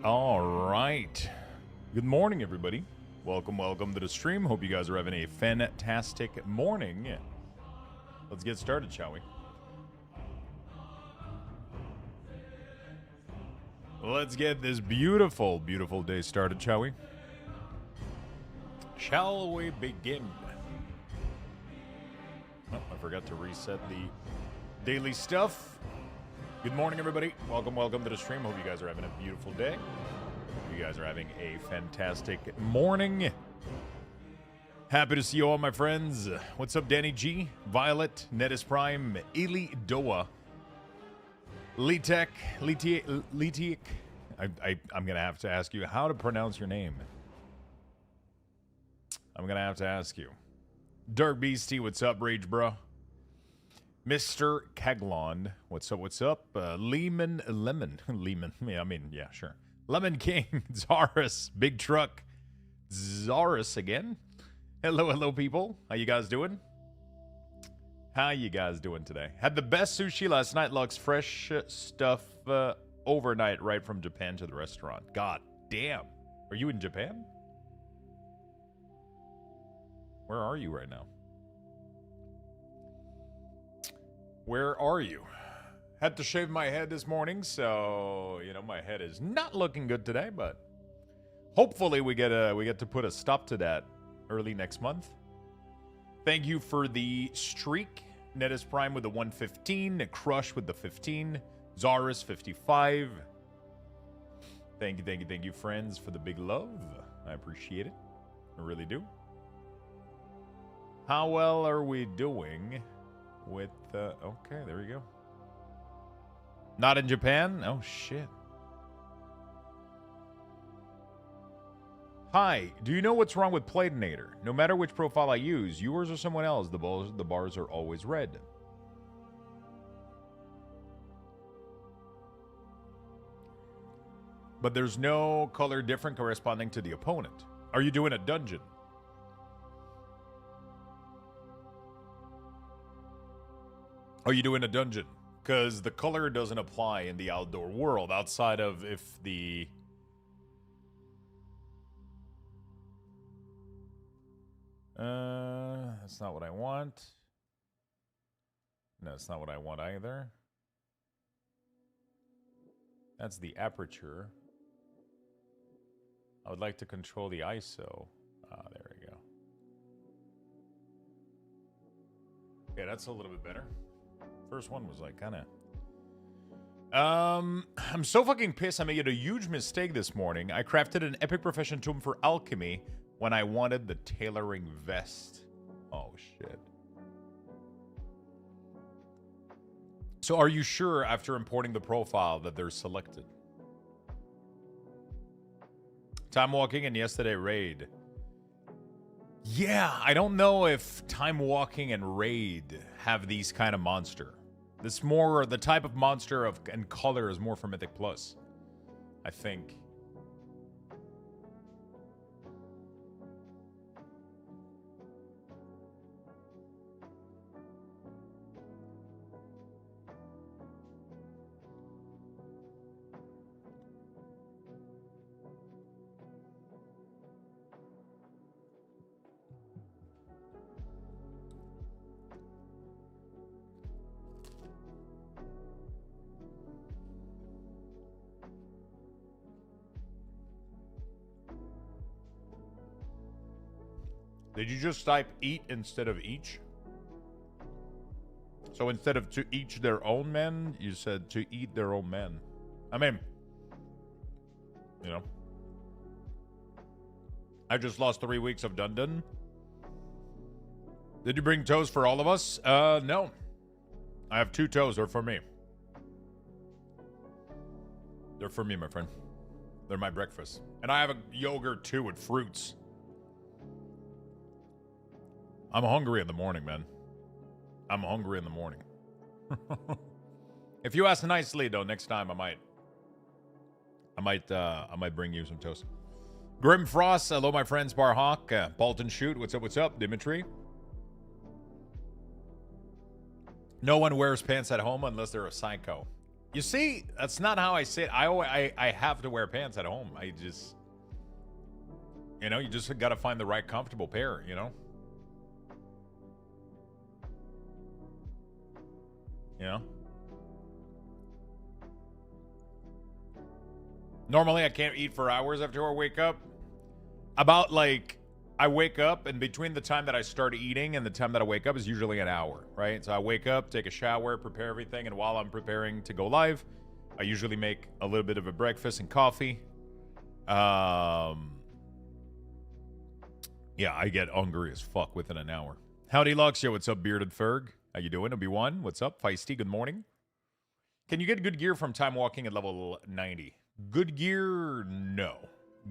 All right. Good morning, everybody. Welcome to the stream. Hope you guys are having a fantastic morning. Let's get started, shall we? Let's get this beautiful day started, shall we? Shall we begin? Oh, I forgot to reset the daily stuff. Good morning, everybody. Welcome to the stream. Hope you guys are having a beautiful day. Hope you guys are having a fantastic morning. Happy to see you all, my friends. What's up, Danny G, Violet, Netis Prime, Eli Doa, Litek. I'm gonna have to ask you how to pronounce your name. I'm gonna have to ask you. Dark Beastie, what's up, Rage Bro? Mr. Kaglon, what's up? Lemon, yeah, sure. Lemon King, Zaris, Big Truck, Zaris again. Hello, people. How you guys doing? How you guys doing today? Had the best sushi last night, Lux. Fresh stuff overnight, right from Japan to the restaurant. God damn. Are you in Japan? Where are you right now? Where are you? Had to shave my head this morning, so my head is not looking good today, but hopefully we get to put a stop to that early next month. Thank you for the streak. Netis Prime with the 115, Crush with the 15, Zaris 55. Thank you, friends, for the big love. I appreciate it. I really do. How well are we doing? With okay, there we go. Not in Japan? Oh shit. Hi, do you know what's wrong with Platinator? No matter which profile I use, yours or someone else, the bars are always red. But there's no color different corresponding to the opponent. Are you doing a dungeon? Are you doing a dungeon? Because the color doesn't apply in the outdoor world outside of if the... that's not what I want. No, that's not what I want either. That's the aperture. I would like to control the ISO. Ah, there we go. Okay, that's a little bit better. First one was like kind of... I'm so fucking pissed. I made a huge mistake this morning. I crafted an epic profession tomb for alchemy when I wanted the tailoring vest. Oh, shit. So are you sure after importing the profile that they're selected? Time walking and yesterday raid. Yeah, I don't know if time walking and raid have these kind of monster. This more the type of monster and color is more for Mythic Plus, I think. Did you just type eat instead of each? So instead of to each their own men, you said to eat their own men. I mean, I just lost 3 weeks of Dundon. Did you bring toes for all of us? No. I have 2 toes. They're for me. They're for me, my friend. They're my breakfast. And I have a yogurt too with fruits. I'm hungry in the morning, man. I'm hungry in the morning. If you ask nicely, though, next time I might bring you some toast. Grim Frost, hello, my friends. Barhawk, Bolton Shoot, what's up, Dimitri? No one wears pants at home unless they're a psycho. You see, that's not how I say it. I have to wear pants at home. I just, you know, you just got to find the right comfortable pair, you know? You know? Normally, I can't eat for hours after I wake up. About like, I wake up, and between the time that I start eating and the time that I wake up is usually an hour, right? So I wake up, take a shower, prepare everything, and while I'm preparing to go live, I usually make a little bit of a breakfast and coffee. Yeah, I get hungry as fuck within an hour. Howdy, Lux. Yo, what's up, Bearded Ferg? How you doing? Obi-Wan, what's up? Feisty, good morning. Can you get good gear from time walking at level 90? Good gear, no.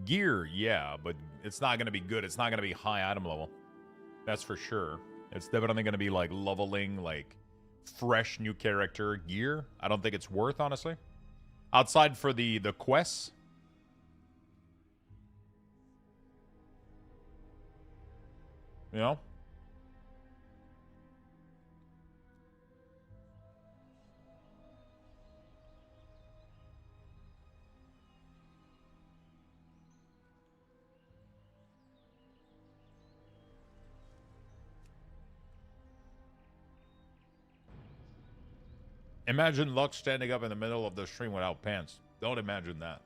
Gear, yeah, but it's not going to be good. It's not going to be high item level. That's for sure. It's definitely going to be like leveling, like fresh new character gear. I don't think it's worth, honestly. Outside for the quests. You know? Imagine Lux standing up in the middle of the stream without pants. Don't imagine that.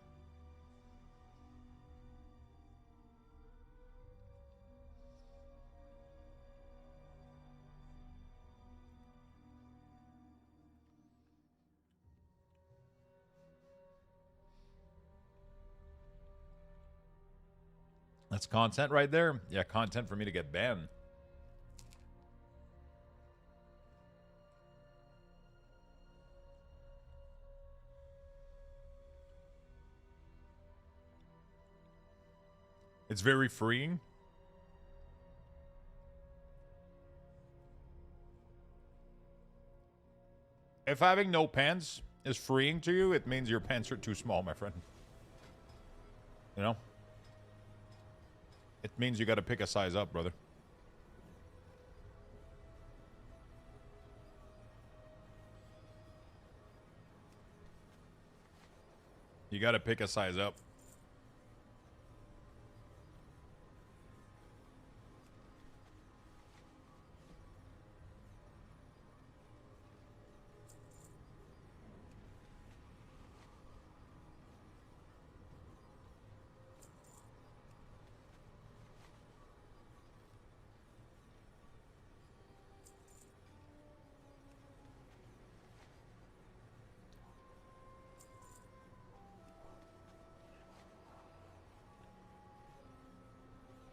That's content right there. Yeah, content for me to get banned. It's very freeing. If having no pants is freeing to you, it means your pants are too small, my friend. You know? It means you got to pick a size up, brother. You got to pick a size up.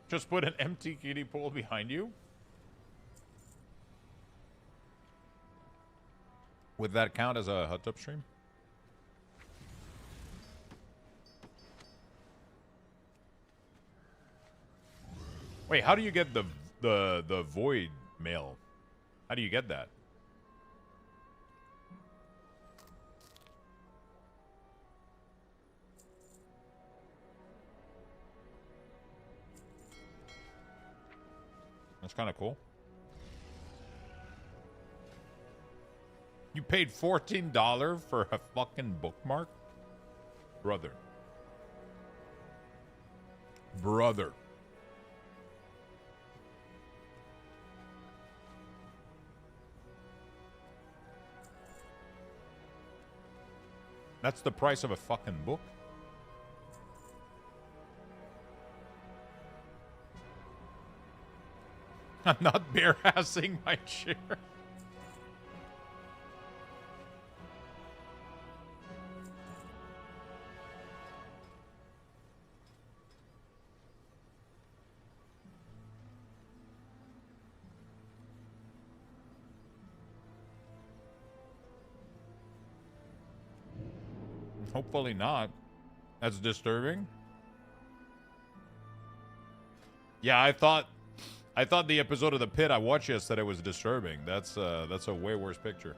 Just put an empty kiddie pool behind you. Would that count as a hot tub stream? Wait, how do you get the void mail? How do you get that? That's kind of cool. You paid $14 for a fucking bookmark? Brother. Brother. That's the price of a fucking book? I'm not bare-assing my chair. Hopefully not. That's disturbing. Yeah, I thought the episode of The Pit I watched yesterday was disturbing. That's a way worse picture.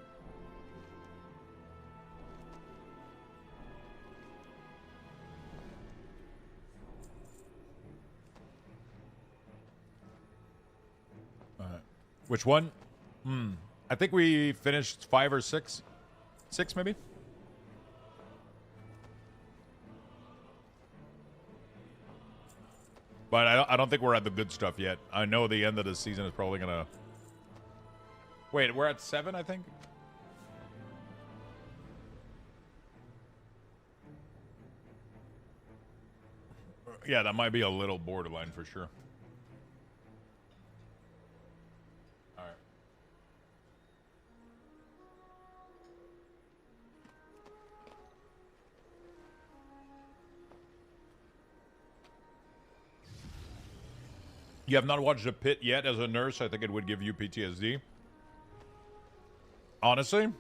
Which one? I think we finished 5 or 6. 6 maybe? But I don't think we're at the good stuff yet. I know the end of the season is probably gonna... Wait, we're at 7, I think? Yeah, that might be a little borderline for sure. All right. You have not watched The Pit yet as a nurse. I think it would give you PTSD. Honestly,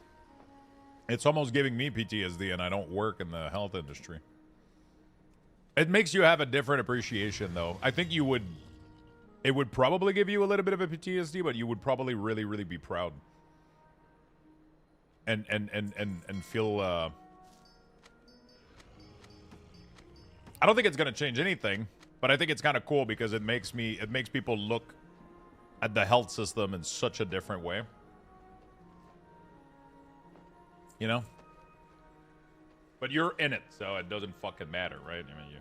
it's almost giving me PTSD, and I don't work in the health industry. It makes you have a different appreciation, though. I think you would... It would probably give you a little bit of a PTSD, but you would probably really, really be proud. And feel... I don't think it's going to change anything, but I think it's kind of cool because it makes people look at the health system in such a different way. You know? But you're in it, so it doesn't fucking matter, right? I mean, you...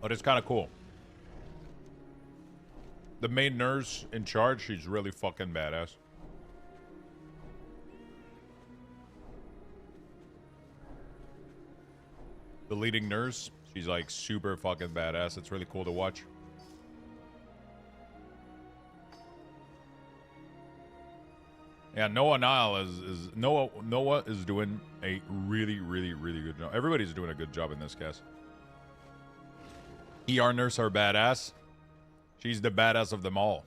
But it's kind of cool. The main nurse in charge, she's really fucking badass. The leading nurse, she's like super fucking badass. It's really cool to watch. Yeah, Noah Nile is Noah is doing a really, really, really good job. Everybody's doing a good job in this cast. ER nurse are badass. She's the badass of them all.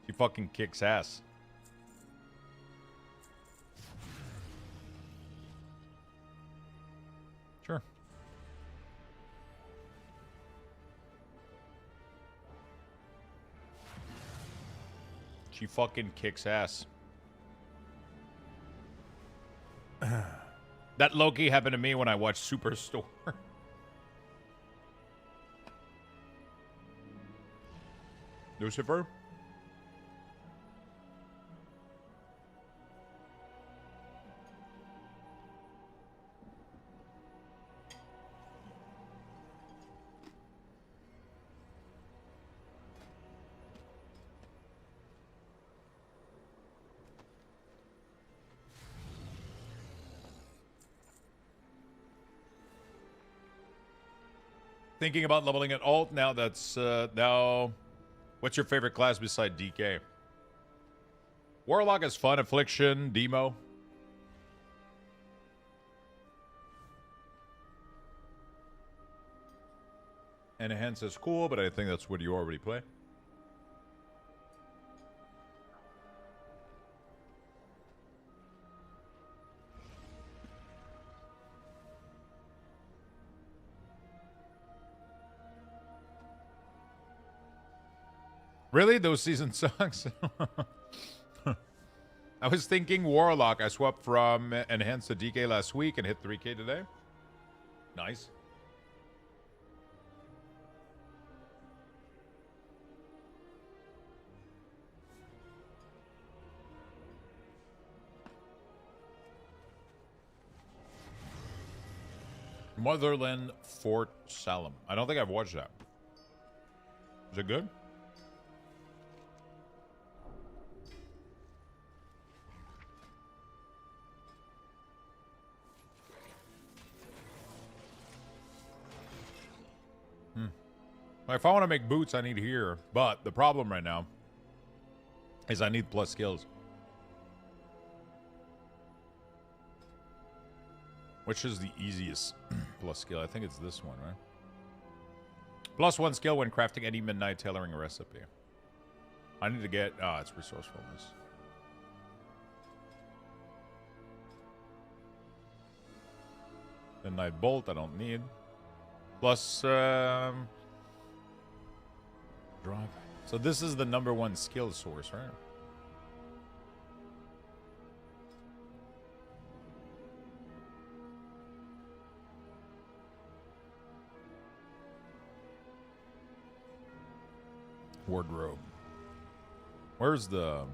She fucking kicks ass. Sure. She fucking kicks ass. That low-key happened to me when I watched Superstore. Lucifer? Thinking about leveling at alt now. That's now. What's your favorite class beside DK? Warlock is fun. Affliction, Demo. Enhance is cool, but I think that's what you already play. Really? Those season sucks? I was thinking Warlock. I swapped from Enhance to DK last week and hit 3K today. Nice. Motherland Fort Salem. I don't think I've watched that. Is it good? If I want to make boots, I need here. But the problem right now is I need plus skills. Which is the easiest plus skill? I think it's this one, right? +1 skill when crafting any midnight tailoring recipe. I need to get... it's resourcefulness. Midnight bolt, I don't need. Plus... Drop. So this is the #1 skill source, right? Wardrobe. Where's the...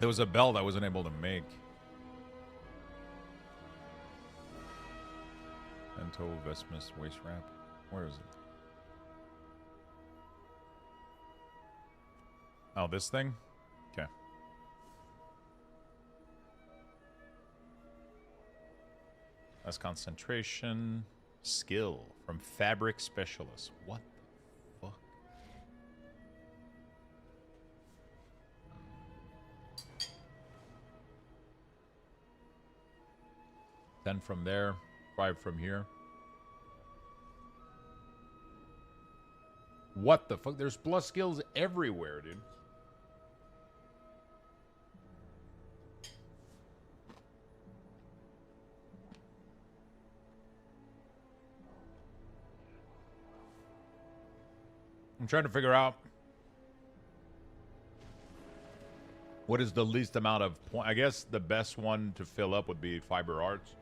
There was a belt I wasn't able to make. Bento, Vestmus, waist wrap. Where is it? Oh, this thing? Okay. Less concentration. Skill from fabric specialist. What the fuck? Ten from there. 5 from here. What the fuck? There's plus skills everywhere, dude. I'm trying to figure out what is the least amount of point. I guess the best one to fill up would be fiber arts.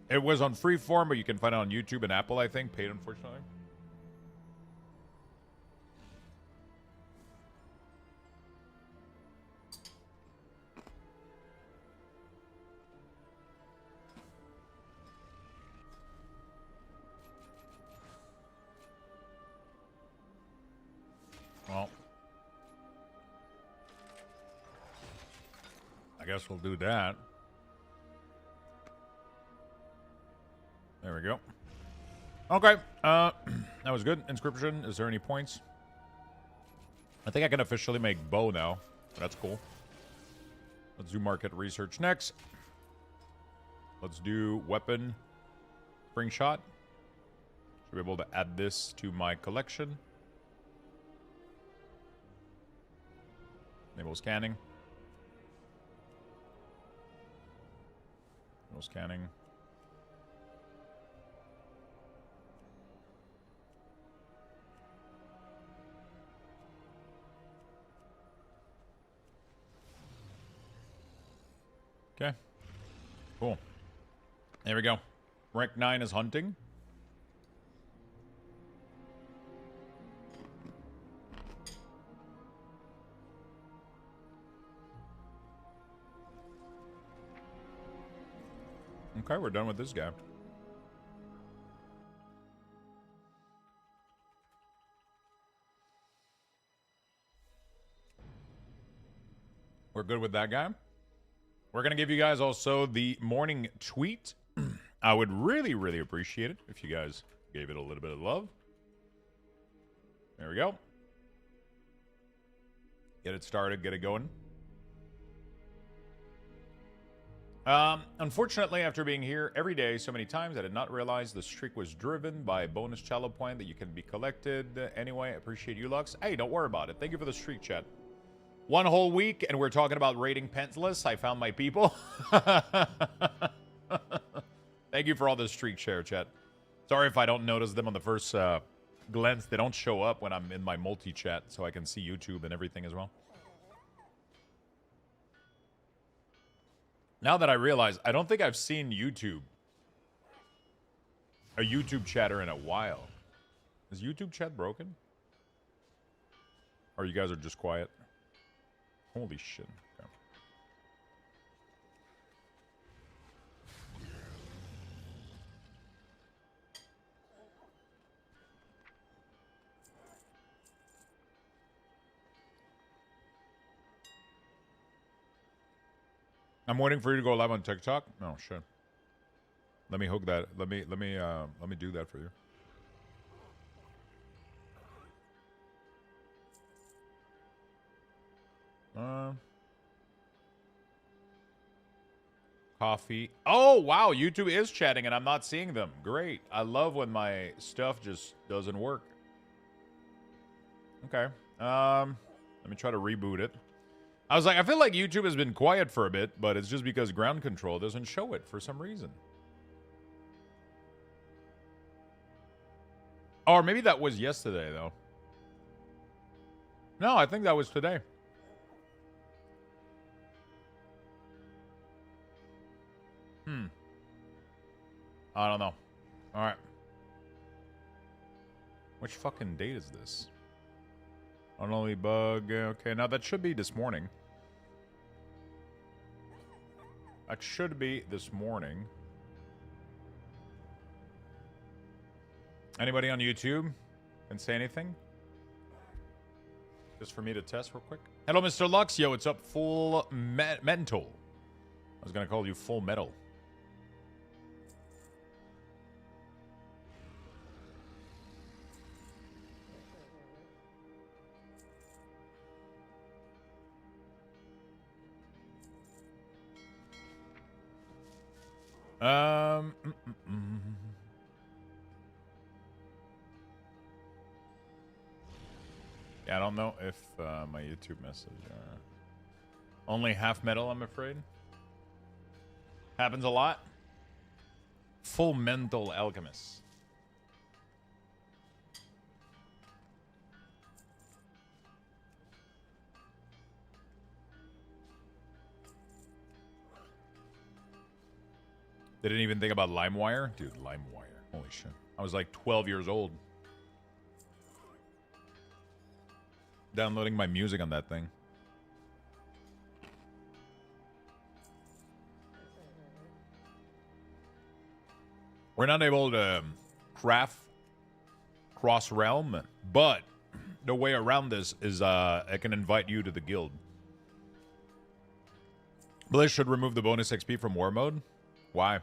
It was on Freeform, but you can find it on YouTube and Apple, I think. Paid, unfortunately. Well, I guess we'll do that. There we go. Okay. That was good. Inscription. Is there any points? I think I can officially make bow now. That's cool. Let's do market research next. Let's do weapon. Spring shot. Should be able to add this to my collection. Enable scanning. Enable scanning. Okay. Cool. There we go. Rank 9 is hunting. Okay, we're done with this guy. We're good with that guy. We're going to give you guys also the morning tweet. I would really, really appreciate it if you guys gave it a little bit of love. There we go. Get it started, get it going. Unfortunately, after being here every day so many times, I did not realize the streak was driven by a bonus Chalo point that you can be collected. Anyway, I appreciate you, Lux. Hey, don't worry about it. Thank you for the streak, chat. One whole week, and we're talking about raiding pentless. I found my people. Thank you for all this streak share, chat. Sorry if I don't notice them on the first glance. They don't show up when I'm in my multi-chat, so I can see YouTube and everything as well. Now that I realize, I don't think I've seen a YouTube chatter in a while. Is YouTube chat broken? Or you guys are just quiet? Holy shit. Okay. I'm waiting for you to go live on TikTok. Oh shit. Let me hook that. Let me do that for you. Coffee. Oh, wow. YouTube is chatting and I'm not seeing them. Great. I love when my stuff just doesn't work. Okay. Let me try to reboot it. I was like, I feel like YouTube has been quiet for a bit, but it's just because ground control doesn't show it for some reason. Or maybe that was yesterday, though. No, I think that was today. I don't know. All right. Which fucking date is this? Unholy bug. Okay, now that should be this morning. That should be this morning. Anybody on YouTube can say anything? Just for me to test real quick. Hello, Mr. Lux. Yo, what's up? Full mental. I was going to call you full metal. Yeah, I don't know if my YouTube message only half metal, I'm afraid. Happens a lot. Full mental alchemist. They didn't even think about LimeWire? Dude, LimeWire. Holy shit. I was like 12 years old. Downloading my music on that thing. We're not able to craft cross-realm, but the way around this is I can invite you to the guild. Bliss should remove the bonus XP from war mode. Why?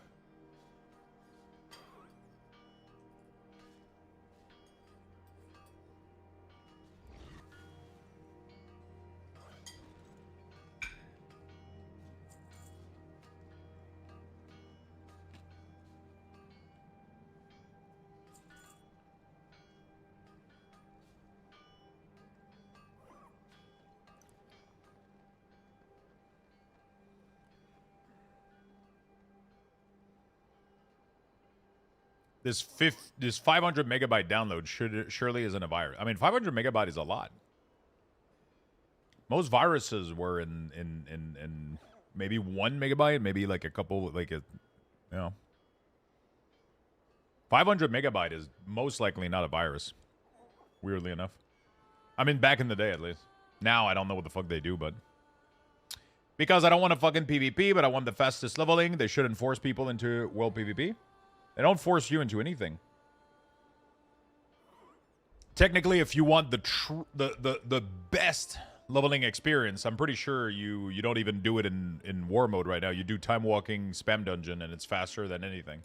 This 500 megabyte download surely isn't a virus. I mean, 500 megabyte is a lot. Most viruses were in maybe 1 megabyte, maybe like a couple, like a, you know. 500 megabyte is most likely not a virus. Weirdly enough. I mean, back in the day at least. Now I don't know what the fuck they do, but because I don't want to fucking PvP, but I want the fastest leveling, they shouldn't force people into world PvP. They don't force you into anything. Technically, if you want the best leveling experience, I'm pretty sure you don't even do it in war mode right now. You do time walking spam dungeon, and it's faster than anything.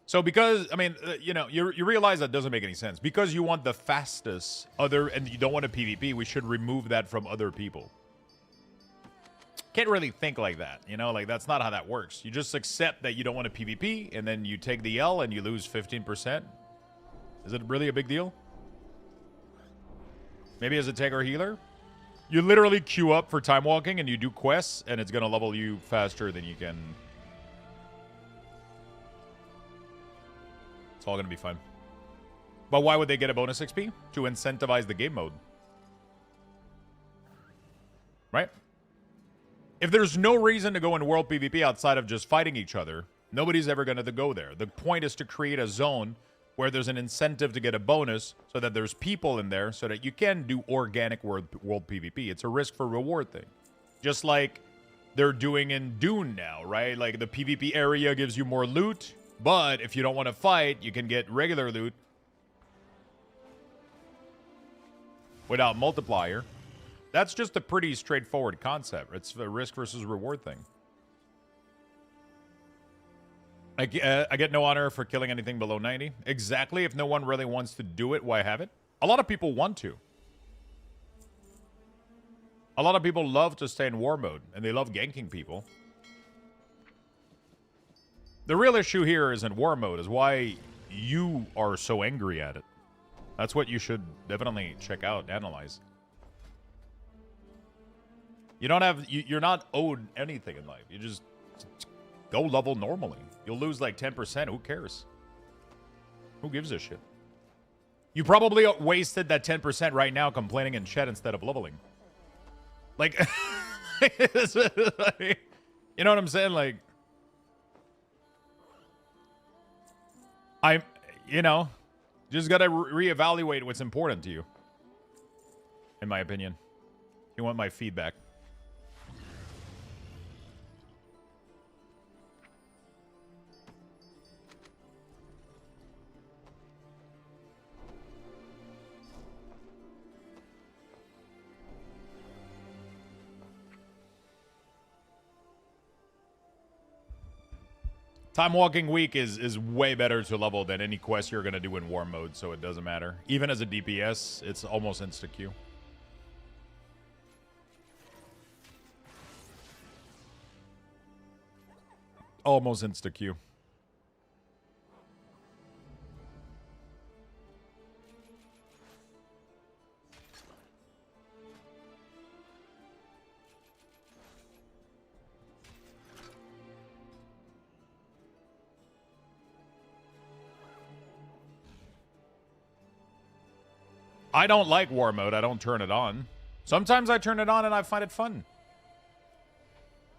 So because, I mean, you know, you realize that doesn't make any sense. Because you want the fastest and you don't want a PvP, we should remove that from other people. Can't really think like that, you know? Like, that's not how that works. You just accept that you don't want a PvP, and then you take the L and you lose 15%. Is it really a big deal? Maybe as a tank or healer? You literally queue up for time walking, and you do quests, and it's going to level you faster than you can. It's all going to be fun. But why would they get a bonus XP? To incentivize the game mode. Right? If there's no reason to go in world PvP outside of just fighting each other, nobody's ever going to go there. The point is to create a zone where there's an incentive to get a bonus so that there's people in there so that you can do organic world PvP. It's a risk for reward thing. Just like they're doing in Dune now, right? Like the PvP area gives you more loot, but if you don't want to fight, you can get regular loot without multiplier. That's just a pretty straightforward concept. It's a risk versus reward thing. I get no honor for killing anything below 90. Exactly. If no one really wants to do it, why have it? A lot of people want to. A lot of people love to stay in war mode, and they love ganking people. The real issue here isn't war mode, is why you are so angry at it. That's what you should definitely check out, analyze. You don't have, you're not owed anything in life. You just Go level normally. You'll lose like 10%. Who cares? Who gives a shit? You probably wasted that 10% right now complaining in chat instead of leveling. Like, you know what I'm saying? Like, you know, just gotta reevaluate what's important to you. In my opinion. If you want my feedback. Time Walking Week is way better to level than any quest you're going to do in war mode, so it doesn't matter. Even as a DPS, it's almost insta-Q. Almost insta-Q. I don't like war mode. I don't turn it on. Sometimes I turn it on and I find it fun.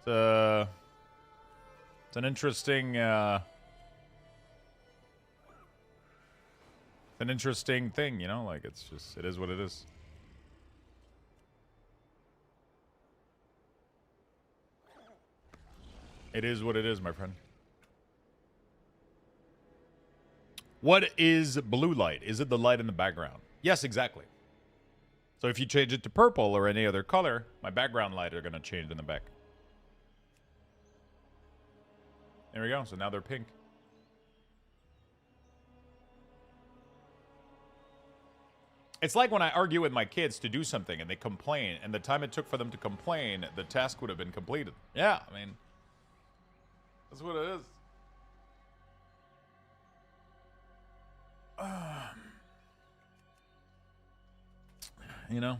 It's an interesting thing, you know? Like, it's just, it is what it is. It is what it is, my friend. What is blue light? Is it the light in the background? Yes, exactly. So if you change it to purple or any other color, my background light are going to change in the back. There we go. So now they're pink. It's like when I argue with my kids to do something and they complain, and the time it took for them to complain, the task would have been completed. Yeah, I mean, that's what it is. You know,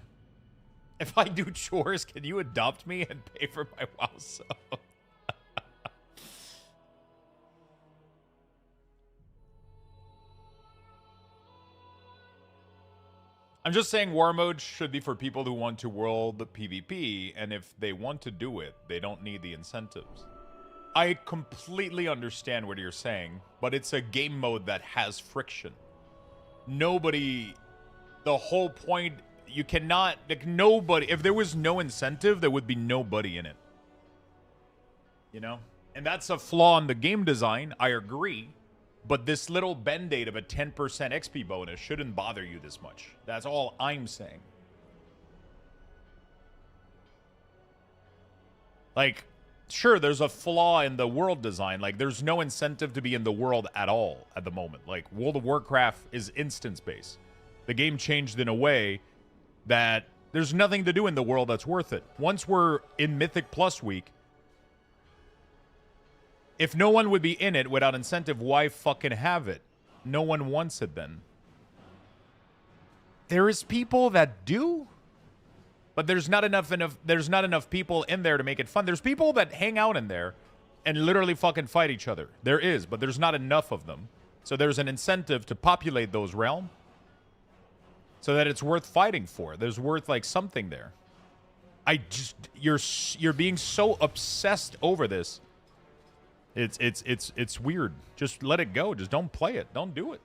if I do chores, can you adopt me and pay for my WoW sub? I'm just saying war mode should be for people who want to world PvP, and if they want to do it, they don't need the incentives. I completely understand what you're saying, but it's a game mode that has friction. Nobody, the whole point, you cannot, like, nobody, if there was no incentive, there would be nobody in it. You know? And that's a flaw in the game design, I agree. But this little band-aid of a 10% XP bonus shouldn't bother you this much. That's all I'm saying. Like, sure, there's a flaw in the world design. Like, there's no incentive to be in the world at all at the moment. Like, World of Warcraft is instance-based. The game changed in a way that there's nothing to do in the world that's worth it. Once we're in Mythic Plus week, if no one would be in it without incentive, why fucking have it? No one wants it then. There is people that do, but there's not enough people in there to make it fun. There's people that hang out in there and literally fucking fight each other. There is, but there's not enough of them. So there's an incentive to populate those realms so that it's worth fighting for. There's worth like something there. You're being so obsessed over this. It's weird. Just let it go. Just don't play it. Don't do it.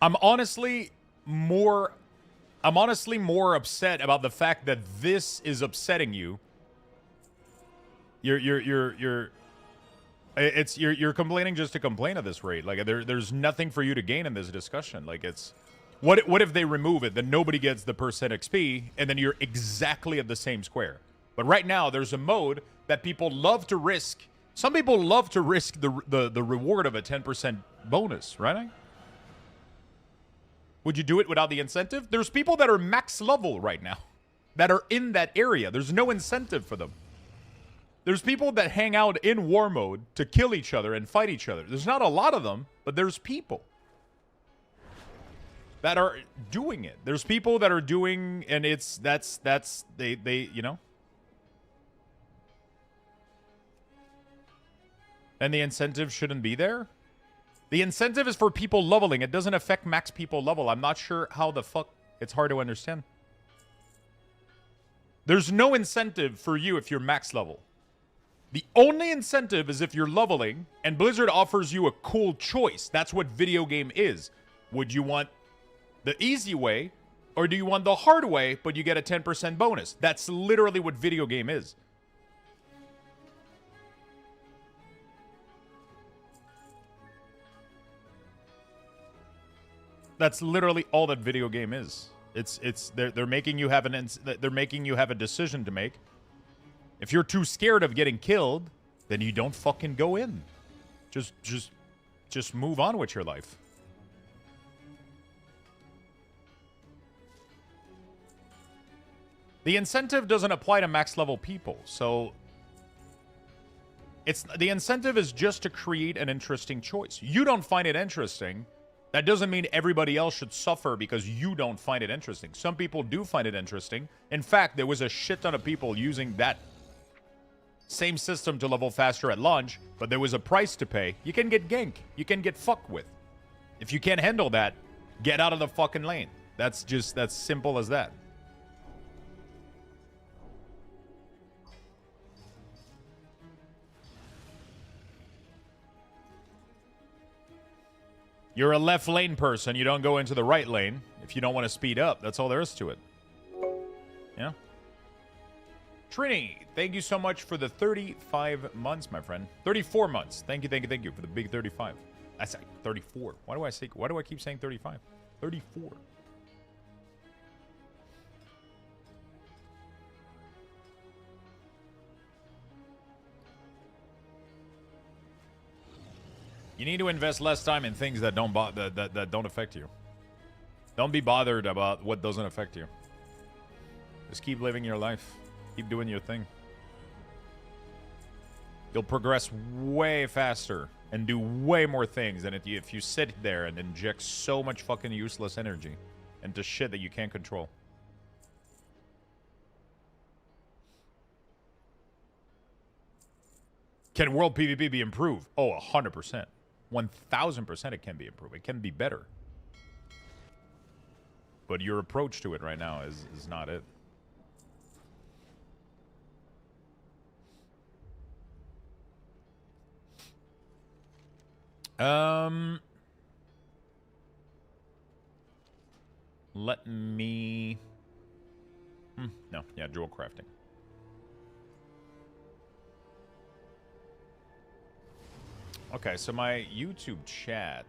I'm honestly more upset about the fact that this is upsetting you. You're complaining just to complain at this rate. Like there's nothing for you to gain in this discussion. Like it's what if they remove it, then nobody gets the percent XP and then you're exactly at the same square. But right now there's a mode that people love to risk. Some people love to risk the reward of a 10% bonus, right? Would you do it without the incentive? There's people that are max level right now that are in that area. There's no incentive for them. There's people that hang out in war mode to kill each other and fight each other. There's not a lot of them, but there's people that are doing it. There's people that are doing, and they you know. And the incentive shouldn't be there. The incentive is for people leveling. It doesn't affect max people level. I'm not sure how the fuck. It's hard to understand. There's no incentive for you if you're max level. The only incentive is if you're leveling, and Blizzard offers you a cool choice. That's what video game is. Would you want the easy way, or do you want the hard way, but you get a 10% bonus? That's literally what video game is. That's literally all that video game is. They're making you have they're making you have a decision to make. If you're too scared of getting killed, then you don't fucking go in. Just move on with your life. The incentive doesn't apply to max level people, so the incentive is just to create an interesting choice. You don't find it interesting. That doesn't mean everybody else should suffer because you don't find it interesting. Some people do find it interesting. In fact, there was a shit ton of people using that same system to level faster at launch, but there was a price to pay. You can get gank. You can get fucked with. If you can't handle that, get out of the fucking lane. That's simple as that. You're a left lane person. You don't go into the right lane if you don't want to speed up. That's all there is to it. Yeah. Trini, thank you so much for the 35 months, my friend. 34 months. Thank you for the big 35. I said 34. Why do I keep saying 35? 34. You need to invest less time in things that don't that don't affect you. Don't be bothered about what doesn't affect you. Just keep living your life. Keep doing your thing. You'll progress way faster and do way more things than if you sit there and inject so much fucking useless energy into shit that you can't control. Can world PvP be improved? Oh, 100%. 1,000% it can be improved. It can be better. But your approach to it right now is not it. Let me... no, yeah, jewel crafting. Okay, so my YouTube chat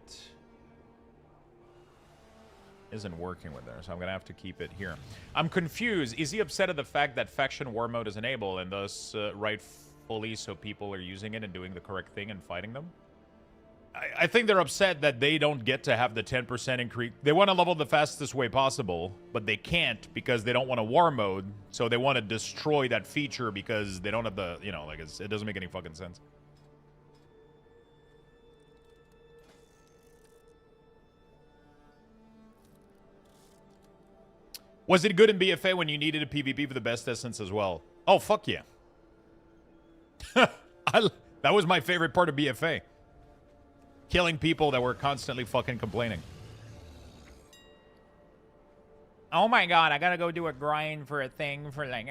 isn't working with there, so I'm going to have to keep it here. I'm confused. Is he upset at the fact that faction war mode is enabled and thus rightfully so people are using it and doing the correct thing and fighting them? I think they're upset that they don't get to have the 10% increase. They want to level the fastest way possible, but they can't because they don't want a war mode, so they want to destroy that feature because they don't have the, you know, like it doesn't make any fucking sense. Was it good in BFA when you needed a PvP for the best essence as well? Oh, fuck yeah. That was my favorite part of BFA. Killing people that were constantly fucking complaining. Oh my god, I gotta go do a grind for a thing for like...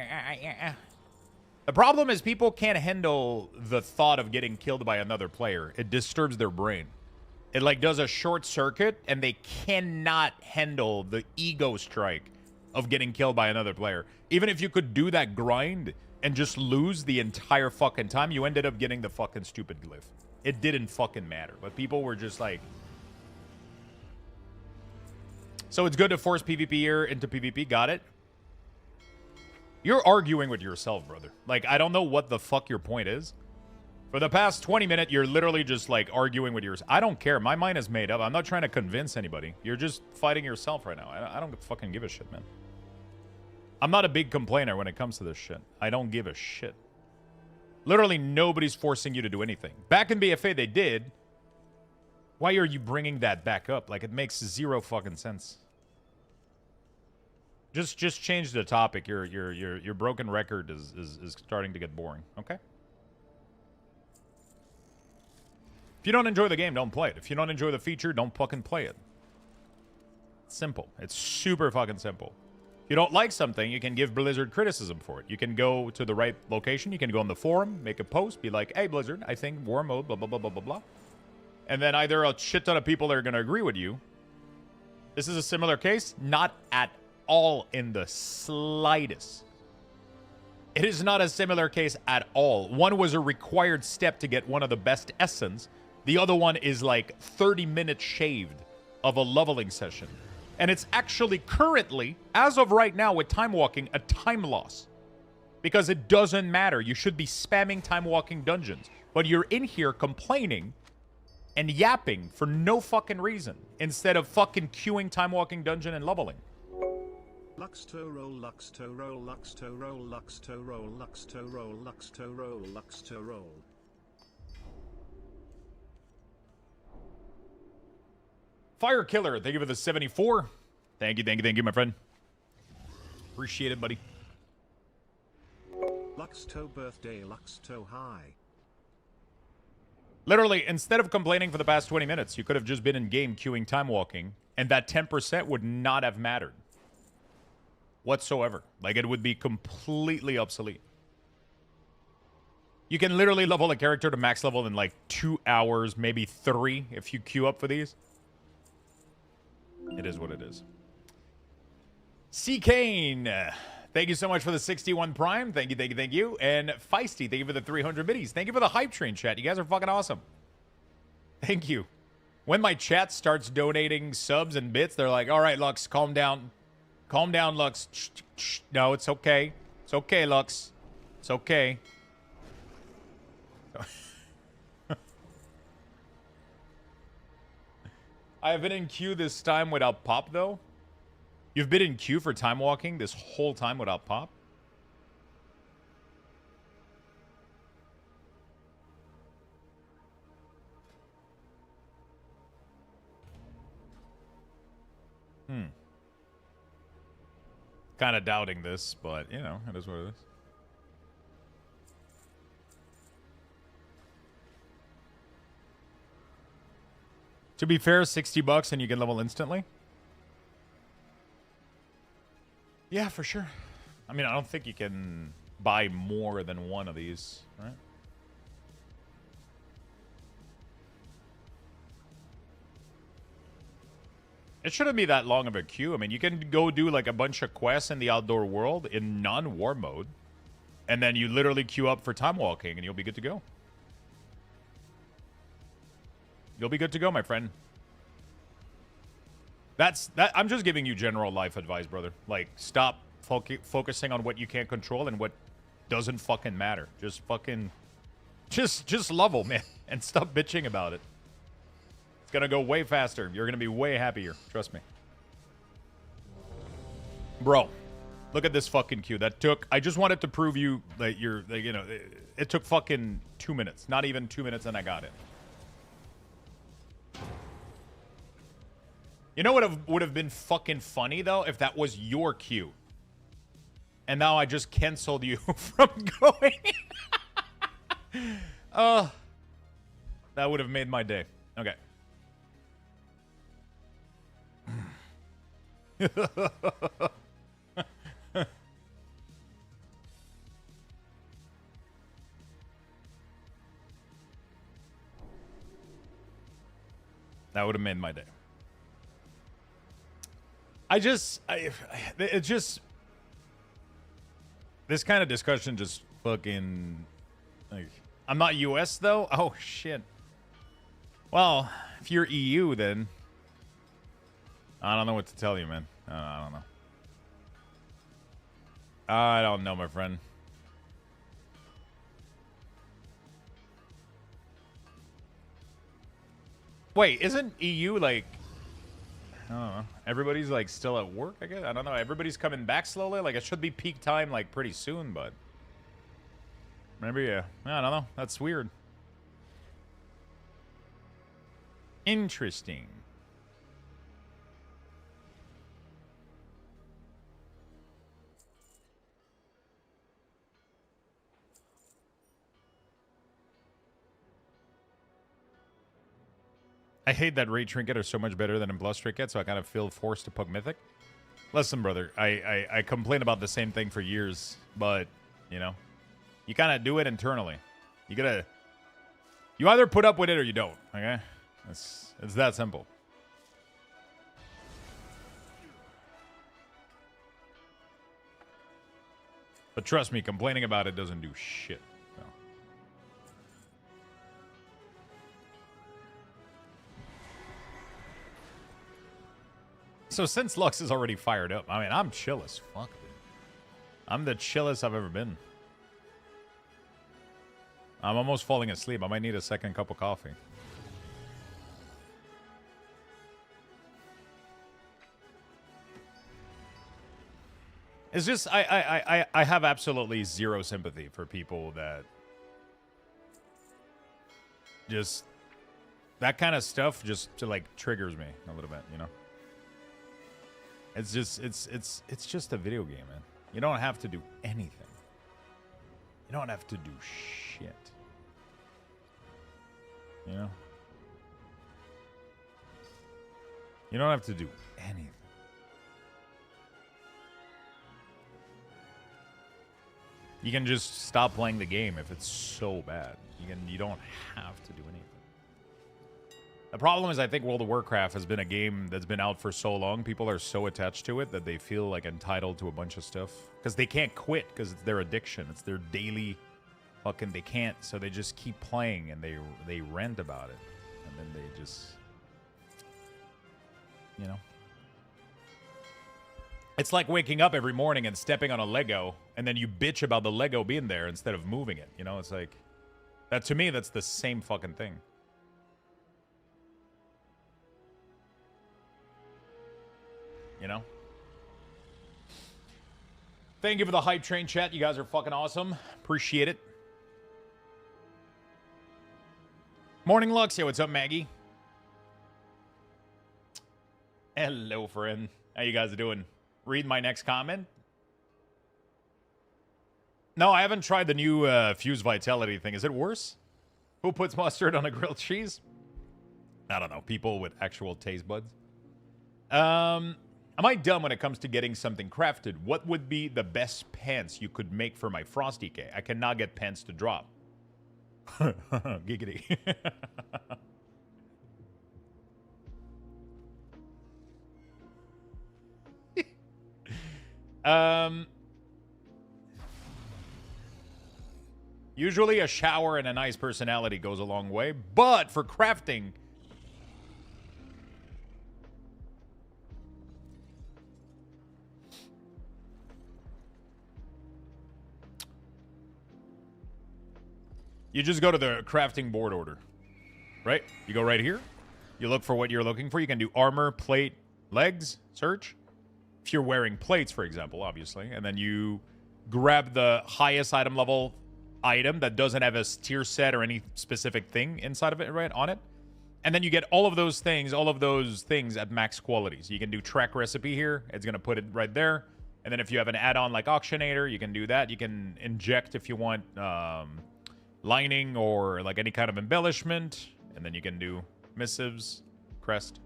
The problem is people can't handle the thought of getting killed by another player. It disturbs their brain. It like does a short circuit and they cannot handle the ego strike of getting killed by another player. Even if you could do that grind and just lose the entire fucking time, you ended up getting the fucking stupid glyph. It didn't fucking matter. But people were just like... So it's good to force PvPer into PvP. Got it? You're arguing with yourself, brother. Like, I don't know what the fuck your point is. For the past 20 minutes, you're literally just, like, arguing with yourself. I don't care. My mind is made up. I'm not trying to convince anybody. You're just fighting yourself right now. I don't fucking give a shit, man. I'm not a big complainer when it comes to this shit. I don't give a shit. Literally nobody's forcing you to do anything. Back in BFA, they did. Why are you bringing that back up? Like, it makes zero fucking sense. Just change the topic. Your broken record is starting to get boring. Okay. If you don't enjoy the game, don't play it. If you don't enjoy the feature, don't fucking play it. It's simple. It's super fucking simple. If you don't like something, you can give Blizzard criticism for it. You can go to the right location. You can go on the forum, make a post, be like, hey, Blizzard, I think war mode, blah, blah, blah, blah, blah, blah. And then either a shit ton of people that are going to agree with you. This is a similar case. Not at all in the slightest. It is not a similar case at all. One was a required step to get one of the best essence. The other one is like 30 minutes shaved of a leveling session. And it's actually currently, as of right now with time walking, a time loss. Because it doesn't matter. You should be spamming time walking dungeons. But you're in here complaining and yapping for no fucking reason. Instead of fucking queuing time walking dungeon and leveling. Lux to roll, Lux to roll, Lux to roll, Lux to roll, Lux to roll, Lux to roll, Lux to roll. Fire Killer, thank you for the 74. Thank you, my friend. Appreciate it, buddy. Lux to birthday, Lux to high. Literally, instead of complaining for the past 20 minutes, you could have just been in game queuing time walking, and that 10% would not have mattered. Whatsoever. Like, it would be completely obsolete. You can literally level a character to max level in like 2 hours, maybe 3, if you queue up for these. It is what it is. C. Kane, thank you so much for the 61 Prime. Thank you. And Feisty, thank you for the 300 biddies. Thank you for the hype train, chat. You guys are fucking awesome. Thank you. When my chat starts donating subs and bits, they're like, all right, Lux, calm down. Calm down, Lux. No, it's okay. It's okay, Lux. It's okay. I have been in queue this time without pop, though. You've been in queue for time walking this whole time without pop? Kind of doubting this, but, you know, it is what it is. To be fair, 60 bucks and you can level instantly? Yeah, for sure. I mean, I don't think you can buy more than one of these, right? It shouldn't be that long of a queue. I mean, you can go do like a bunch of quests in the outdoor world in non-war mode. And then you literally queue up for time walking and you'll be good to go. You'll be good to go, my friend. I'm just giving you general life advice, brother. Like, stop focusing on what you can't control and what doesn't fucking matter. Just fucking... Just level, man. And stop bitching about it. It's gonna go way faster. You're gonna be way happier. Trust me. Bro, look at this fucking queue. That took... I just wanted to prove you that you're... Like, you know, it took fucking 2 minutes. Not even 2 minutes and I got it. You know what would have been fucking funny, though? If that was your queue. And now I just canceled you from going. That would have made my day. Okay. That would have made my day. It's just, this kind of discussion just fucking, like, I'm not US though? Oh, shit. Well, if you're EU, then I don't know what to tell you, man. I don't know. I don't know, my friend. Wait, isn't EU like... I don't know. Everybody's like still at work, I guess. I don't know. Everybody's coming back slowly. Like, it should be peak time like pretty soon, but Maybe, I don't know. That's weird. Interesting. I hate that raid trinket are so much better than in plus trinket, so I kind of feel forced to poke Mythic. Listen, brother, I complain about the same thing for years, but, you know, you kind of do it internally. You either put up with it or you don't, okay? It's that simple. But trust me, complaining about it doesn't do shit. No. So since Lux is already fired up, I mean, I'm chill as fuck, dude. I'm the chillest I've ever been. I'm almost falling asleep. I might need a second cup of coffee. It's just I have absolutely zero sympathy for people that just that kind of stuff just like triggers me a little bit, you know. It's just it's just a video game, man. You don't have to do anything. You don't have to do shit. You know? You don't have to do anything. You can just stop playing the game if it's so bad. You don't have to do anything. The problem is I think World of Warcraft has been a game that's been out for so long. People are so attached to it that they feel like entitled to a bunch of stuff. Because they can't quit because it's their addiction. It's their daily fucking... They can't, so they just keep playing and they rant about it. And then they just... You know? It's like waking up every morning and stepping on a Lego, and then you bitch about the Lego being there instead of moving it. You know, it's like... That, to me, that's the same fucking thing. You know? Thank you for the hype train chat. You guys are fucking awesome. Appreciate it. Morning, Lux. Yo, what's up, Maggie? Hello, friend. How you guys doing? Read my next comment. No, I haven't tried the new Fuse Vitality thing. Is it worse? Who puts mustard on a grilled cheese? I don't know. People with actual taste buds. Am I dumb when it comes to getting something crafted? What would be the best pants you could make for my Frost DK? I cannot get pants to drop. Giggity. Usually a shower and a nice personality goes a long way, but for crafting... You just go to the crafting board order, right? You go right here. You look for what you're looking for. You can do armor, plate, legs, search. If you're wearing plates, for example, obviously. And then you grab the highest item level item that doesn't have a tier set or any specific thing inside of it, right, on it. And then you get all of those things at max quality. So you can do track recipe here. It's going to put it right there. And then if you have an add-on like Auctionator, you can do that. You can inject if you want... lining or like any kind of embellishment, and then you can do missives, crest.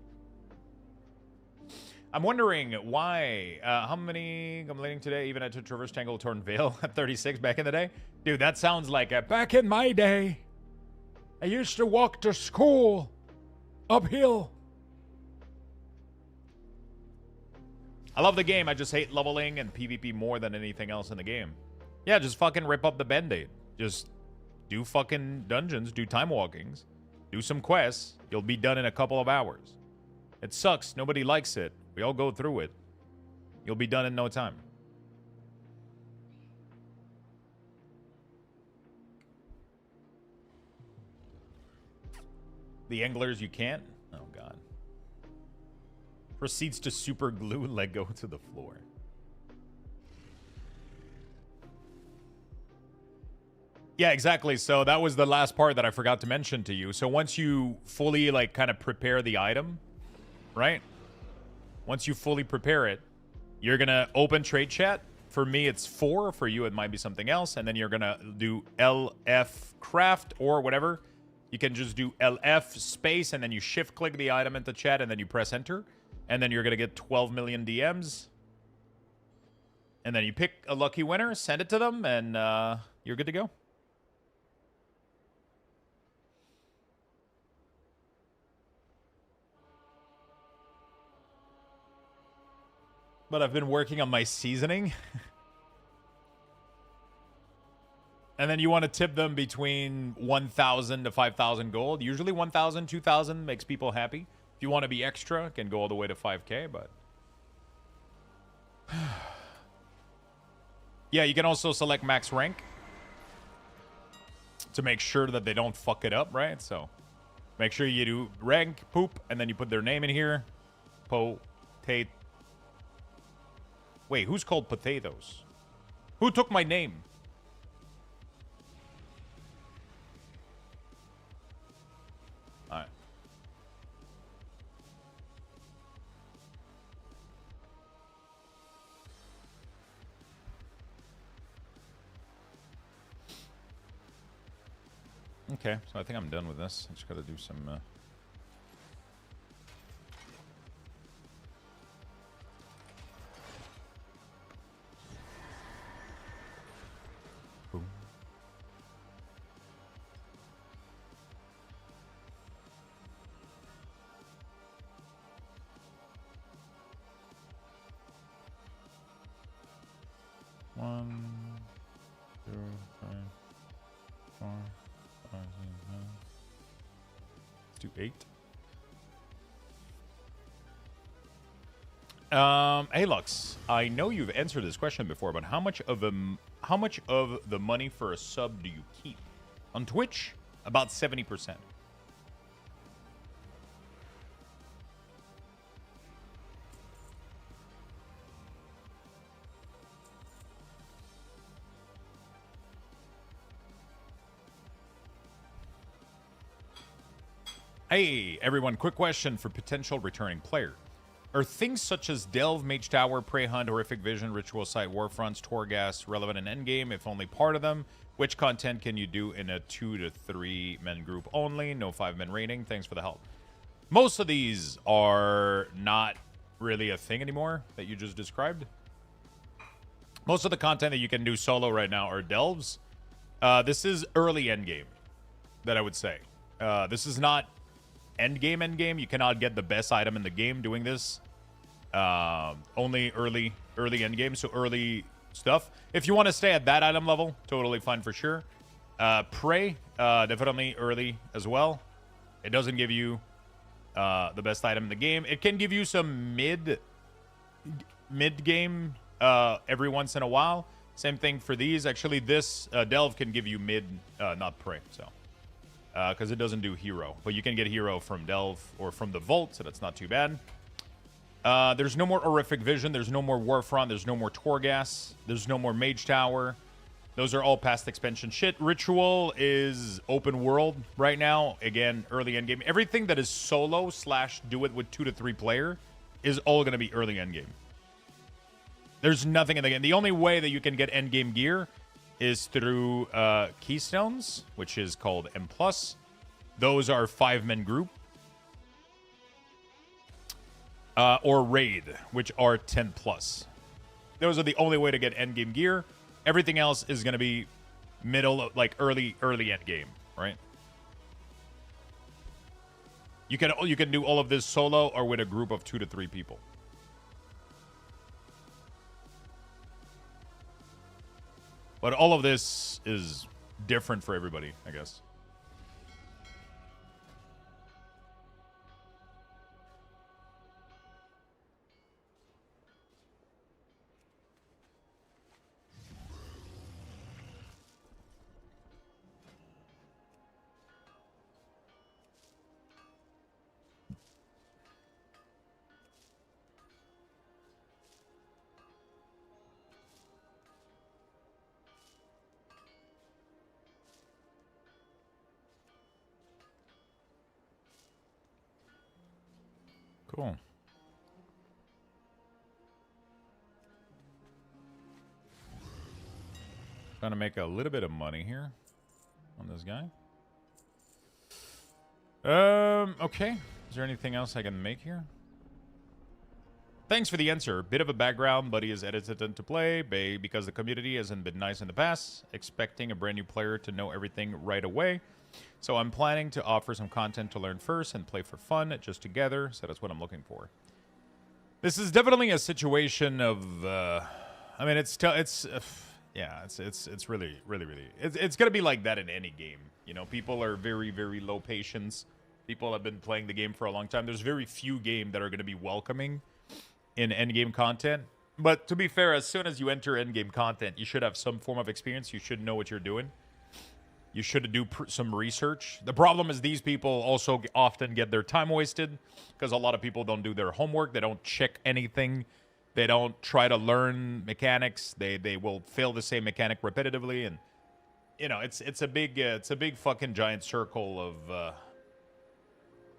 I'm wondering why, how many completing today, even at a Traverse Tangle Torn Veil at 36 back in the day? Dude, that sounds like a back in my day. I used to walk to school uphill. I love the game, I just hate leveling and PvP more than anything else in the game. Yeah, just fucking rip up the Band-Aid. Just do fucking dungeons, do time walkings, do some quests. You'll be done in a couple of hours. It sucks. Nobody likes it. We all go through it. You'll be done in no time. The anglers, you can't? Oh, God. Proceeds to super glue Lego to the floor. Yeah, exactly. So that was the last part that I forgot to mention to you. So once you fully like kind of prepare the item, right? Once you fully prepare it, you're gonna open trade chat. For me, it's 4. For you, it might be something else. And then you're gonna do LF craft or whatever. You can just do LF space and then you shift click the item into chat and then you press enter. And then you're gonna get 12 million DMs. And then you pick a lucky winner, send it to them, and you're good to go. But I've been working on my seasoning. And then you want to tip them between 1,000 to 5,000 gold. Usually 1,000, 2,000 makes people happy. If you want to be extra, it can go all the way to 5K, but... Yeah, you can also select max rank to make sure that they don't fuck it up, right? So make sure you do rank, poop, and then you put their name in here. Potato. Wait, who's called potatoes? Who took my name? All right. Okay, so I think I'm done with this. I just gotta do some... Boom. One, two, three, four, five, six, seven. Let's do 8. Hey Lux, I know you've answered this question before, but how much of the money for a sub do you keep? On Twitch, about 70%. Hey, everyone, quick question for potential returning player. Are things such as Delve, Mage Tower, Prey Hunt, Horrific Vision, Ritual Site, Warfronts, Torghast relevant in Endgame? If only part of them, which content can you do in a 2 to 3 men group only? No 5-man rating. Thanks for the help. Most of these are not really a thing anymore that you just described. Most of the content that you can do solo right now are Delves. This is early Endgame, that I would say. This is not endgame. You cannot get the best item in the game doing this. Only early endgame, so early stuff. If you want to stay at that item level, totally fine for sure. Prey, definitely early as well. It doesn't give you the best item in the game. It can give you some mid game every once in a while. Same thing for these. Actually, this Delve can give you mid, not Prey, so. Because it doesn't do hero. But you can get hero from Delve or from the Vault, so that's not too bad. There's no more Horrific Vision. There's no more Warfront. There's no more Torghast. There's no more Mage Tower. Those are all past expansion shit. Ritual is open world right now. Again, early endgame. Everything that is solo / do it with 2 to 3 player is all going to be early endgame. There's nothing in the game. The only way that you can get endgame gear is through Keystones, which is called M+. Those are 5-man group. Or Raid, which are 10+. Those are the only way to get endgame gear. Everything else is going to be middle, like early endgame, right? You can do all of this solo or with a group of 2 to 3 people. But all of this is different for everybody, I guess. Cool. Trying to make a little bit of money here on this guy. Okay. Is there anything else I can make here? Thanks for the answer. Bit of a background, but he is hesitant to play because the community hasn't been nice in the past, expecting a brand new player to know everything right away. So I'm planning to offer some content to learn first and play for fun, just together. So that's what I'm looking for. This is definitely a situation of, I mean, it's really, it's gonna be like that in any game. You know, people are very, very low patience. People have been playing the game for a long time. There's very few games that are gonna be welcoming in endgame content. But to be fair, as soon as you enter endgame content, you should have some form of experience. You should know what you're doing. You should do some research. The problem is these people also often get their time wasted because a lot of people don't do their homework. They don't check anything. They don't try to learn mechanics. They will fail the same mechanic repetitively, and you know it's a big fucking giant circle of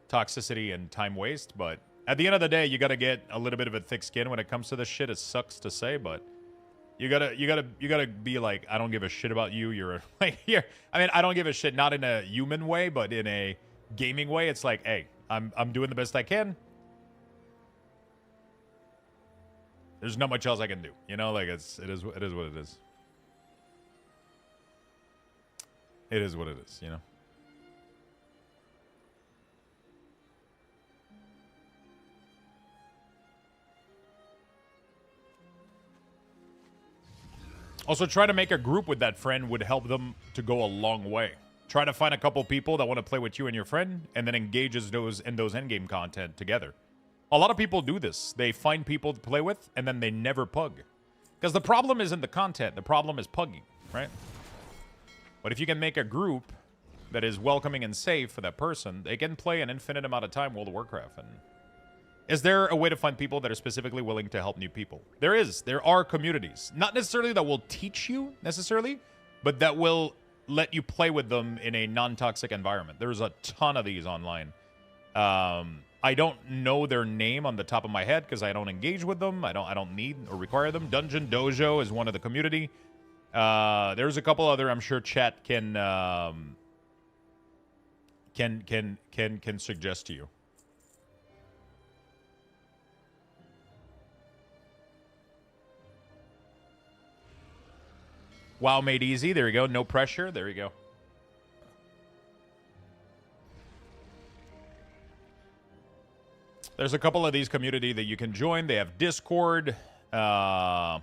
toxicity and time waste. But at the end of the day, you gotta get a little bit of a thick skin when it comes to this shit. It sucks to say, but you gotta be like, I don't give a shit about you. You're like here. I mean, I don't give a shit, not in a human way, but in a gaming way. It's like, hey, I'm doing the best I can. There's not much else I can do. You know, like it is what it is. It is what it is, you know. Also, try to make a group with that friend would help them to go a long way. Try to find a couple people that want to play with you and your friend, and then engages those in those endgame content together. A lot of people do this. They find people to play with, and then they never pug. Because the problem isn't the content. The problem is pugging, right? But if you can make a group that is welcoming and safe for that person, they can play an infinite amount of time World of Warcraft. And is there a way to find people that are specifically willing to help new people? There is. There are communities. Not necessarily that will teach you, necessarily, but that will let you play with them in a non-toxic environment. There's a ton of these online. I don't know their name on the top of my head because I don't engage with them. I don't need or require them. Dungeon Dojo is one of the community. There's a couple other I'm sure chat can suggest to you. WoW made easy. There you go. No pressure. There you go. There's a couple of these community that you can join. They have Discord. Yeah.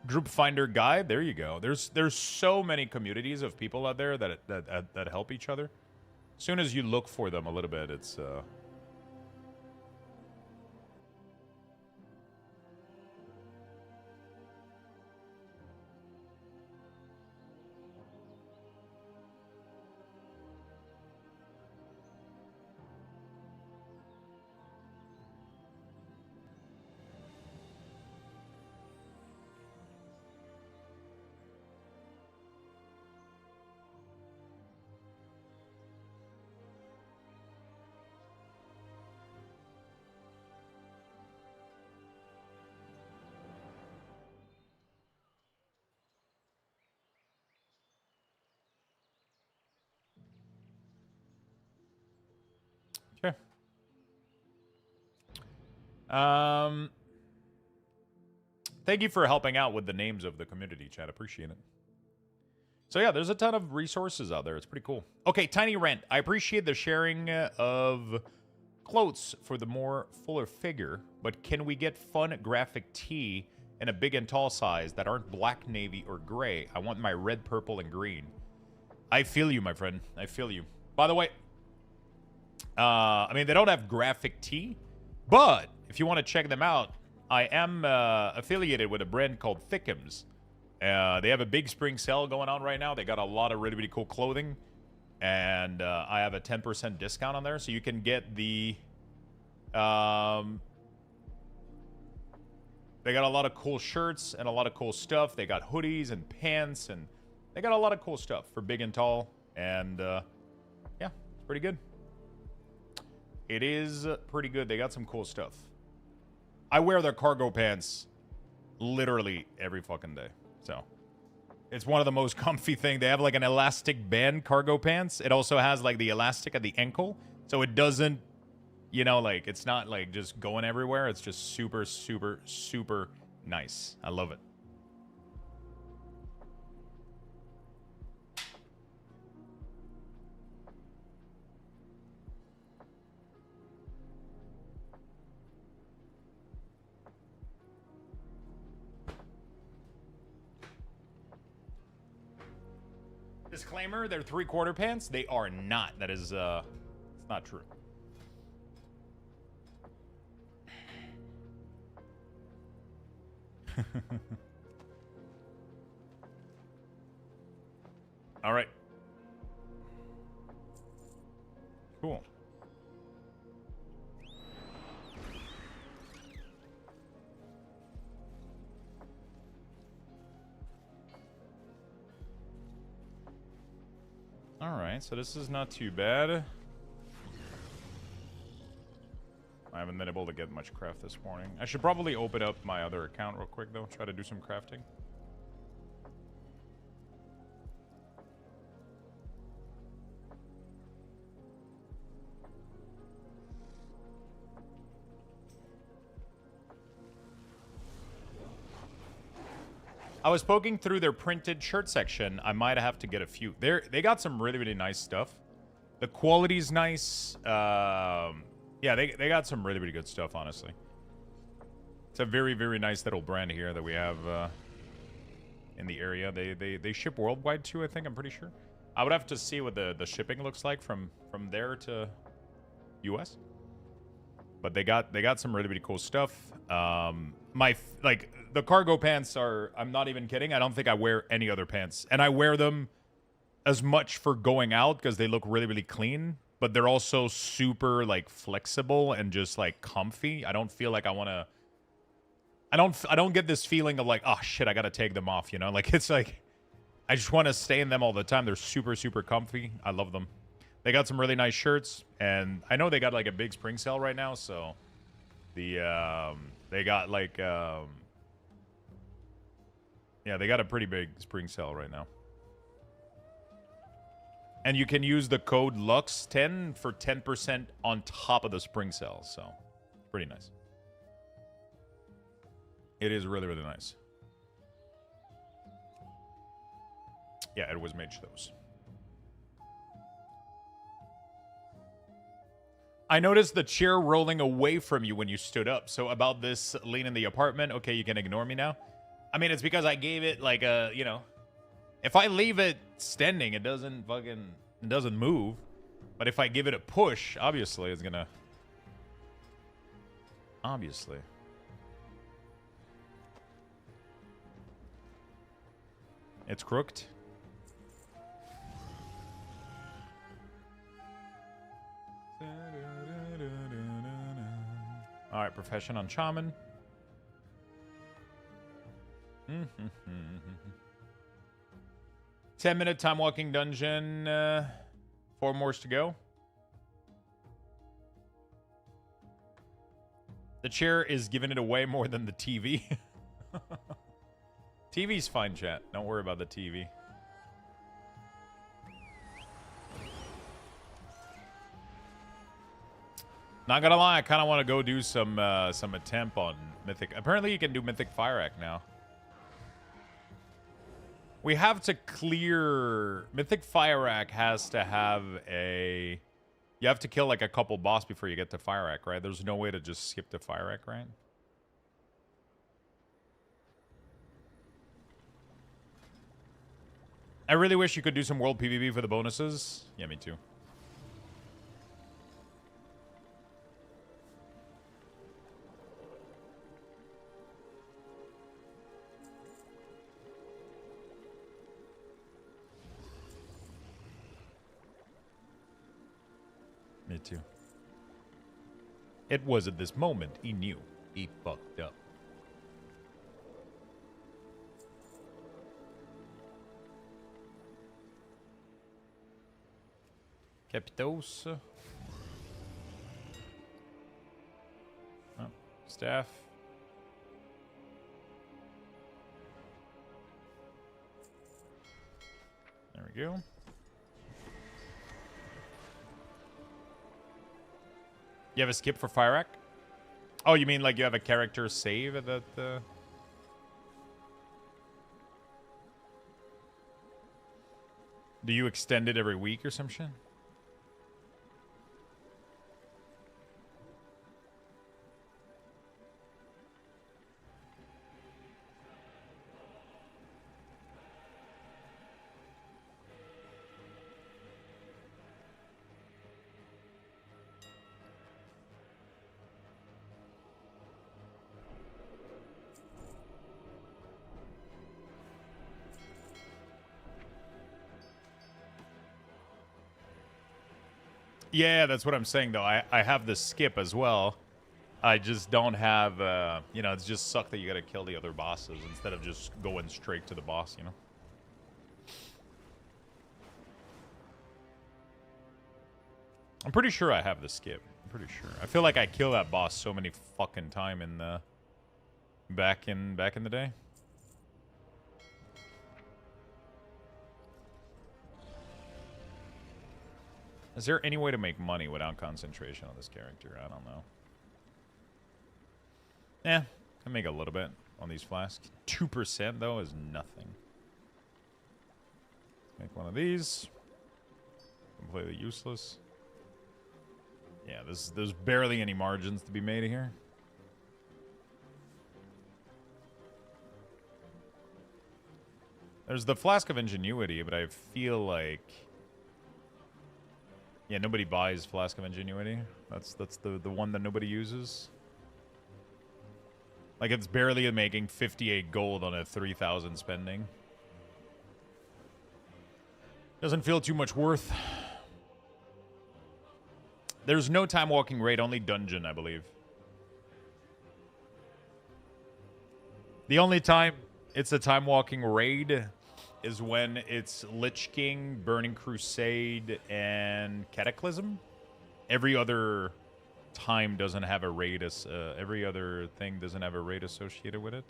Group Finder Guide. There you go. There's so many communities of people out there that help each other. As soon as you look for them a little bit, it's okay. Thank you for helping out with the names of the community, chat. Appreciate it. So yeah, there's a ton of resources out there. It's pretty cool. Okay, Tiny Rent. I appreciate the sharing of clothes for the more fuller figure, but can we get fun graphic tee in a big and tall size that aren't black, navy, or gray? I want my red, purple, and green. I feel you, my friend. I feel you. By the way, I mean, they don't have graphic tee, but if you want to check them out, I am affiliated with a brand called Thickums. They have a big spring sale going on right now. They got a lot of really, really cool clothing. And I have a 10% discount on there. So you can get the They got a lot of cool shirts and a lot of cool stuff. They got hoodies and pants, and they got a lot of cool stuff for big and tall. And yeah, it's pretty good. It is pretty good. They got some cool stuff. I wear their cargo pants literally every fucking day. So it's one of the most comfy things. They have like an elastic band cargo pants. It also has like the elastic at the ankle. So it doesn't, you know, like it's not like just going everywhere. It's just super, super, super nice. I love it. Disclaimer, they're 3/4 pants. They are not. That is, it's not true. All right. Cool. All right, so this is not too bad. I haven't been able to get much craft this morning. I should probably open up my other account real quick, though. Try to do some crafting. I was poking through their printed shirt section. I might have to get a few. They got some really, really nice stuff. The quality's nice. Yeah, they got some really, really good stuff, honestly. It's a very, very nice little brand here that we have in the area. They ship worldwide too, I think. I'm pretty sure. I would have to see what the shipping looks like from there to US. But they got some really, really cool stuff. Like the cargo pants are, I'm not even kidding. I don't think I wear any other pants. And I wear them as much for going out because they look really, really clean. But they're also super like flexible and just like comfy. I don't feel like I want to. I don't get this feeling of like, oh shit, I gotta take them off, you know? Like it's like I just want to stay in them all the time. They're super, super comfy. I love them. They got some really nice shirts, and I know they got like a big spring sale right now, so they got like yeah, they got a pretty big spring sale right now. And you can use the code LUX10 for 10% on top of the spring sale, so pretty nice. It is really, really nice. Yeah, it was made those. I noticed the chair rolling away from you when you stood up. So about this lean in the apartment, okay, you can ignore me now. I mean, it's because I gave it like a, you know, if I leave it standing, it doesn't move. But if I give it a push, obviously it's gonna. Obviously. It's crooked. All right, profession on Shaman. 10-minute time walking dungeon. 4 more to go. The chair is giving it away more than the TV. TV's fine, chat. Don't worry about the TV. Not gonna lie, I kind of want to go do some attempt on Mythic. Apparently, you can do Mythic Fire Act now. We have to clear... Mythic Fire Act has to have a... You have to kill like a couple boss before you get to Fire Act, right? There's no way to just skip to Fire Act, right? I really wish you could do some world PvP for the bonuses. Yeah, me too. Me too. It was at this moment he knew he fucked up. Capitos. Oh, staff. There we go. You have a skip for Fire Act? Oh, you mean like you have a character save that Do you extend it every week or some shit? Yeah, that's what I'm saying, though. I have the skip as well. I just don't have, you know, it's just suck that you gotta kill the other bosses instead of just going straight to the boss, you know? I'm pretty sure I have the skip. I'm pretty sure. I feel like I kill that boss so many fucking time in the... Back in the day. Is there any way to make money without concentration on this character? I don't know. Yeah, can make a little bit on these flasks. 2% though is nothing. Make one of these. Completely useless. Yeah, there's barely any margins to be made here. There's the Flask of Ingenuity, but I feel like... Yeah, nobody buys Flask of Ingenuity. That's the one that nobody uses. Like, it's barely making 58 gold on a 3,000 spending. Doesn't feel too much worth. There's no time walking raid, only dungeon, I believe. The only time it's a time walking raid is when it's Lich King, Burning Crusade, and Cataclysm. Every other time doesn't have a raid. Every other thing doesn't have a raid associated with it.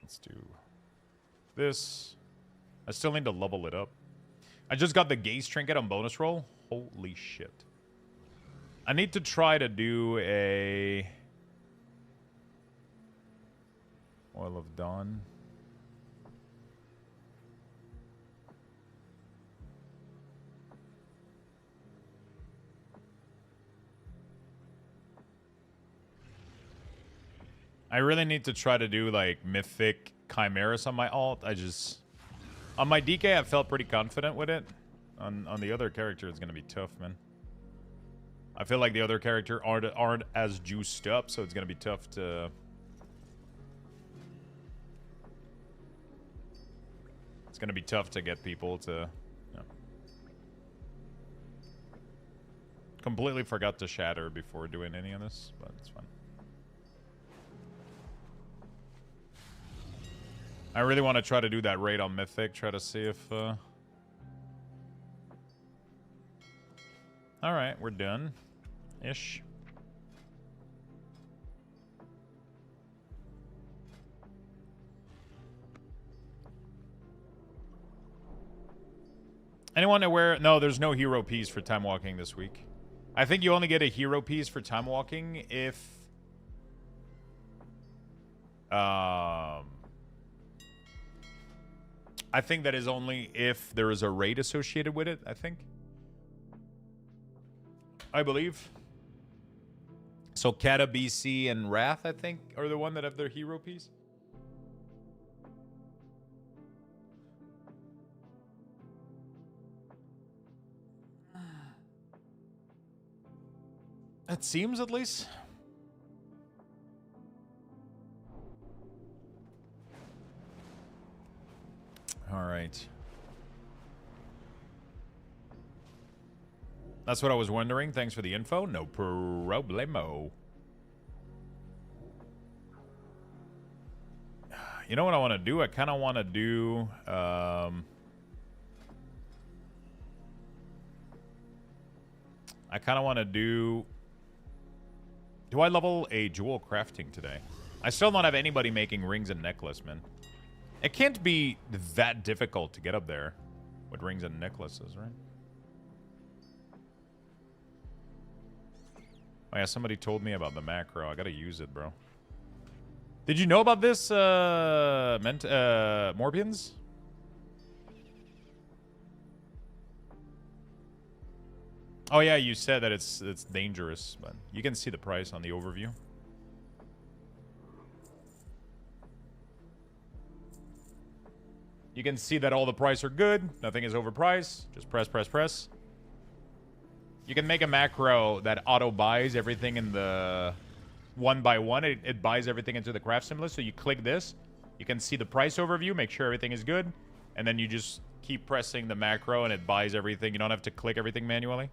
Let's do this. I still need to level it up. I just got the gaze trinket on bonus roll. Holy shit. I need to try to do a... Oil of Dawn. I really need to try to do, like, Mythic Chimeras on my alt. On my DK, I felt pretty confident with it. On the other character, it's going to be tough, man. I feel like the other character aren't as juiced up, so it's going to be tough to... It's going to be tough to get people to... You know. Completely forgot to shatter before doing any of this, but it's fine. I really want to try to do that raid on Mythic, try to see if... Alright, we're done. Ish. Anyone aware? No, there's no hero piece for time walking this week. I think you only get a hero piece for time walking if... I think that is only if there is a raid associated with it, I think. I believe. So Kata, BC, and Wrath, I think, are the one that have their hero piece. It seems, at least. All right. That's what I was wondering. Thanks for the info. No problemo. You know what I want to do? I kind of want to do... I kind of want to do... Do I level a jewel crafting today? I still don't have anybody making rings and necklace, man. It can't be that difficult to get up there with rings and necklaces, right? Oh yeah, somebody told me about the macro. I gotta use it, bro. Did you know about this, Morbians? Oh yeah, you said that it's dangerous, but you can see the price on the overview. You can see that all the prices are good. Nothing is overpriced. Just press, press, press. You can make a macro that auto buys everything in the one by one. It buys everything into the craft simulator. So you click this. You can see the price overview. Make sure everything is good. And then you just keep pressing the macro and it buys everything. You don't have to click everything manually.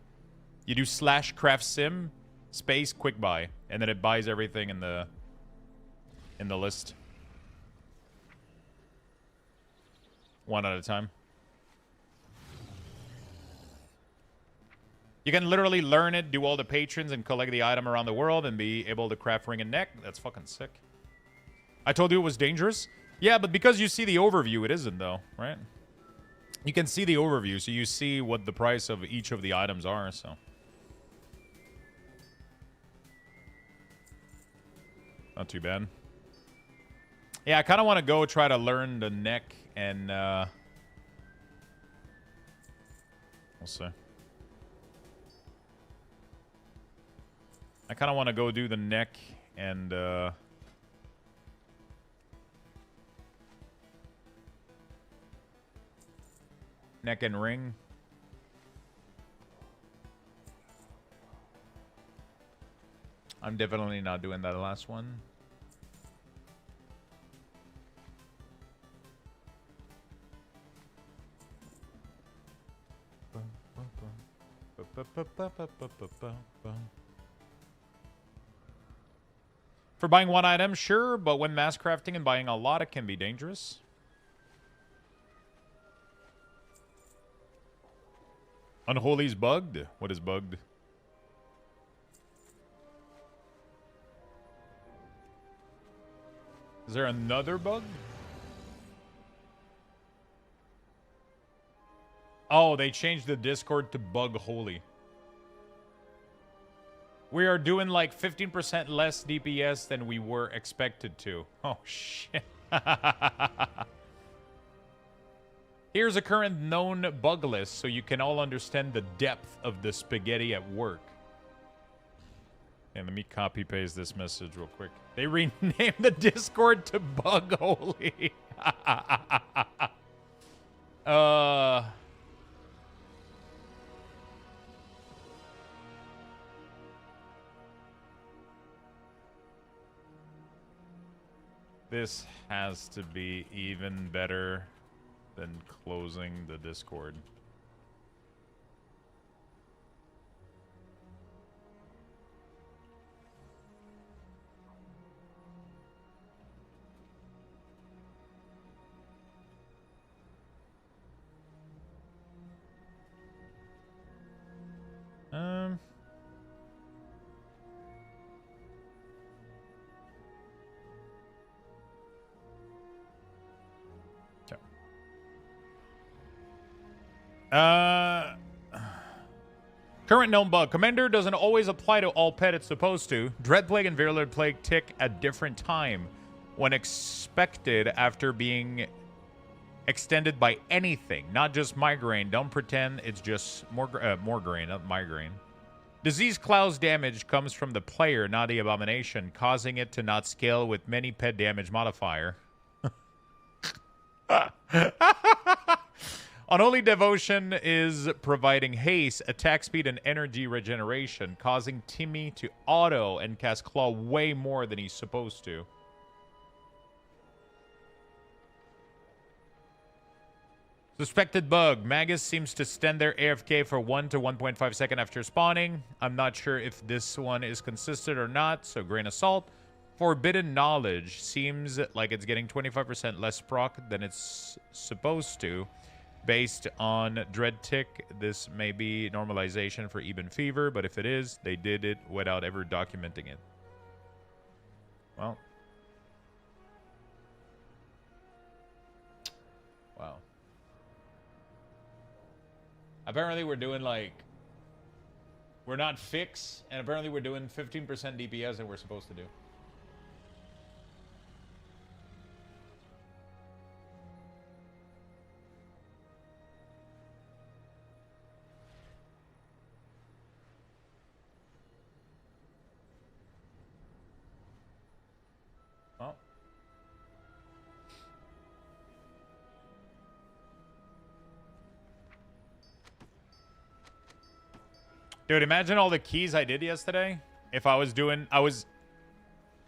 You do /craft sim space quick buy. And then it buys everything in the list. One at a time. You can literally learn it, do all the patrons, and collect the item around the world and be able to craft ring and neck. That's fucking sick. I told you it was dangerous. Yeah, but because you see the overview, it isn't, though, right? You can see the overview, so you see what the price of each of the items are, so. Not too bad. Yeah, I kind of want to go try to learn the neck and, we'll see. I kind of want to go do the neck and, neck and ring. I'm definitely not doing that last one. For buying one item, sure, but when mass crafting and buying a lot, it can be dangerous. Unholy's bugged? What is bugged? Is there another bug? Oh, they changed the Discord to bug holy. We are doing like 15% less DPS than we were expected to. Oh, shit. Here's a current known bug list so you can all understand the depth of the spaghetti at work. And let me copy paste this message real quick. They renamed the Discord to bug holy. This has to be even better than closing the Discord. Current known bug. Commander doesn't always apply to all pet it's supposed to. Dread Plague and Virulent Plague tick at different time when expected after being extended by anything, not just migraine. Don't pretend it's just migraine, not migraine. Disease clouds damage comes from the player, not the abomination, causing it to not scale with many pet damage modifier. Unholy Devotion is providing haste, attack speed, and energy regeneration, causing Timmy to auto and cast Claw way more than he's supposed to. Suspected bug. Magus seems to stand there AFK for 1 to 1.5 seconds after spawning. I'm not sure if this one is consistent or not, so grain of salt. Forbidden Knowledge seems like it's getting 25% less proc than it's supposed to. Based on Dread Tick, this may be normalization for Eben Fever, but if it is, they did it without ever documenting it. Well. Wow. Apparently we're doing like... We're not fix, and apparently we're doing 15% DPS that we're supposed to do. Well. Dude, imagine all the keys I did yesterday. If I was doing...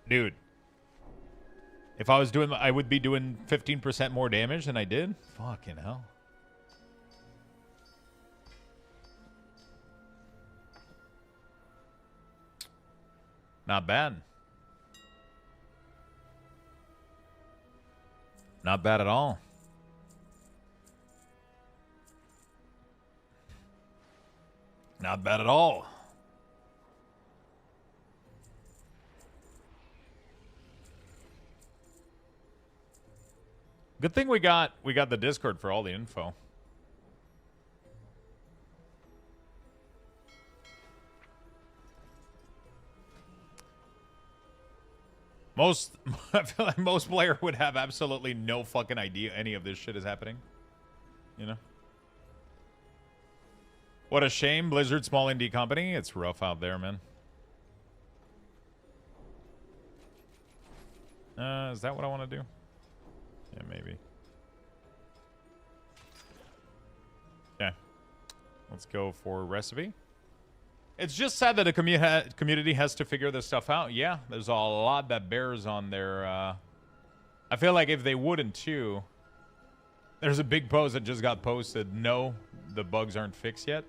Dude. If I was doing... I would be doing 15% more damage than I did. Fucking hell. Not bad. Not bad at all. Not bad at all. Good thing we got the Discord for all the info. I feel like most player would have absolutely no fucking idea any of this shit is happening. You know? What a shame, Blizzard, small indie company. It's rough out there, man. Is that what I want to do? Yeah, maybe. Okay. Let's go for recipe. It's just sad that the community has to figure this stuff out. Yeah, there's a lot that bears on their... I feel like if they wouldn't, too... There's a big post that just got posted. No, the bugs aren't fixed yet.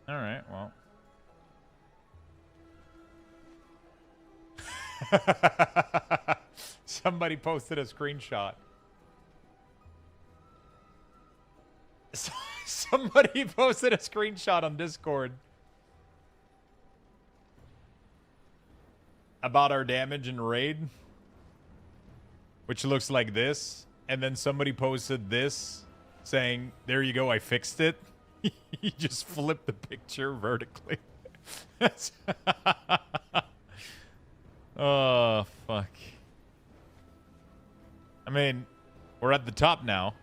All right, well. Somebody posted a screenshot. Somebody posted a screenshot on Discord about our damage in raid, which looks like this, and then somebody posted this saying, "There you go, I fixed it." He just flipped the picture vertically. Oh, fuck. I mean, we're at the top now.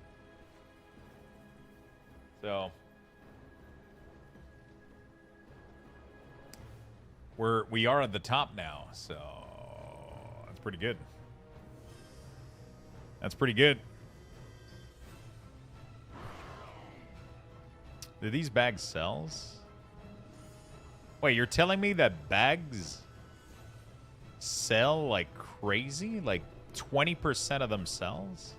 So. We are at the top now, so that's pretty good. That's pretty good. Do these bags sells? Wait, you're telling me that bags sell like crazy? Like 20% of them sells?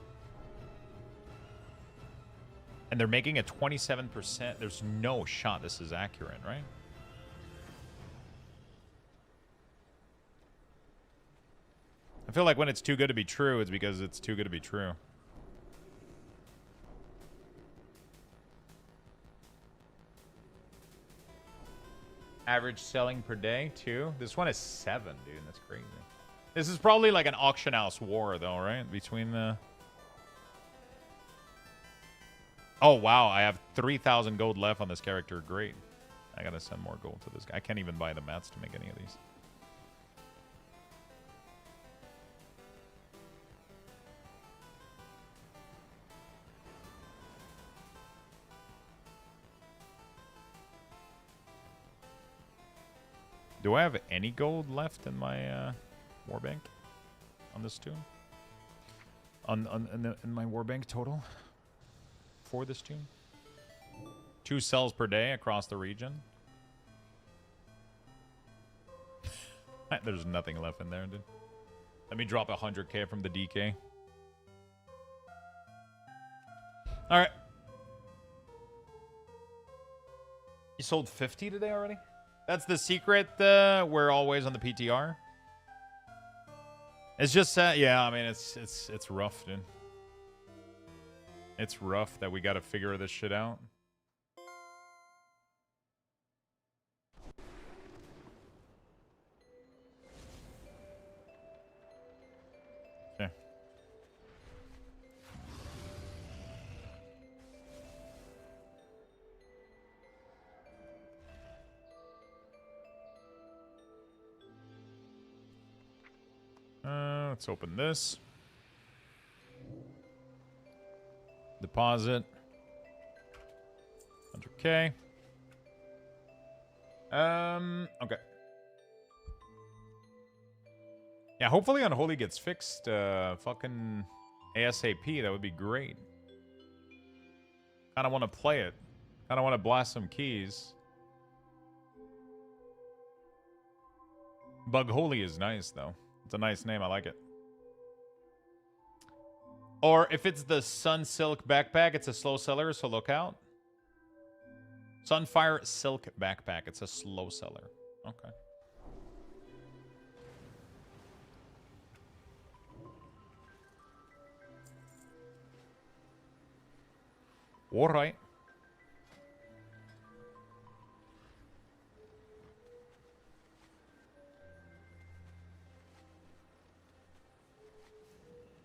And they're making a 27%. There's no shot this is accurate, right? I feel like when it's too good to be true, it's because it's too good to be true. Average selling per day, 2. This one is 7, dude. That's crazy. This is probably like an auction house war, though, right? Between the... Oh, wow. I have 3,000 gold left on this character. Great. I gotta send more gold to this guy. I can't even buy the mats to make any of these. Do I have any gold left in my war bank on this tune? In my war bank total for this tune? 2 cells per day across the region. There's nothing left in there, dude. Let me drop 100k from the DK. All right. You sold 50 today already? That's the secret. We're always on the PTR. It's just yeah. I mean, it's rough, dude. It's rough that we got to figure this shit out. Okay. Let's open this. Deposit. 100k. Okay. Yeah, hopefully Unholy gets fixed fucking ASAP. That would be great. Kind of want to play it. Kind of want to blast some keys. Bug Holy is nice, though. It's a nice name. I like it. Or if it's the Sun Silk backpack, it's a slow seller, so look out. Sunfire Silk backpack. It's a slow seller. Okay. All right.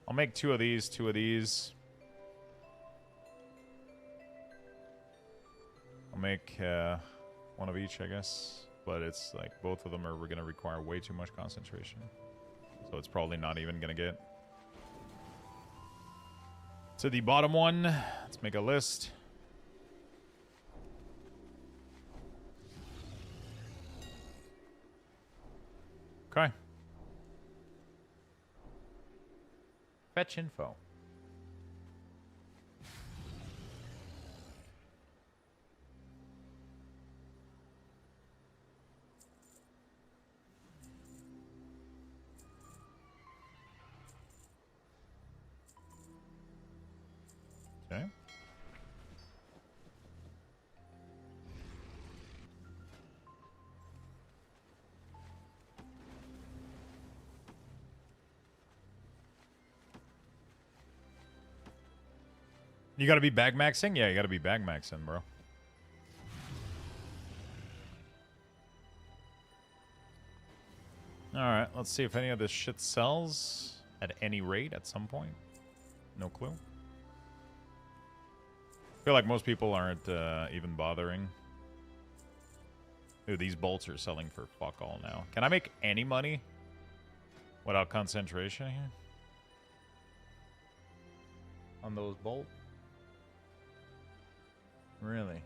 I'll make 2 of these, 2 of these. I'll make 1 of each, I guess. But it's like both of them are going to require way too much concentration. So it's probably not even going to get to the bottom one. Let's make a list. Okay. Fetch info. Okay. You gotta be bag maxing? Yeah, you gotta be bag maxing, bro. Alright, let's see if any of this shit sells at any rate at some point. No clue. I feel like most people aren't even bothering. Dude, these bolts are selling for fuck all now. Can I make any money without concentration here? On those bolts? Really?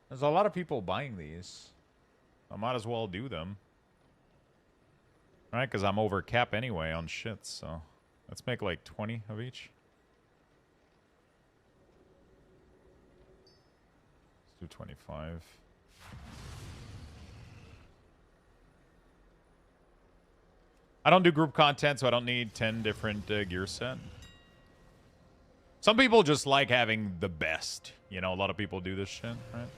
There's a lot of people buying these. I might as well do them. Right? Because I'm over cap anyway on shit, so... Let's make like 20 of each. Let's do 25. I don't do group content, so I don't need 10 different gear set. Some people just like having the best. You know, a lot of people do this shit, right?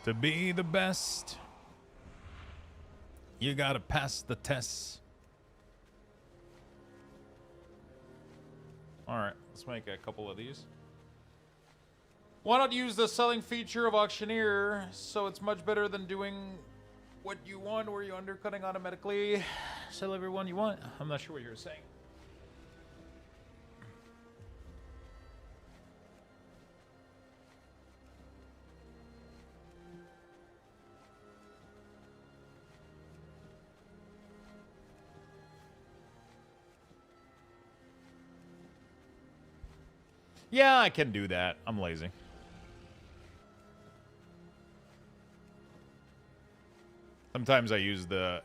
To be the best, you gotta pass the tests. Alright, let's make a couple of these. Why not use the selling feature of Auctioneer so it's much better than doing what you want where you're undercutting automatically? Sell everyone you want. I'm not sure what you're saying. Yeah, I can do that. I'm lazy. Sometimes I use the,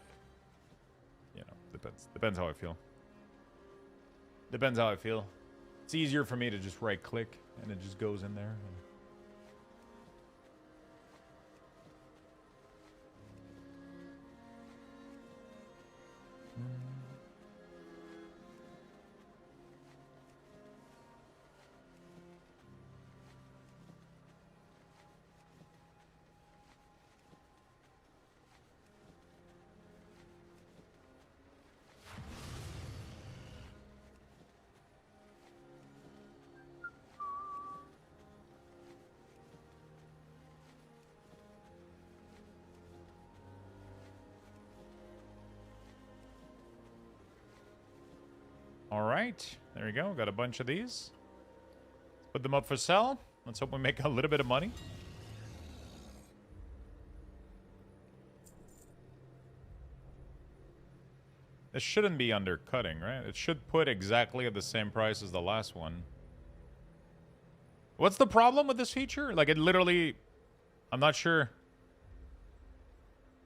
you know, depends how I feel. Depends how I feel. It's easier for me to just right click and it just goes in there. All right, there you go. Got a bunch of these. Put them up for sale. Let's hope we make a little bit of money. This shouldn't be undercutting, right? It should put exactly at the same price as the last one. What's the problem with this feature? Like, it literally... I'm not sure.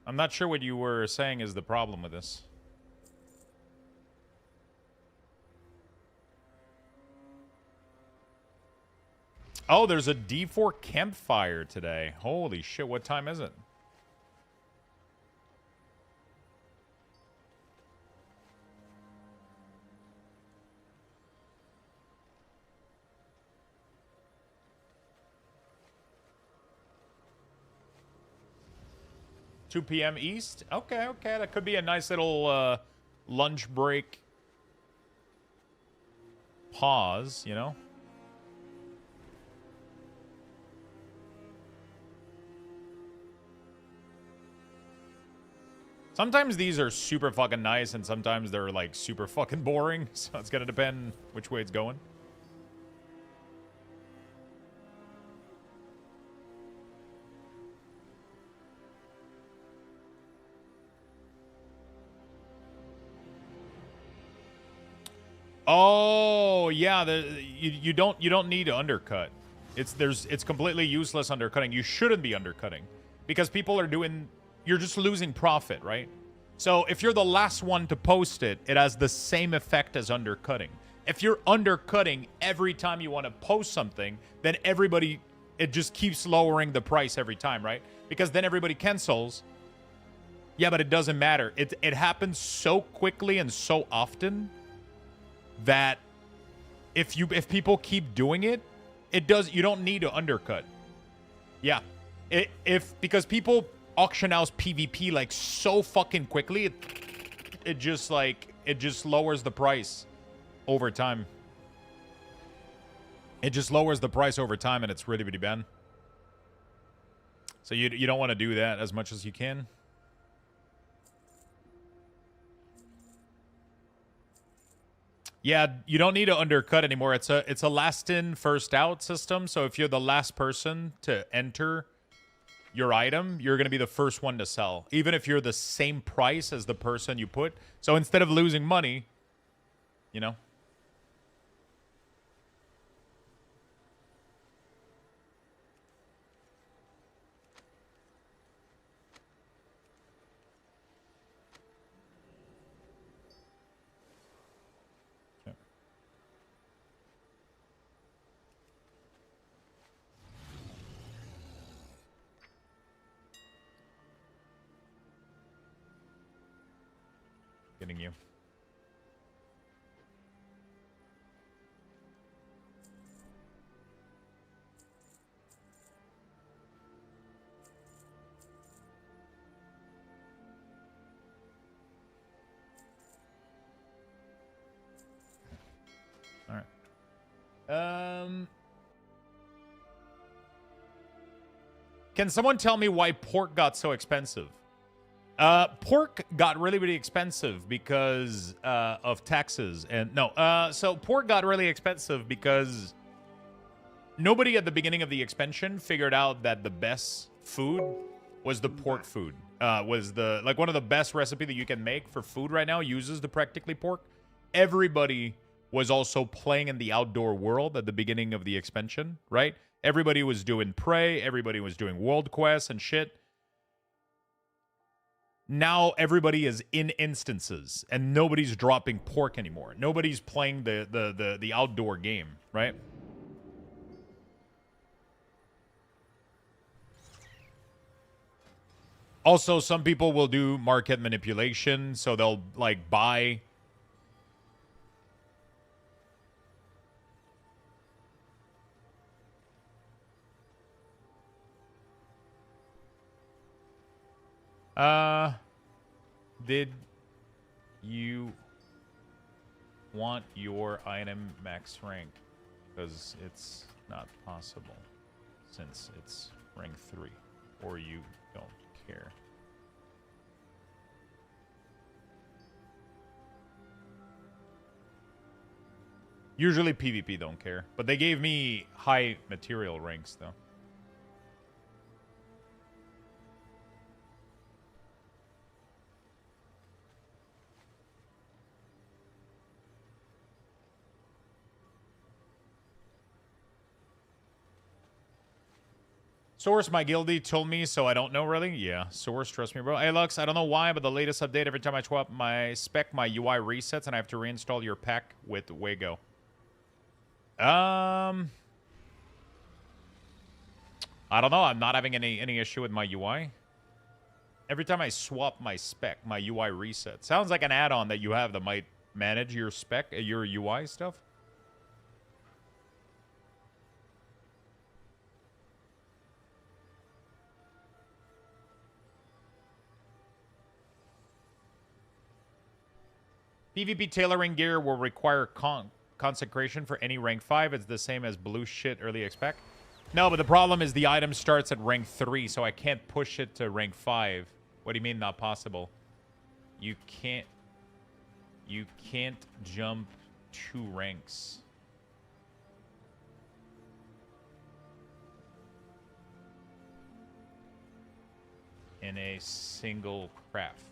I'm not sure what you were saying is the problem with this. Oh, there's a D4 campfire today. Holy shit, what time is it? $2 p.m. East? Okay, okay. That could be a nice little lunch break pause, you know? Sometimes these are super fucking nice, and sometimes they're, like, super fucking boring. So it's gonna depend which way it's going. Oh, yeah, you don't need to undercut. It's completely useless undercutting. You shouldn't be undercutting because people are doing... You're just losing profit, right? So if you're the last one to post it, it has the same effect as undercutting. If you're undercutting every time you want to post something, then everybody, it just keeps lowering the price every time, right? Because then everybody cancels. Yeah, but it doesn't matter. It happens so quickly and so often that if people keep doing it, you don't need to undercut. Yeah. Because people auction house PvP like so fucking quickly, it just lowers the price over time. It just lowers the price over time, and it's really, really bad. So you don't want to do that as much as you can. Yeah, you don't need to undercut anymore. It's a last in, first out system. So if you're the last person to enter your item, you're going to be the first one to sell, even if you're the same price as the person you put. So instead of losing money, you know. Getting you. All right. Can someone tell me why pork got so expensive? Pork got really, really expensive because of taxes. And so pork got really expensive because nobody at the beginning of the expansion figured out that the best food was the pork food. Was one of the best recipe that you can make for food right now uses the practically pork. Everybody was also playing in the outdoor world at the beginning of the expansion, right? Everybody was doing Prey, everybody was doing World Quest and shit. Now everybody is in instances and nobody's dropping pork anymore. Nobody's playing the outdoor game, right? Also, some people will do market manipulation, so they'll like buy did you want your item max rank? Because it's not possible since it's rank 3, or you don't care. Usually PvP don't care, but they gave me high material ranks though. Source, my guildie told me, so I don't know really. Yeah, Source, trust me, bro. Hey, Lux, I don't know why, but the latest update, every time I swap my spec, my UI resets, and I have to reinstall your pack with Wago. I don't know. I'm not having any issue with my UI. Every time I swap my spec, my UI resets. Sounds like an add-on that you have that might manage your spec, your UI stuff. PvP tailoring gear will require consecration for any rank 5. It's the same as blue shit early expec. No, but the problem is the item starts at rank 3, so I can't push it to rank 5. What do you mean not possible? You can't jump 2 ranks. In a single craft.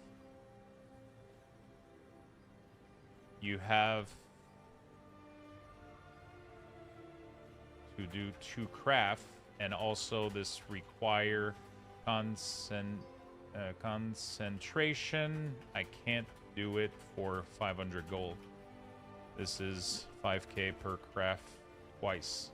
You have to do 2 craft, and also this require concentration. I can't do it for 500 gold. This is 5k per craft twice.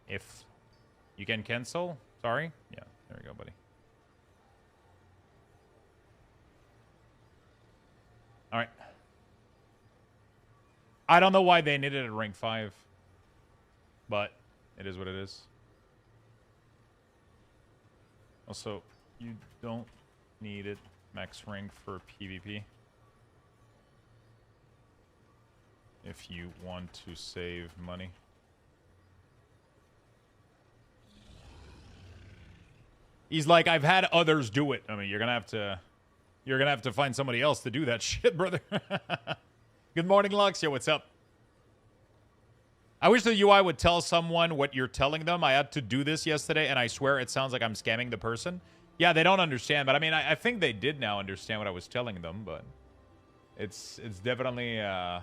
If you can cancel, sorry. Yeah, there we go, buddy. All right. I don't know why they needed it at rank 5, but it is what it is. Also, you don't need it max rank for PvP if you want to save money. He's like, I've had others do it. I mean, you're gonna have to find somebody else to do that shit, brother. Good morning, Lux. Yo, what's up? I wish the UI would tell someone what you're telling them. I had to do this yesterday, and I swear it sounds like I'm scamming the person. Yeah, they don't understand, but I mean, I think they did now understand what I was telling them, but it's definitely, yeah.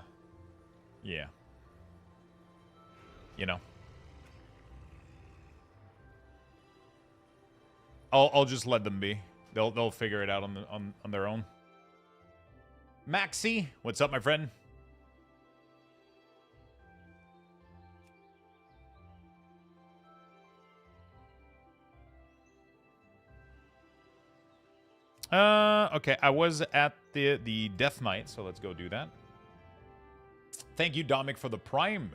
You know. I'll just let them be. They'll figure it out on their own. Maxi, what's up, my friend? Okay, I was at the Death Knight, so let's go do that. Thank you, Dominic, for the Prime.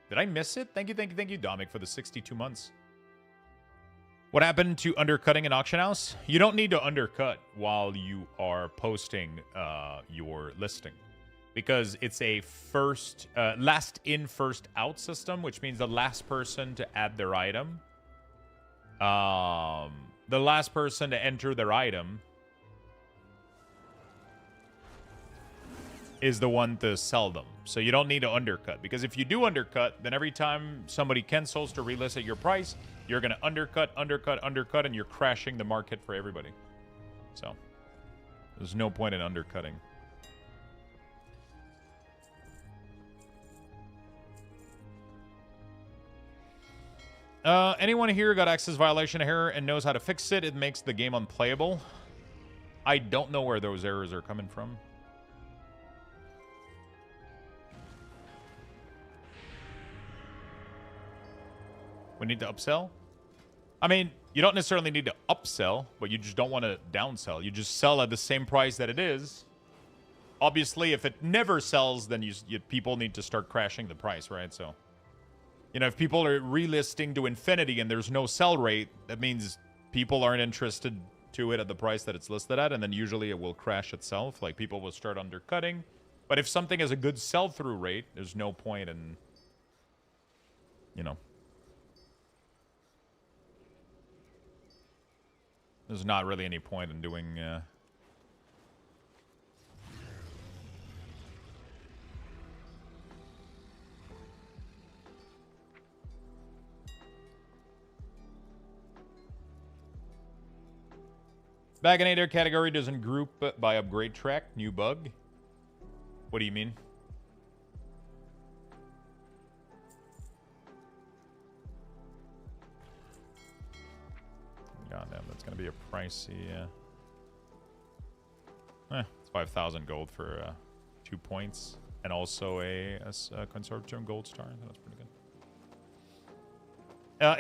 Did I miss it? Thank you, Dominic, for the 62 months. What happened to undercutting an auction house? You don't need to undercut while you are posting your listing, because it's a last in, first out system, which means the last person to add their item, the last person to enter their item is the one to sell them. So you don't need to undercut, because if you do undercut, then every time somebody cancels to relist at your price, you're going to undercut, and you're crashing the market for everybody. So, there's no point in undercutting. Anyone here got access violation error and knows how to fix it? It makes the game unplayable. I don't know where those errors are coming from. We need to upsell? I mean, you don't necessarily need to upsell, but you just don't want to downsell. You just sell at the same price that it is. Obviously, if it never sells, then people need to start crashing the price, right? So, you know, if people are relisting to infinity and there's no sell rate, that means people aren't interested to it at the price that it's listed at, and then usually it will crash itself. Like, people will start undercutting. But if something has a good sell-through rate, there's no point in, you know, there's not really any point in doing... Baganator category doesn't group by upgrade track. New bug. What do you mean? Goddamn, that's gonna be a pricey. It's 5,000 gold for 2 points, and also a consortium gold star. That's pretty good.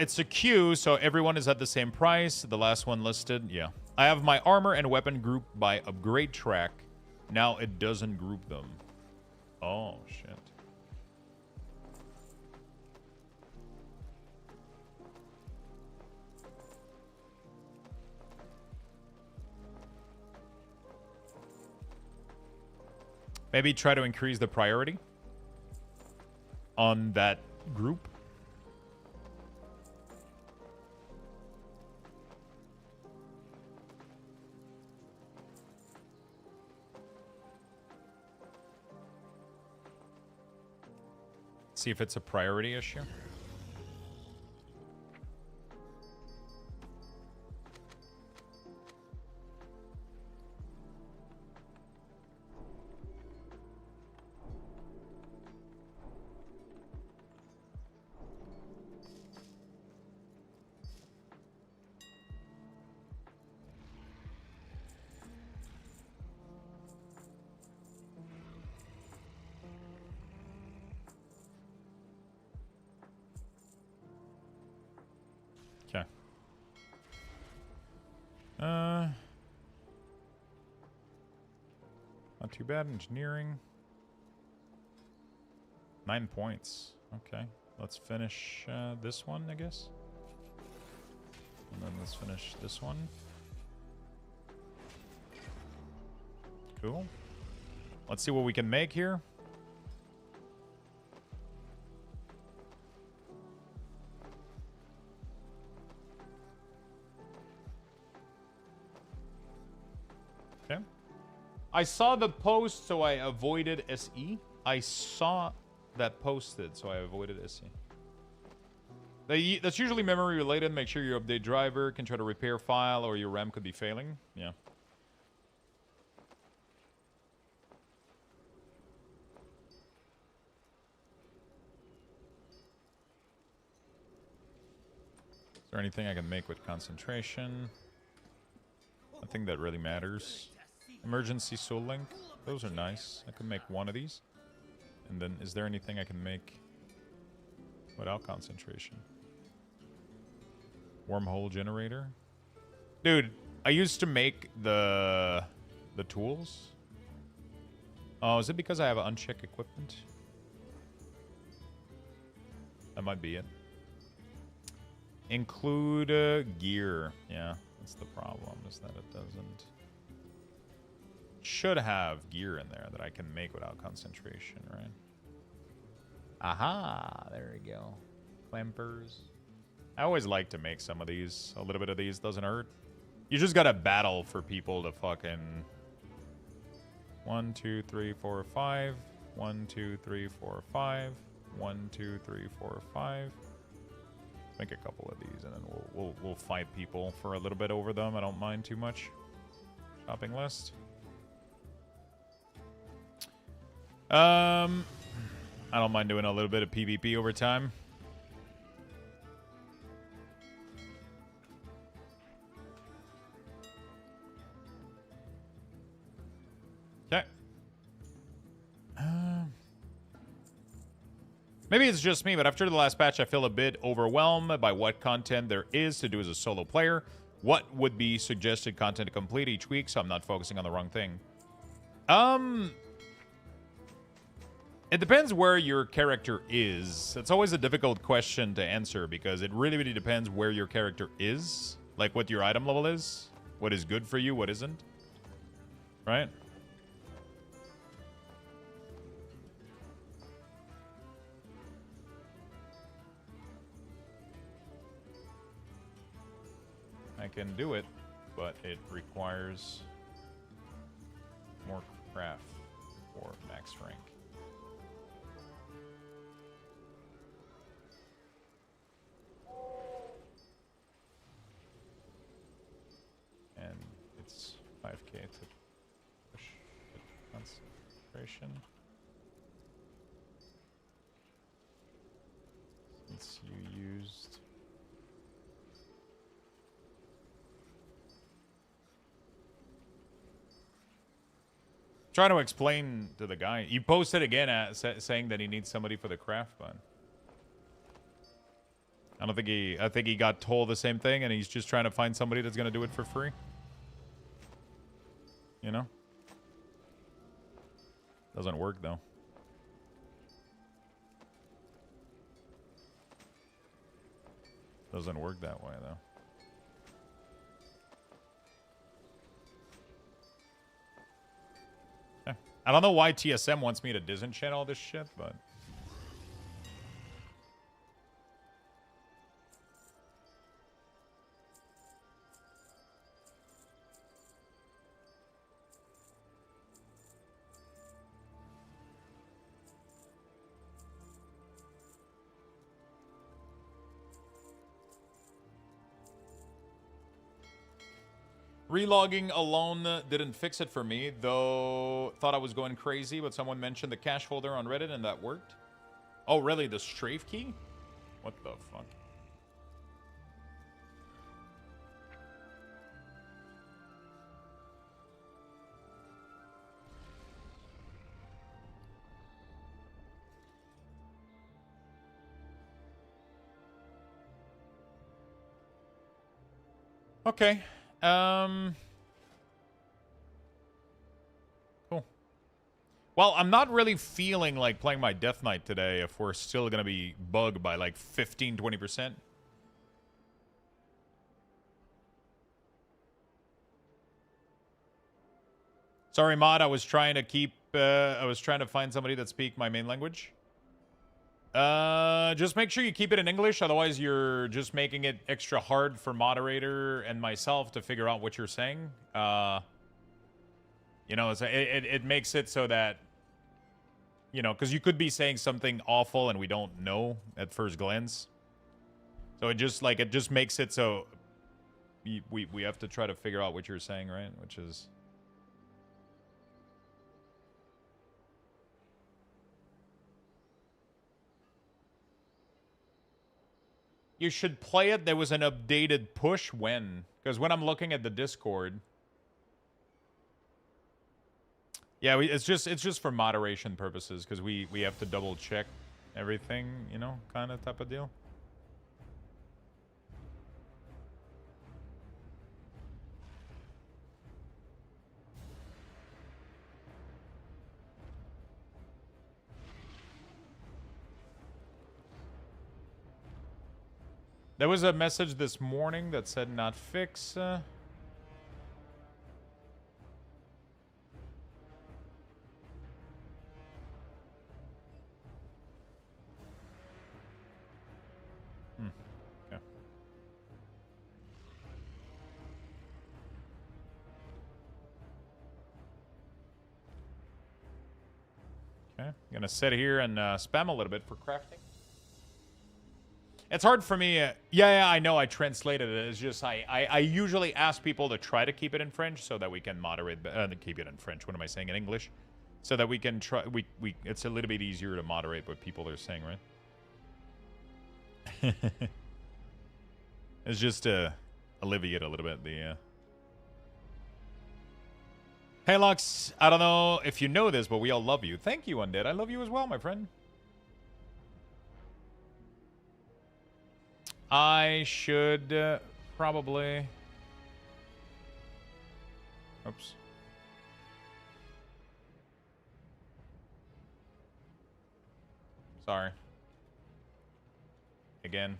It's a queue, so everyone is at the same price. The last one listed, yeah. I have my armor and weapon grouped by upgrade track. Now it doesn't group them. Oh, shit. Maybe try to increase the priority on that group. See if it's a priority issue. Okay. Not too bad. Engineering. 9 points. Okay. Let's finish this one, I guess. And then let's finish this one. Cool. Let's see what we can make here. Okay. I saw the post, so I avoided SE. I saw that posted, so I avoided SE. That's usually memory related. Make sure your update driver can try to repair file, or your RAM could be failing. Yeah. Is there anything I can make with concentration? Nothing that really matters. Emergency soul link. Those are nice. I can make one of these. And then, is there anything I can make without concentration? Wormhole generator. Dude, I used to make the tools. Oh, is it because I have unchecked equipment? That might be it. Include gear. Yeah, that's the problem, is that it doesn't. Should have gear in there that I can make without concentration, right? Aha, there we go. Clampers. I always like to make some of these. A little bit of these doesn't hurt. You just gotta battle for people to fucking... 1, 2, 3, 4, 5. 1, 2, 3, 4, 5. 1, 2, 3, 4, 5. make a couple of these, and then we'll fight people for a little bit over them. I don't mind too much. Shopping list. I don't mind doing a little bit of PvP over time. Okay. Maybe it's just me, but after the last patch, I feel a bit overwhelmed by what content there is to do as a solo player. What would be suggested content to complete each week so I'm not focusing on the wrong thing? It depends where your character is. It's always a difficult question to answer because it really, really depends where your character is. Like what your item level is. What is good for you, what isn't. Right? I can do it, but it requires more craft for max rank. And it's 5k to push concentration. Since you used... Trying to explain to the guy. He posted again saying that he needs somebody for the craft bun. I think he got told the same thing and he's just trying to find somebody that's going to do it for free. You know? Doesn't work though. Doesn't work that way though. I don't know why TSM wants me to disenchant all this shit, but... Relogging alone didn't fix it for me, though thought I was going crazy, but someone mentioned the cache folder on Reddit and that worked. Oh, really? The strafe key? What the fuck? Okay. Cool. Well, I'm not really feeling like playing my Death Knight today if we're still going to be bugged by like 15-20%. Sorry, mod, I was trying to find somebody that speak my main language. Just make sure you keep it in English, otherwise you're just making it extra hard for moderator and myself to figure out what you're saying. You know, it makes it so that, you know, because you could be saying something awful and we don't know at first glance. So it just makes it so we have to try to figure out what you're saying, right? Which is... You should play it. There was an updated push when? Because when I'm looking at the Discord... Yeah, it's just for moderation purposes, because we have to double check everything, you know, kind of type of deal. There was a message this morning that said not fix. Okay. Okay. I'm gonna sit here and spam a little bit for crafting. It's hard for me. Yeah, I know. I translated it. It's just I usually ask people to try to keep it in French so that we can moderate. Keep it in French. What am I saying in English? So that we can try. It's a little bit easier to moderate what people are saying, right? It's just to alleviate a little bit the. Hey, Lux. I don't know if you know this, but we all love you. Thank you, Undead. I love you as well, my friend. I should probably... Oops. Sorry. Again,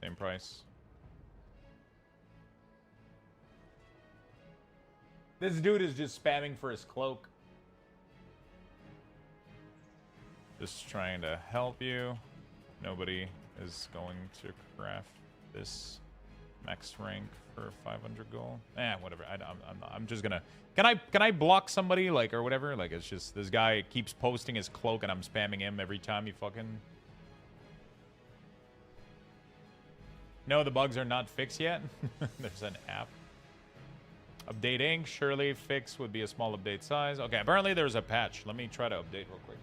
same price. This dude is just spamming for his cloak. Just trying to help you. Nobody is going to craft this max rank for 500 gold. Whatever. I'm just gonna. Can I block somebody like or whatever? Like it's just this guy keeps posting his cloak and I'm spamming him every time he fucking. No, the bugs are not fixed yet. There's an app. Updating. Surely fix would be a small update size. Okay, apparently there's a patch. Let me try to update real quick.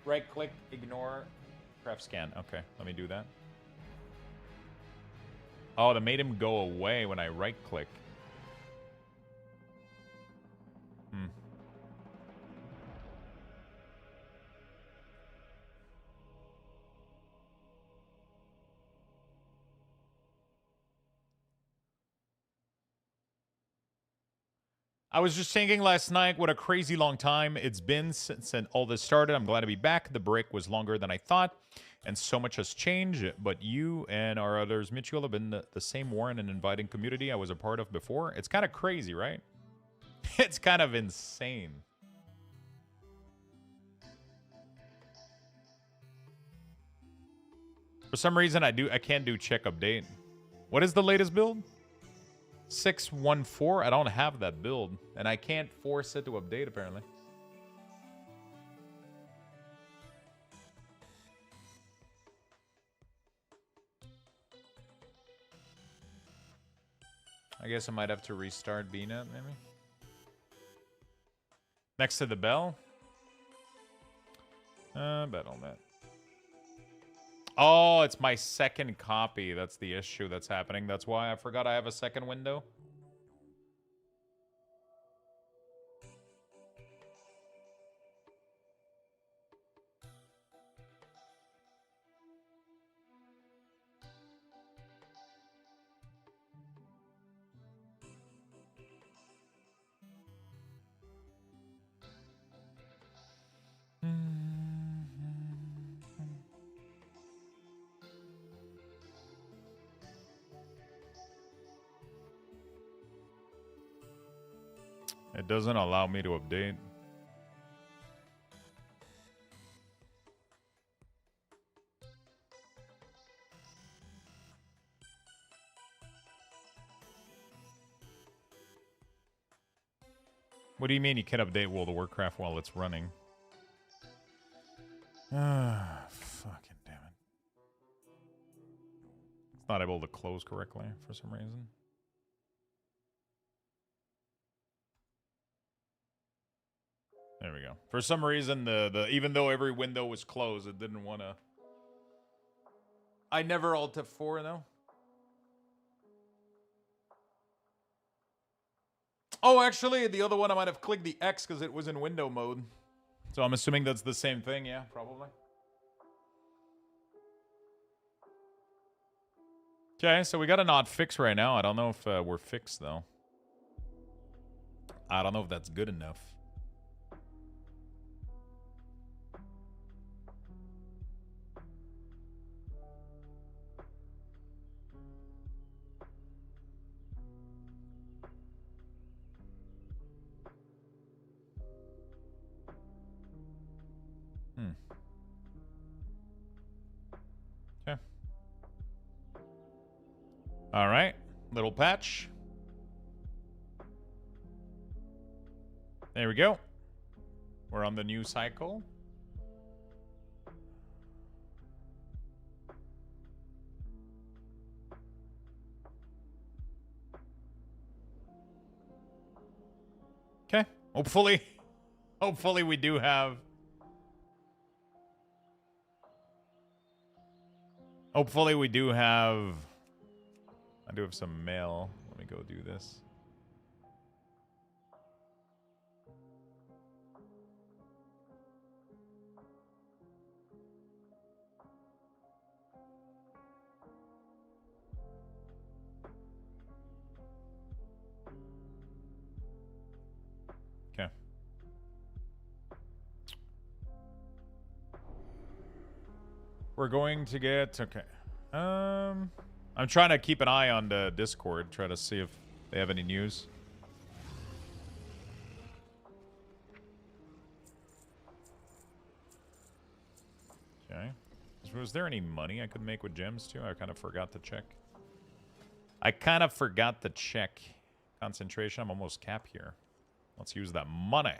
Right click, ignore. Craft scan. Okay, let me do that. Oh, that made him go away when I right click. I was just thinking last night what a crazy long time it's been since all this started. I'm glad to be back. The break was longer than I thought, and so much has changed. But you and our others, Mitchell, have been the same warm and inviting community I was a part of before. It's kind of crazy, right? It's kind of insane. For some reason, I can't do check update. What is the latest build? 614. I don't have that build, and I can't force it to update apparently. I guess I might have to restart BNet maybe. Next to the bell. Battle.net. Oh, it's my second copy. That's the issue that's happening. That's why I forgot I have a second window. It doesn't allow me to update. What do you mean you can't update World of Warcraft while it's running? Ah, fucking damn it. It's not able to close correctly for some reason. There we go. For some reason, the even though every window was closed, it didn't want to. I never alt F4 though. Oh, actually, the other one I might have clicked the X because it was in window mode. So I'm assuming that's the same thing. Yeah, probably. Okay, so we got a not fix right now. I don't know if we're fixed though. I don't know if that's good enough. Okay. All right. Little patch. There we go. We're on the new cycle. Hopefully we do have... Hopefully we do have... I do have some mail. Let me go do this. Okay. We're going to get... Okay. I'm trying to keep an eye on the Discord, try to see if they have any news. Okay. Was there any money I could make with gems too? I kind of forgot to check. Concentration, I'm almost cap here. Let's use that money.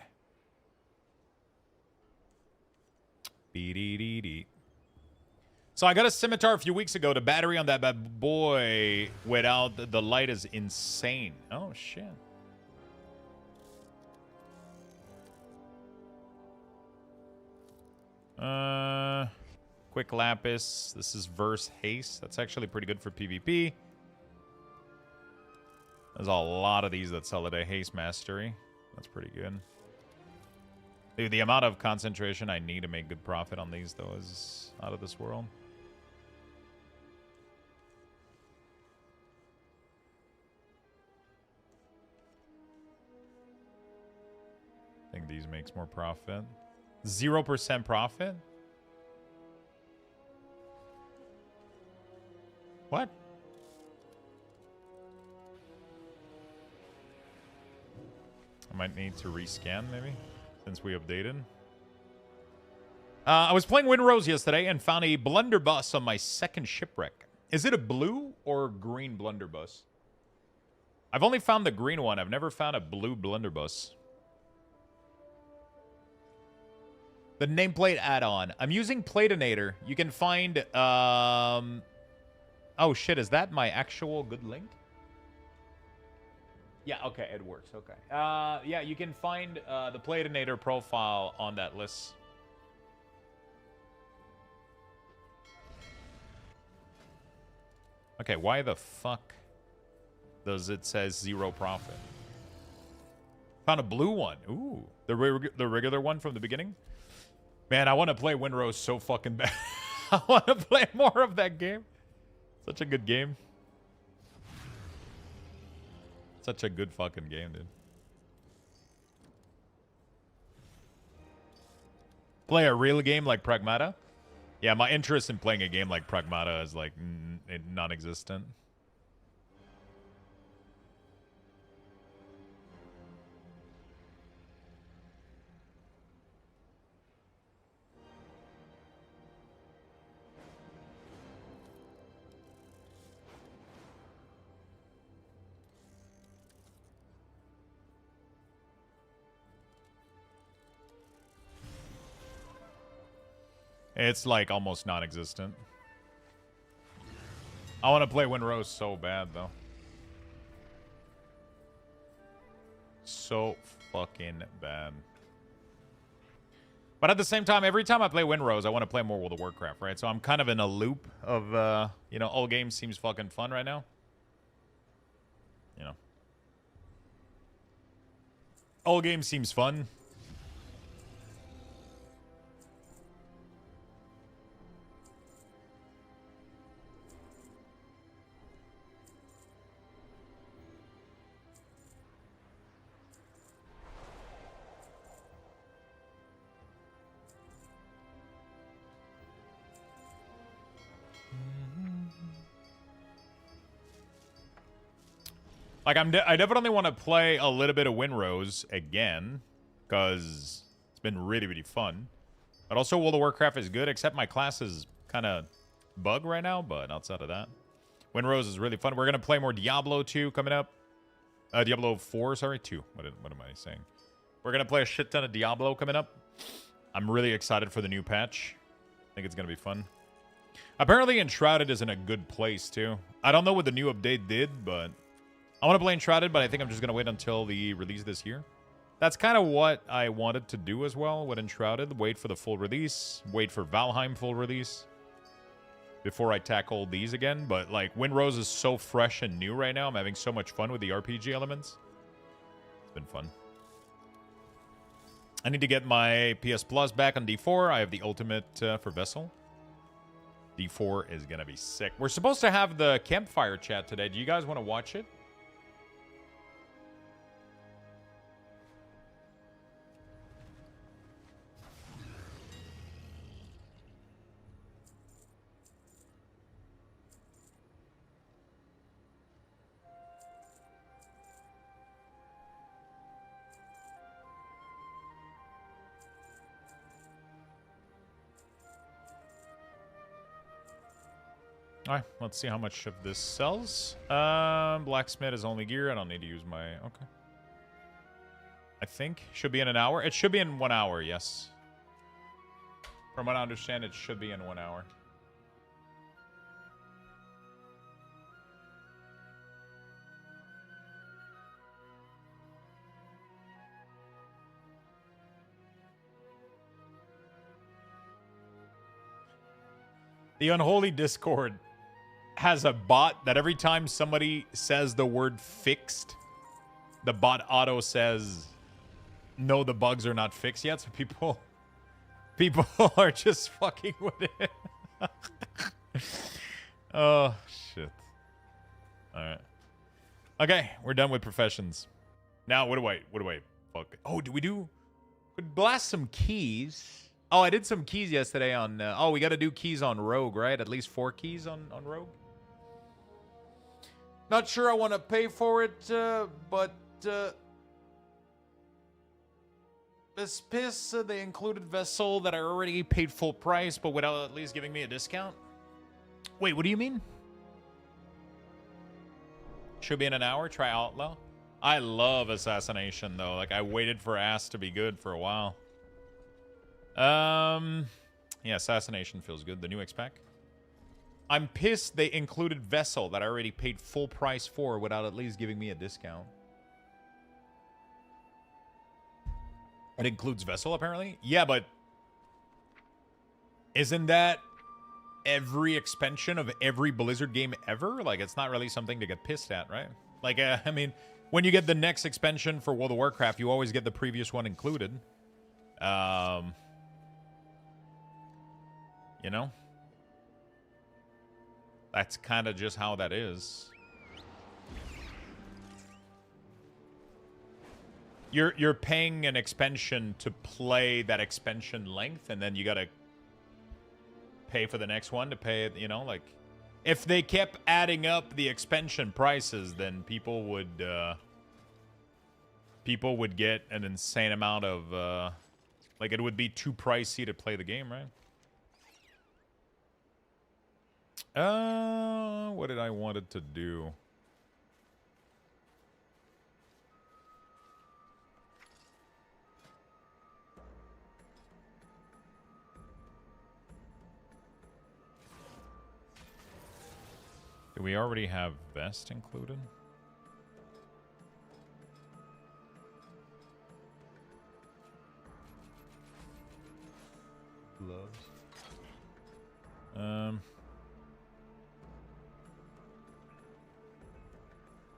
Beep-dee-dee-dee. So I got a scimitar a few weeks ago. The battery on that bad boy without the light is insane. Oh, shit. Quick lapis. This is verse haste. That's actually pretty good for PvP. There's a lot of these that sell at a haste mastery. That's pretty good. Dude, the amount of concentration I need to make good profit on these, though, is out of this world. I think these makes more profit. 0% profit? What? I might need to rescan, maybe, since we updated. I was playing Windrose yesterday and found a blunderbuss on my second shipwreck. Is it a blue or green blunderbuss? I've only found the green one. I've never found a blue blunderbuss. The nameplate add-on. I'm using Platinator. You can find... Oh, shit. Is that my actual good link? Yeah, okay. It works. Okay. Yeah, you can find the Platinator profile on that list. Okay, why the fuck does it say 0 profit? Found a blue one. Ooh. The regular one from the beginning? Man, I want to play Windrose so fucking bad. I want to play more of that game. Such a good game. Such a good fucking game, dude. Play a real game like Pragmata? Yeah, my interest in playing a game like Pragmata is like non-existent. It's like almost non-existent. I want to play Windrose so bad, though. So fucking bad. But at the same time, every time I play Windrose, I want to play more World of Warcraft, right? So I'm kind of in a loop of, you know, all games seems fucking fun right now. You know. All games seems fun. Like, I definitely want to play a little bit of Windrose again, because it's been really, really fun. But also, World of Warcraft is good, except my class is kind of bug right now, but outside of that, Windrose is really fun. We're going to play more Diablo 2 coming up. Diablo 4, sorry, 2. What am I saying? We're going to play a shit ton of Diablo coming up. I'm really excited for the new patch. I think it's going to be fun. Apparently, Enshrouded is in a good place, too. I don't know what the new update did, but... I want to play Enshrouded, but I think I'm just going to wait until the release this year. That's kind of what I wanted to do as well with Enshrouded. Wait for the full release. Wait for Valheim full release. Before I tackle these again. But, like, Windrose is so fresh and new right now. I'm having so much fun with the RPG elements. It's been fun. I need to get my PS Plus back on D4. I have the ultimate for Vessel. D4 is going to be sick. We're supposed to have the campfire chat today. Do you guys want to watch it? All right, let's see how much of this sells. Blacksmith is only gear. I don't need to use my... Okay. I think. Should be in an hour. It should be in 1 hour, yes. From what I understand, it should be in 1 hour. The Unholy Discord has a bot that every time somebody says the word fixed, the bot auto says, no, the bugs are not fixed yet. So people are just fucking with it. Oh, shit. All right. Okay, we're done with professions. Now, what do I fuck? Oh, could blast some keys. Oh, I did some keys yesterday on... oh, we got to do keys on Rogue, right? At least 4 keys on Rogue. Not sure I want to pay for it, but... this piss, they included Vessel that I already paid full price, but without at least giving me a discount. Wait, what do you mean? Should be in an hour. Try Outlaw. I love Assassination, though. Like, I waited for Ass to be good for a while. Yeah, Assassination feels good. The new X-Pack. I'm pissed they included Vessel that I already paid full price for without at least giving me a discount. It includes Vessel, apparently? Yeah, but... isn't that every expansion of every Blizzard game ever? Like, it's not really something to get pissed at, right? Like, I mean, when you get the next expansion for World of Warcraft, you always get the previous one included. You know? That's kind of just how that is. You're paying an expansion to play that expansion length, and then you gotta pay for the next one to pay, you know, like... if they kept adding up the expansion prices, then people would get an insane amount of... like, it would be too pricey to play the game, right? What did I wanted to do? Do we already have vest included? Gloves.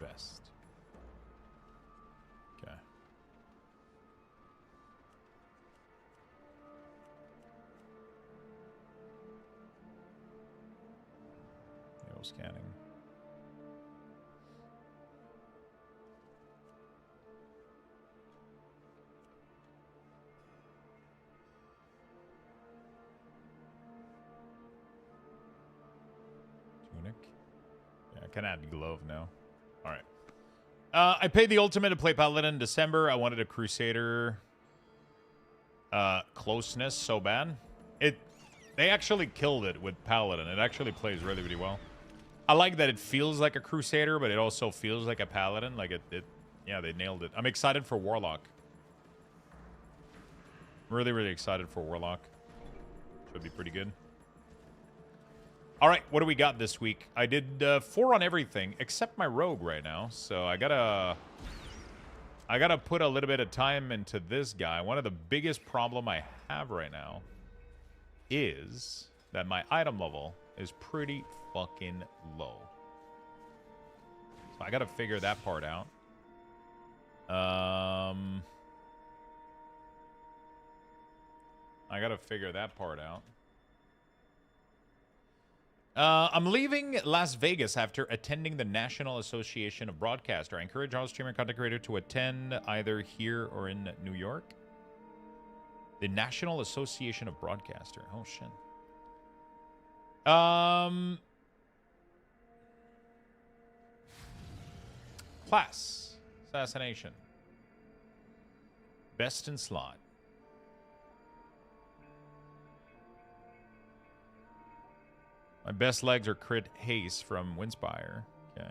Vest. Okay. Yo, scanning. Tunic. Yeah, I can add glove now. All right. I paid the ultimate to play Paladin in December. I wanted a Crusader closeness so bad. They actually killed it with Paladin. It actually plays really, really well. I like that it feels like a Crusader, but it also feels like a Paladin. Like yeah, they nailed it. I'm excited for Warlock. Really, really excited for Warlock. Should be pretty good. All right, what do we got this week? I did 4 on everything except my rogue right now, so I gotta I gotta put a little bit of time into this guy. One of the biggest problem I have right now is that my item level is pretty fucking low. So I gotta figure that part out. I gotta figure that part out. I'm leaving Las Vegas after attending the National Association of Broadcaster. I encourage all streamer and content creator to attend either here or in New York. The National Association of Broadcaster. Oh, shit. Class. Assassination. Best in slot. My best legs are crit haste from Windspire. Okay.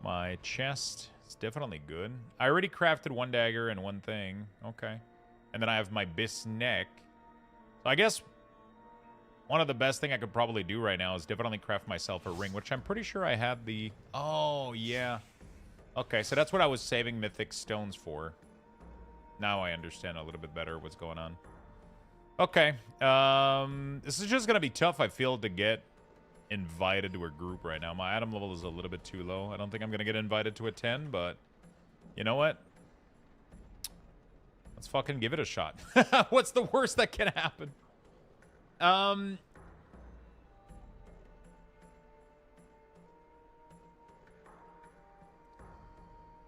My chest is definitely good. I already crafted one dagger and one thing. Okay. And then I have my bis neck. So I guess one of the best thing I could probably do right now is definitely craft myself a ring, which I'm pretty sure I had the... Oh, yeah. Okay, so that's what I was saving Mythic stones for. Now I understand a little bit better what's going on. Okay. This is just going to be tough, I feel, to get invited to a group right now. My item level is a little bit too low. I don't think I'm going to get invited to a 10, but you know what? Let's fucking give it a shot. What's the worst that can happen?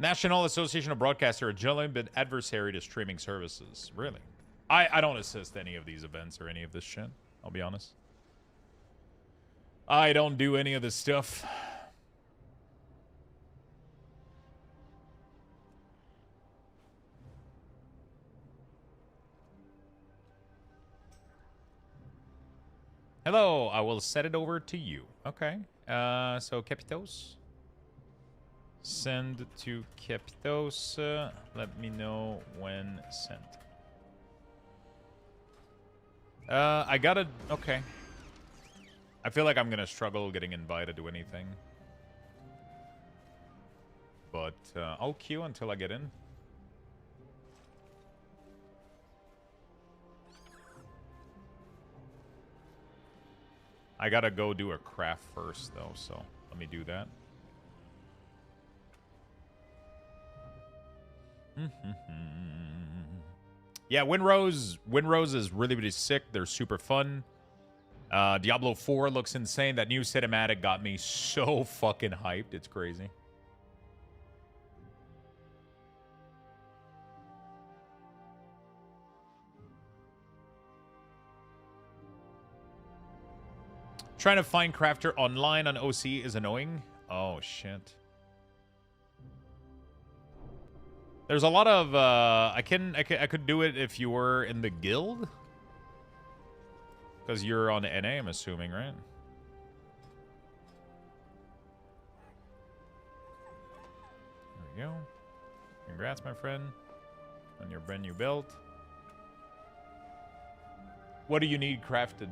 National Association of Broadcaster, a genuine adversary to streaming services. Really? I don't assist any of these events or any of this shit. I'll be honest. I don't do any of this stuff. Hello, I will set it over to you. Okay. So Capitos. Send to Capitos. Let me know when sent. I gotta... Okay. I feel like I'm gonna struggle getting invited to anything. But, I'll queue until I get in. I gotta go do a craft first, though, so let me do that. Yeah, Windrose is really, really sick. They're super fun. Diablo 4 looks insane. That new cinematic got me so fucking hyped. It's crazy. Trying to find crafter online on OC is annoying. Oh, shit. There's a lot of, I could do it if you were in the guild. Because you're on NA, I'm assuming, right? There we go. Congrats, my friend, on your brand new belt. What do you need crafted?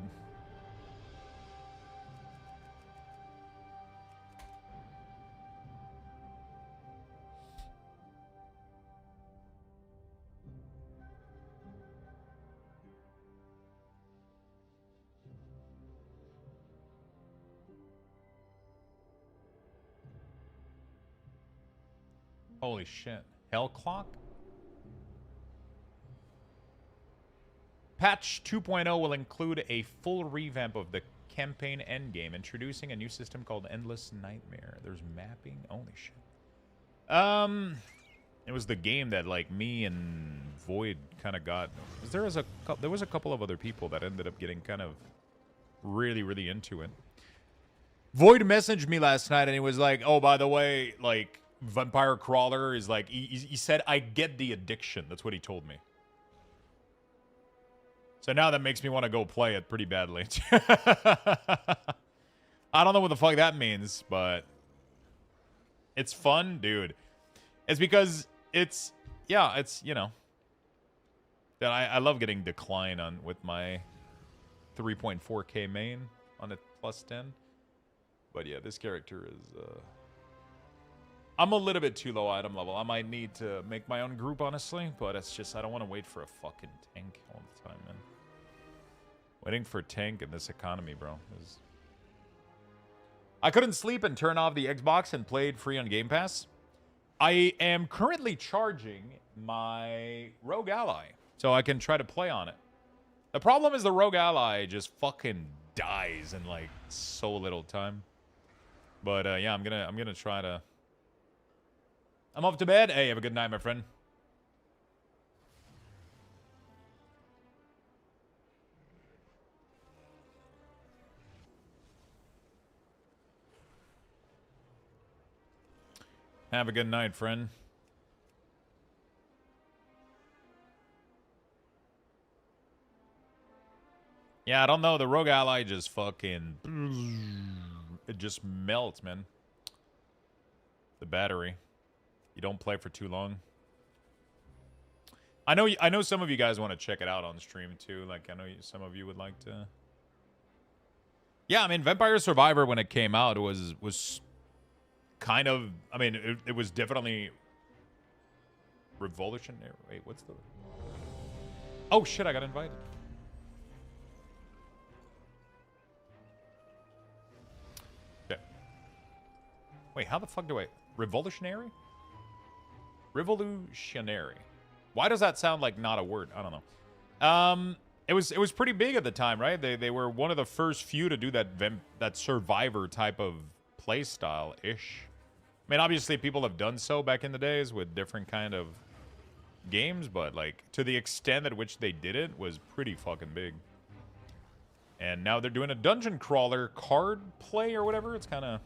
Holy shit. Hell Clock? Patch 2.0 will include a full revamp of the campaign endgame, introducing a new system called Endless Nightmare. There's mapping. Holy shit. It was the game that, like, me and Void kind of got. There was a couple of other people that ended up getting kind of really, really into it. Void messaged me last night and he was like, oh, by the way, like, Vampire Crawler is like, he said, I get the addiction. That's what he told me. So now that makes me want to go play it pretty badly. I don't know what the fuck that means, but it's fun, dude. It's because it's, yeah, it's, you know, that I love getting decline on with my 3.4K main on a +10. But yeah, this character is I'm a little bit too low item level. I might need to make my own group, honestly, but it's just I don't want to wait for a fucking tank all the time, man. Waiting for a tank in this economy, bro. I couldn't sleep and turn off the Xbox and played free on Game Pass. I am currently charging my Rogue Ally, so I can try to play on it. The problem is the Rogue Ally just fucking dies in like so little time. But yeah, I'm gonna try to. I'm off to bed. Hey, have a good night, my friend. Have a good night, friend. Yeah, I don't know. The Rogue Ally just fucking... It just melts, man. The battery. You don't play for too long. I know some of you guys want to check it out on stream, too. Like, I know some of you would like to... Yeah, I mean, Vampire Survivor, when it came out, was kind of... I mean, it was definitely... revolutionary. Wait, what's the... Oh, shit, I got invited. Okay. Wait, how the fuck do I... Revolutionary? Revolutionary. Why does that sound like not a word? I don't know. It was pretty big at the time, right? They were one of the first few to do that Survivor type of play style ish. I mean, obviously people have done so back in the days with different kind of games, but like to the extent at which they did it was pretty fucking big. And now they're doing a dungeon crawler card play or whatever. It's kind of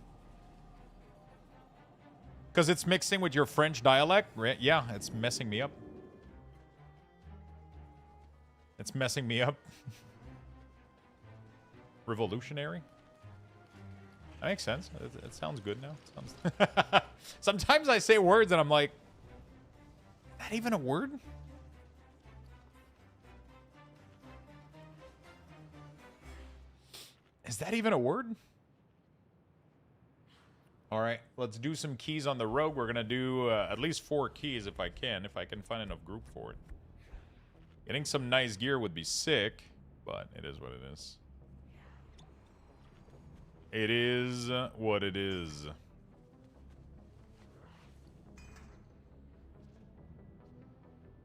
because it's mixing with your French dialect, right? Yeah, it's messing me up. It's messing me up. Revolutionary? That makes sense. It sounds good now. Sometimes I say words and I'm like, that even a word? Is that even a word? All right, let's do some keys on the Rogue. We're going to do at least 4 keys if I can find enough group for it. Getting some nice gear would be sick, but it is what it is. It is what it is.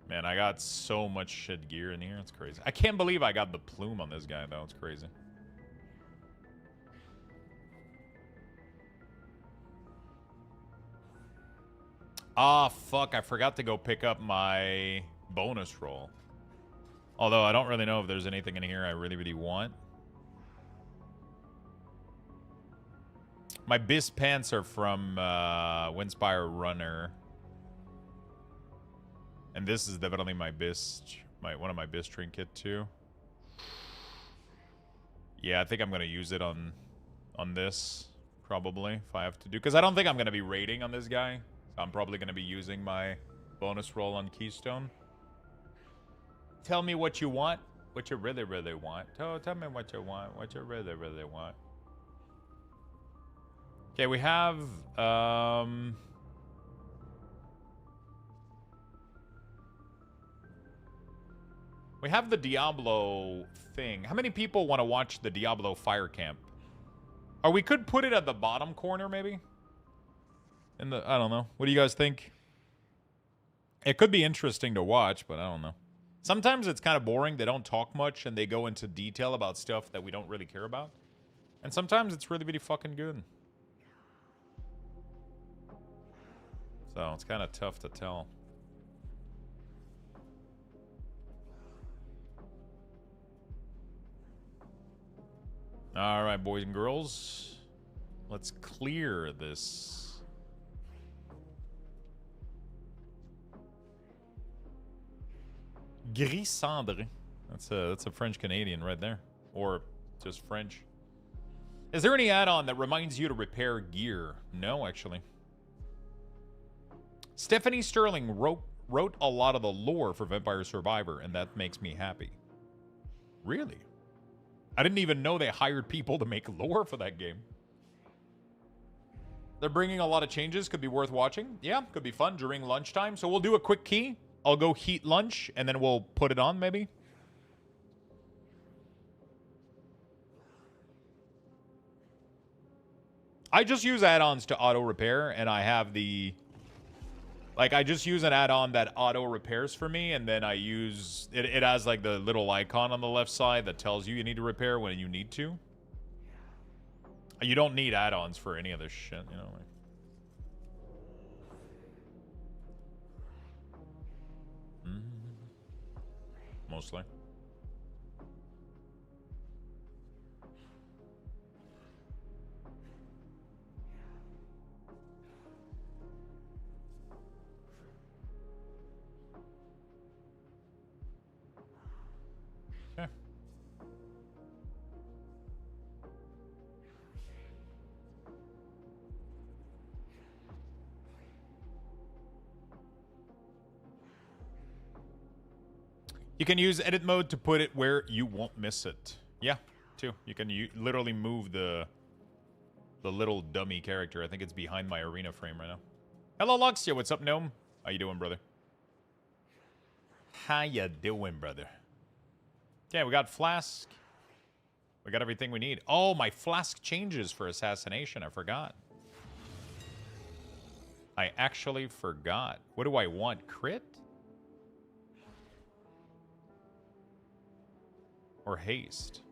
Man, I got so much shit gear in here. It's crazy. I can't believe I got the plume on this guy, though. It's crazy. Ah, fuck. I forgot to go pick up my bonus roll. Although I don't really know if there's anything in here I really, really want. My Bis pants are from Windspire Runner. And this is definitely my Bis, one of my Bis trinket too. Yeah, I think I'm gonna use it on this probably if I have to do, because I don't think I'm gonna be raiding on this guy. So I'm probably gonna be using my bonus roll on Keystone. Tell me what you want, what you really, really want. Tell me what you want, what you really, really want. Okay, we have the Diablo thing. How many people want to watch the Diablo fire camp? Or we could put it at the bottom corner, maybe? I don't know. What do you guys think? It could be interesting to watch, but I don't know. Sometimes it's kind of boring. They don't talk much, and they go into detail about stuff that we don't really care about. And sometimes it's really, really fucking good. So it's kind of tough to tell. All right, boys and girls. Let's clear this. Gris Cendre. That's a French Canadian right there. Or just French. Is there any add-on that reminds you to repair gear? No, actually. Stephanie Sterling wrote a lot of the lore for Vampire Survivor, and that makes me happy. Really? I didn't even know they hired people to make lore for that game. They're bringing a lot of changes. Could be worth watching. Yeah, could be fun during lunchtime. So we'll do a quick key. I'll go heat lunch, and then we'll put it on, maybe. I just use add-ons to auto-repair, and I have the... Like, I just use an add-on that auto-repairs for me, and then I use... It has, like, the little icon on the left side that tells you need to repair when you need to. You don't need add-ons for any of this shit, you know? Like... Mostly. Okay. You can use edit mode to put it where you won't miss it. Yeah, too. You can literally move the little dummy character. I think it's behind my arena frame right now. Hello, Luxia. What's up, Gnome? How you doing, brother? How you doing, brother? Yeah, we got Flask. We got everything we need. Oh, my Flask changes for Assassination. I forgot. I actually forgot. What do I want? Crit? Or haste?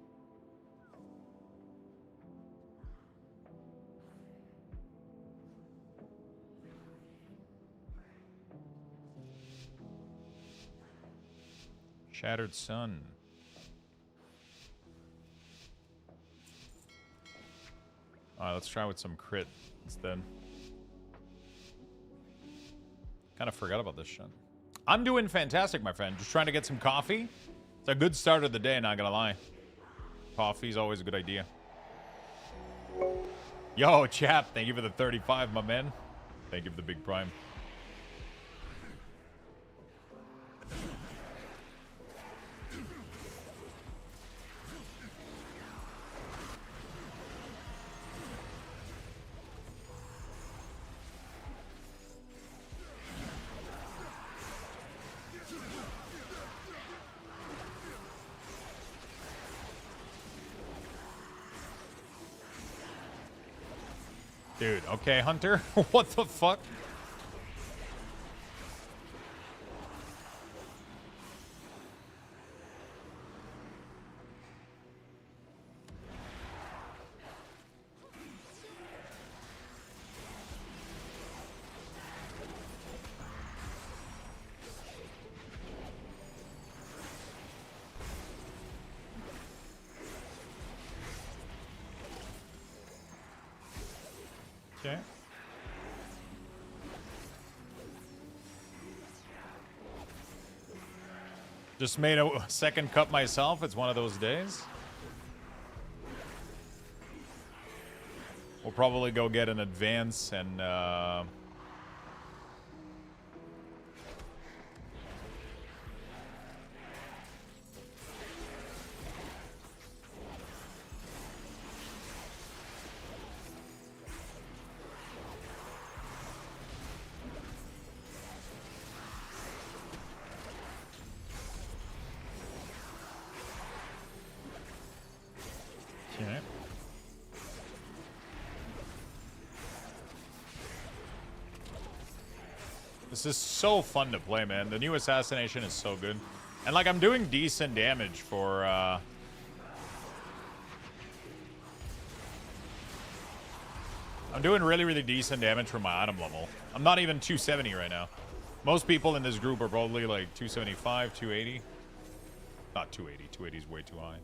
Shattered Sun. Alright, let's try with some crit instead. Kind of forgot about this shit. I'm doing fantastic, my friend. Just trying to get some coffee. It's a good start of the day, not gonna lie. Coffee's always a good idea. Yo, chap, thank you for the 35, my man. Thank you for the big prime. Dude, okay, Hunter. What the fuck? Okay. Just made a second cup myself. It's one of those days. We'll probably go get an advance and okay. This is so fun to play, man. The new Assassination is so good. And, like, I'm doing decent damage for, I'm doing really, really decent damage for my item level. I'm not even 270 right now. Most people in this group are probably, like, 275, 280. Not 280. 280 is way too high.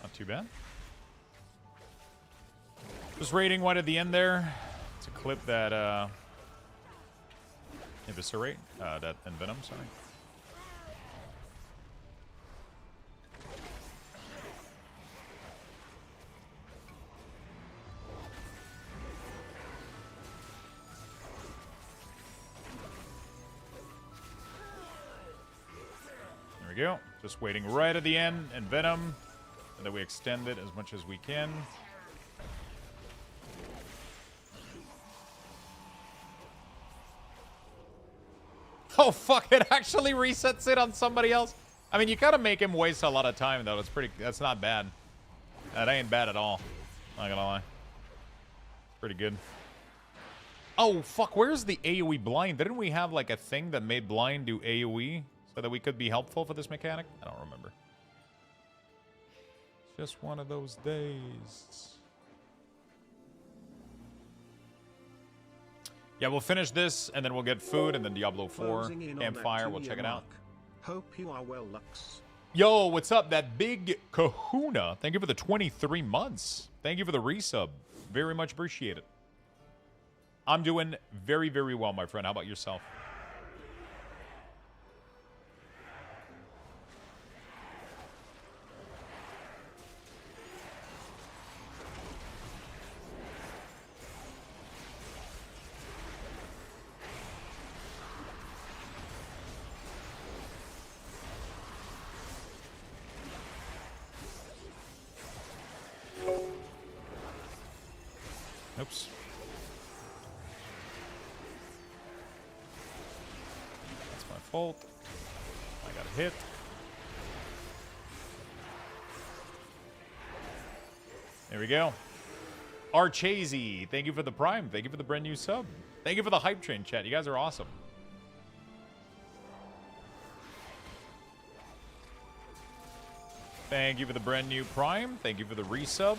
Not too bad. Just raiding one at the end there to clip that eviscerate, that envenom, sorry. There we go. Just waiting right at the end, and venom, and then we extend it as much as we can. Oh fuck! It actually resets it on somebody else. I mean, you gotta make him waste a lot of time, though. That's not bad. That ain't bad at all. Not gonna lie. Pretty good. Oh fuck! Where's the AOE blind? Didn't we have like a thing that made blind do AOE so that we could be helpful for this mechanic? I don't remember. It's just one of those days. Yeah, we'll finish this, and then we'll get food, and then Diablo 4, campfire, we'll check it out. Hope you are well, Lux. Yo, what's up? That big kahuna. Thank you for the 23 months. Thank you for the resub. Very much appreciate it. I'm doing very, very well, my friend. How about yourself? Oops. That's my fault. I got a hit. There we go. Archasey, thank you for the prime. Thank you for the brand new sub. Thank you for the hype train, chat. You guys are awesome. Thank you for the brand new prime. Thank you for the resub.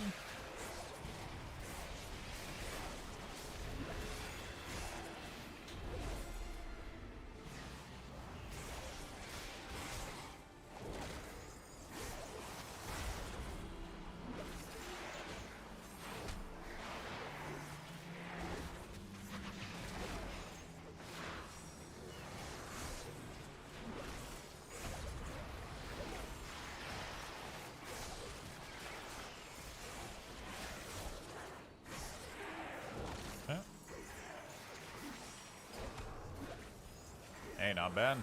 Hey, not bad.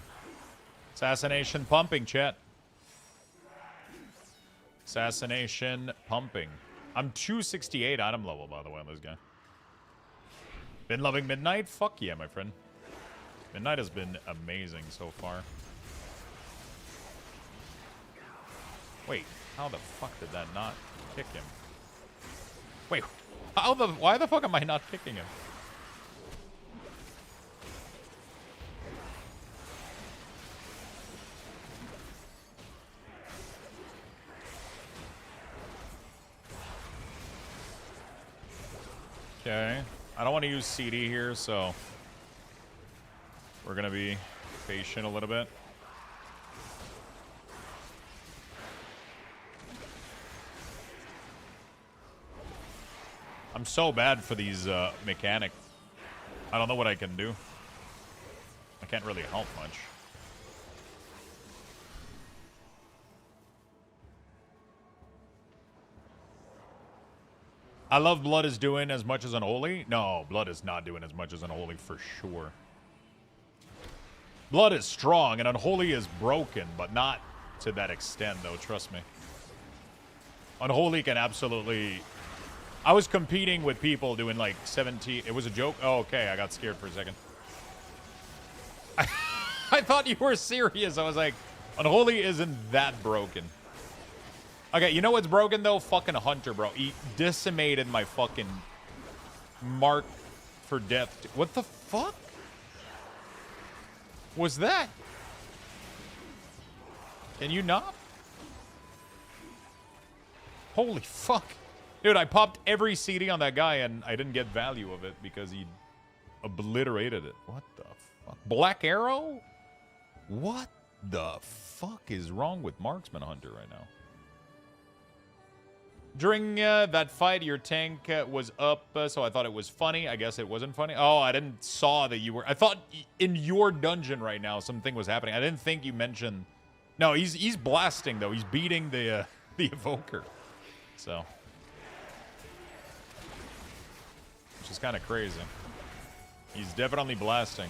Assassination pumping, chat. Assassination pumping. I'm 268 item level, by the way, on this guy. Been loving Midnight? Fuck yeah, my friend. Midnight has been amazing so far. Wait, how the fuck did that not kick him? Wait, why the fuck am I not kicking him? Okay, I don't want to use CD here, so we're gonna be patient a little bit. I'm so bad for these mechanics. I don't know what I can do. I can't really help much. I love Blood is doing as much as Unholy. No, Blood is not doing as much as Unholy for sure. Blood is strong and Unholy is broken, but not to that extent, though. Trust me. Unholy can absolutely... I was competing with people doing like 17... It was a joke? Oh, okay. I got scared for a second. I thought you were serious. I was like, Unholy isn't that broken. Okay, you know what's broken, though? Fucking Hunter, bro. He decimated my fucking mark for death. What the fuck was that? Can you not? Holy fuck. Dude, I popped every CD on that guy, and I didn't get value of it because he obliterated it. What the fuck? Black Arrow? What the fuck is wrong with Marksman Hunter right now? During that fight, your tank was up, so I thought it was funny. I guess it wasn't funny. Oh, I didn't saw that you were... I thought in your dungeon right now something was happening. I didn't think you mentioned... No, he's blasting, though. He's beating the the evoker. So... which is kind of crazy. He's definitely blasting.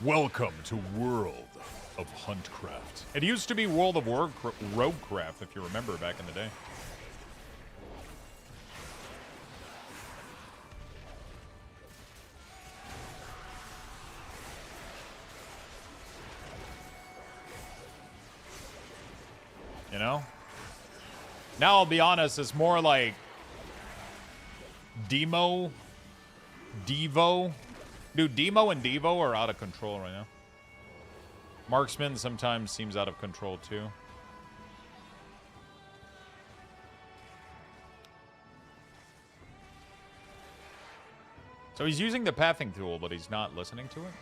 Welcome to World of Huntcraft. It used to be World of Roguecraft, if you remember back in the day. You know? Now I'll be honest, it's more like Devo. Dude, Demo and Devo are out of control right now. Marksman sometimes seems out of control too. So he's using the pathing tool, but he's not listening to it.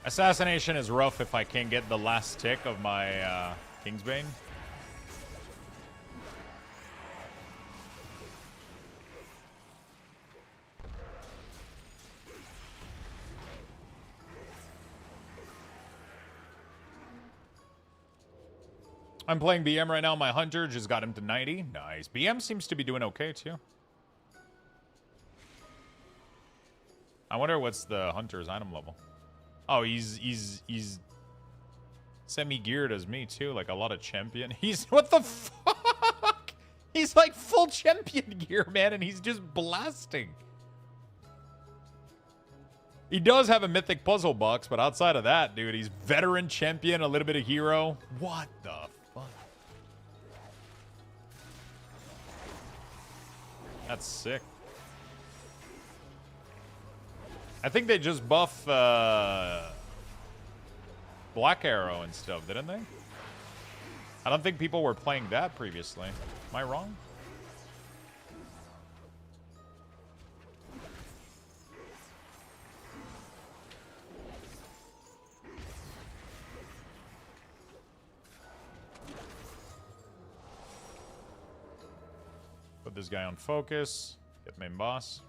Assassination is rough if I can't get the last tick of my Kingsbane. I'm playing BM right now. My hunter just got him to 90. Nice. BM seems to be doing okay too. I wonder what's the hunter's item level. Oh, he's semi-geared as me, too. Like, a lot of champion. He's... What the fuck? He's, like, full champion gear, man, and he's just blasting. He does have a mythic puzzle box, but outside of that, dude, he's veteran champion, a little bit of hero. What the fuck? That's sick. I think they just buff Black Arrow and stuff, didn't they? I don't think people were playing that previously. Am I wrong? Put this guy on focus. Get main boss.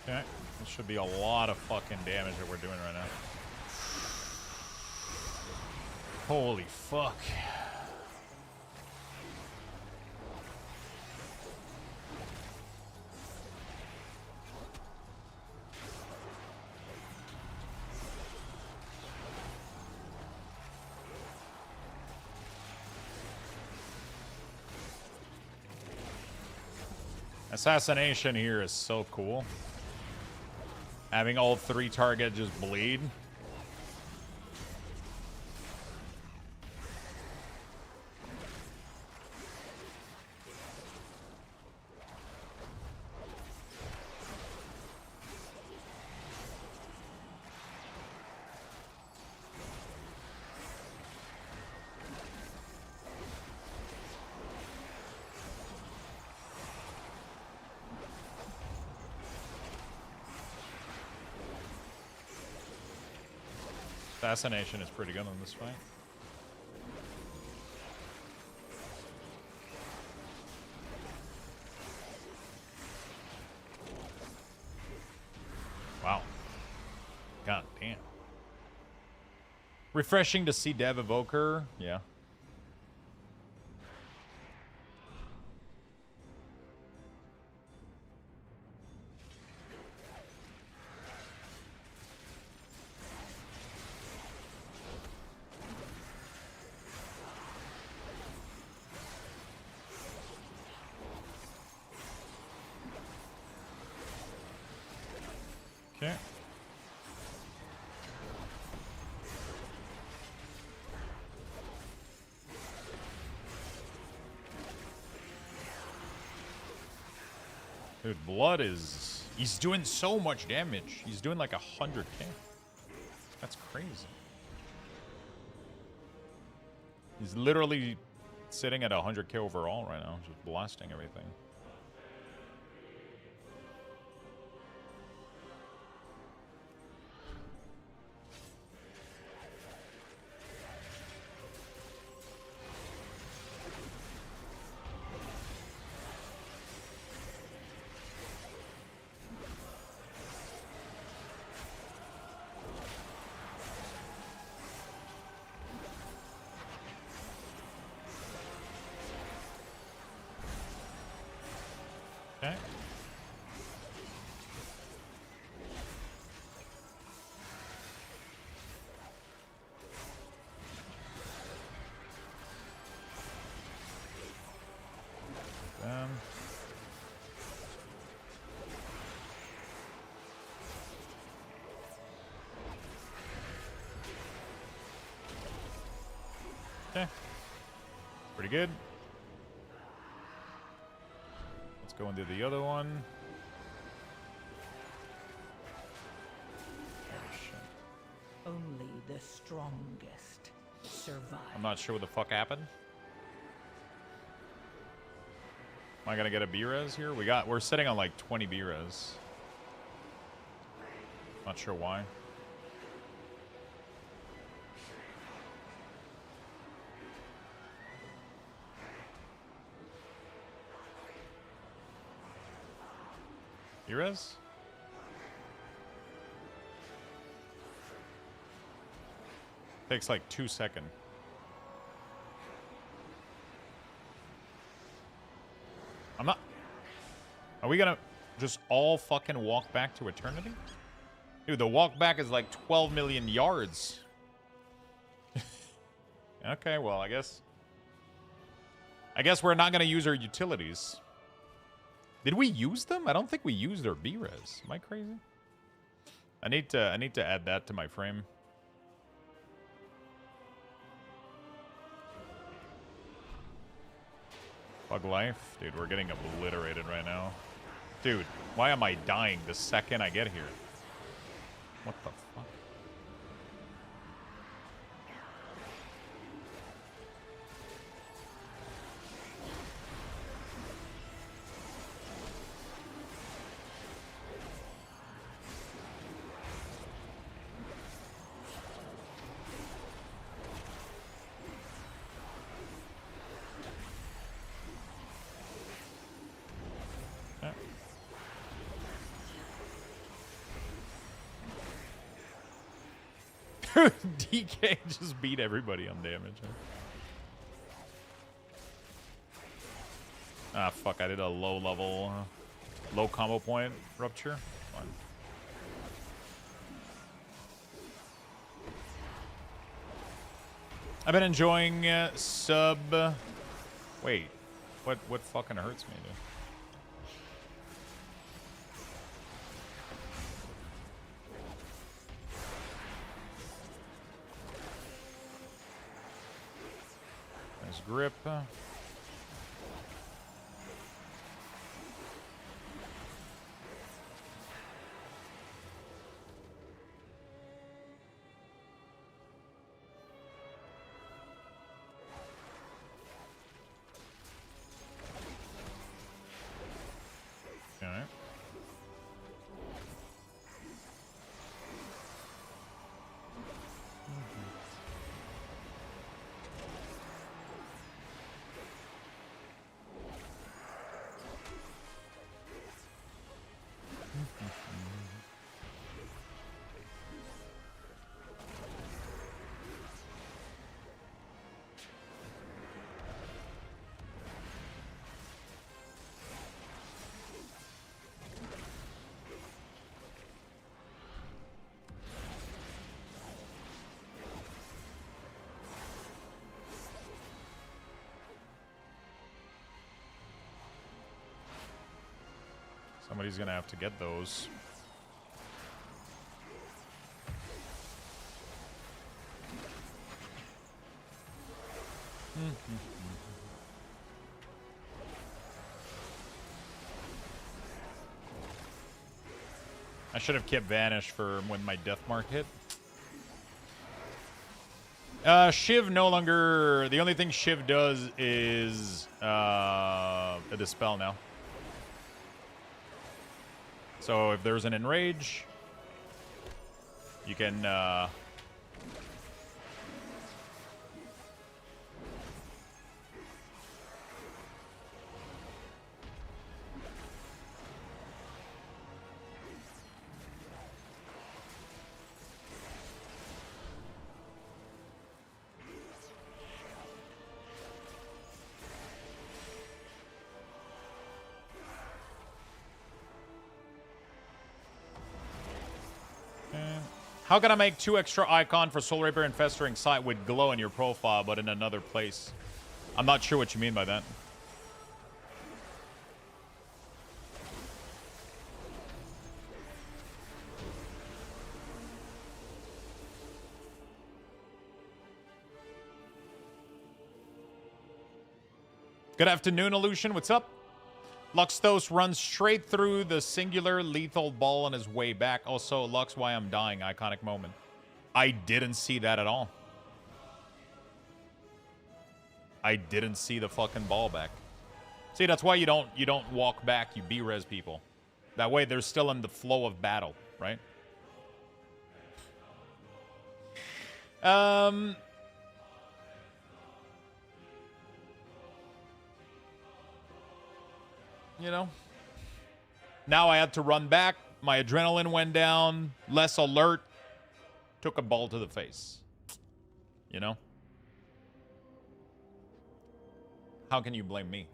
Okay, this should be a lot of fucking damage that we're doing right now. Holy fuck. Assassination here is so cool. Having all three targets just bleed. Assassination is pretty good on this fight. Wow. God damn. Refreshing to see Dev Evoker. Yeah. Okay. Dude, blood is... He's doing so much damage. He's doing like 100k. That's crazy. He's literally sitting at 100k overall right now, just blasting everything. Okay. Okay. Pretty good. Let's go into the other one. Oh, shit. Only the strongest survive. I'm not sure what the fuck happened. Am I gonna get a B-res here? We're sitting on like 20 B-res. Not sure why. B-res? Takes like 2 seconds. I'm not... Are we gonna just all fucking walk back to eternity? Dude, the walk back is like 12 million yards. Okay, well, I guess we're not gonna use our utilities. Did we use them? I don't think we used our B-res. Am I crazy? I need to add that to my frame. Bug life? Dude, we're getting obliterated right now. Dude, why am I dying the second I get here? What the fuck? DK just beat everybody on damage. Ah, fuck, I did a low level, low combo point rupture. Fine. I've been enjoying sub... Wait, what fucking hurts me, dude? Grip. Okay. Somebody's gonna have to get those. I should have kept Vanish for when my death mark hit. Shiv no longer... The only thing Shiv does is a Dispel now. So if there's an Enrage, you can... How can I make 2 extra icon for Soul Reaper and Festering Sight with glow in your profile, but in another place? I'm not sure what you mean by that. Good afternoon, Illusion. What's up? Luxthos runs straight through the singular lethal ball on his way back. Also, Lux, why I'm dying. Iconic moment. I didn't see that at all. I didn't see the fucking ball back. See, that's why you don't walk back. You B-res people. That way, they're still in the flow of battle, right? You know, now I had to run back. My adrenaline went down. Less alert. Took a ball to the face. You know? How can you blame me?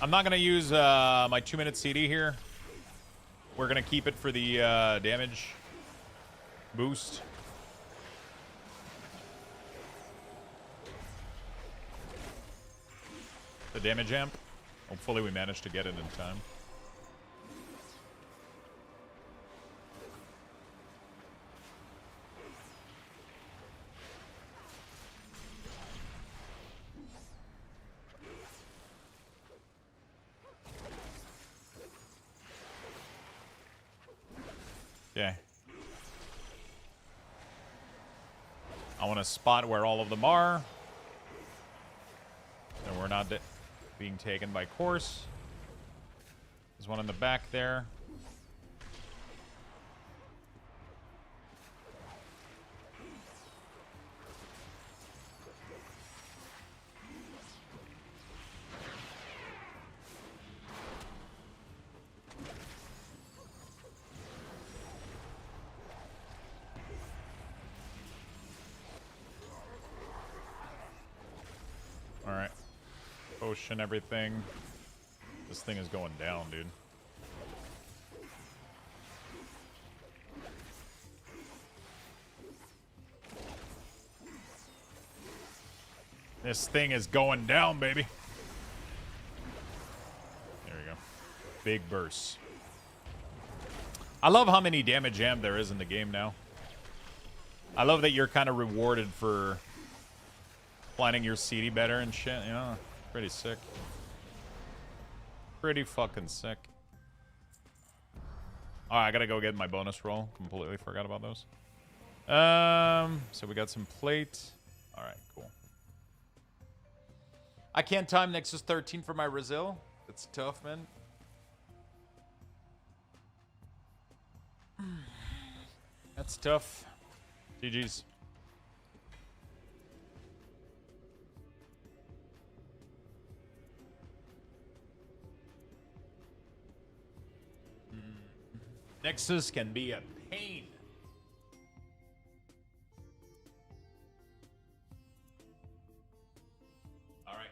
I'm not going to use my 2-minute CD here. We're going to keep it for the damage boost. The damage amp. Hopefully we manage to get it in time. Okay. I want to spot where all of them are. And we're not being taken by course. There's one in the back there. Alright. Potion everything. This thing is going down, dude. This thing is going down, baby. There we go. Big burst. I love how many damage amp there is in the game now. I love that you're kind of rewarded for planning your CD better and shit, you know? Pretty sick. Pretty fucking sick. Alright, I gotta go get my bonus roll. Completely forgot about those. So we got some plate. Alright, cool. I can't time Nexus 13 for my Brazil. It's tough, man. That's tough. GG's. Nexus can be a pain. All right.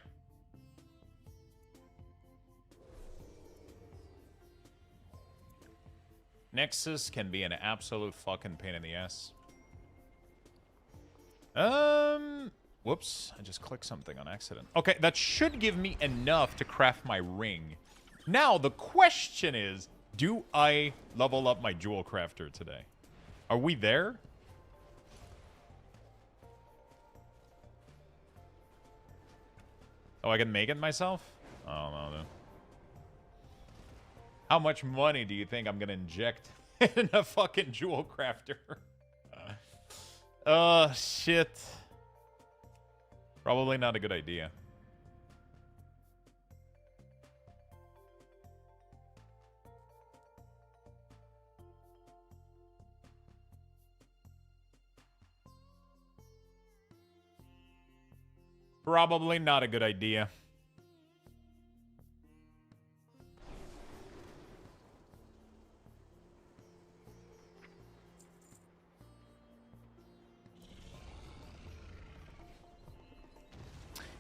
Nexus can be an absolute fucking pain in the ass. Whoops. I just clicked something on accident. Okay, that should give me enough to craft my ring. Now, the question is, do I level up my jewel crafter today? Are we there? Oh, I can make it myself? I don't know, dude. How much money do you think I'm gonna inject in a fucking jewel crafter? Shit. Probably not a good idea. Probably not a good idea.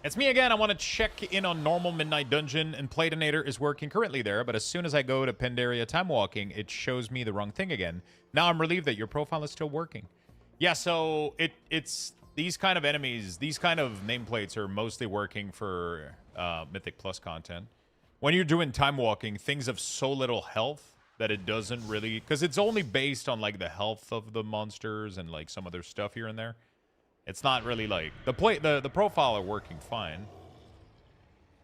It's me again. I want to check in on normal Midnight Dungeon, and Platinator is working currently there, but as soon as I go to Pandaria Time Walking, it shows me the wrong thing again. Now I'm relieved that your profile is still working. Yeah, so it's these kind of enemies, these kind of nameplates are mostly working for Mythic Plus content. When you're doing Time Walking, things have so little health that it doesn't really... Because it's only based on, like, the health of the monsters and, like, some other stuff here and there. It's not really like the profile are working fine.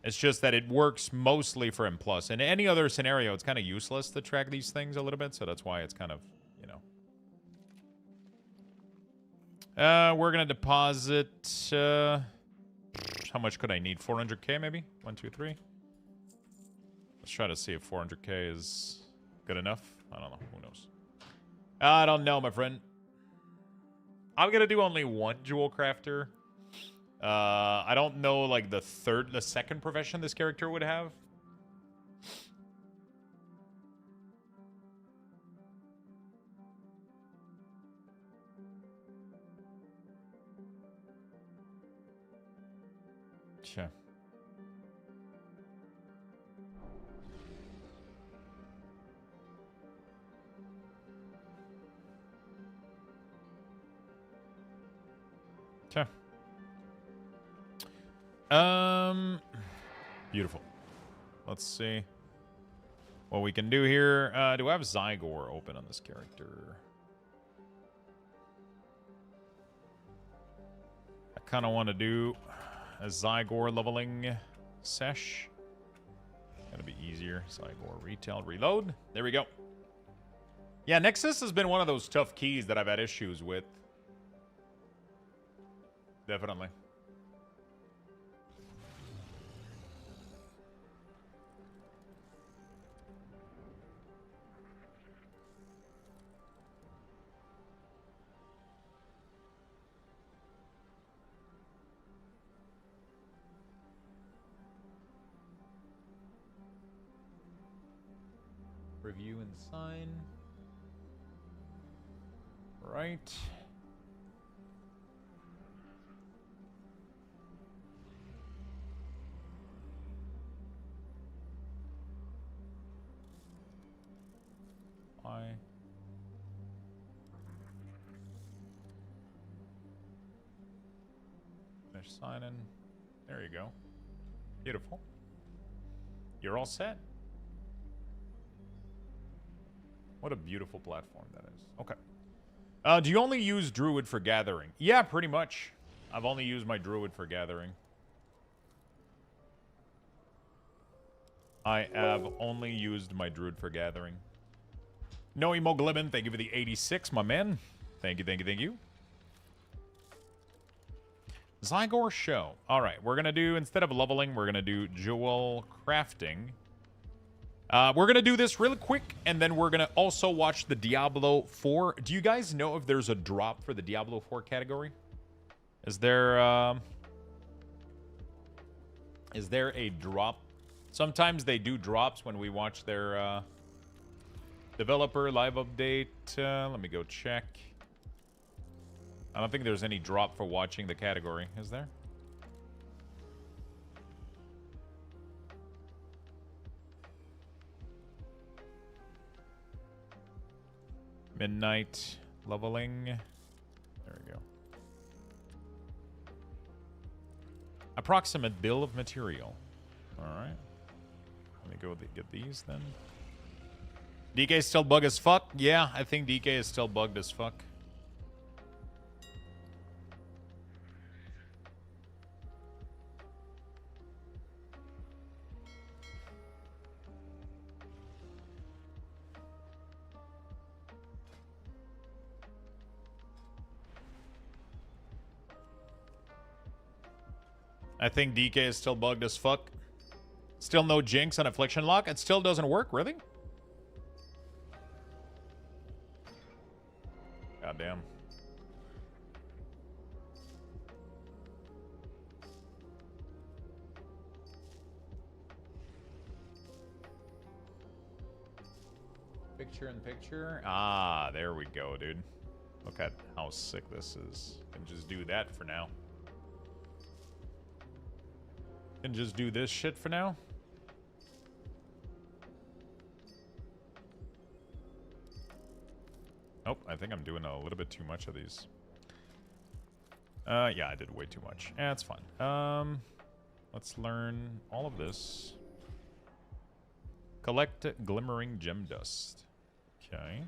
It's just that it works mostly for M+. In any other scenario, it's kind of useless to track these things a little bit, so that's why it's kind of, you know. We're gonna deposit. How much could I need? 400k maybe? 1, 2, 3. Let's try to see if 400k is good enough. I don't know. Who knows? I don't know, my friend. I'm gonna do only one jewel crafter. I don't know, like, the second profession this character would have. Sure. Sure. Beautiful. Let's see what we can do here. Do I have Zygor open on this character? I kind of want to do a Zygor leveling sesh. Gonna be easier. Zygor retail reload. There we go. Yeah, Nexus has been one of those tough keys that I've had issues with. Definitely. Review and sign. Right. Finish signing. There you go. Beautiful. You're all set. What a beautiful platform that is. Okay. Do you only use Druid for gathering? Yeah, pretty much. I've only used my Druid for gathering. I have only used my Druid for gathering. No Hemoglobin, thank you for the 86, my man. Thank you, thank you, thank you. Zygor show. Alright, we're going to do, instead of leveling, we're going to do jewel crafting. We're going to do this really quick, and then we're going to also watch the Diablo 4. Do you guys know if there's a drop for the Diablo 4 category? Is there a drop? Sometimes they do drops when we watch their developer live update. Let me go check. I don't think there's any drop for watching the category, is there? Midnight leveling. There we go. Approximate bill of material. Alright. Let me go get these then. DK is still bug as fuck? Yeah, I think DK is still bugged as fuck. I think DK is still bugged as fuck. Still no jinx on Affliction Lock. It still doesn't work, really? God damn. Picture in picture. Ah, there we go, dude. Look at how sick this is. Can just do that for now. Can just do this shit for now. Nope, I think I'm doing a little bit too much of these. Yeah, I did way too much. Yeah, it's fine. Let's learn all of this. Collect glimmering gem dust. Okay.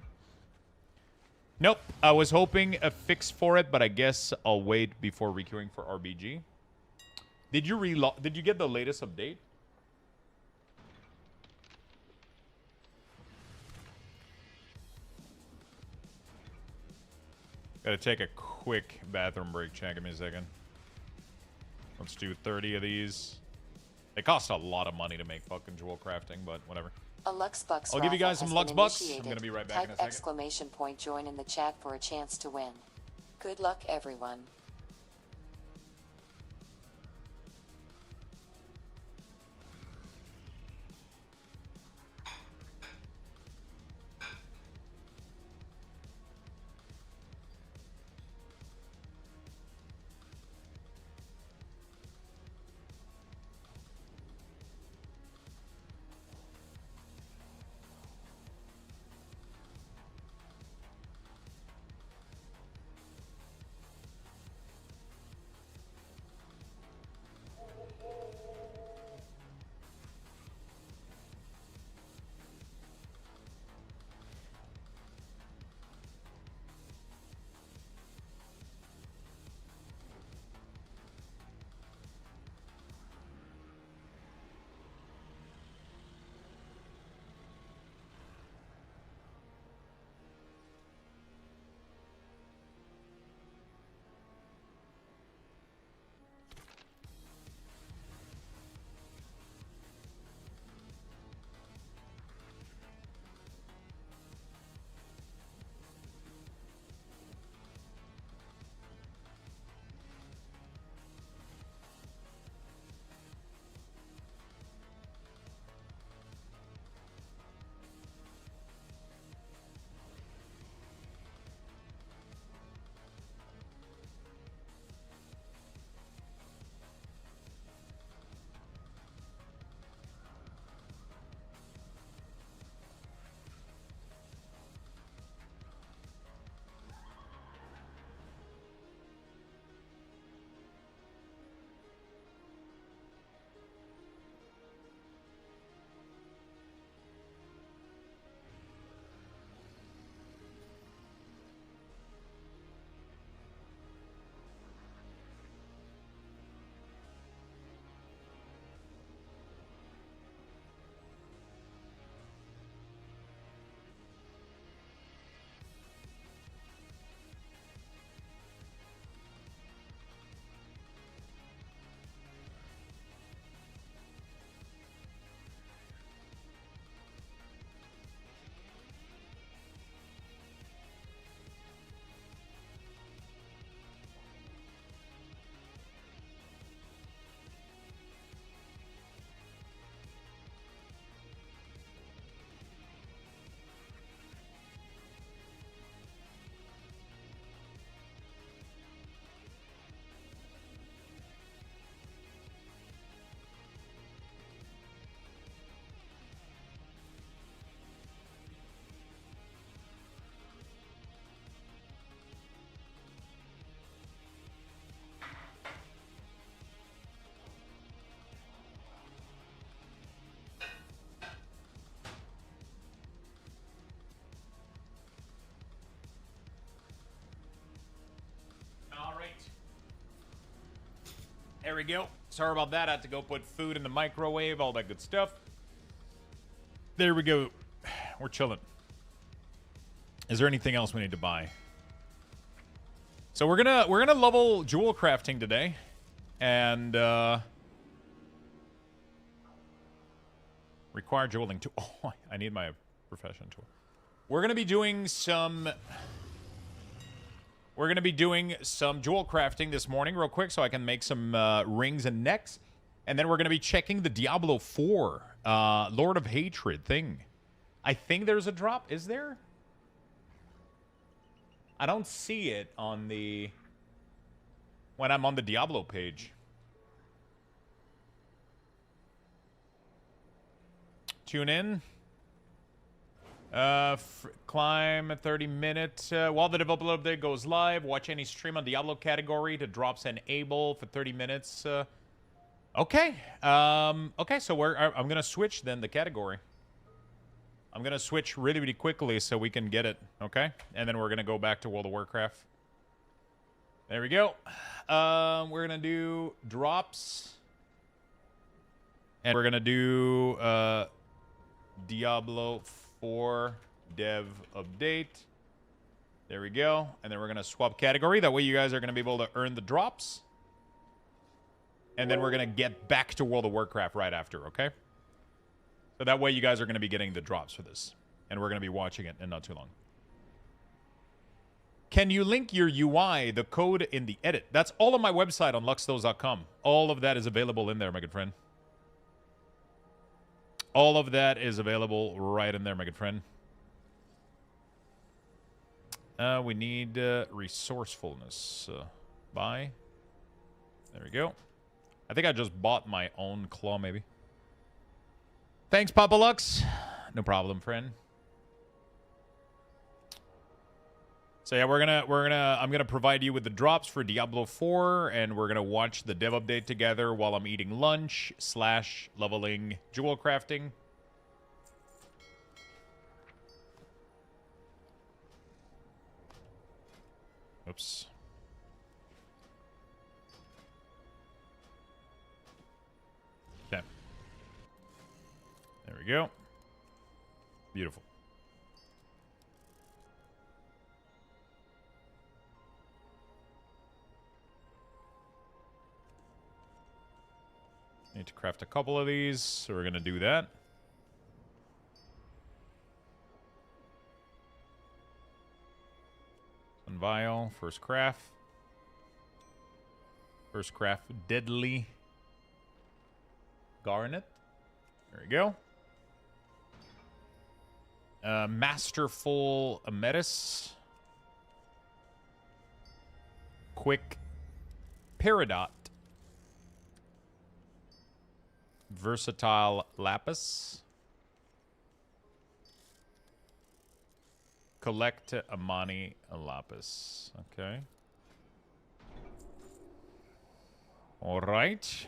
Nope, I was hoping a fix for it, but I guess I'll wait before requeuing for RBG. Did you get the latest update? Gotta take a quick bathroom break. Check, give me a second. Let's do 30 of these. They cost a lot of money to make fucking jewel crafting, but whatever. A Lux Bucks I'll give you guys raffle some has Lux been Bucks. initiated. I'm gonna be right back in a Type second. exclamation point join in the chat for a chance to win. Good luck, everyone. There we go. Sorry about that. I had to go put food in the microwave, all that good stuff. There we go. We're chilling. Is there anything else we need to buy? So we're gonna level jewel crafting today. And require jeweling tool. Oh, I need my profession tool. We're gonna be doing some jewel crafting this morning real quick so I can make some rings and necks. And then we're gonna be checking the Diablo 4 Lord of Hatred thing. I think there's a drop. Is there? I don't see it on the when I'm on the Diablo page. Tune in. Climb a 30-minute. While the developer update goes live, watch any stream on Diablo category to drops enable for 30 minutes. Okay. Okay, so I'm going to switch then the category. I'm going to switch really, really quickly so we can get it. Okay? And then we're going to go back to World of Warcraft. There we go. We're going to do drops. And we're going to do Diablo 4 dev update. There we go. And then we're going to swap category. That way you guys are going to be able to earn the drops. And then we're going to get back to World of Warcraft right after, okay? So that way you guys are going to be getting the drops for this. And we're going to be watching it in not too long. Can you link your UI, the code in the edit? That's all on my website on luxtos.com. All of that is available in there, my good friend. All of that is available right in there, my good friend. We need resourcefulness. Buy. There we go. I think I just bought my own claw, maybe. Thanks, Papa Lux. No problem, friend. So yeah, I'm gonna provide you with the drops for Diablo 4, and we're gonna watch the dev update together while I'm eating lunch / leveling jewel crafting. Oops. Okay. There we go. Beautiful. Need to craft a couple of these, so we're going to do that. One vial, first craft. First craft, deadly garnet. There we go. Masterful amethyst. Quick peridot. Versatile lapis. Collect Amani lapis. Okay. All right.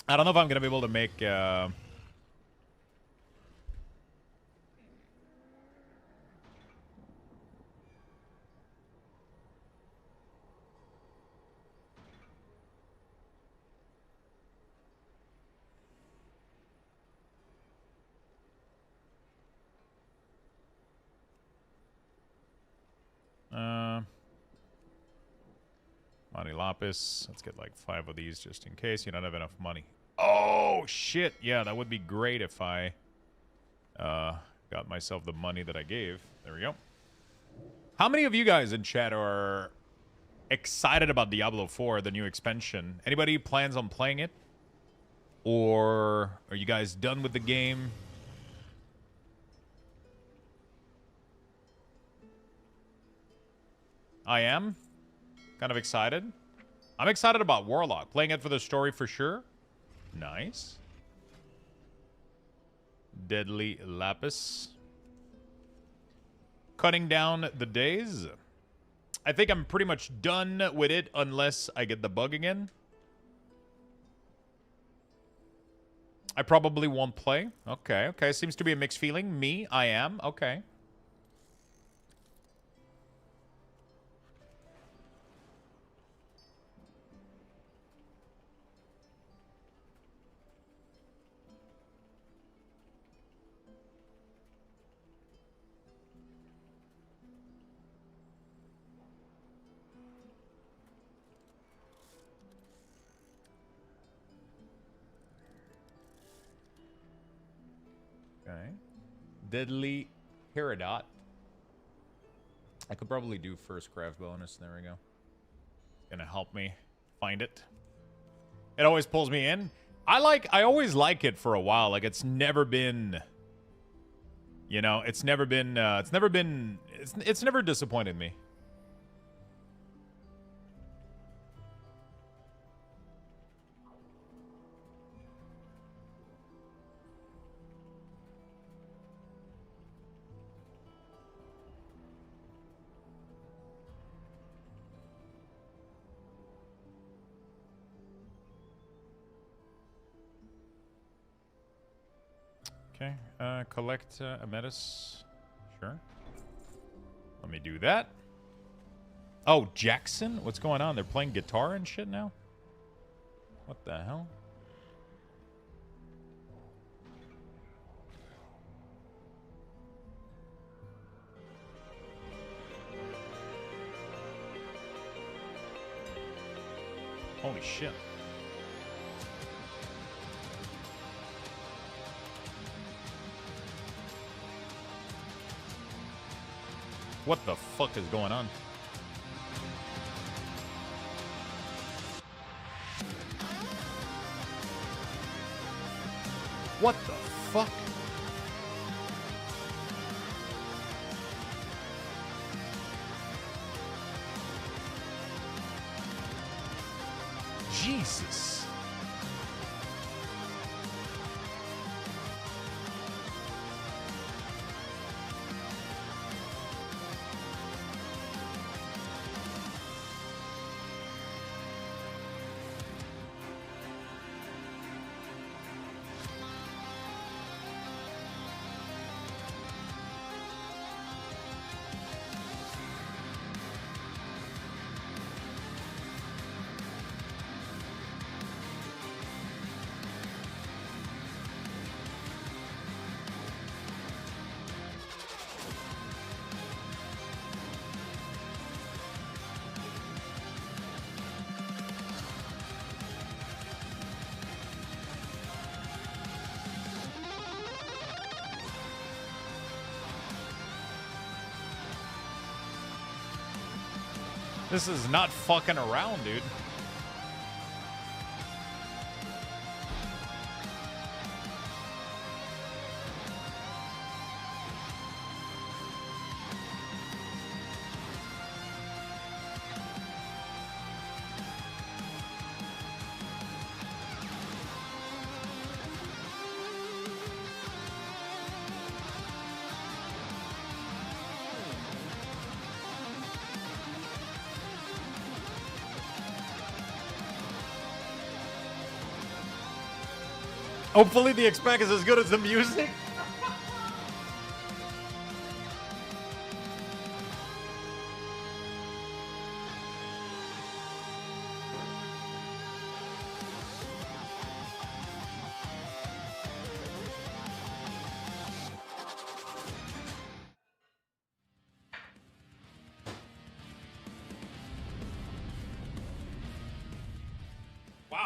I don't know if I'm going to be able to make... Money lapis. Let's get like 5 of these just in case you don't have enough money. Oh, shit. Yeah, that would be great if I got myself the money that I gave. There we go. How many of you guys in chat are excited about Diablo 4, the new expansion? Anybody plans on playing it? Or are you guys done with the game? I am kind of excited. I'm excited about Warlock. Playing it for the story for sure. Nice. Deadly lapis. Cutting down the days. I think I'm pretty much done with it unless I get the bug again. I probably won't play. Okay, okay. Seems to be a mixed feeling. Me, I am. Okay. Okay. Deadly Peridot. I could probably do first craft bonus. There we go. Gonna help me find it. It always pulls me in. I always like it for a while. Like it's never been, you know, it's never disappointed me. Okay, collect Ametis. Sure. Let me do that. Oh, Jackson? What's going on? They're playing guitar and shit now? What the hell? Holy shit. What the fuck is going on? What the fuck? Jesus. This is not fucking around, dude. Hopefully the expect is as good as the music.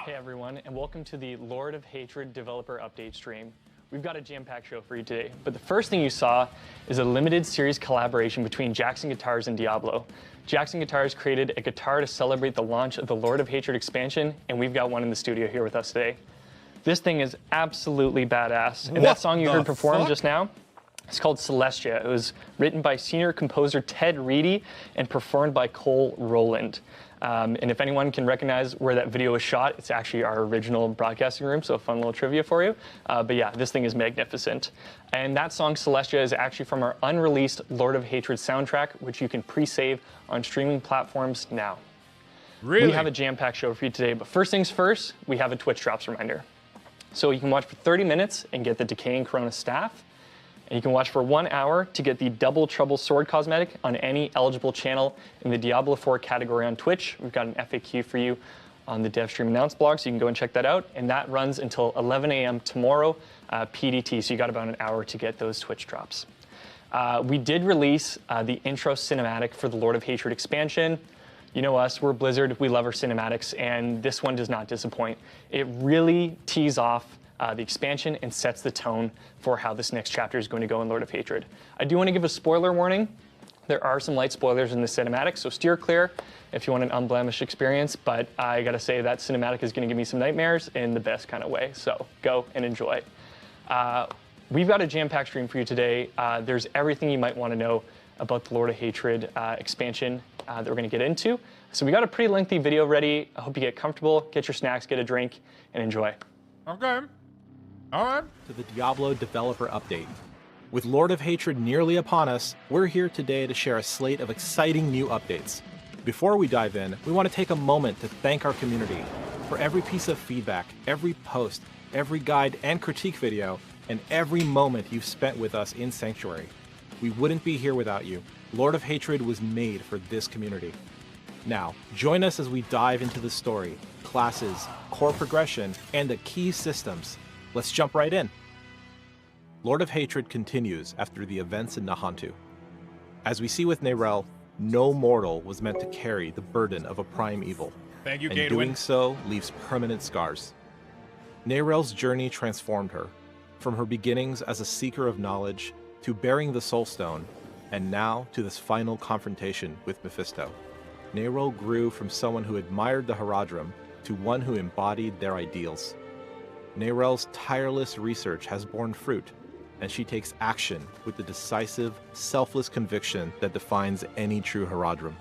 Hey everyone, and welcome to the Lord of Hatred developer update stream. We've got a jam-packed show for you today, but the first thing you saw is a limited series collaboration between Jackson Guitars and Diablo. Jackson Guitars created a guitar to celebrate the launch of the Lord of Hatred expansion, and we've got one in the studio here with us today. This thing is absolutely badass, and that song you heard performed just now, it's called Celestia. It was written by senior composer Ted Reedy and performed by Cole Rowland. And if anyone can recognize where that video was shot, it's actually our original broadcasting room, so a fun little trivia for you. But yeah, this thing is magnificent. And that song, Celestia, is actually from our unreleased Lord of Hatred soundtrack, which you can pre-save on streaming platforms now. Really? We have a jam-packed show for you today, but first things first, we have a Twitch Drops reminder. So you can watch for 30 minutes and get the Decaying Corona staff. And you can watch for 1 hour to get the Double Trouble Sword cosmetic on any eligible channel in the Diablo 4 category on Twitch. We've got an FAQ for you on the DevStream Announce blog, so you can go and check that out. And that runs until 11 a.m. tomorrow, PDT, so you got about an hour to get those Twitch drops. We did release the intro cinematic for the Lord of Hatred expansion. You know us, we're Blizzard, we love our cinematics, and this one does not disappoint. It really tees off the expansion and sets the tone for how this next chapter is going to go in Lord of Hatred. I do want to give a spoiler warning. There are some light spoilers in the cinematic, so steer clear if you want an unblemished experience, but I gotta say that cinematic is gonna give me some nightmares in the best kind of way, so go and enjoy. We've got a jam-packed stream for you today. There's everything you might want to know about the Lord of Hatred expansion that we're going to get into. So we got a pretty lengthy video ready. I hope you get comfortable, get your snacks, get a drink, and enjoy. Okay. All right. To the Diablo developer update. With Lord of Hatred nearly upon us, we're here today to share a slate of exciting new updates. Before we dive in, we want to take a moment to thank our community for every piece of feedback, every post, every guide and critique video, and every moment you've spent with us in Sanctuary. We wouldn't be here without you. Lord of Hatred was made for this community. Now, join us as we dive into the story, classes, core progression, and the key systems. Let's jump right in. Lord of Hatred continues after the events in Nahantu. As we see with Neyrelle, no mortal was meant to carry the burden of a prime evil. Thank you, and Gatewind. doing so leaves permanent scars. Neyrelle's journey transformed her, from her beginnings as a seeker of knowledge, to bearing the Soul Stone, and now to this final confrontation with Mephisto. Neyrelle grew from someone who admired the Haradrim to one who embodied their ideals. Neyrelle's tireless research has borne fruit, and she takes action with the decisive, selfless conviction that defines any true Haradrim.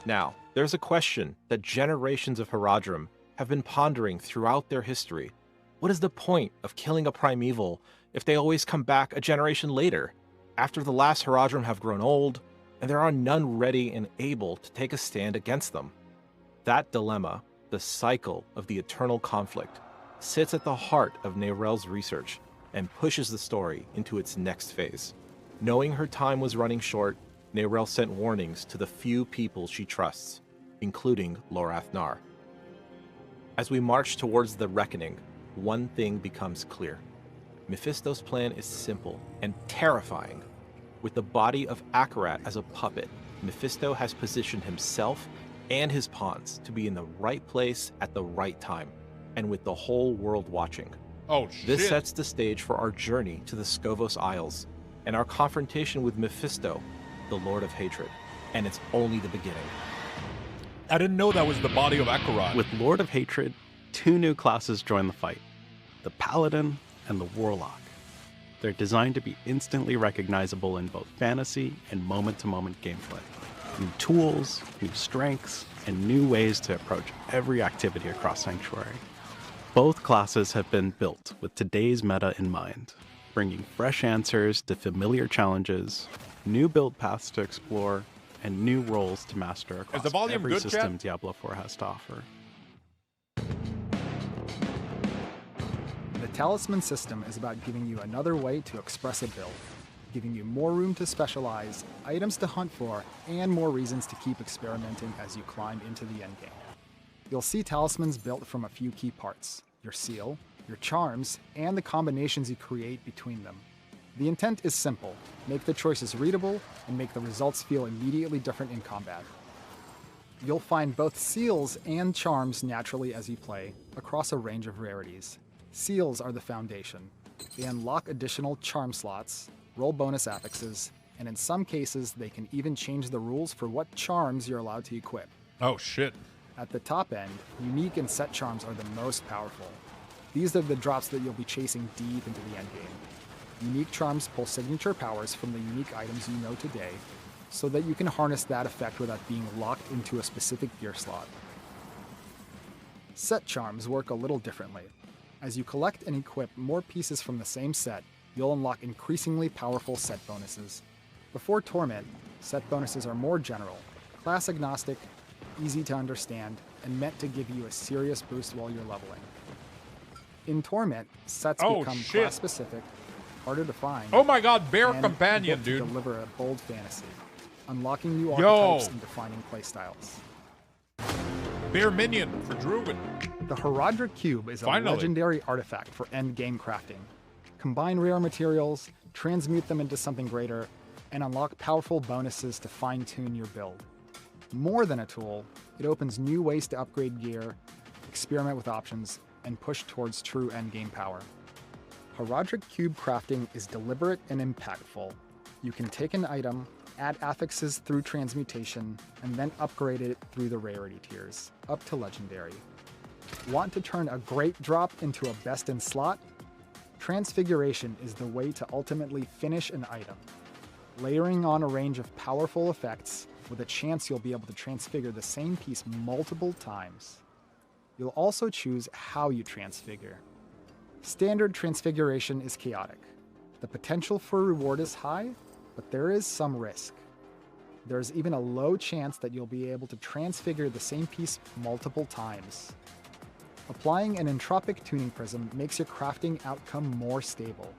Now, there's a question that generations of Haradrim have been pondering throughout their history. What is the point of killing a primeval if they always come back a generation later, after the last Haradrim have grown old, and there are none ready and able to take a stand against them? That dilemma, the cycle of the eternal conflict, sits at the heart of Neyrelle's research and pushes the story into its next phase. Knowing her time was running short, Neyrelle sent warnings to the few people she trusts, including Lorath Nar. As we march towards the reckoning, one thing becomes clear. Mephisto's plan is simple and terrifying. With the body of Akarat as a puppet, Mephisto has positioned himself and his pawns to be in the right place at the right time, and with the whole world watching. Oh, shit. This sets the stage for our journey to the Skovos Isles, and our confrontation with Mephisto, the Lord of Hatred. And it's only the beginning. I didn't know that was the body of Akarat. With Lord of Hatred, 2 new classes join the fight, the Paladin and the Warlock. They're designed to be instantly recognizable in both fantasy and moment-to-moment gameplay. New tools, new strengths, and new ways to approach every activity across Sanctuary. Both classes have been built with today's meta in mind, bringing fresh answers to familiar challenges, new build paths to explore, and new roles to master across the volume every good, system chat? Diablo 4 has to offer. The Talisman system is about giving you another way to express a build, giving you more room to specialize, items to hunt for, and more reasons to keep experimenting as you climb into the endgame. You'll see talismans built from a few key parts: your seal, your charms, and the combinations you create between them. The intent is simple: make the choices readable and make the results feel immediately different in combat. You'll find both seals and charms naturally as you play, across a range of rarities. Seals are the foundation. They unlock additional charm slots, roll bonus affixes, and in some cases they can even change the rules for what charms you're allowed to equip. Oh, shit. At the top end, unique and set charms are the most powerful. These are the drops that you'll be chasing deep into the endgame. Unique charms pull signature powers from the unique items you know today, so that you can harness that effect without being locked into a specific gear slot. Set charms work a little differently. As you collect and equip more pieces from the same set, you'll unlock increasingly powerful set bonuses. Before Torment, set bonuses are more general, class agnostic, easy to understand, and meant to give you a serious boost while you're leveling. In Torment, sets become class specific, harder to find. Oh my god, Bear and Companion, built to dude. deliver a bold fantasy, unlocking new archetypes and defining playstyles. Bear Minion for Druid. The Haradrim Cube is a Finally. legendary artifact for endgame crafting. Combine rare materials, transmute them into something greater, and unlock powerful bonuses to fine-tune your build. More than a tool, it opens new ways to upgrade gear, experiment with options, and push towards true endgame power. Heraldric Cube crafting is deliberate and impactful. You can take an item, add affixes through transmutation, and then upgrade it through the rarity tiers, up to legendary. Want to turn a great drop into a best in slot? Transfiguration is the way to ultimately finish an item. Layering on a range of powerful effects with a chance you'll be able to transfigure the same piece multiple times. You'll also choose how you transfigure. Standard transfiguration is chaotic. The potential for reward is high, but there is some risk. There's even a low chance that you'll be able to transfigure the same piece multiple times. Applying an entropic tuning prism makes your crafting outcome more stable.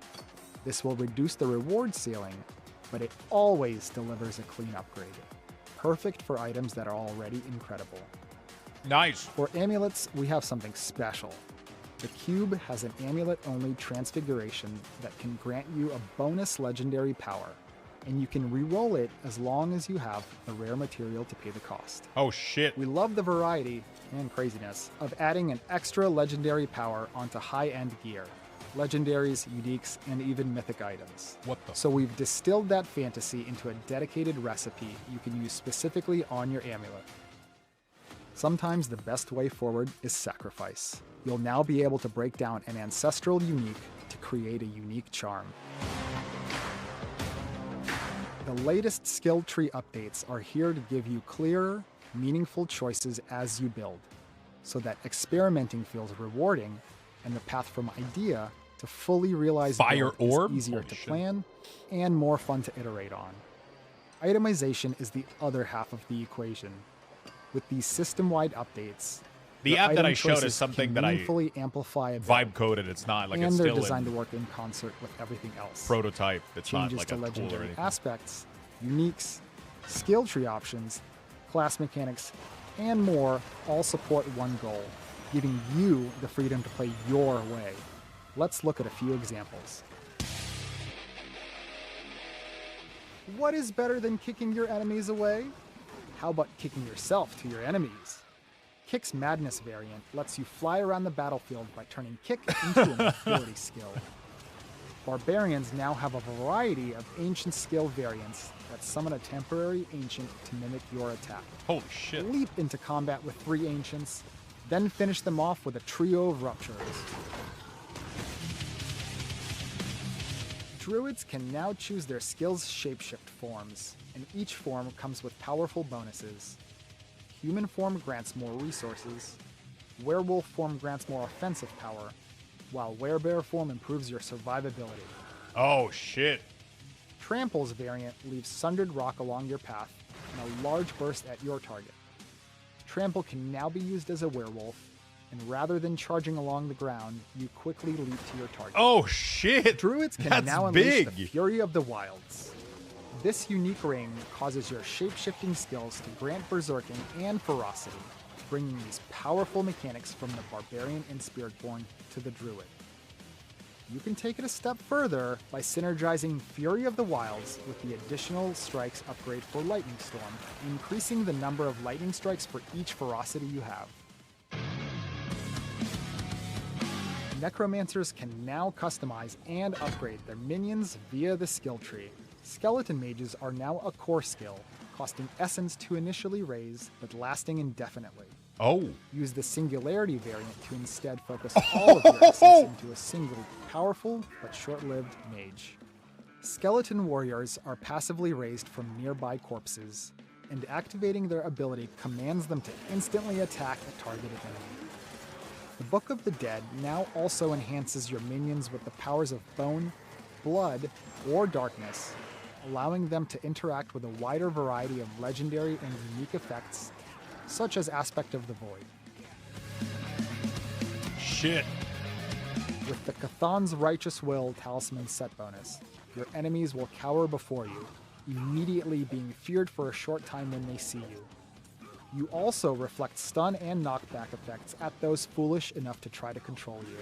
This will reduce the reward ceiling, but it always delivers a clean upgrade. Perfect for items that are already incredible. Nice. For amulets, we have something special. The cube has an amulet-only transfiguration that can grant you a bonus legendary power, and you can re-roll it as long as you have the rare material to pay the cost. Oh shit. We love the variety and craziness of adding an extra legendary power onto high-end gear, legendaries, uniques, and even mythic items. What the? So we've distilled that fantasy into a dedicated recipe you can use specifically on your amulet. Sometimes the best way forward is sacrifice. You'll now be able to break down an ancestral unique to create a unique charm. The latest skill tree updates are here to give you clearer, meaningful choices as you build, so that experimenting feels rewarding and the path from idea to fully realize Fire build orb? is easier Holy to shit. plan and more fun to iterate on. Itemization is the other half of the equation. With these system-wide updates, The your app that item I showed is choices something can that I meaningfully amplify a build, vibe coded. It's not like and it's they're still designed in to work in concert with everything else. prototype. It's not Changes like to a tool or legendary anything. aspects, uniques, skill tree options, class mechanics, and more all support one goal, giving you the freedom to play your way. Let's look at a few examples. What is better than kicking your enemies away? How about kicking yourself to your enemies? Kick's Madness variant lets you fly around the battlefield by turning Kick into an ability skill. Barbarians now have a variety of ancient skill variants that summon a temporary ancient to mimic your attack. Holy shit. Leap into combat with 3 ancients, then finish them off with a trio of ruptures. Druids can now choose their skills' shapeshift forms, and each form comes with powerful bonuses. Human form grants more resources, werewolf form grants more offensive power, while werebear form improves your survivability. Oh shit. Trample's variant leaves sundered rock along your path and a large burst at your target. Trample can now be used as a werewolf, and rather than charging along the ground, you quickly leap to your target. Oh shit. Druids can That's now unleash big. the Fury of the Wilds. This unique ring causes your shape-shifting skills to grant berserking and ferocity, bringing these powerful mechanics from the barbarian and spiritborn to the druid. You can take it a step further by synergizing Fury of the Wilds with the additional strikes upgrade for Lightning Storm, increasing the number of lightning strikes for each ferocity you have. Necromancers can now customize and upgrade their minions via the skill tree. Skeleton mages are now a core skill, costing essence to initially raise, but lasting indefinitely. Oh. Use the Singularity variant to instead focus all of your essence into a single, powerful but short-lived mage. Skeleton warriors are passively raised from nearby corpses, and activating their ability commands them to instantly attack a targeted enemy. The Book of the Dead now also enhances your minions with the powers of Bone, Blood, or Darkness, allowing them to interact with a wider variety of legendary and unique effects, such as Aspect of the Void. Shit. With the Cthulhu's Righteous Will Talisman set bonus, your enemies will cower before you, immediately being feared for a short time when they see you. You also reflect stun and knockback effects at those foolish enough to try to control you.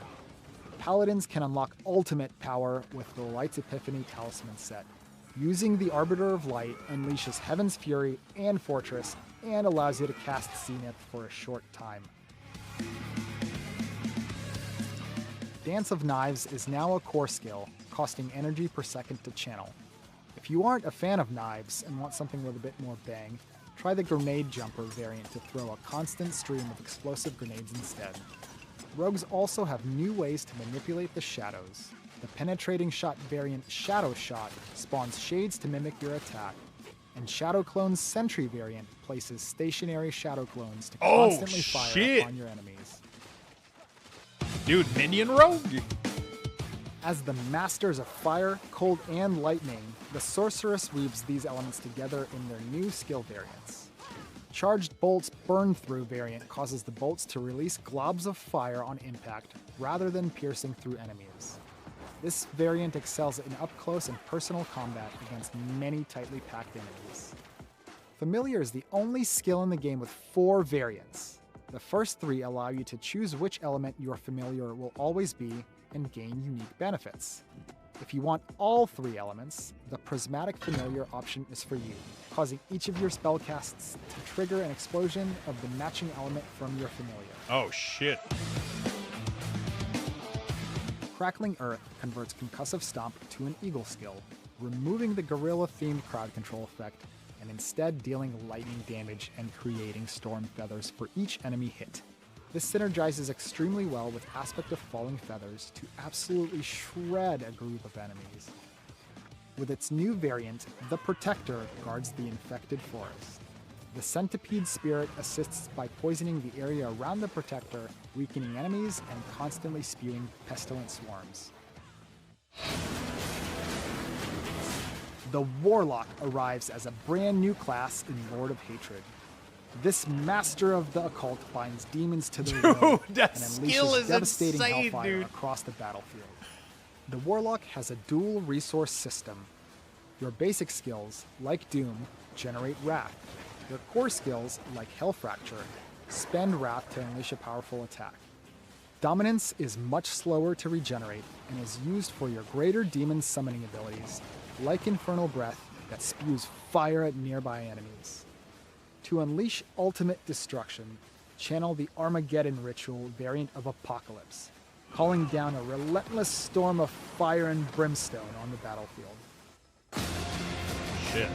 Paladins can unlock ultimate power with the Light's Epiphany Talisman set. Using the Arbiter of Light unleashes Heaven's Fury and Fortress and allows you to cast Zenith for a short time. Dance of Knives is now a core skill, costing energy per second to channel. If you aren't a fan of knives and want something with a bit more bang, try the Grenade Jumper variant to throw a constant stream of explosive grenades instead. Rogues also have new ways to manipulate the shadows. The Penetrating Shot variant Shadow Shot spawns shades to mimic your attack, and Shadow Clone's Sentry variant places stationary shadow clones to constantly fire upon your enemies. Dude, Minion Rogue? As the masters of fire, cold, and lightning, the sorceress weaves these elements together in their new skill variants. Charged Bolt's Burn Through variant causes the bolts to release globs of fire on impact rather than piercing through enemies. This variant excels in up-close and personal combat against many tightly packed enemies. Familiar is the only skill in the game with 4 variants. The first 3 allow you to choose which element your familiar will always be and gain unique benefits. If you want all 3 elements, the Prismatic Familiar option is for you, causing each of your spellcasts to trigger an explosion of the matching element from your familiar. Oh, shit. Crackling Earth converts Concussive Stomp to an Eagle skill, removing the gorilla-themed crowd control effect and instead dealing lightning damage and creating storm feathers for each enemy hit. This synergizes extremely well with Aspect of Falling Feathers to absolutely shred a group of enemies. With its new variant, the Protector guards the infected forest. The Centipede Spirit assists by poisoning the area around the Protector, weakening enemies, and constantly spewing pestilent swarms. The Warlock arrives as a brand new class in Lord of Hatred. This master of the occult binds demons to their will and that skill unleashes is devastating insane, hellfire dude. across the battlefield. The Warlock has a dual resource system. Your basic skills, like Doom, generate Wrath. Your core skills, like Hellfracture, spend Wrath to unleash a powerful attack. Dominance is much slower to regenerate and is used for your greater demon summoning abilities, like Infernal Breath that spews fire at nearby enemies. To unleash ultimate destruction, channel the Armageddon Ritual variant of Apocalypse, calling down a relentless storm of fire and brimstone on the battlefield. Shit.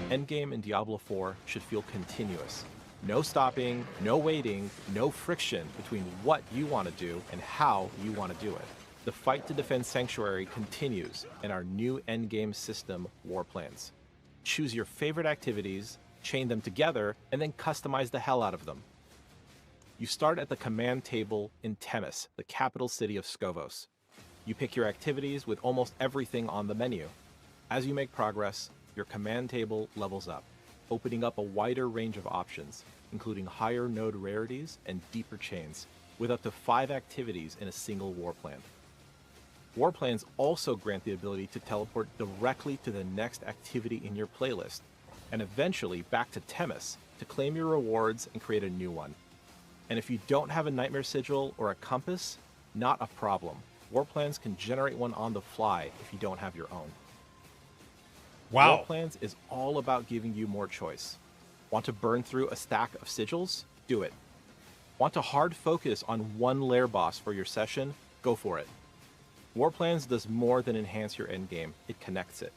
Endgame in Diablo 4 should feel continuous. No stopping, no waiting, no friction between what you want to do and how you want to do it. The fight to defend Sanctuary continues in our new endgame system, War Plans. Choose your favorite activities, chain them together, and then customize the hell out of them. You start at the command table in Themis, the capital city of Skovos. You pick your activities with almost everything on the menu. As you make progress, your command table levels up, opening up a wider range of options, including higher node rarities and deeper chains, with up to 5 activities in a single war plan. War plans also grant the ability to teleport directly to the next activity in your playlist, and eventually back to Themis to claim your rewards and create a new one. And if you don't have a Nightmare Sigil or a compass, not a problem. War plans can generate one on the fly if you don't have your own. Wow. War plans is all about giving you more choice. Want to burn through a stack of sigils? Do it. Want to hard focus on one lair boss for your session? Go for it. War plans does more than enhance your endgame, it connects it.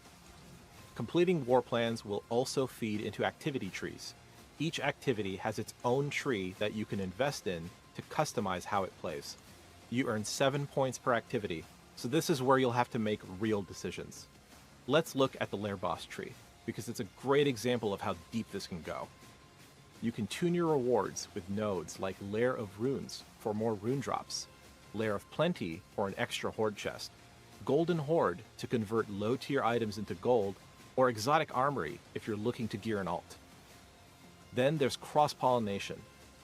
Completing war plans will also feed into activity trees. Each activity has its own tree that you can invest in to customize how it plays. You earn 7 points per activity, so this is where you'll have to make real decisions. Let's look at the lair boss tree, because it's a great example of how deep this can go. You can tune your rewards with nodes like Lair of Runes for more rune drops, Lair of Plenty for an extra horde chest, Golden Horde to convert low-tier items into gold, or Exotic Armory if you're looking to gear an alt. Then there's cross-pollination,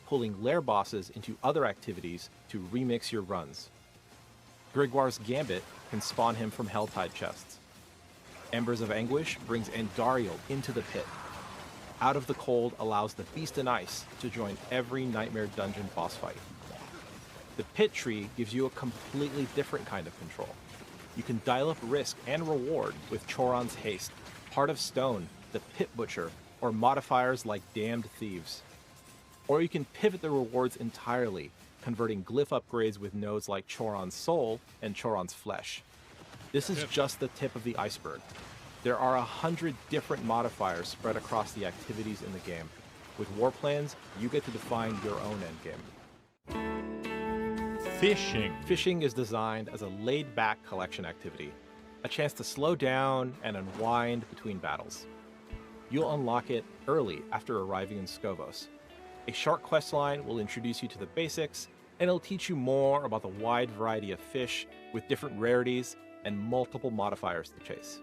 pulling lair bosses into other activities to remix your runs. Grigwar's Gambit can spawn him from Helltide chests. Embers of Anguish brings Andariel into the pit. Out of the Cold allows the Beast in Ice to join every Nightmare Dungeon boss fight. The Pit Tree gives you a completely different kind of control. You can dial up risk and reward with Choron's Haste, Heart of Stone, the Pit Butcher, or modifiers like Damned Thieves. Or you can pivot the rewards entirely, converting glyph upgrades with nodes like Choron's Soul and Choron's Flesh. This is just the tip of the iceberg. There are 100 different modifiers spread across the activities in the game. With War Plans, you get to define your own endgame. Fishing. Fishing is designed as a laid-back collection activity, a chance to slow down and unwind between battles. You'll unlock it early after arriving in Skovos. A short questline will introduce you to the basics, and it'll teach you more about the wide variety of fish with different rarities and multiple modifiers to chase.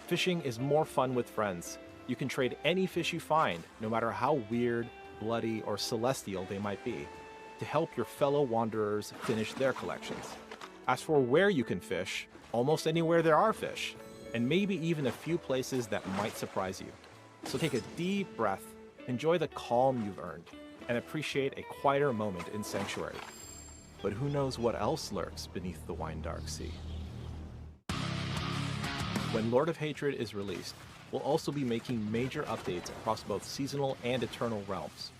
Fishing is more fun with friends. You can trade any fish you find, no matter how weird, bloody, or celestial they might be, to help your fellow wanderers finish their collections. As for where you can fish, almost anywhere there are fish, and maybe even a few places that might surprise you. So take a deep breath, enjoy the calm you've earned, and appreciate a quieter moment in Sanctuary. But who knows what else lurks beneath the wine dark sea? When Lord of Hatred is released, we'll also be making major updates across both seasonal and eternal realms.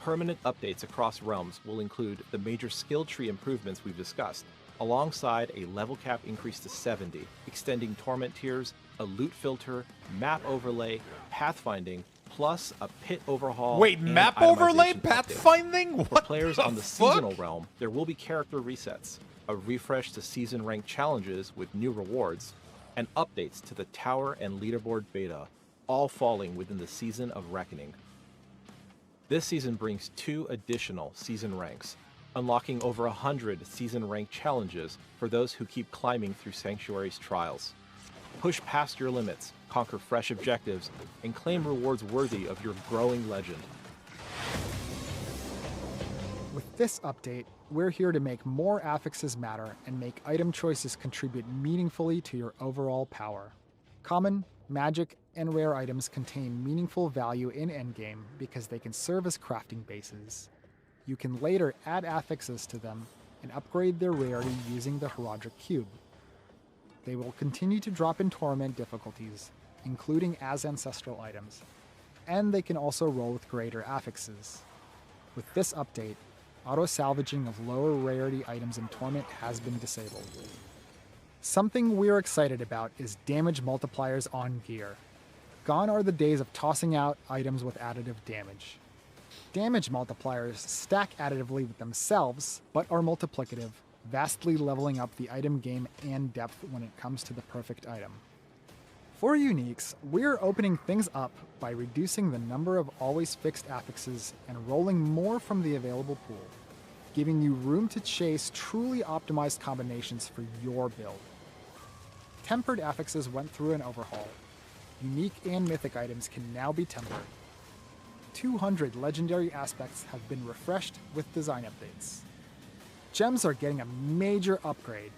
Permanent updates across realms will include the major skill tree improvements we've discussed, alongside a level cap increase to 70, extending torment tiers, a loot filter, map overlay, pathfinding, plus a pit overhaul. Wait, and map overlay? itemization Pathfinding? updates. For What players the on the fuck? seasonal realm, there will be character resets, a refresh to season rank challenges with new rewards, and updates to the tower and leaderboard beta, all falling within the Season of Reckoning. This season brings 2 additional season ranks, unlocking over 100 season rank challenges for those who keep climbing through Sanctuary's trials. Push past your limits, conquer fresh objectives, and claim rewards worthy of your growing legend. With this update, we're here to make more affixes matter and make item choices contribute meaningfully to your overall power. Common, magic, and rare items contain meaningful value in Endgame because they can serve as crafting bases. You can later add affixes to them and upgrade their rarity using the Heraldric Cube. They will continue to drop in Torment difficulties, including as ancestral items, and they can also roll with greater affixes. With this update, auto-salvaging of lower rarity items in Torment has been disabled. Something we're excited about is damage multipliers on gear. Gone are the days of tossing out items with additive damage. Damage multipliers stack additively with themselves, but are multiplicative, vastly leveling up the item game and depth when it comes to the perfect item. For uniques, we're opening things up by reducing the number of always fixed affixes and rolling more from the available pool, giving you room to chase truly optimized combinations for your build. Tempered affixes went through an overhaul. Unique and mythic items can now be tempered. 200 legendary aspects have been refreshed with design updates. Gems are getting a major upgrade.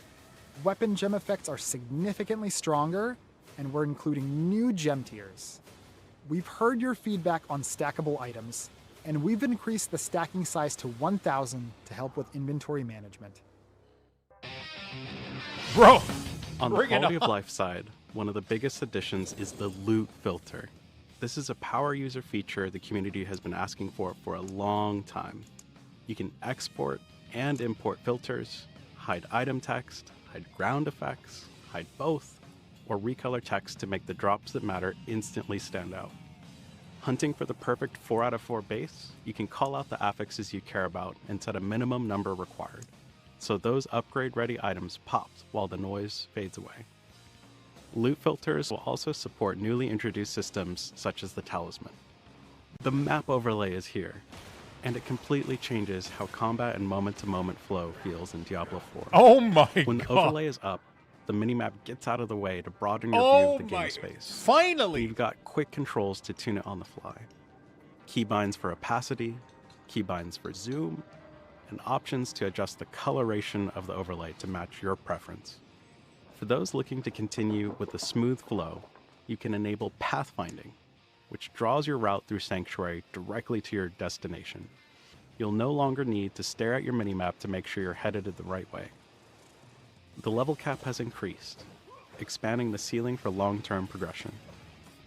Weapon gem effects are significantly stronger, and we're including new gem tiers. We've heard your feedback on stackable items, and we've increased the stacking size to 1,000 to help with inventory management. Bro! On the Bring it quality of on. life side, one of the biggest additions is the loot filter. This is a power user feature the community has been asking for a long time. You can export and import filters, hide item text, hide ground effects, hide both, or recolor text to make the drops that matter instantly stand out. Hunting for the perfect 4 out of 4 base, you can call out the affixes you care about and set a minimum number required, so those upgrade-ready items popped while the noise fades away. Loot filters will also support newly introduced systems such as the Talisman. The map overlay is here, and it completely changes how combat and moment-to-moment flow feels in Diablo 4. Oh my When the god. overlay is up, the minimap gets out of the way to broaden your view Oh of the my. game space. Finally! You've got quick controls to tune it on the fly. Keybinds for opacity, keybinds for zoom, and options to adjust the coloration of the overlay to match your preference. For those looking to continue with a smooth flow, you can enable pathfinding, which draws your route through Sanctuary directly to your destination. You'll no longer need to stare at your minimap to make sure you're headed the right way. The level cap has increased, expanding the ceiling for long-term progression.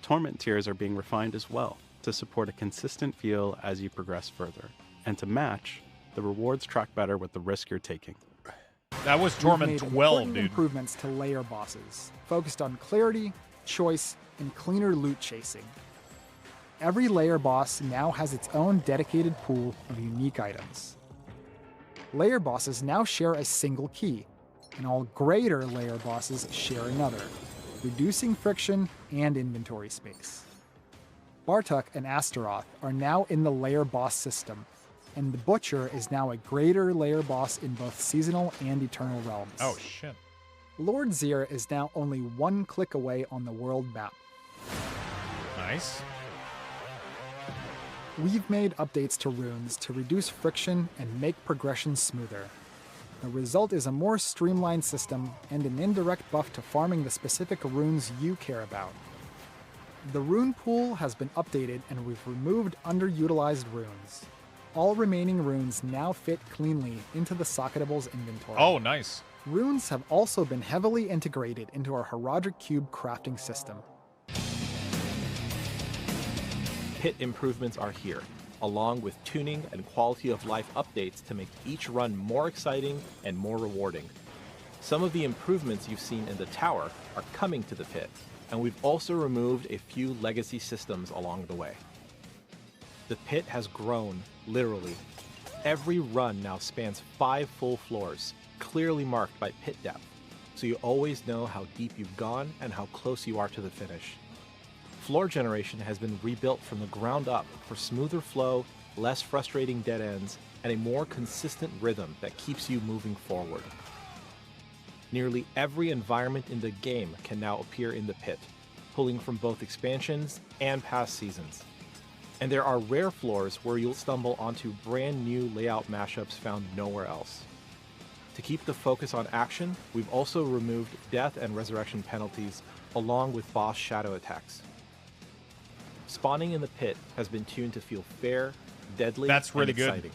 Torment tiers are being refined as well to support a consistent feel as you progress further, and to match, the the rewards track better with the risk you're taking. That was We've Torment made 12, important dude. improvements to layer bosses, focused on clarity, choice, and cleaner loot chasing. Every layer boss now has its own dedicated pool of unique items. Layer bosses now share a single key, and all greater layer bosses share another, reducing friction and inventory space. Bartok and Astaroth are now in the layer boss system, and the Butcher is now a greater layer boss in both Seasonal and Eternal Realms. Oh, shit. Lord Zir is now only one click away on the world map. Nice. We've made updates to runes to reduce friction and make progression smoother. The result is a more streamlined system and an indirect buff to farming the specific runes you care about. The rune pool has been updated and we've removed underutilized runes. All remaining runes now fit cleanly into the Socketable's inventory. Oh, nice. Runes have also been heavily integrated into our Herodric Cube crafting system. Pit improvements are here, along with tuning and quality of life updates to make each run more exciting and more rewarding. Some of the improvements you've seen in the tower are coming to the pit, and we've also removed a few legacy systems along the way. The pit has grown, literally. Every run now spans 5 full floors, clearly marked by pit depth, so you always know how deep you've gone and how close you are to the finish. Floor generation has been rebuilt from the ground up for smoother flow, less frustrating dead ends, and a more consistent rhythm that keeps you moving forward. Nearly every environment in the game can now appear in the pit, pulling from both expansions and past seasons. And there are rare floors where you'll stumble onto brand new layout mashups found nowhere else. To keep the focus on action, we've also removed death and resurrection penalties along with boss shadow attacks. Spawning in the pit has been tuned to feel fair, deadly, That's really and good. exciting.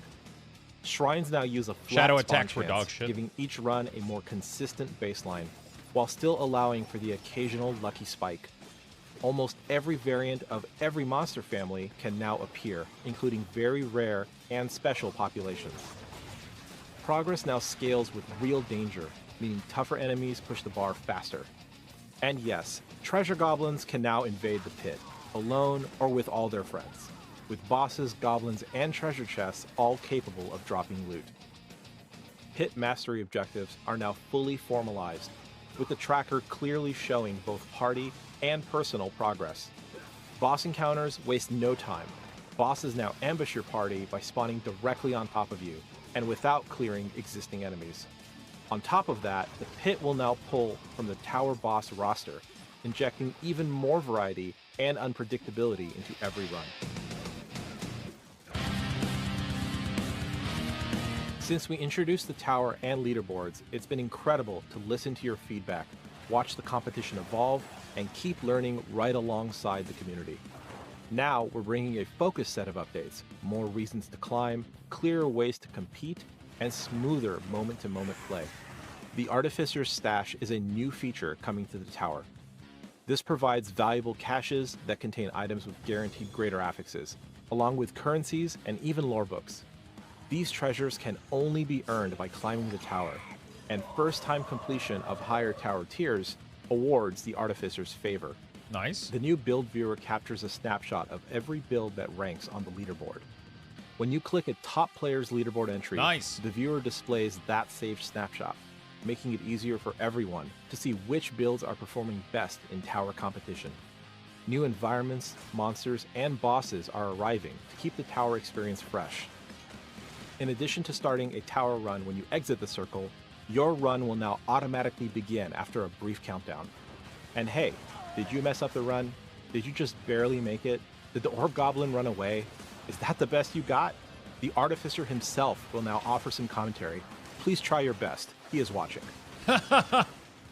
Shrines now use a flat Shadow spawn attacks were chance, dog shit. giving each run a more consistent baseline, while still allowing for the occasional lucky spike. Almost every variant of every monster family can now appear, including very rare and special populations. Progress now scales with real danger, meaning tougher enemies push the bar faster. And yes, treasure goblins can now invade the pit, alone or with all their friends, with bosses, goblins, and treasure chests all capable of dropping loot. Pit mastery objectives are now fully formalized, with the tracker clearly showing both party and personal progress. Boss encounters waste no time. Bosses now ambush your party by spawning directly on top of you, and without clearing existing enemies. On top of that, the pit will now pull from the tower boss roster, injecting even more variety and unpredictability into every run. Since we introduced the tower and leaderboards, it's been incredible to listen to your feedback, watch the competition evolve, and keep learning right alongside the community. Now we're bringing a focused set of updates, more reasons to climb, clearer ways to compete, and smoother moment-to-moment play. The Artificer's Stash is a new feature coming to the tower. This provides valuable caches that contain items with guaranteed greater affixes, along with currencies and even lore books. These treasures can only be earned by climbing the tower, and first-time completion of higher tower tiers awards the Artificer's favor. Nice. The new build viewer captures a snapshot of every build that ranks on the leaderboard. When you click a top player's leaderboard entry, Nice. the viewer displays that saved snapshot, making it easier for everyone to see which builds are performing best in tower competition. New environments, monsters, and bosses are arriving to keep the tower experience fresh. In addition to starting a tower run when you exit the circle, your run will now automatically begin after a brief countdown. And hey, did you mess up the run? Did you just barely make it? Did the Orb Goblin run away? Is that the best you got? The Artificer himself will now offer some commentary. Please try your best. He is watching.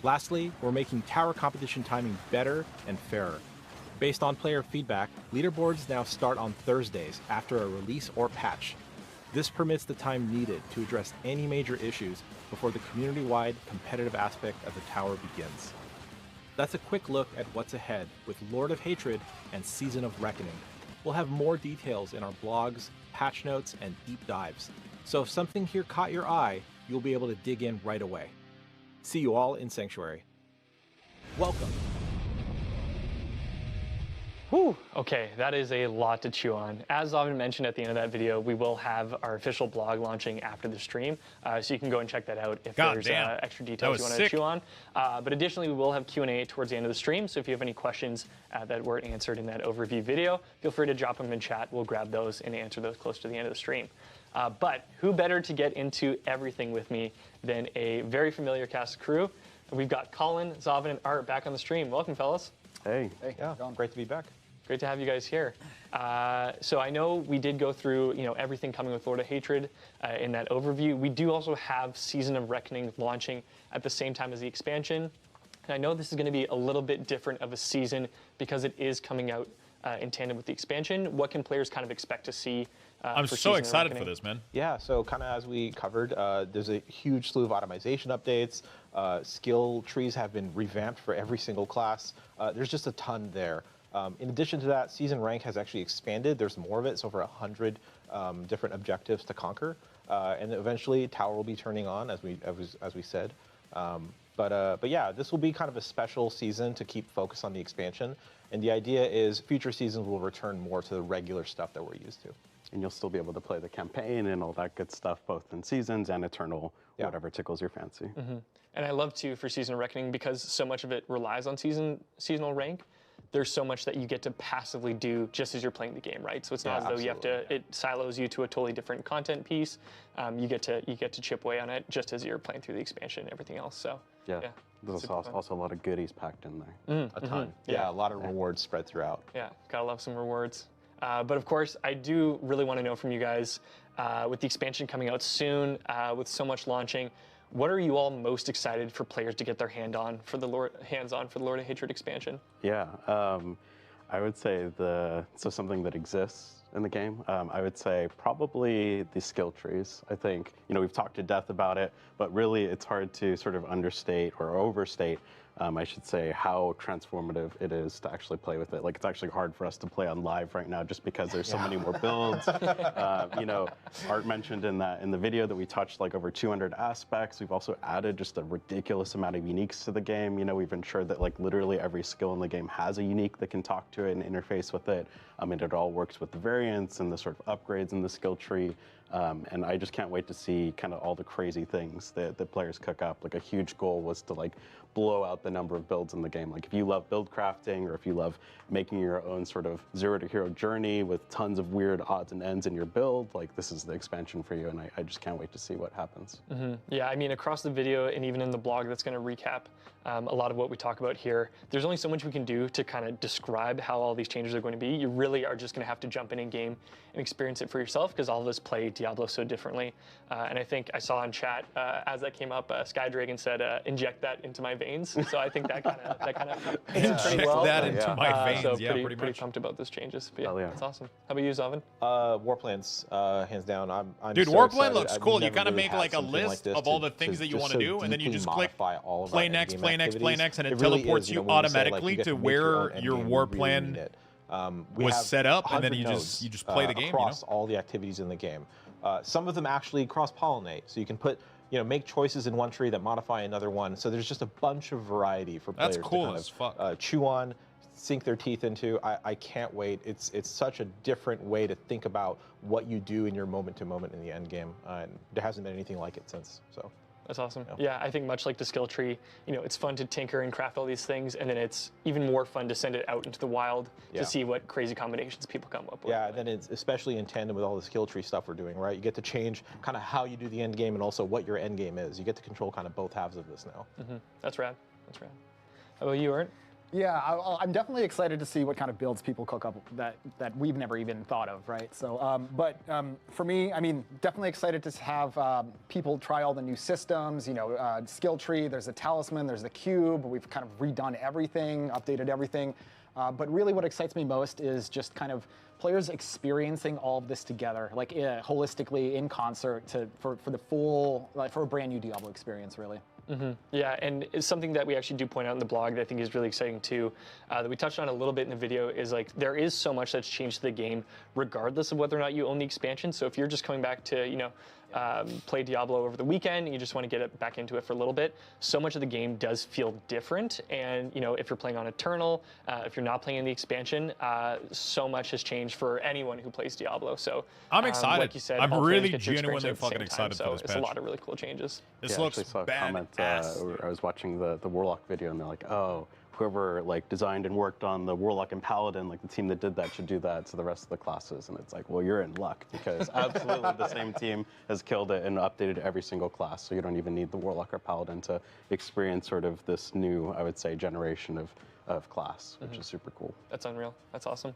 Lastly, we're making tower competition timing better and fairer. Based on player feedback, leaderboards now start on Thursdays after a release or patch. This permits the time needed to address any major issues before the community-wide competitive aspect of the tower begins. That's a quick look at what's ahead with Lord of Hatred and Season of Reckoning. We'll have more details in our blogs, patch notes, and deep dives. So if something here caught your eye, you'll be able to dig in right away. See you all in Sanctuary. Welcome. Whew. Okay, that is a lot to chew on. As Zovan mentioned at the end of that video, we will have our official blog launching after the stream, so you can go and check that out if there's extra details you want to chew on. But additionally, we will have Q&A towards the end of the stream, so if you have any questions that weren't answered in that overview video, feel free to drop them in chat. We'll grab those and answer those close to the end of the stream. But who better to get into everything with me than a very familiar cast crew? We've got Colin, Zovan, and Art back on the stream. Welcome, fellas. Hey. Yeah, great to be back. Great to have you guys here. So I know we did go through, everything coming with Lord of Hatred in that overview. We do also have Season of Reckoning launching at the same time as the expansion. And I know this is going to be a little bit different of a season because it is coming out in tandem with the expansion. What can players kind of expect to see? I'm so excited for this, man. Yeah, so kind of as we covered, there's a huge slew of automation updates. Skill trees have been revamped for every single class. There's just a ton there. In addition to that, season rank has actually expanded. There's more of it. It's over 100 different objectives to conquer, and eventually Tower will be turning on, as we said. But yeah, this will be kind of a special season to keep focus on the expansion. And the idea is future seasons will return more to the regular stuff that we're used to. And you'll still be able to play the campaign and all that good stuff, both in Seasons and Eternal, whatever tickles your fancy. Mm-hmm. And I love, too, for Season of Reckoning, because so much of it relies on seasonal rank, there's so much that you get to passively do just as you're playing the game, right? So it's not as though you have to, it silos you to a totally different content piece. You get to chip away on it just as you're playing through the expansion and everything else. So yeah. There's also a lot of goodies packed in there. A ton. Yeah, a lot of rewards spread throughout. Yeah, gotta love some rewards. But of course, I do really want to know from you guys, with the expansion coming out soon, with so much launching, what are you all most excited for players to get their hands on for the Lord of Hatred expansion? Yeah, I would say something that exists in the game. I would say probably the skill trees. I think we've talked to death about it, but really it's hard to sort of understate or overstate. I should say how transformative it is to actually play with it. Like, it's actually hard for us to play on live right now just because there's so many more builds. Art mentioned in the video that we touched like over 200 aspects. We've also added just a ridiculous amount of uniques to the game. We've ensured that like literally every skill in the game has a unique that can talk to it and interface with it. And it all works with the variants and the sort of upgrades in the skill tree. And I just can't wait to see kind of all the crazy things that players cook up. Like, a huge goal was to like blow out the number of builds in the game. Like, if you love build crafting, or if you love making your own sort of zero to hero journey with tons of weird odds and ends in your build, like, this is the expansion for you. And I just can't wait to see what happens. Mm-hmm. Yeah, I mean, across the video and even in the blog that's going to recap a lot of what we talk about here, there's only so much we can do to kind of describe how all these changes are going to be. You really are just going to have to jump in game and experience it for yourself, because all of us play Diablo so differently. And I think I saw in chat as that came up, Skydragon said, "Inject that into my veins." So I think that kind of inject that into my veins. So yeah, pretty pumped about those changes. But yeah, that's awesome. How about you, Zovan? Warplanes, hands down. I'm Dude, so Warplane excited. looks I've cool. You never kind of really make had like a something list this of all to- the things that you just want to so do, and then you deeply just click modify all of play our next, endgame play next, play activities. next, and it really teleports is, you when we say, like, automatically you get to make your own where your endgame, war we really plan mean it. We was have set up, and then 100 you nodes, just play the game. across all the activities in the game. Some of them actually cross-pollinate, so you can put make choices in one tree that modify another one. So there's just a bunch of variety for players That's cool to kind as fuck. chew on, sink their teeth into. I can't wait. It's such a different way to think about what you do in your moment to moment in the end game. And there hasn't been anything like it since. So. That's awesome. Yeah, I think much like the skill tree, it's fun to tinker and craft all these things, and then it's even more fun to send it out into the wild to see what crazy combinations people come up with. Yeah, and then it's especially in tandem with all the skill tree stuff we're doing, right? You get to change kind of how you do the end game and also what your end game is. You get to control kind of both halves of this now. Mm-hmm. That's rad. That's rad. How about you, Art? Yeah, I'm definitely excited to see what kind of builds people cook up that we've never even thought of, right? So, for me, I mean, definitely excited to have people try all the new systems. Skill tree. There's a talisman. There's the cube. We've kind of redone everything, updated everything. But really, what excites me most is just kind of players experiencing all of this together, like holistically in concert for the full, for a brand new Diablo experience, really. Mm-hmm. Yeah, and it's something that we actually do point out in the blog that I think is really exciting too, that we touched on a little bit in the video, is like there is so much that's changed to the game regardless of whether or not you own the expansion. So if you're just coming back to, played Diablo over the weekend and you just want to get it back into it for a little bit, so much of the game does feel different. And if you're playing on Eternal, if you're not playing in the expansion, so much has changed for anyone who plays Diablo. So I'm excited. like you said, I'm all players really get to experience it genuinely at the fucking same time, excited for so this it's patch. a lot of really cool changes. This I looks actually saw a comment. badass. I was watching the Warlock video, and they're like, "Oh, whoever like designed and worked on the Warlock and Paladin, like the team that did that, should do that to the rest of the classes." And it's like, well, you're in luck because absolutely the same team has killed it and updated every single class, so you don't even need the Warlock or Paladin to experience sort of this new, I would say, generation of class, which is super cool. That's unreal. That's awesome.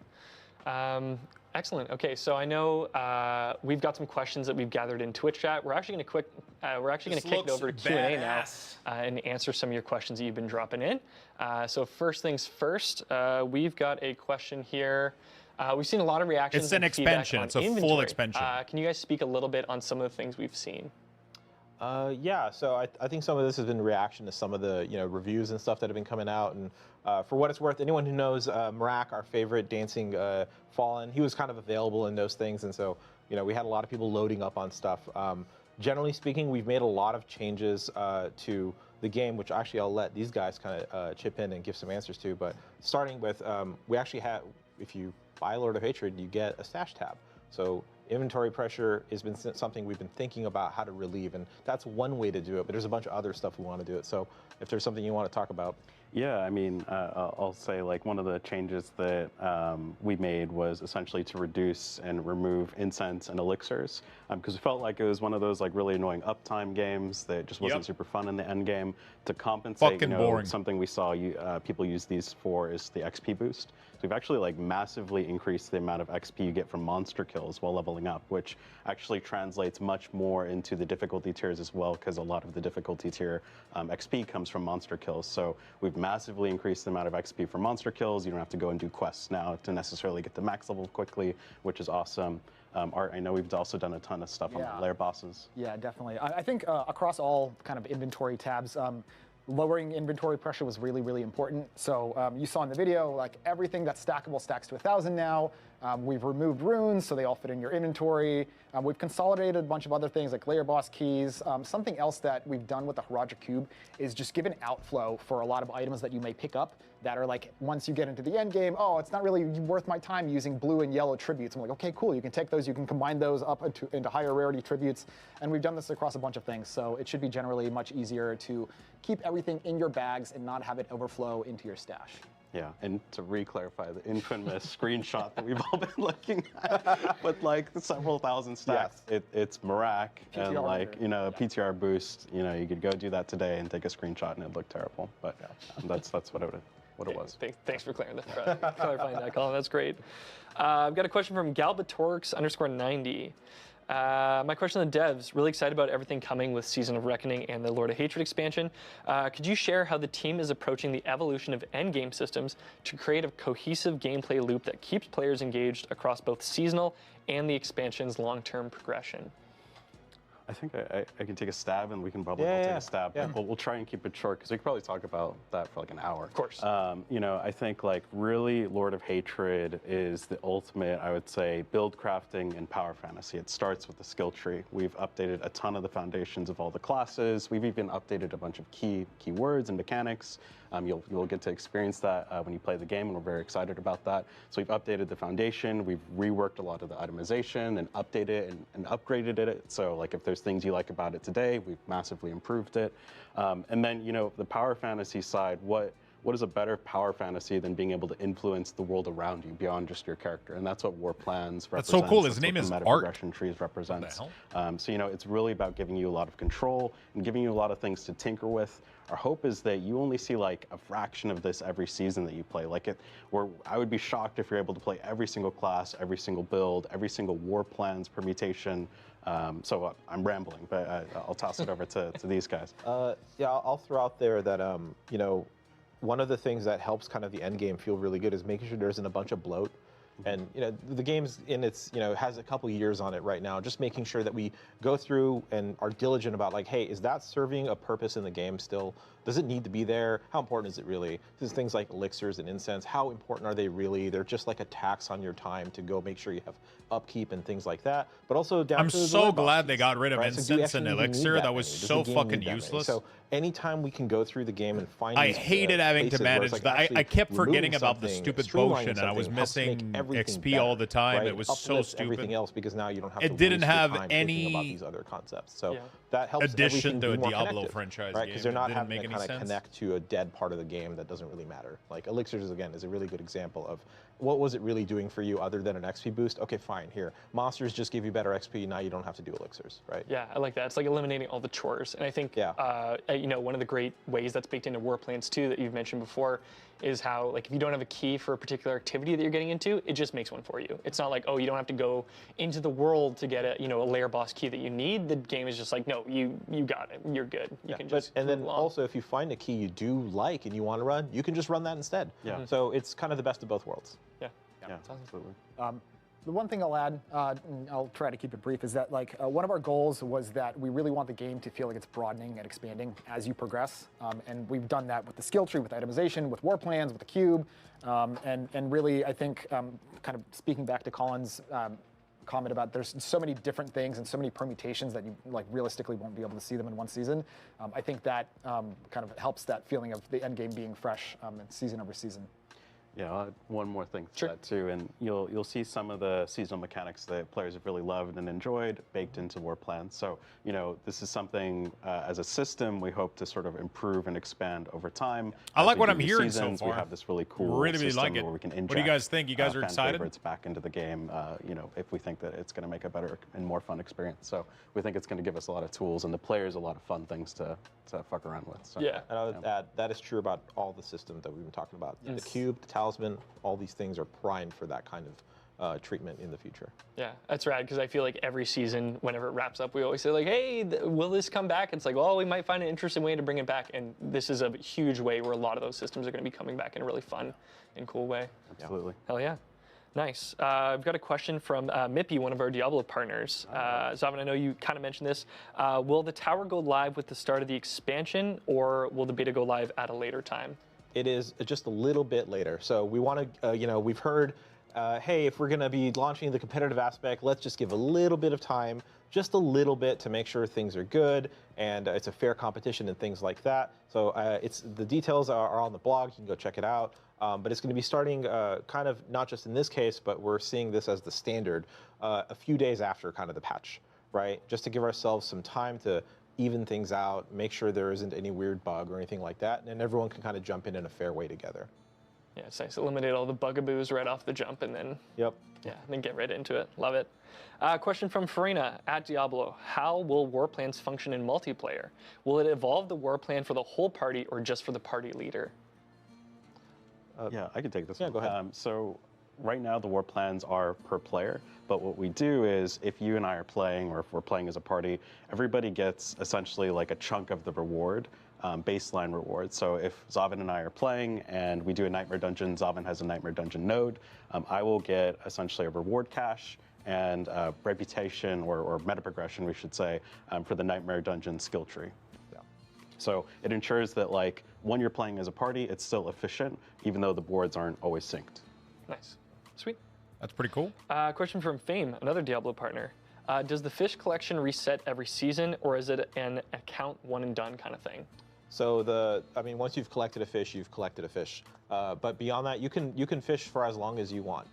Excellent. Okay, so I know we've got some questions that we've gathered in Twitch chat. We're actually going to kick it over to Q&A now and answer some of your questions that you've been dropping in. So first things first, we've got a question here. We've seen a lot of reactions. It's an and feedback expansion. on It's a full inventory. expansion. Can you guys speak a little bit on some of the things we've seen? Yeah, so I think some of this has been reaction to some of the reviews and stuff that have been coming out. And for what it's worth, anyone who knows Marak, our favorite dancing Fallen, he was kind of available in those things, and so we had a lot of people loading up on stuff. Generally speaking, we've made a lot of changes to the game, which actually I'll let these guys kind of chip in and give some answers to. But starting with, we actually have, if you buy Lord of Hatred, you get a stash tab. So inventory pressure has been something we've been thinking about how to relieve, and that's one way to do it, but there's a bunch of other stuff we want to do it. So if there's something you want to talk about. Yeah, I mean, I'll say like one of the changes that we made was essentially to reduce and remove incense and elixirs, because we felt like it was one of those like really annoying uptime games that just wasn't super fun in the end game. To compensate, Fucking boring. something we saw people use these for is the XP boost. So we've actually like massively increased the amount of XP you get from monster kills while leveling up, which actually translates much more into the difficulty tiers as well, because a lot of the difficulty tier XP comes from monster kills. So we've massively increased the amount of XP for monster kills. You don't have to go and do quests now to necessarily get the max level quickly, which is awesome. Art, I know we've also done a ton of stuff on the lair bosses. Yeah, definitely. I think across all kind of inventory tabs, lowering inventory pressure was really, really important. So you saw in the video, like everything that's stackable stacks to 1,000 now. We've removed runes, so they all fit in your inventory. We've consolidated a bunch of other things like layer boss keys. Something else that we've done with the Haraja Cube is just give an outflow for a lot of items that you may pick up that are like, once you get into the end game, oh, it's not really worth my time using blue and yellow tributes. I'm like, okay, cool, you can take those, you can combine those up into higher rarity tributes. And we've done this across a bunch of things, so it should be generally much easier to keep everything in your bags and not have it overflow into your stash. Yeah, and to re-clarify the infamous screenshot that we've all been looking at with like several thousand stats, it's Marak and like, PTR boost, you could go do that today and take a screenshot and it'd look terrible, but that's what it was. Thanks for clarifying that, Colin. That's great. I've got a question from Galbatorix_90. My question to the devs, really excited about everything coming with Season of Reckoning and the Lord of Hatred expansion. Could you share how the team is approaching the evolution of endgame systems to create a cohesive gameplay loop that keeps players engaged across both seasonal and the expansion's long-term progression? I think I can take a stab, and we can probably all take a stab. Yeah. We'll try and keep it short, because we could probably talk about that for like an hour. Of course. I think like really Lord of Hatred is the ultimate, I would say, build crafting and power fantasy. It starts with the skill tree. We've updated a ton of the foundations of all the classes. We've even updated a bunch of keywords and mechanics. You'll get to experience that when you play the game, and we're very excited about that. So we've updated the foundation. We've reworked a lot of the itemization and updated it and upgraded it. So like if there's things you like about it today, we've massively improved it. And then, the power fantasy side, what is a better power fantasy than being able to influence the world around you beyond just your character? And that's what War Plans represents. That's so cool. His That's name what is the meta Art. progression trees represents. What the hell? So, it's really about giving you a lot of control and giving you a lot of things to tinker with. Our hope is that you only see like a fraction of this every season that you play. I would be shocked if you're able to play every single class, every single build, every single War Plans permutation. So I'm rambling, but I'll toss it over to these guys. I'll throw out there that one of the things that helps kind of the end game feel really good is making sure there isn't a bunch of bloat. And the game's in its has a couple years on it right now. Just making sure that we go through and are diligent about like, hey, is that serving a purpose in the game still? Does it need to be there? How important is it really? There's things like elixirs and incense. How important are they really? They're just like a tax on your time to go make sure you have upkeep and things like that. But also down I'm to the so web glad options, they got rid of right? So do you incense and actually need elixir. That was many? Does the so game fucking need that many? useless. So anytime we can go through the game and find I these, hated having to places where it's manage like that. I actually kept removing forgetting about the something, stupid streamlining potion, and I was something helps make missing everything XP all better, the time. right? It was so Uplifts stupid. everything else because now you don't have It to didn't waste your have time thinking about any these other concepts. So Yeah. that helps addition everything to be a more Diablo connected, franchise right? game. Because they're It not didn't having make to any kind of sense. connect to a dead part of the game that doesn't really matter. Like elixirs again is a really good example of what was it really doing for you other than an XP boost? Okay, fine. Here, monsters just give you better XP. Now you don't have to do elixirs, right? Yeah, I like that. It's like eliminating all the chores. And I think, one of the great ways that's baked into war plans too that you've mentioned before is how, like, if you don't have a key for a particular activity that you're getting into, it just makes one for you. It's not like, oh, you don't have to go into the world to get a lair boss key that you need. The game is just like, no, you got it. You're good. You can just and then move along. also, if you find a key you do like and you want to run, you can just run that instead. Yeah. So it's kind of the best of both worlds. Yeah. Yeah, absolutely. The one thing I'll add, and I'll try to keep it brief, is that one of our goals was that we really want the game to feel like it's broadening and expanding as you progress. And we've done that with the skill tree, with itemization, with war plans, with the cube. And really, I think, kind of speaking back to Colin's comment about there's so many different things and so many permutations that you realistically won't be able to see them in one season. I think that kind of helps that feeling of the end game being fresh season over season. Yeah, I'll add one more thing to Sure. that too, and you'll see some of the seasonal mechanics that players have really loved and enjoyed baked into war plans. So this is something as a system we hope to sort of improve and expand over time. I As like we what do I'm these hearing so seasons, far. We have this really cool Really system like it. where we can What do you inject guys think? You guys are fan excited? favorites back into the game. If we think that it's going to make a better and more fun experience. So we think it's going to give us a lot of tools and the players a lot of fun things to fuck around with. So, Yeah. And I would add, that is true about all the systems that we've been talking about. The cube, the talisman, all these things are primed for that kind of treatment in the future. Yeah, that's rad, because I feel like every season, whenever it wraps up, we always say like, hey, will this come back? It's like, well, we might find an interesting way to bring it back. And this is a huge way where a lot of those systems are going to be coming back in a really fun and cool way. Absolutely. Hell yeah. Nice. I've got a question from Mippy, one of our Diablo partners. Zavin, I know you kind of mentioned this. Will the tower go live with the start of the expansion, or will the beta go live at a later time? It is just a little bit later. So we want to, we've heard, hey, if we're going to be launching the competitive aspect, let's just give a little bit of time, just a little bit to make sure things are good and it's a fair competition and things like that. So the details are on the blog. You can go check it out. But it's going to be starting kind of not just in this case, but we're seeing this as the standard a few days after kind of the patch, right? Just to give ourselves some time to even things out, make sure there isn't any weird bug or anything like that, and everyone can kind of jump in a fair way together. Yeah, it's nice. Eliminate all the bugaboos right off the jump and then then get right into it. Love it. Question from Farina at Diablo. How will war plans function in multiplayer? Will it evolve the war plan for the whole party or just for the party leader? Yeah, I can take this one. Go ahead. So right now the war plans are per player, but what we do is if you and I are playing or if we're playing as a party, everybody gets essentially like a chunk of the reward, baseline reward. So if Zavin and I are playing and we do a nightmare dungeon, Zavin has a nightmare dungeon node, I will get essentially a reward cache and reputation or meta progression, we should say, for the nightmare dungeon skill tree. So it ensures that like when you're playing as a party, it's still efficient, even though the boards aren't always synced. Nice. Sweet. That's pretty cool. Question from Fame, another Diablo partner. Does the fish collection reset every season, or is it an account one and done kind of thing? So once you've collected a fish, you've collected a fish. But beyond that, you can fish for as long as you want.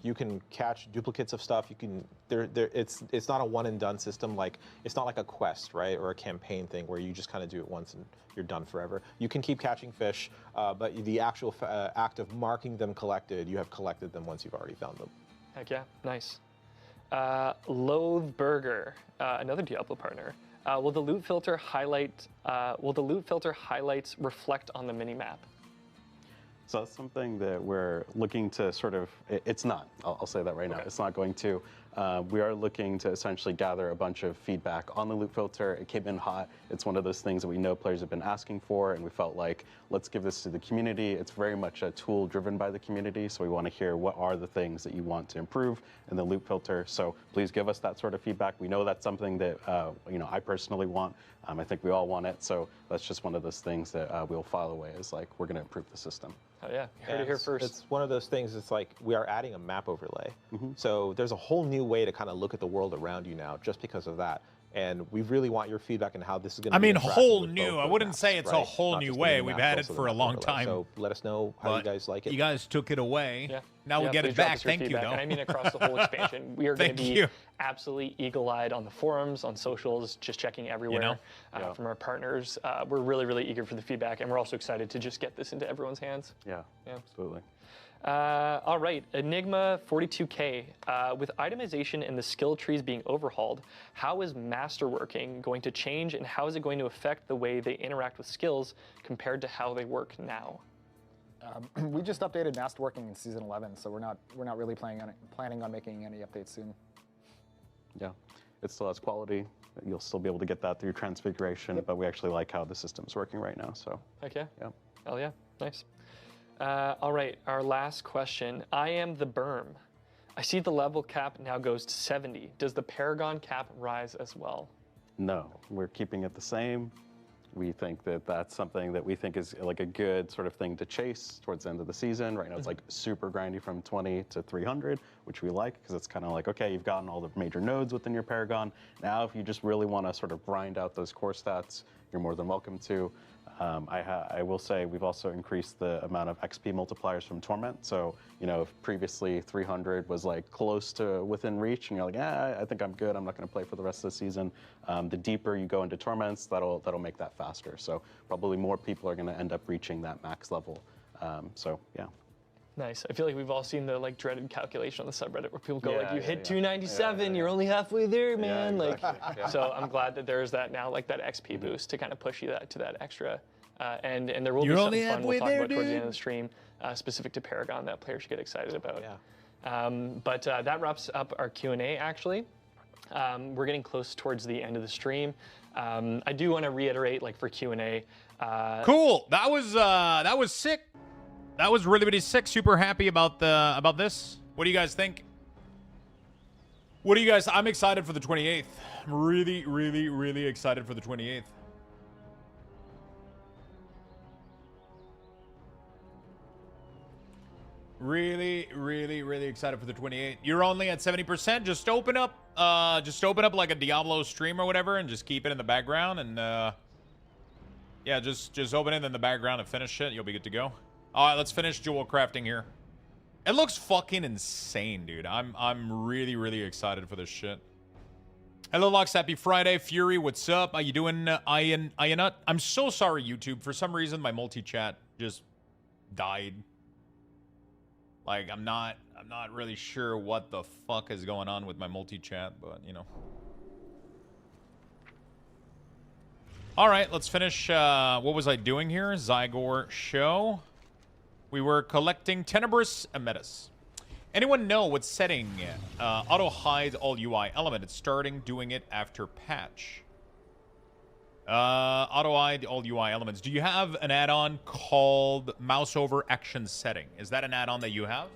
You can catch duplicates of stuff. You can it's not a one and done system. Like it's not like a quest, right, or a campaign thing where you just kind of do it once and you're done forever. You can keep catching fish, but the actual act of marking them collected, you have collected them once you've already found them. Heck yeah, nice. Loathe Burger, another Diablo partner. Will the loot filter highlights reflect on the minimap? So that's something that we're looking to sort of, it's not, I'll say that right now, it's not going to. We are looking to essentially gather a bunch of feedback on the loot filter. It came in hot. It's one of those things that we know players have been asking for, and we felt like, let's give this to the community. It's very much a tool driven by the community, so we want to hear what are the things that you want to improve in the loot filter. So please give us that sort of feedback. We know that's something that I personally want. I think we all want it, so that's just one of those things that we'll file away as like, we're going to improve the system. Oh yeah, you heard it here first. It's one of those things, it's like we are adding a map overlay. So there's a whole new way to kind of look at the world around you now just because of that. And we really want your feedback on how this is going to be. I mean, interactive whole with new. both I those wouldn't maps, say it's a right? whole Not new just the way. main We've map, had but it also for the a map long overlay. time. So let us know how you guys like it. You guys took it away. Yeah. Now we get please it drop back. us your Thank you, feedback. though. And I mean across the whole expansion. We are going to Thank be you. absolutely eagle-eyed on the forums, on socials, just checking everywhere from our partners. We're really, really eager for the feedback, and we're also excited to just get this into everyone's hands. Yeah, absolutely. All right, Enigma 42K. With itemization and the skill trees being overhauled, how is masterworking going to change, and how is it going to affect the way they interact with skills compared to how they work now? We just updated masterworking in season 11, so we're not really planning on making any updates soon. Yeah, it still has quality. You'll still be able to get that through transfiguration, but we actually like how the system's working right now. So. Heck yeah. Yeah. Hell yeah. Nice. All right, our last question. I am the berm. I see the level cap now goes to 70. Does the Paragon cap rise as well? No, we're keeping it the same. We think that that's something that we think is like a good sort of thing to chase towards the end of the season. Right now it's like super grindy from 20 to 300, which we like because it's kind of like, okay, you've gotten all the major nodes within your Paragon. Now if you just really want to sort of grind out those core stats, you're more than welcome to. I will say we've also increased the amount of XP multipliers from Torment. So, if previously 300 was like close to within reach and you're like, I think I'm good, I'm not going to play for the rest of the season. The deeper you go into Torments, that'll make that faster. So probably more people are going to end up reaching that max level. So yeah. Nice. I feel like we've all seen the dreaded calculation on the subreddit where people go you hit 297, you're only halfway there, man. Yeah, exactly. So I'm glad that there's that now, that XP boost to kind of push you to that extra. And there will You're be only something fun we'll talk halfway about there, towards the end dude. of the stream, specific to Paragon that players should get excited about. Yeah. But that wraps up our Q&A. Actually, we're getting close towards the end of the stream. I do want to reiterate, for Q&A. Cool. That was sick. That was really, really sick. Super happy about this. What do you guys think? I'm excited for the 28th. I'm really, really, really excited for the 28th. Really, really, really excited for the 28th. You're only at 70%. Just open up like a Diablo stream or whatever, and just keep it in the background. And yeah, just open it in the background and finish it. You'll be good to go. All right, let's finish jewel crafting here. It looks fucking insane, dude. I'm really, really excited for this shit. Hello, Lux. Happy Friday. Fury, what's up? How you doing, Ianut? I'm so sorry, YouTube. For some reason, my multi-chat just died. I'm not really sure what the fuck is going on with my multi-chat, but, All right, let's finish. What was I doing here? Zygor show. We were collecting Tenebrous Ametis. Anyone know what setting auto-hide all UI element? It's starting doing it after patch. Auto-hide all UI elements. Do you have an add-on called mouse over action setting? Is that an add-on that you have?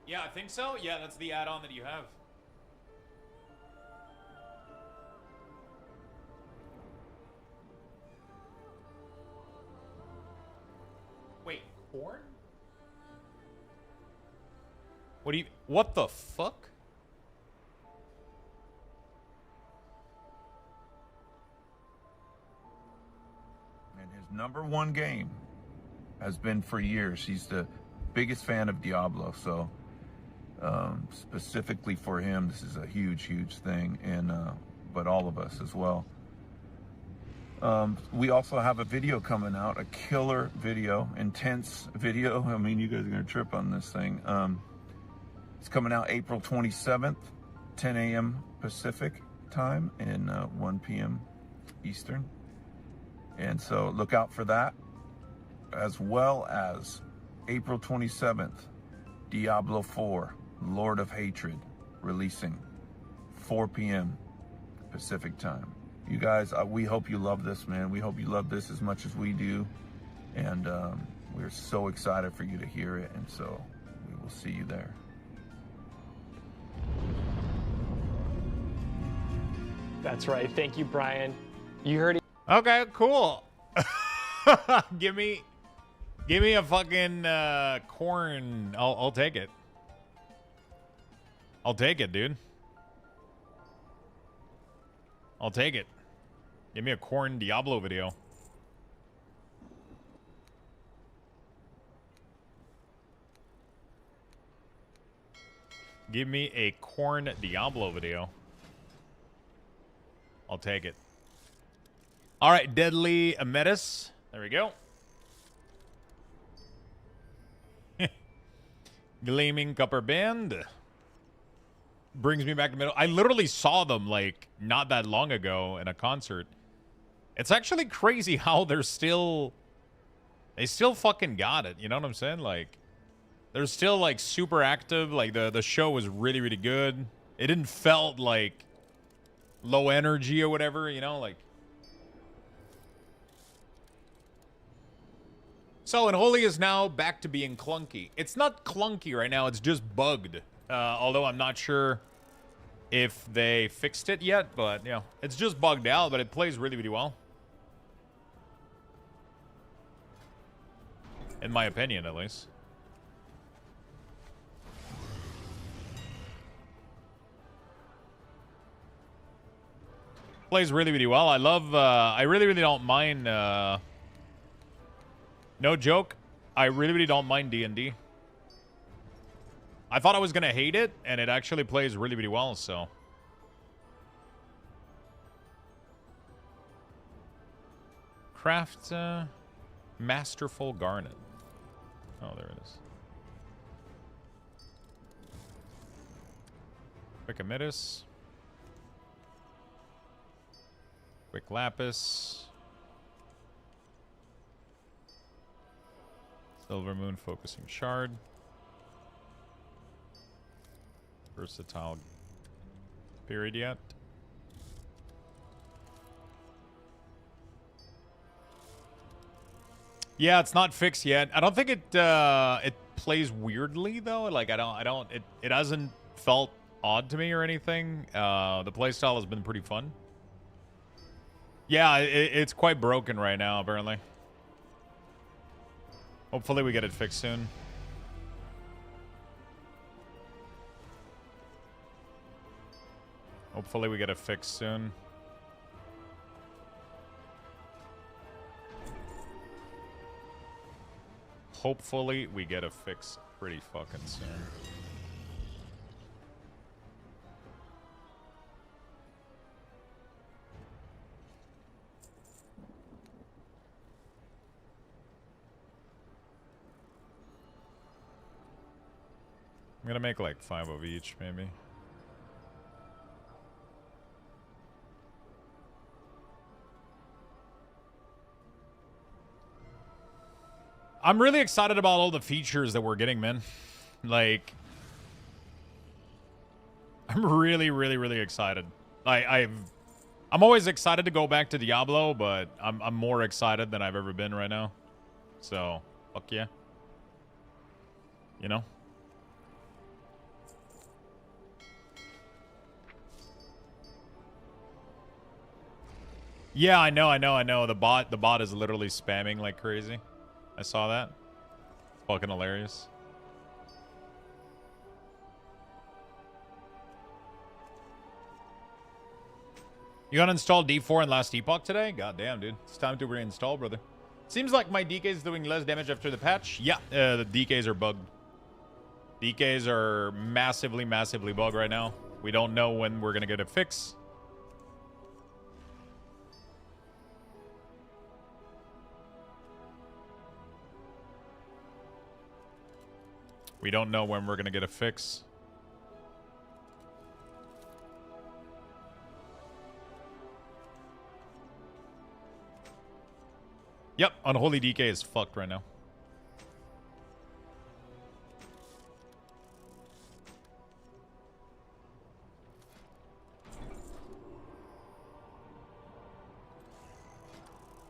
Yeah, I think so. Yeah, that's the add-on that you have. Wait, corn? What the fuck? And his #1 game has been for years. He's the biggest fan of Diablo, so specifically for him, this is a huge, huge thing, and but all of us as well. We also have a video coming out, a killer video, intense video. I mean, you guys are gonna trip on this thing. It's coming out April 27th, 10 a.m. Pacific time and 1 p.m. Eastern. And so look out for that, as well as April 27th, Diablo 4, Lord of Hatred, releasing 4 p.m. Pacific time. You guys, we hope you love this, man. We hope you love this as much as we do. And we're so excited for you to hear it. And so we will see you there. That's right. Thank you, Brian. You heard it. Okay, cool. give me a fucking corn. I'll take it. I'll take it, dude. I'll take it. Give me a corn Diablo video. Give me a corn Diablo video. I'll take it. All right, Deadly Ametis. There we go. Gleaming Copper Band. Brings me back to middle. I literally saw them like not that long ago in a concert. It's actually crazy how they still fucking got it. You know what I'm saying? Like, they're still like super active. Like the show was really, really good. It didn't felt like low energy or whatever, you know, like. So Unholy is now back to being clunky. It's not clunky right now, it's just bugged. Although I'm not sure if they fixed it yet, but you know, it's just bugged out, but it plays really, really well. In my opinion, at least. Plays really, really well. I love, I really, really don't mind, no joke, I really, really don't mind D&D. I thought I was going to hate it, and it actually plays really, really well, so. Craft, Masterful Garnet. Oh, there it is. Quick Ametis. Quick Lapis. Silver Moon Focusing Shard. Versatile period yet. Yeah, it's not fixed yet. I don't think it it plays weirdly though. Like it hasn't felt odd to me or anything. The playstyle has been pretty fun. Yeah, it's quite broken right now apparently. Hopefully we get it fixed soon. Hopefully we get it fixed soon. Hopefully we get a fix pretty fucking soon. I'm gonna make like 5 of each, maybe. I'm really excited about all the features that we're getting, man. Like, I'm really, really, really excited. I'm always excited to go back to Diablo, but I'm more excited than I've ever been right now. So, fuck yeah. You know? Yeah, I know. The bot is literally spamming like crazy. I saw that. Fucking hilarious. You uninstalled D4 in last epoch today? God damn, dude. It's time to reinstall, brother. Seems like my DK is doing less damage after the patch. Yeah, the DKs are bugged. DKs are massively, massively bugged right now. We don't know when we're gonna get a fix. We don't know when we're going to get a fix. Yep, Unholy DK is fucked right now.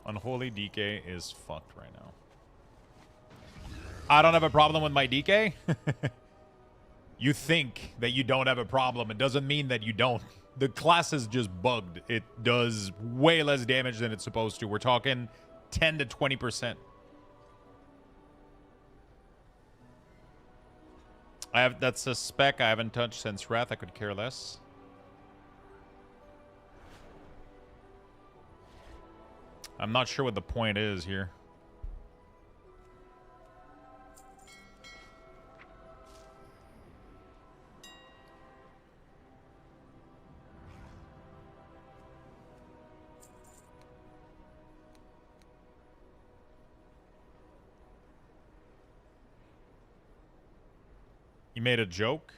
Unholy DK is fucked right now. I don't have a problem with my DK. You think that you don't have a problem. It doesn't mean that you don't. The class is just bugged. It does way less damage than it's supposed to. We're talking 10 to 20%. That's a spec I haven't touched since Wrath. I could care less. I'm not sure what the point is here. You made a joke?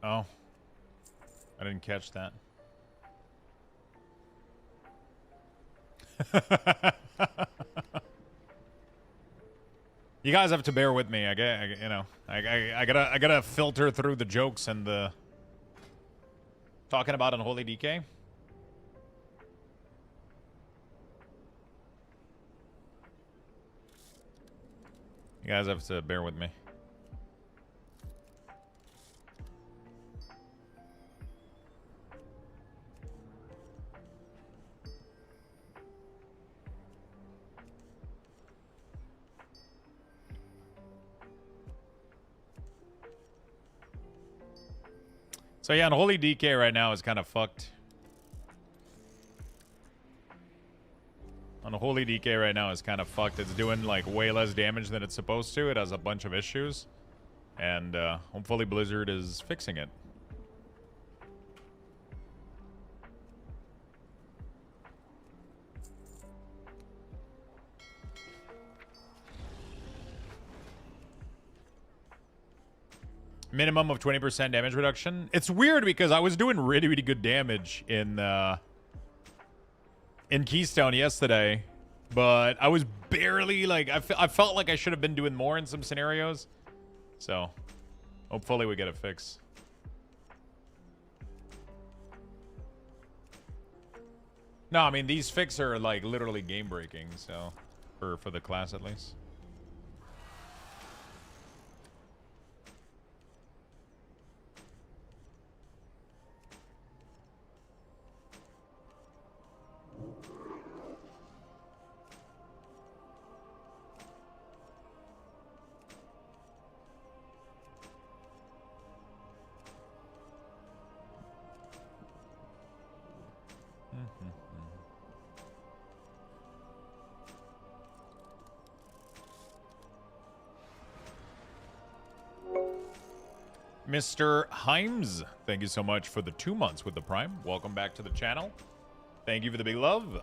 Oh. I didn't catch that. You guys have to bear with me. I gotta filter through the jokes and the talking about Unholy DK. You guys have to bear with me. So yeah, Unholy DK right now is kind of fucked. Unholy DK right now is kind of fucked. It's doing like way less damage than it's supposed to. It has a bunch of issues. And hopefully Blizzard is fixing it. Minimum of 20% damage reduction. It's weird because I was doing really, really good damage in Keystone yesterday, but I was barely like I felt like I should have been doing more in some scenarios. So, hopefully we get it fixed. No, I mean these fixes are like literally game breaking. So, for the class at least. Mr. Himes, thank you so much for the 2 months with the Prime. Welcome back to the channel. Thank you for the big love.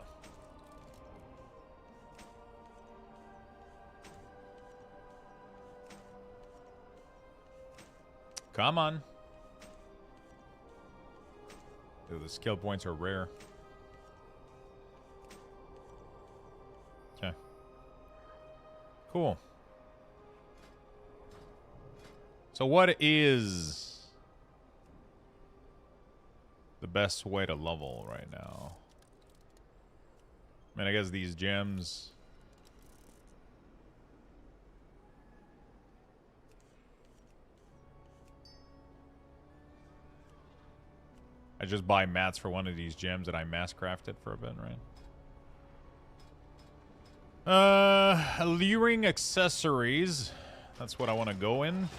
Come on. Dude, the skill points are rare. Okay. Cool. So what is the best way to level right now? I mean, I guess these gems. I just buy mats for one of these gems and I mass craft it for a bit, right? Alluring accessories. That's what I want to go in.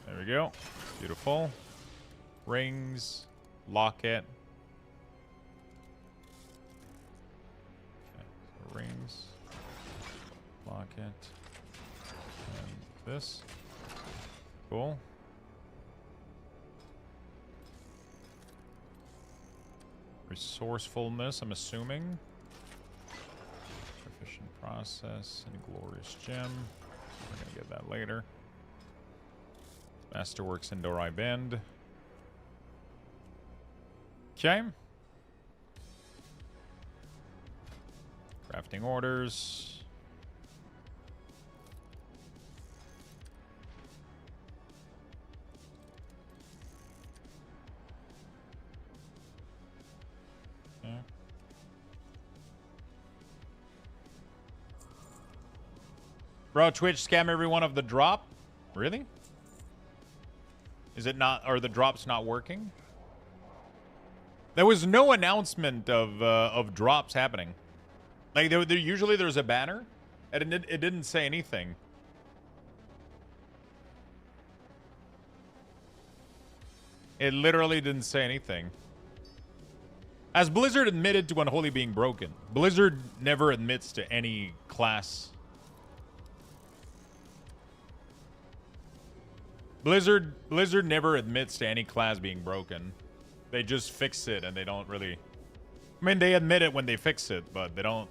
There we go. Beautiful. Rings. Locket. Okay, so rings. Locket. And this. Cool. Resourcefulness, I'm assuming. Efficient process. And glorious gem. We're going to get that later. Masterworks Indoor Eye Bend. Okay. Crafting orders. Okay. Bro, Twitch scam everyone of the drop? Really? Is it not, are the drops not working? There was no announcement of drops happening. Like there usually there's a banner, and it didn't say anything. It literally didn't say anything. As Blizzard admitted to Unholy being broken, Blizzard never admits to any class. Blizzard never admits to any class being broken. They just fix it, and they don't really. I mean, they admit it when they fix it, but they don't.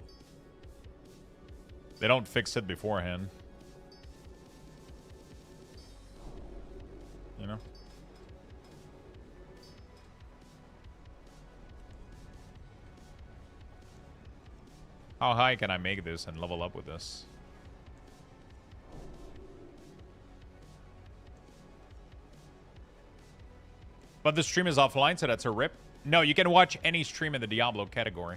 They don't fix it beforehand. You know? How high can I make this and level up with this? But the stream is offline, so that's a rip. No, you can watch any stream in the Diablo category.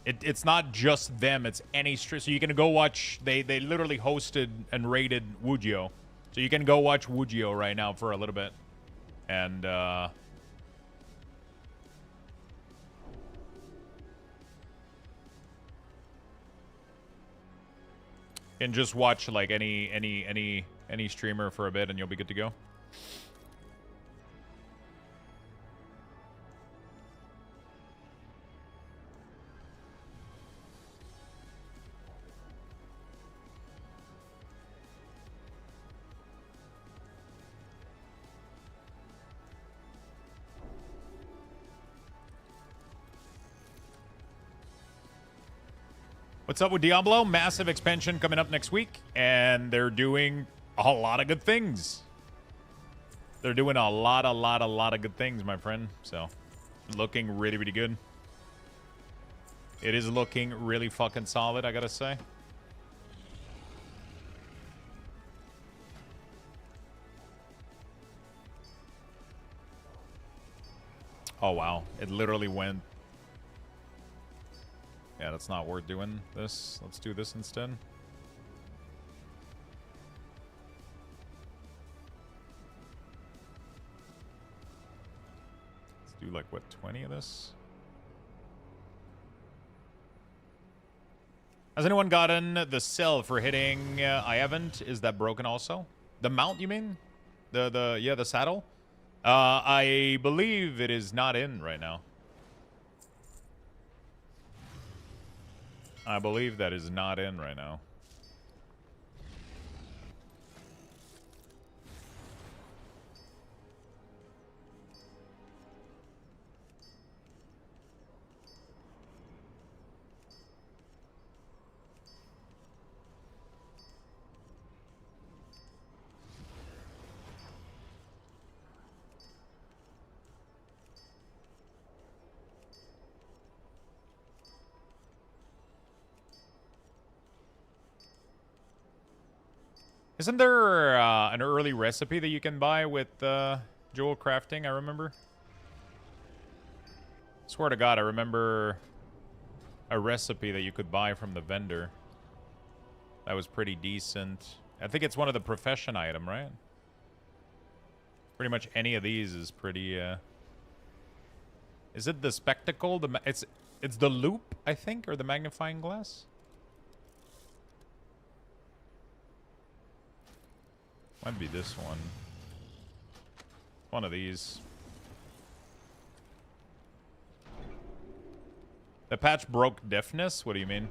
It's not just them, it's any stream. So you can go watch, they literally hosted and rated Wujio. So you can go watch Wujio right now for a little bit. And, and just watch like any streamer for a bit and you'll be good to go. What's up with Diablo? Massive expansion coming up next week, and they're doing a lot of good things. They're doing a lot of good things, my friend. So, looking really, really good. It is looking really fucking solid, I gotta say. Oh, wow. It literally went... Yeah, that's not worth doing this. Let's do this instead. Let's do like, what, 20 of this? Has anyone gotten the cell for hitting I haven't? Is that broken also? The mount, you mean? The saddle? I believe it is not in right now. I believe that is not in right now. Isn't there an early recipe that you can buy with jewel crafting, I remember? Swear to God, I remember a recipe that you could buy from the vendor. That was pretty decent. I think it's one of the profession item, right? Pretty much any of these is pretty... Is it the spectacle? It's the loop, I think, or the magnifying glass? Might be this one. One of these. The patch broke deafness? What do you mean?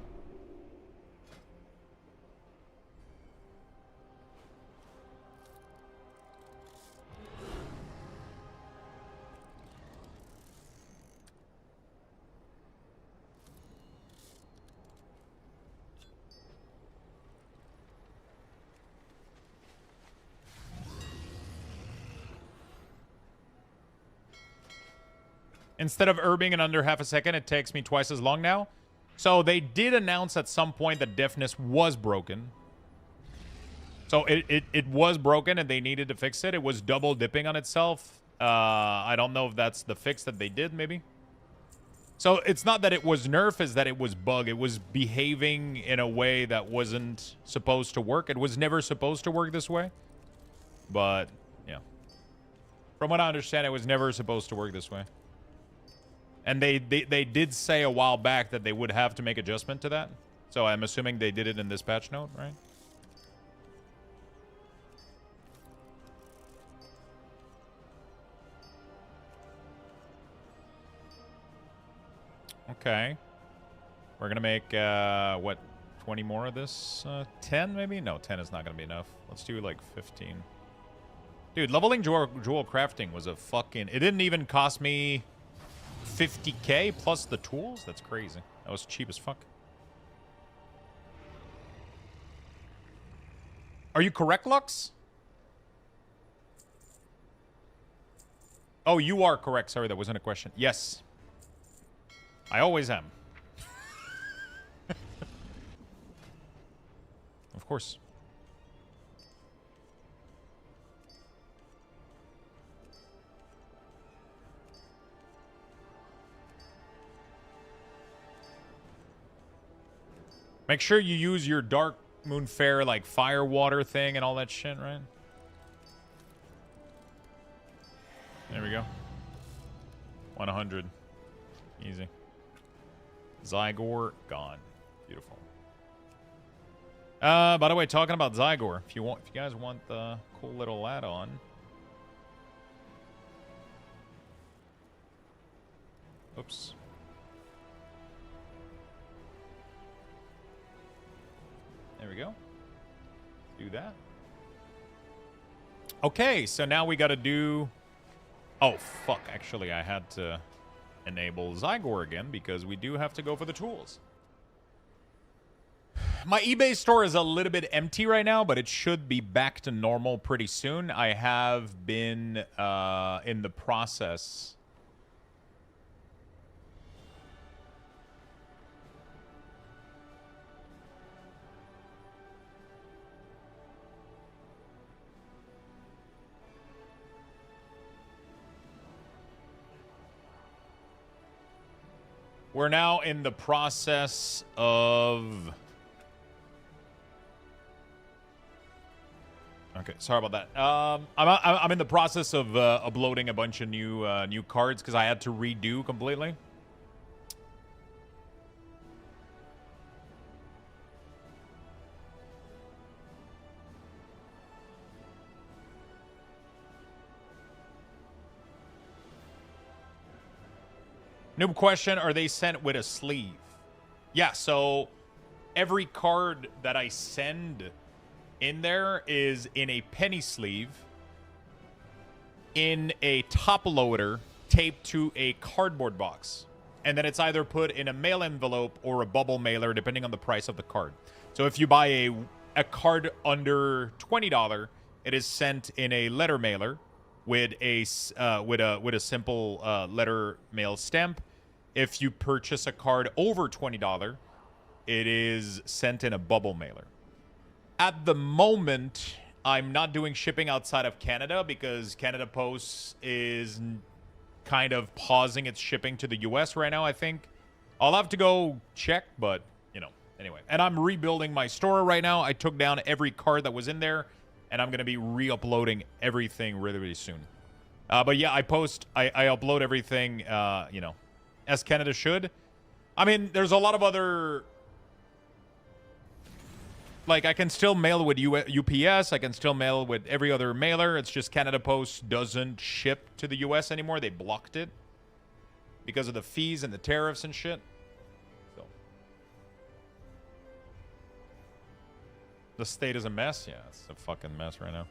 Instead of herbing in under half a second, it takes me twice as long now. So they did announce at some point that deafness was broken. So it was broken and they needed to fix it. It was double dipping on itself. I don't know if that's the fix that they did, maybe. So it's not that it was nerf, it's that it was bug. It was behaving in a way that wasn't supposed to work. It was never supposed to work this way. But, yeah. From what I understand, it was never supposed to work this way. And they did say a while back that they would have to make adjustment to that. So I'm assuming they did it in this patch note, right? Okay. We're going to make, what, 20 more of this? 10 maybe? No, 10 is not going to be enough. Let's do like 15. Dude, leveling jewel crafting was a fucking... It didn't even cost me 50k plus the tools? That's crazy. That was cheap as fuck. Are you correct, Lux? Oh, you are correct. Sorry, that wasn't a question. Yes. I always am. Of course. Make sure you use your Dark Moon Fair, like, fire water thing and all that shit, right? There we go. 100. Easy. Zygor gone. Beautiful. By the way, talking about Zygor, if you guys want the cool little add-on. Oops. There we go. Do that. Okay, so now we got to do... Oh, fuck. Actually, I had to enable Zygor again because we do have to go for the tools. My eBay store is a little bit empty right now, but it should be back to normal pretty soon. I have been in the process... We're now in the process of... Okay, sorry about that. I'm in the process of uploading a bunch of new cards because I had to redo completely. Noob question, are they sent with a sleeve? Yeah, so every card that I send in there is in a penny sleeve, in a top loader, taped to a cardboard box. And then it's either put in a mail envelope or a bubble mailer, depending on the price of the card. So if you buy a card under $20, it is sent in a letter mailer with a simple letter mail stamp. If you purchase a card over $20, it is sent in a bubble mailer. At the moment, I'm not doing shipping outside of Canada because Canada Post is kind of pausing its shipping to the US right now, I think. I'll have to go check, but, you know, anyway. And I'm rebuilding my store right now. I took down every card that was in there, and I'm going to be re-uploading everything really, really soon. But yeah, I upload everything, you know, as Canada should. I mean, there's a lot of other... Like, I can still mail with UPS. I can still mail with every other mailer. It's just Canada Post doesn't ship to the US anymore. They blocked it because of the fees and the tariffs and shit. So the state is a mess. Yeah, it's a fucking mess right now.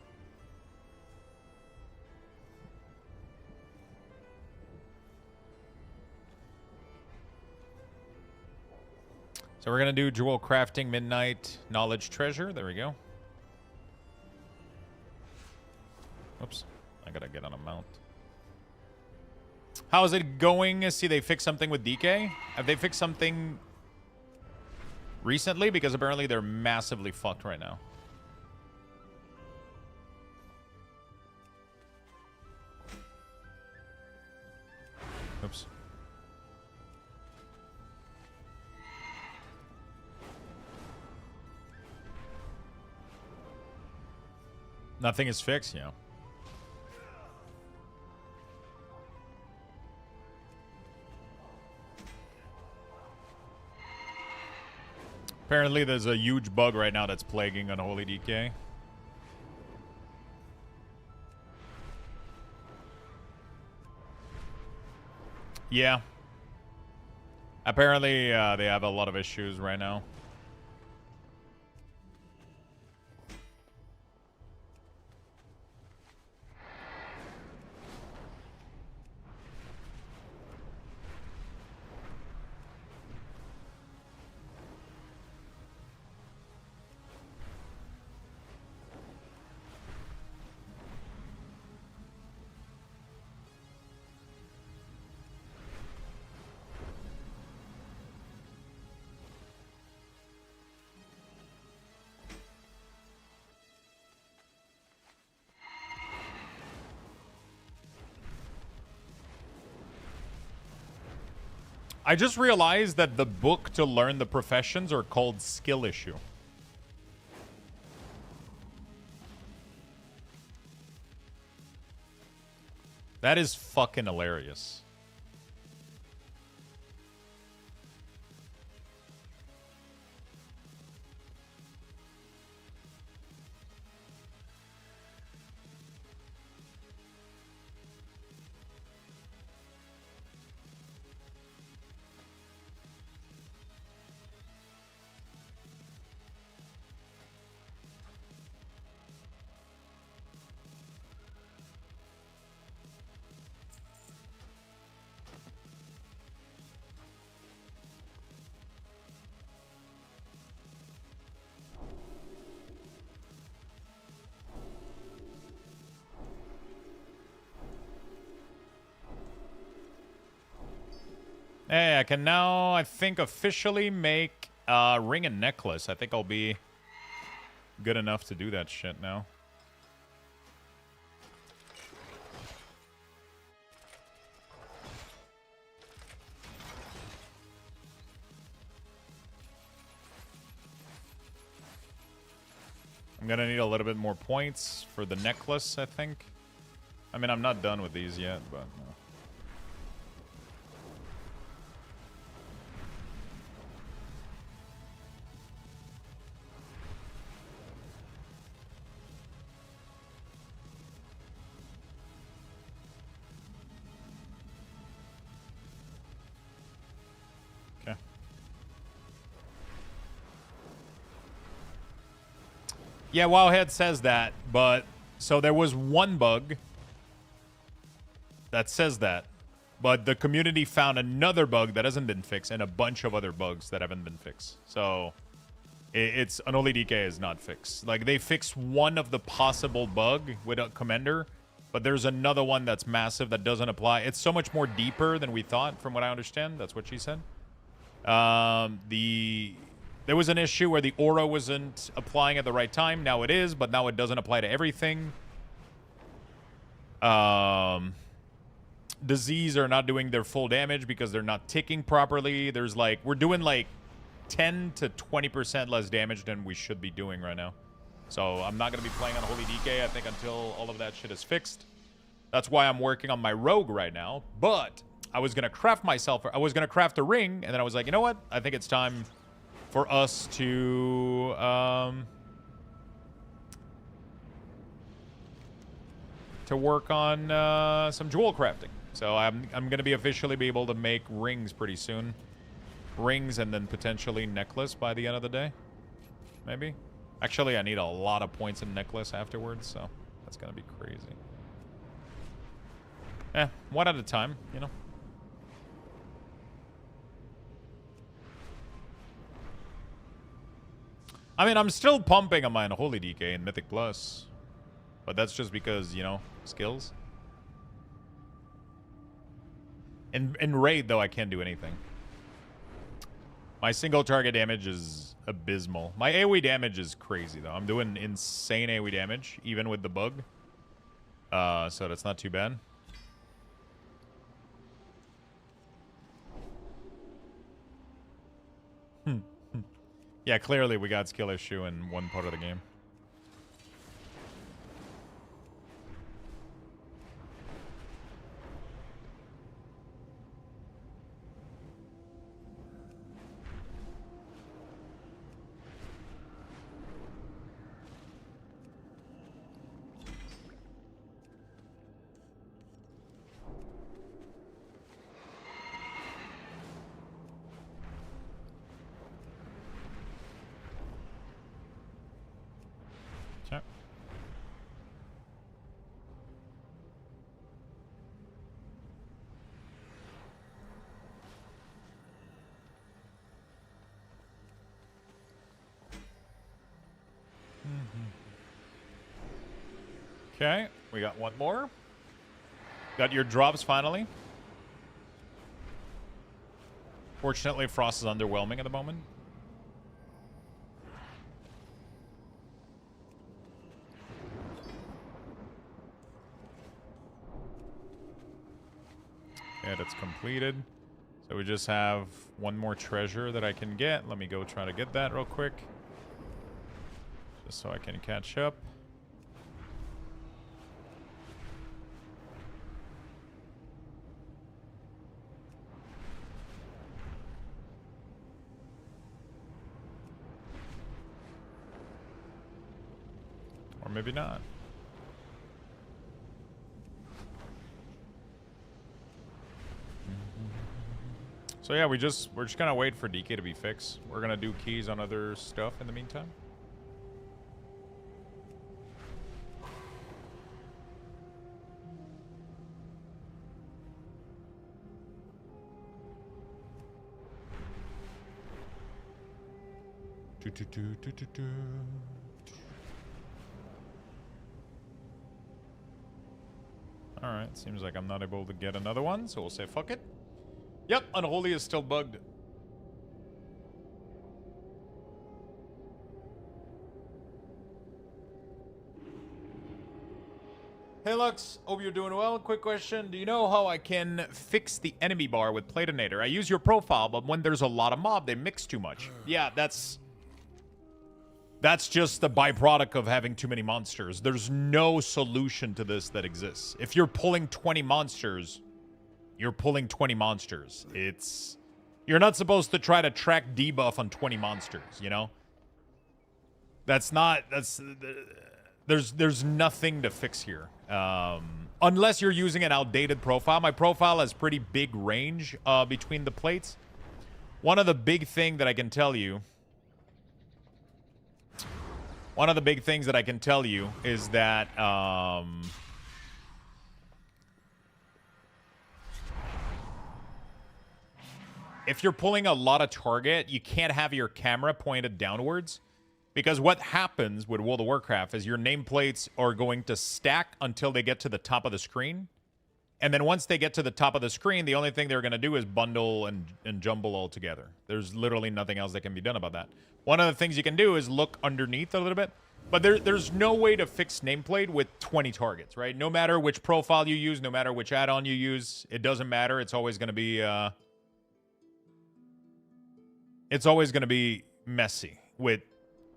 So we're going to do Jewel Crafting Midnight Knowledge Treasure. There we go. Oops. I got to get on a mount. How is it going? See, they fixed something with DK? Have they fixed something recently? Because apparently they're massively fucked right now. Oops. Nothing is fixed, yeah. Apparently there's a huge bug right now that's plaguing Unholy DK. Yeah. Apparently they have a lot of issues right now. I just realized that the book to learn the professions are called Skill Issue. That is fucking hilarious. Hey, I can now, I think, officially make ring and necklace. I think I'll be good enough to do that shit now. I'm gonna need a little bit more points for the necklace, I think. I mean, I'm not done with these yet, but... Yeah, Wowhead says that, but... So there was one bug that says that, but the community found another bug that hasn't been fixed and a bunch of other bugs that haven't been fixed. So it's... Unholy DK is not fixed. Like, they fixed one of the possible bug with a commander, but there's another one that's massive that doesn't apply. It's so much more deeper than we thought, from what I understand. That's what she said. There was an issue where the aura wasn't applying at the right time. Now it is, but now it doesn't apply to everything. Disease are not doing their full damage because they're not ticking properly. There's like, we're doing like 10 to 20% less damage than we should be doing right now. So I'm not going to be playing on Holy DK, I think, until all of that shit is fixed. That's why I'm working on my rogue right now. But I was going to craft myself, I was going to craft a ring, and then I was like, you know what? I think it's time for us to work on some jewel crafting. So I'm gonna be officially be able to make rings pretty soon. Rings and then potentially necklace by the end of the day. Maybe. Actually, I need a lot of points in necklace afterwards, so that's gonna be crazy. One at a time, you know. I mean, I'm still pumping on my Unholy DK and Mythic Plus. But that's just because, you know, skills. In raid, though, I can't do anything. My single target damage is abysmal. My AoE damage is crazy, though. I'm doing insane AoE damage, even with the bug. So that's not too bad. Yeah, clearly we got skill issue in one part of the game. Okay. Okay, we got one more. Got your drops finally. Fortunately, Frost is underwhelming at the moment. Okay, that's completed. So we just have one more treasure that I can get. Let me go try to get that real quick. Just so I can catch up. Or maybe not. So yeah, we're just gonna wait for DK to be fixed. We're gonna do keys on other stuff in the meantime. Alright, seems like I'm not able to get another one, so we'll say fuck it. Yep, Unholy is still bugged. Hey Lux, hope you're doing well. Quick question. Do you know how I can fix the enemy bar with Platinator? I use your profile, but when there's a lot of mob, they mix too much. Yeah, that's just the byproduct of having too many monsters. There's no solution to this that exists. If you're pulling 20 monsters, you're pulling 20 monsters. You're not supposed to try to track debuff on 20 monsters, you know? There's nothing to fix here. Unless you're using an outdated profile. My profile has pretty big range between the plates. One of the big things that I can tell you is that if you're pulling a lot of target, you can't have your camera pointed downwards, because what happens with World of Warcraft is your nameplates are going to stack until they get to the top of the screen. And then once they get to the top of the screen, the only thing they're going to do is bundle and jumble all together. There's literally nothing else that can be done about that. One of the things you can do is look underneath a little bit. But there's no way to fix nameplate with 20 targets, right? No matter which profile you use, no matter which add-on you use, it doesn't matter. It's always going to be messy with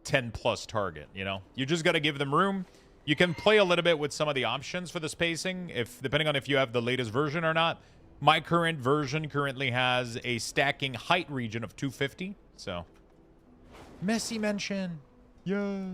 10 plus target, you know? You just got to give them room. You can play a little bit with some of the options for the spacing, depending on if you have the latest version or not. My current version currently has a stacking height region of 250, so. Messy mention. Yeah.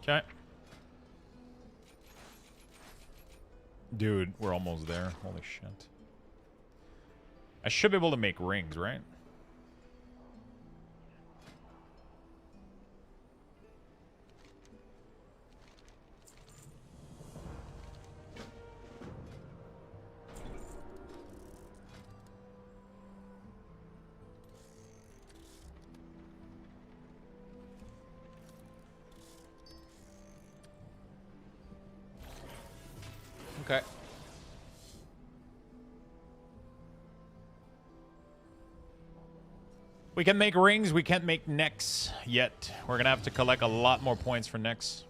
Okay. Dude, we're almost there. Holy shit. I should be able to make rings, right? Okay. We can make rings. We can't make necks yet. We're going to have to collect a lot more points for necks.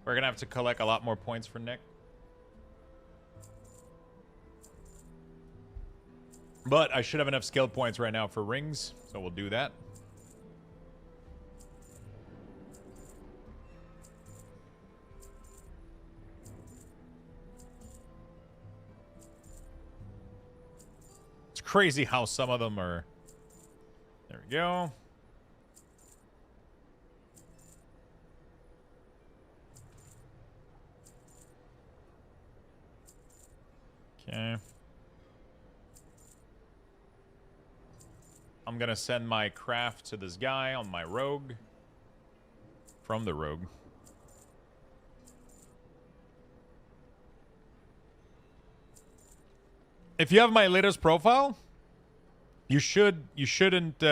We're going to have to collect a lot more points for neck. But I should have enough skill points right now for rings, so we'll do that. It's crazy how some of them are... There we go. Okay. I'm gonna send my craft to this guy on my rogue. From the rogue. If you have my latest profile, you should have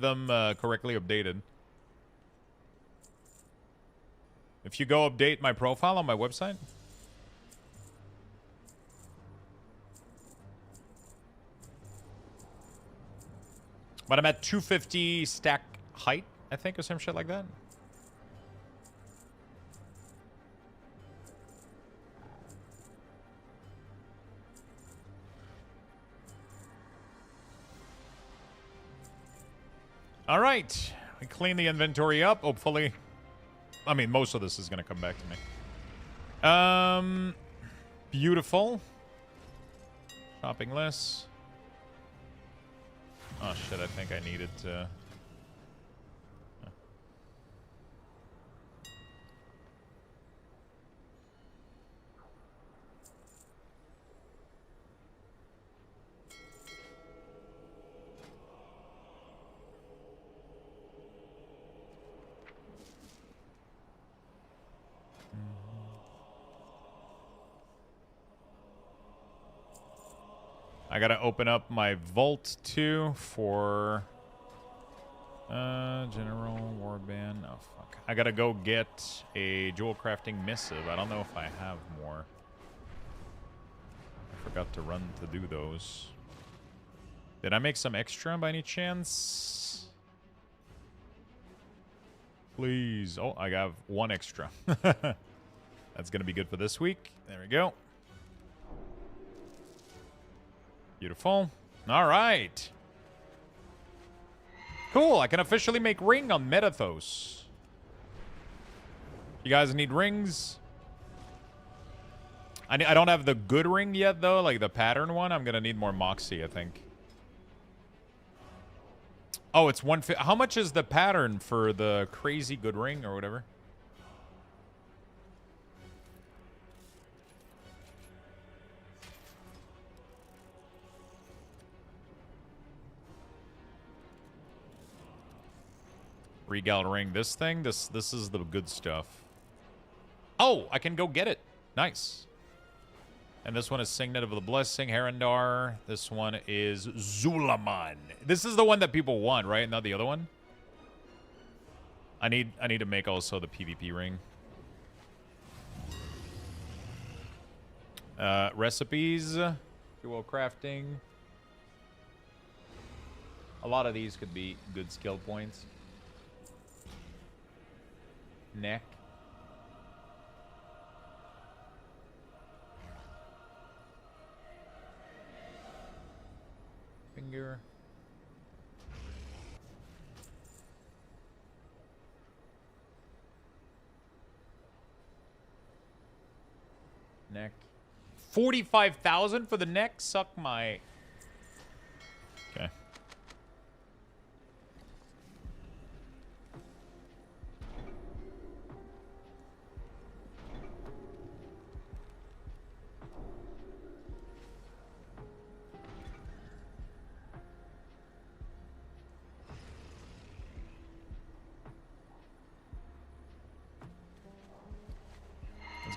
them correctly updated. If you go update my profile on my website. But I'm at 250 stack height, I think, or some shit like that. All right. We clean the inventory up, hopefully. I mean, most of this is going to come back to me. Beautiful. Shopping list. Oh shit, I think I needed to... I gotta open up my vault too for general warband. Oh fuck! I gotta go get a jewel crafting missive. I don't know if I have more. I forgot to run to do those. Did I make some extra by any chance? Please. Oh, I have one extra. That's gonna be good for this week. There we go. Beautiful. All right. Cool. I can officially make ring on Metathos. You guys need rings? I don't have the good ring yet, though. Like the pattern one. I'm going to need more Moxie, I think. Oh, it's 150. How much is the pattern for the crazy good ring or whatever? Regal ring. This thing? This is the good stuff. Oh, I can go get it. Nice. And this one is Signet of the Blessing, Herondar. This one is Zulaman. This is the one that people want, right? Not the other one? I need to make also the PvP ring. Recipes. Jewel crafting. A lot of these could be good skill points. Neck. Finger. Neck. 45,000 for the neck? Suck my... Okay.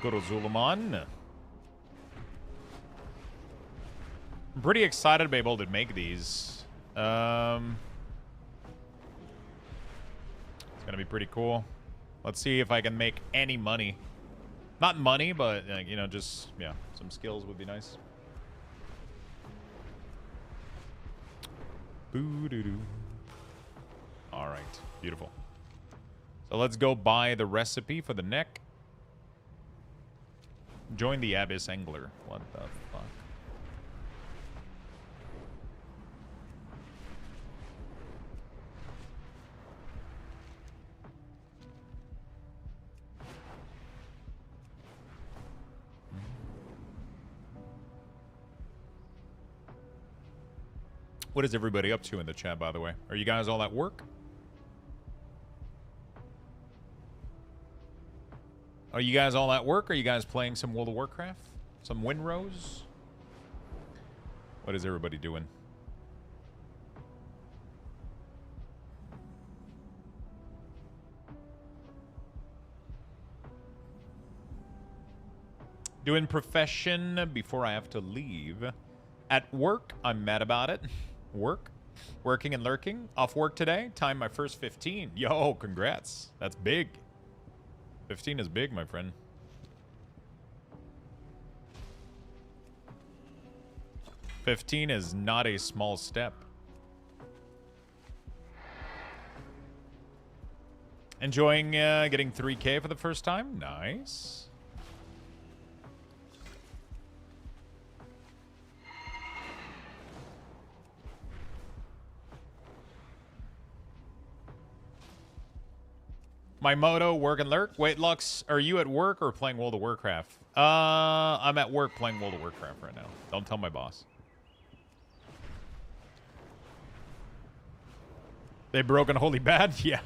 go to Zulaman. I'm pretty excited to be able to make these. It's gonna be pretty cool. Let's see if I can make any money. Not money, but you know, just yeah, some skills would be nice. Boo-doo-doo. All right, beautiful. So let's go buy the recipe for the neck. Join the Abyss Angler. What the fuck? What is everybody up to in the chat, by the way? Are you guys all at work? Are you guys all at work? Are you guys playing some World of Warcraft? Some Winrose? What is everybody doing? Doing profession before I have to leave. At work, I'm mad about it. Work? Working and lurking. Off work today. Time my first 15. Yo, congrats. That's big. 15 is big, my friend. $15 is not a small step. Enjoying getting 3K for the first time? Nice. My motto, work and lurk. Wait, Lux, are you at work or playing World of Warcraft? I'm at work playing World of Warcraft right now. Don't tell my boss. They broke Unholy bad? Yeah.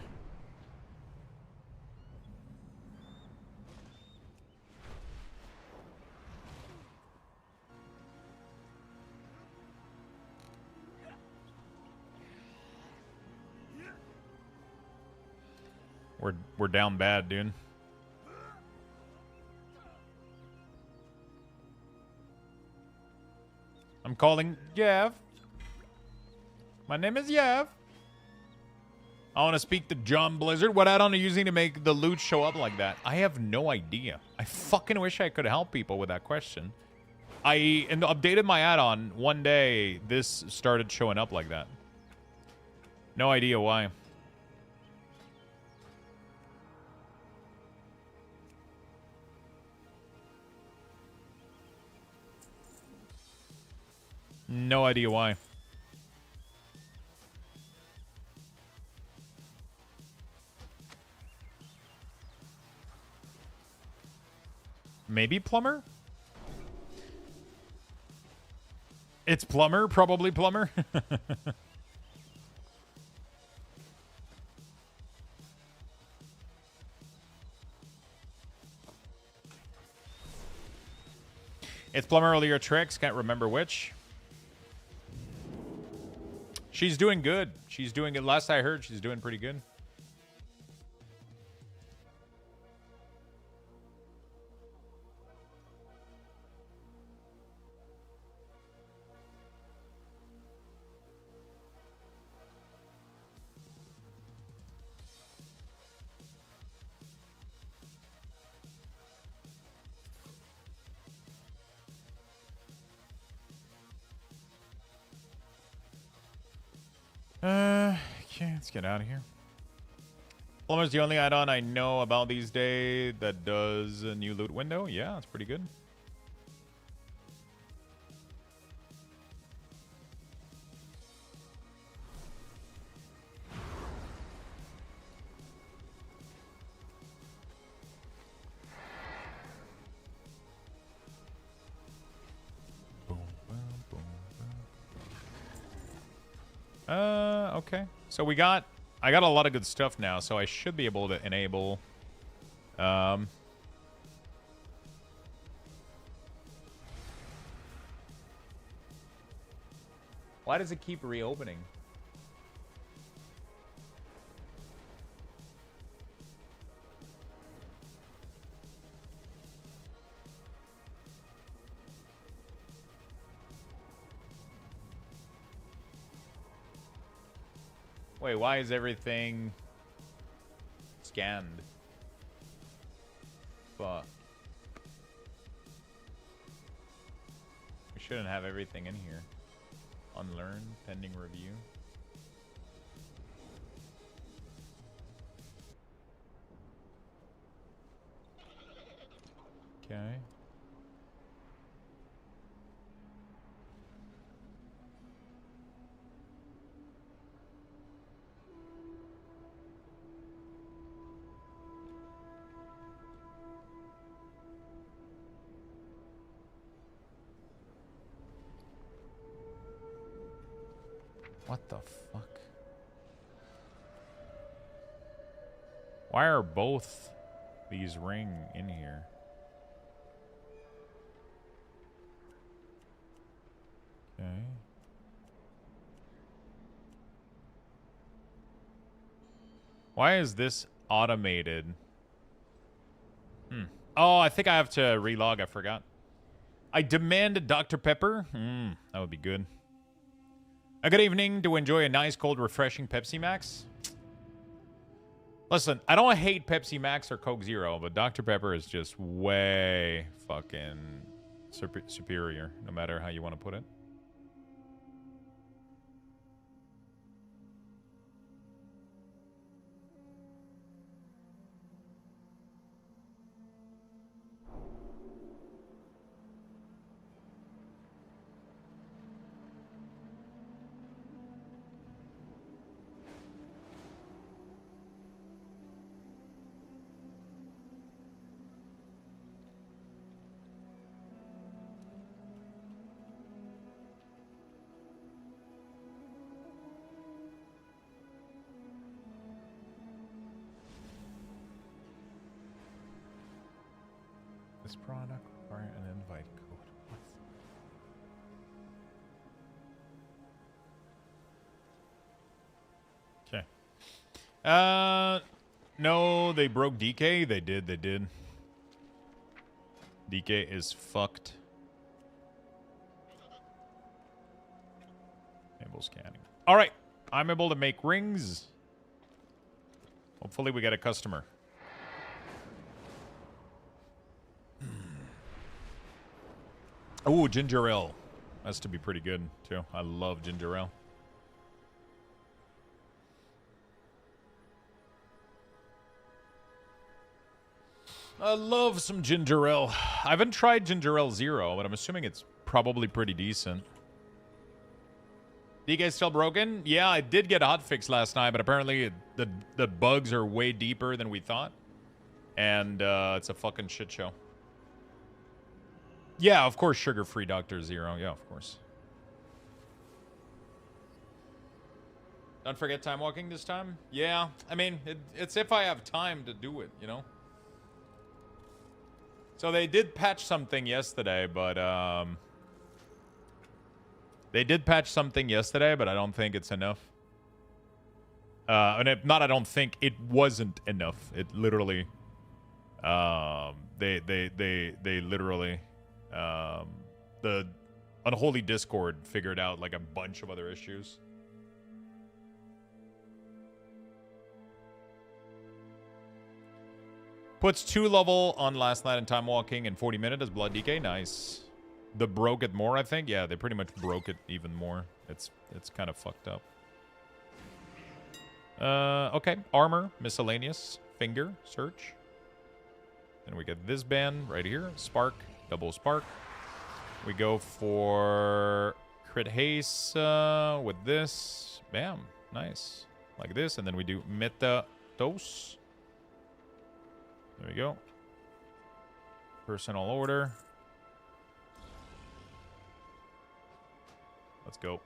We're down bad, dude. I'm calling Yev. My name is Yev. I want to speak to John Blizzard. What add-on are you using to make the loot show up like that? I have no idea. I fucking wish I could help people with that question. I updated my add-on one day. This started showing up like that. No idea why. No idea why. Maybe plumber? It's plumber, probably plumber. It's plumber earlier tricks, can't remember which. She's doing good. She's doing good. Last I heard, she's doing pretty good. Okay, let's get out of here. Plumber's the only add-on I know about these days that does a new loot window. Yeah, that's pretty good. Okay. So I got a lot of good stuff now, so I should be able to enable why does it keep reopening? Wait, why is everything scanned? Fuck. We shouldn't have everything in here. Unlearn, pending review. Okay. What the fuck? Why are both these ring in here? Okay. Why is this automated? Oh, I think I have to relog. I forgot. I demand a Dr. Pepper. That would be good. A good evening to enjoy a nice, cold, refreshing Pepsi Max. Listen, I don't hate Pepsi Max or Coke Zero, but Dr. Pepper is just way fucking superior, no matter how you want to put it. This product requires an invite code. What? Okay. No, they broke DK. They did. DK is fucked. Enable scanning. All right. I'm able to make rings. Hopefully we get a customer. Oh, ginger ale. Has to be pretty good, too. I love ginger ale. I love some ginger ale. I haven't tried ginger ale zero, but I'm assuming it's probably pretty decent. DK still broken? Yeah, I did get a hotfix last night, but apparently the bugs are way deeper than we thought. And it's a fucking shit show. Yeah, of course, sugar-free Dr. Zero. Yeah, of course. Don't forget time walking this time? Yeah, I mean, it's if I have time to do it, you know? So they did patch something yesterday, but, They did patch something yesterday, but I don't think it's enough. And if not, I don't think it wasn't enough. It literally... They literally... the Unholy Discord figured out like a bunch of other issues. Puts 2 level on last night in time walking and 40 minutes as Blood DK. Nice. The broke it more, I think. Yeah, they pretty much broke it even more. It's kind of fucked up. Okay. Armor, miscellaneous, finger, search. Then we get this band right here. Spark, double spark. We go for crit haste with this. Bam. Nice. Like this. And then we do meta dose. There we go. Personal order. Let's go.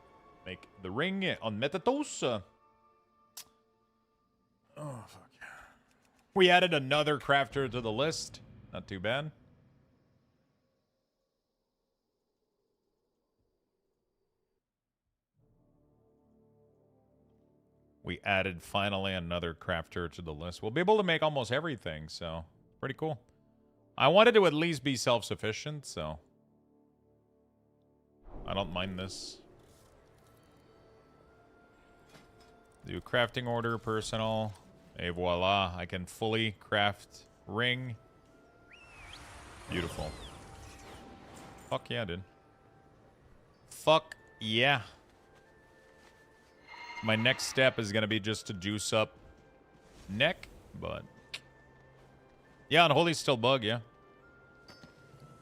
Make the ring on Metatos. Oh, fuck. We added another crafter to the list. Not too bad. We added finally another crafter to the list. We'll be able to make almost everything, so pretty cool. I wanted to at least be self-sufficient, so I don't mind this. Do crafting order, personal. Et voila. I can fully craft ring. Beautiful. Fuck yeah, dude. Fuck yeah. My next step is going to be just to juice up neck, but... Yeah, Unholy's still bug, yeah.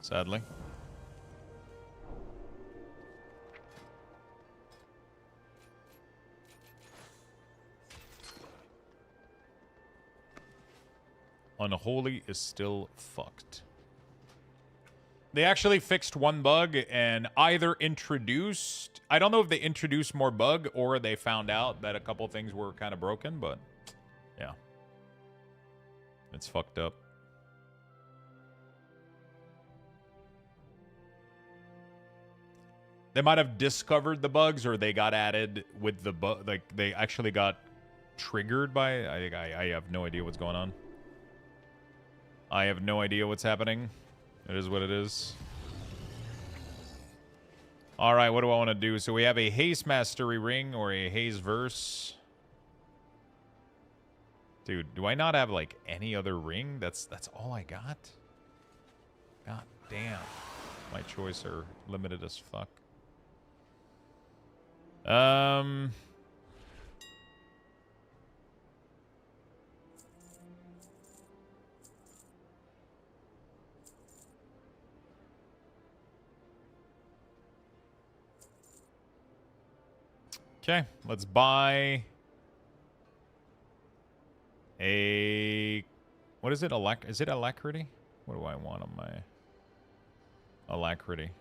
Sadly. Unholy is still fucked. They actually fixed one bug and either introduced... I don't know if they introduced more bug or they found out that a couple things were kind of broken, but... Yeah. It's fucked up. They might have discovered the bugs or they got added with the bug. Like, they actually got triggered by... I have no idea what's going on. I have no idea what's happening. It is what it is. Alright, what do I want to do? So we have a Haze Mastery Ring or a Haze Verse. Dude, do I not have, like, any other ring? That's all I got? God damn. My choice are limited as fuck. Okay, let's buy a... What is it? Is it Alacrity? What do I want on my Alacrity?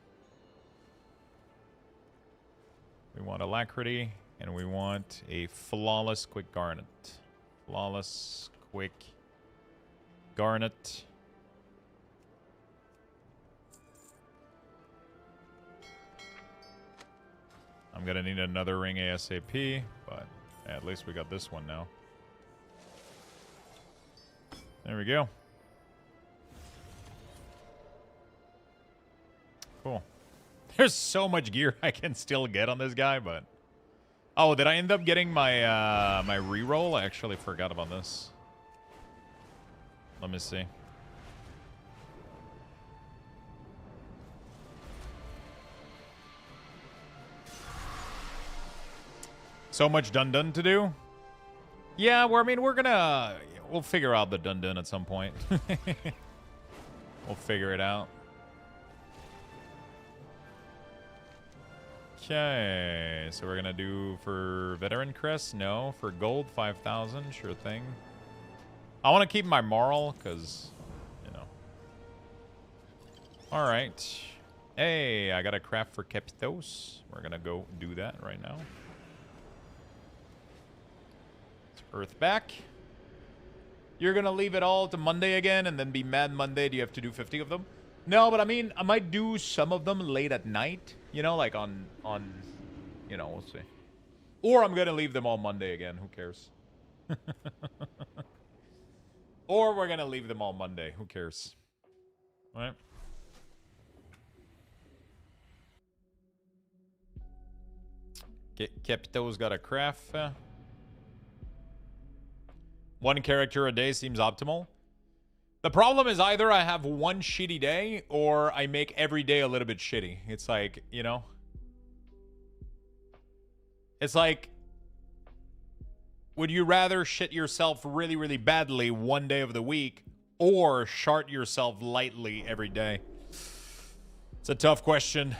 We want Alacrity, and we want a Flawless Quick Garnet. Flawless Quick Garnet. I'm gonna need another ring ASAP, but at least we got this one now. There we go. Cool. There's so much gear I can still get on this guy, but... Oh, did I end up getting my my reroll? I actually forgot about this. Let me see. So much dun-dun to do? Yeah, well, I mean, we'll figure out the dun-dun at some point. We'll figure it out. Okay, so we're gonna do for Veteran Crest? No. For gold, 5,000, sure thing. I want to keep my moral, because, you know. Alright. Hey, I got a craft for Keptos. We're gonna go do that right now. Earth back. You're gonna leave it all to Monday again and then be mad Monday. Do you have to do 50 of them? No, but I mean, I might do some of them late at night. You know, like on you know, we'll see. Or I'm gonna leave them all Monday again. Who cares? Or we're gonna leave them all Monday. Who cares? All right. Kepto's got a craft. One character a day seems optimal. The problem is either I have one shitty day or I make every day a little bit shitty. It's like, you know. It's like, would you rather shit yourself really, really badly one day of the week or shart yourself lightly every day? It's a tough question.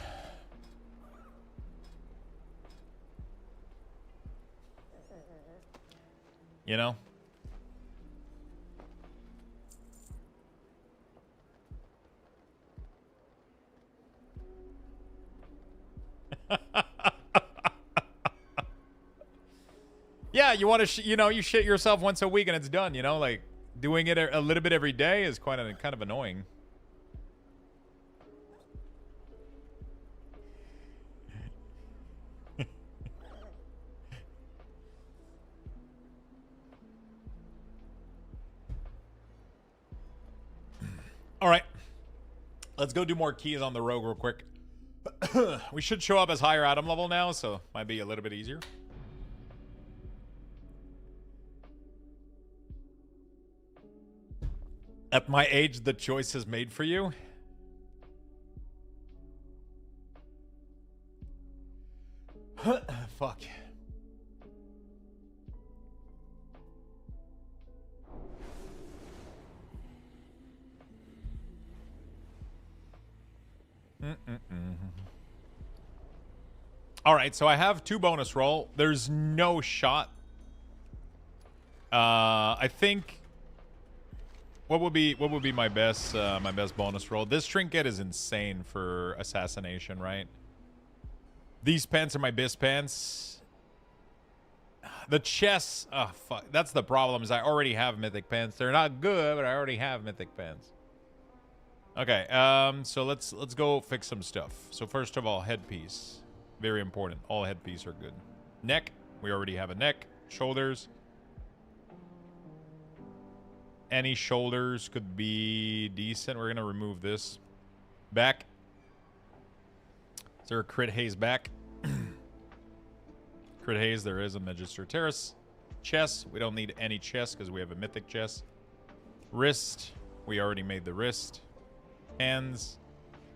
You know? Yeah, you want to, you know, you shit yourself once a week and it's done, you know? Like, doing it a little bit every day is kind of annoying. All right. Let's go do more keys on the rogue real quick. We should show up as higher item level now, so might be a little bit easier. At my age, the choice is made for you. Fuck. All right, so I have 2 bonus roll. There's no shot. I think what would be my best bonus roll? This trinket is insane for assassination, right? These pants are my best pants. The chests, oh fuck, that's the problem. Is I already have mythic pants. They're not good, but I already have mythic pants. Okay, so let's go fix some stuff. So first of all, headpiece, very important. All headpiece are good. Neck, we already have a neck. Shoulders. Any shoulders could be decent. We're gonna remove this. Back. Is there a crit haze back? Crit haze, there is a Magister Terrace. Chest, we don't need any chest because we have a mythic chest. Wrist, we already made the wrist. Hands,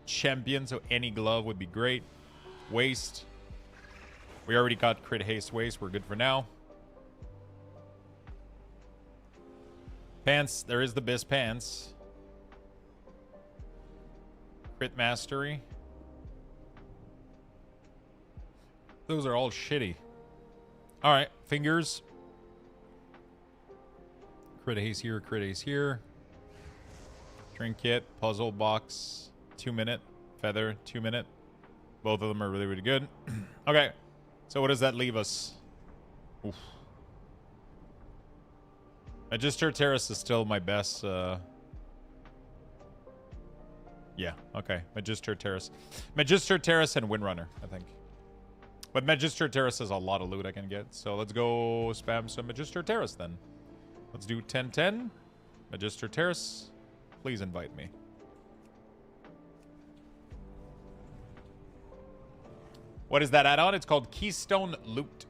champion, so any glove would be great. Waist, we already got crit haste waist. We're good for now. Pants, there is the Biz pants. Crit mastery. Those are all shitty. All right, fingers. Crit haste here, crit haste here. Trinket, puzzle box, 2 minute. Feather, 2 minute. Both of them are really, really good. Okay, so what does that leave us? Oof. Magister Terrace is still my best. Yeah, okay. Magister Terrace. Magister Terrace and Windrunner, I think. But Magister Terrace has a lot of loot I can get. So let's go spam some Magister Terrace then. Let's do 10-10. Magister Terrace. Please invite me. What is that add-on? It's called Keystone Loot.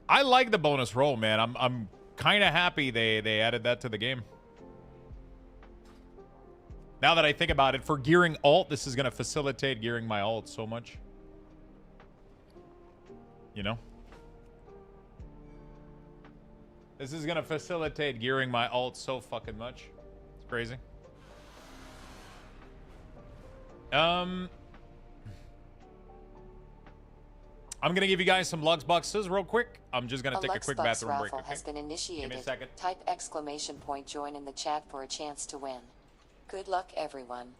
I like the bonus roll, man. I'm kind of happy they added that to the game. Now that I think about it, for gearing alt, this is going to facilitate gearing my alt so much. You know? This is going to facilitate gearing my alt so fucking much. It's crazy. I'm going to give you guys some Lux boxes real quick. I'm just going to take a quick bathroom break. Raffle has been initiated. Give me a second. Type exclamation point join in the chat for a chance to win. Good luck, everyone.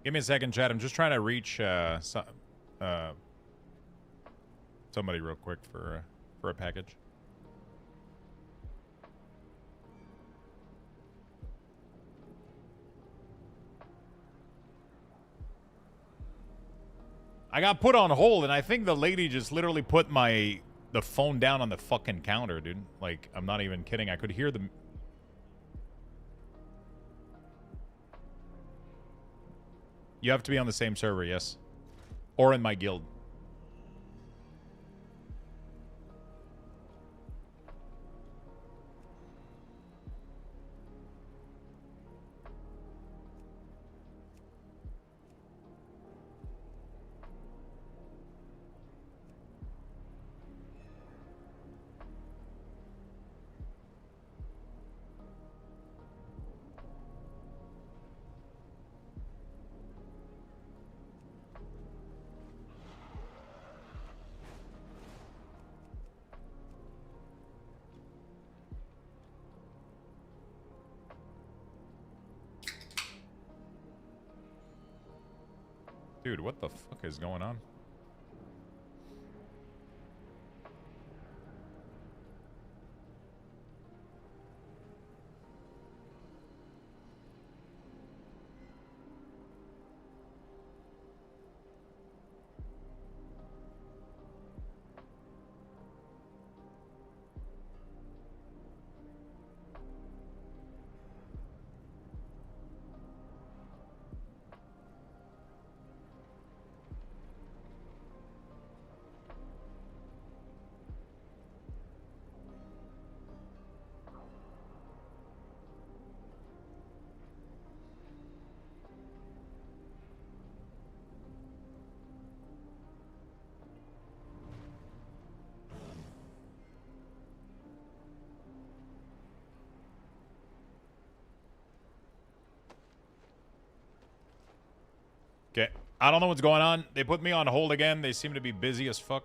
Give me a second, chat. I'm just trying to reach somebody real quick for a package. I got put on hold, and I think the lady just literally put the phone down on the fucking counter, dude. Like, I'm not even kidding. I could hear the... You have to be on the same server, yes. Or in my guild. Dude, what the fuck is going on? Okay. I don't know what's going on. They put me on hold again. They seem to be busy as fuck.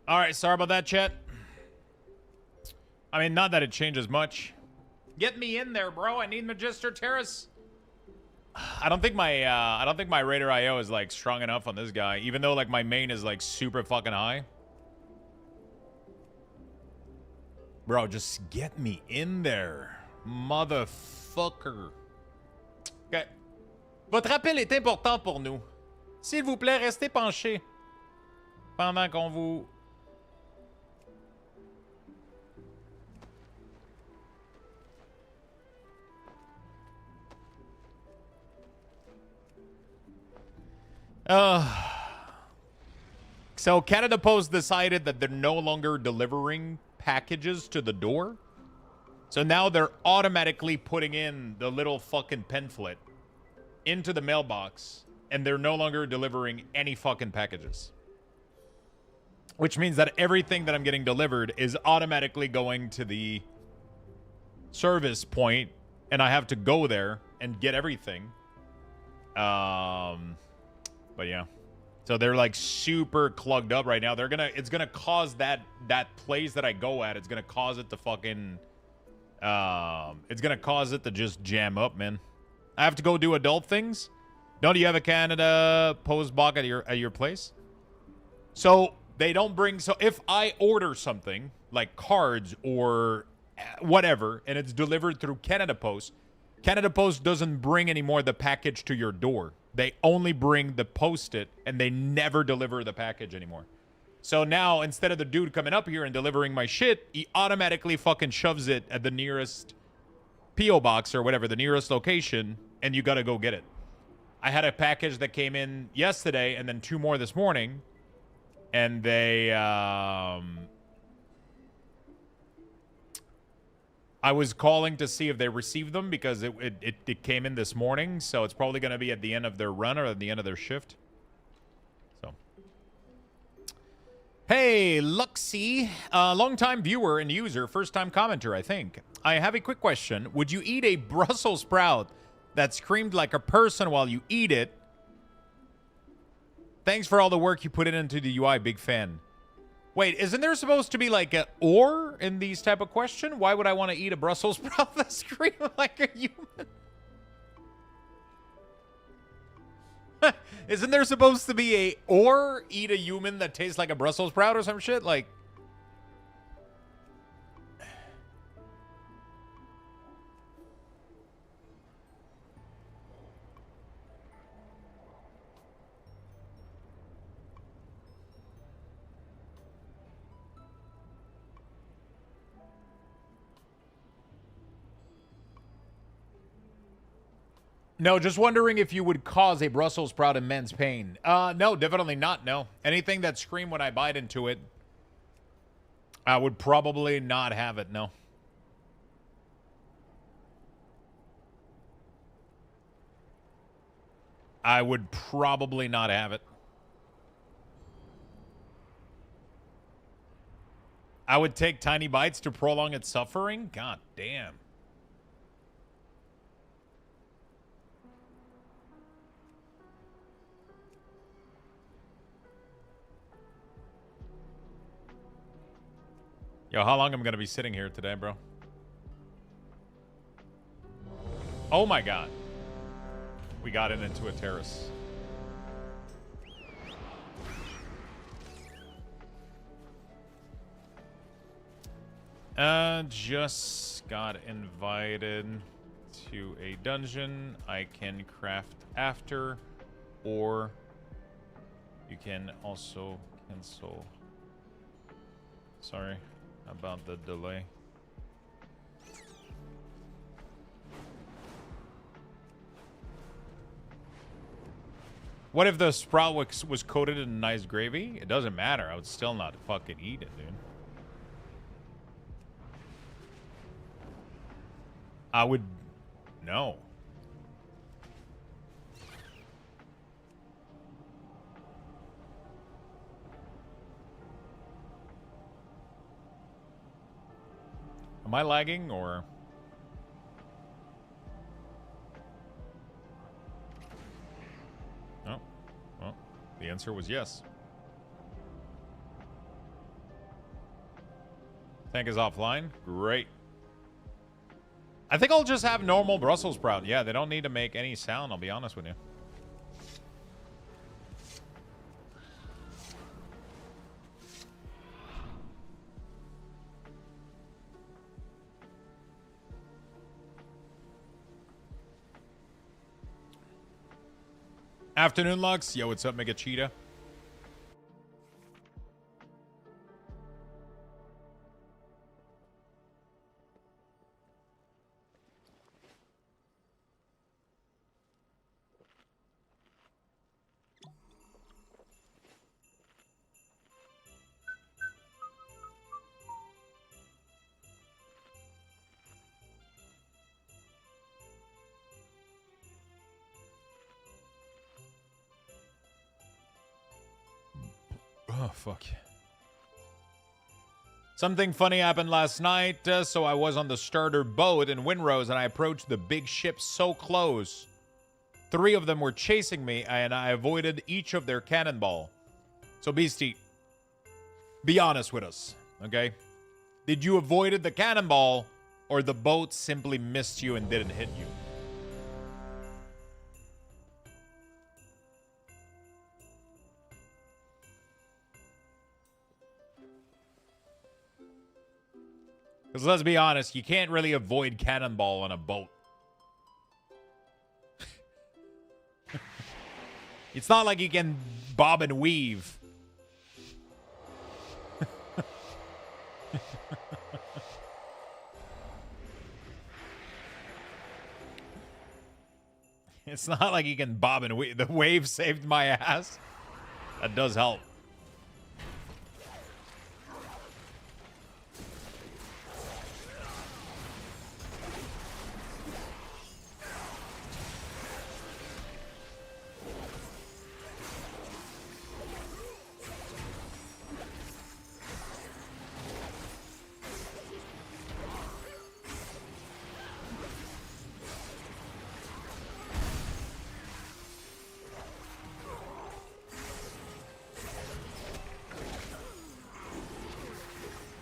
All right, sorry about that, chat. I mean, not that it changes much. Get me in there, bro. I need Magister Terrace. I don't think my Raider IO is like strong enough on this guy, even though like my main is like super fucking high. Bro, just get me in there, motherfucker. Okay. Votre appel est important pour nous. S'il vous plaît, restez penché pendant qu'on vous... So Canada Post decided that they're no longer delivering packages to the door. So now they're automatically putting in the little fucking pamphlet into the mailbox, and they're no longer delivering any fucking packages. Which means that everything that I'm getting delivered is automatically going to the service point, and I have to go there and get everything. But yeah. So they're like super plugged up right now. It's gonna cause that place that I go at, it's gonna cause it to fucking it's gonna cause it to just jam up, man. I have to go do adult things. No, do you have a Canada Post box at your place? So they don't bring. So if I order something like cards or whatever, and it's delivered through Canada Post doesn't bring anymore the package to your door. They only bring the post-it, and they never deliver the package anymore. So now, instead of the dude coming up here and delivering my shit, he automatically fucking shoves it at the nearest P.O. box or whatever, the nearest location, and you gotta go get it. I had a package that came in yesterday, and then 2 more this morning, and they, I was calling to see if they received them because it came in this morning, so it's probably going to be at the end of their run or at the end of their shift. So, hey, Luxy, long-time viewer and user, first-time commenter, I think. I have a quick question. Would you eat a Brussels sprout that screamed like a person while you eat it? Thanks for all the work you put into the UI, big fan. Wait, isn't there supposed to be like a or in these type of question? Why would I want to eat a Brussels sprout that screams like a human? Isn't there supposed to be a or eat a human that tastes like a Brussels sprout or some shit? Like, no, just wondering if you would cause a Brussels sprout immense pain. No, definitely not, no. Anything that scream when I bite into it, I would probably not have it, no. I would probably not have it. I would take tiny bites to prolong its suffering? God damn. Yo, how long am I going to be sitting here today, bro? Oh my god. We got it into a terrace. Just got invited to a dungeon. I can craft after, or you can also cancel. Sorry about the delay. What if the sprout was coated in nice gravy? It doesn't matter. I would still not fucking eat it, dude. I would... No. Am I lagging, or... Oh. Well, the answer was yes. Tank is offline. Great. I think I'll just have normal Brussels sprout. Yeah, they don't need to make any sound, I'll be honest with you. Afternoon, Lux. Yo, what's up, Mega Cheetah? Oh, fuck. Something funny happened last night, so I was on the starter boat in Windrose, and I approached the big ship so close. 3 of them were chasing me, and I avoided each of their cannonball. So, Beastie, be honest with us, okay? Did you avoid the cannonball, or the boat simply missed you and didn't hit you? Because let's be honest, you can't really avoid cannonball on a boat. It's not like you can bob and weave. It's not like you can bob and weave. The wave saved my ass. That does help.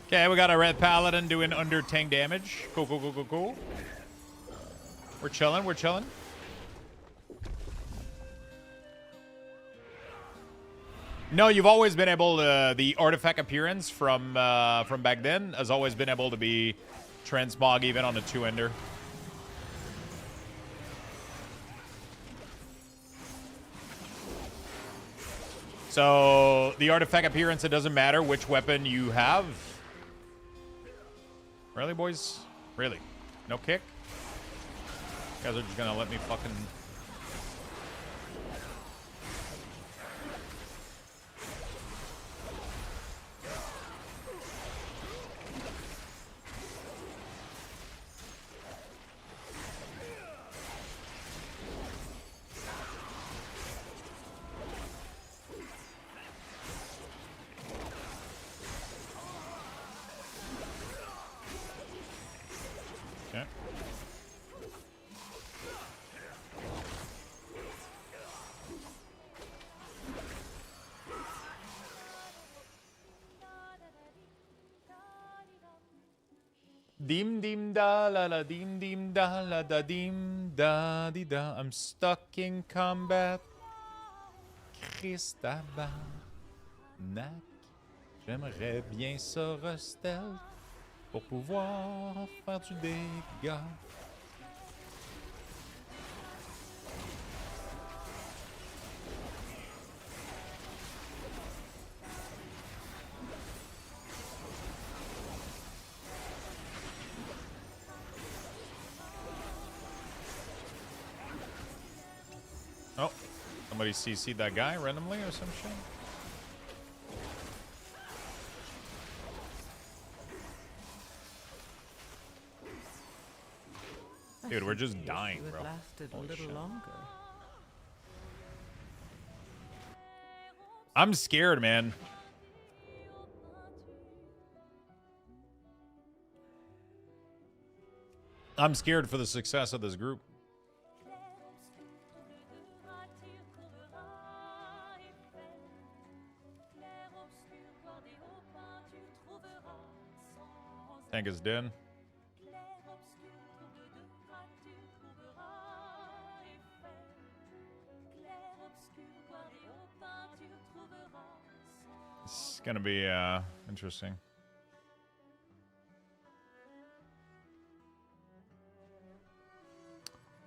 Okay, we got a red paladin doing under tank damage. Cool, cool, cool, cool, cool. We're chilling, we're chilling. No, you've always been able to, the artifact appearance from back then has always been able to be transmog even on a 2-ender. So the artifact appearance, it doesn't matter which weapon you have. Really, boys? Really? No kick? You guys are just gonna let me fucking... Dim dim da la la dim dim da la da dim da di da. I'm stuck in combat. Christabarnak. J'aimerais bien ça restel pour pouvoir faire du dégât. Oh, somebody CC'd that guy randomly or some shit? Dude, we're just dying, bro. Holy shit. I'm scared, man. I'm scared for the success of this group. Tank is dead. It's gonna be interesting.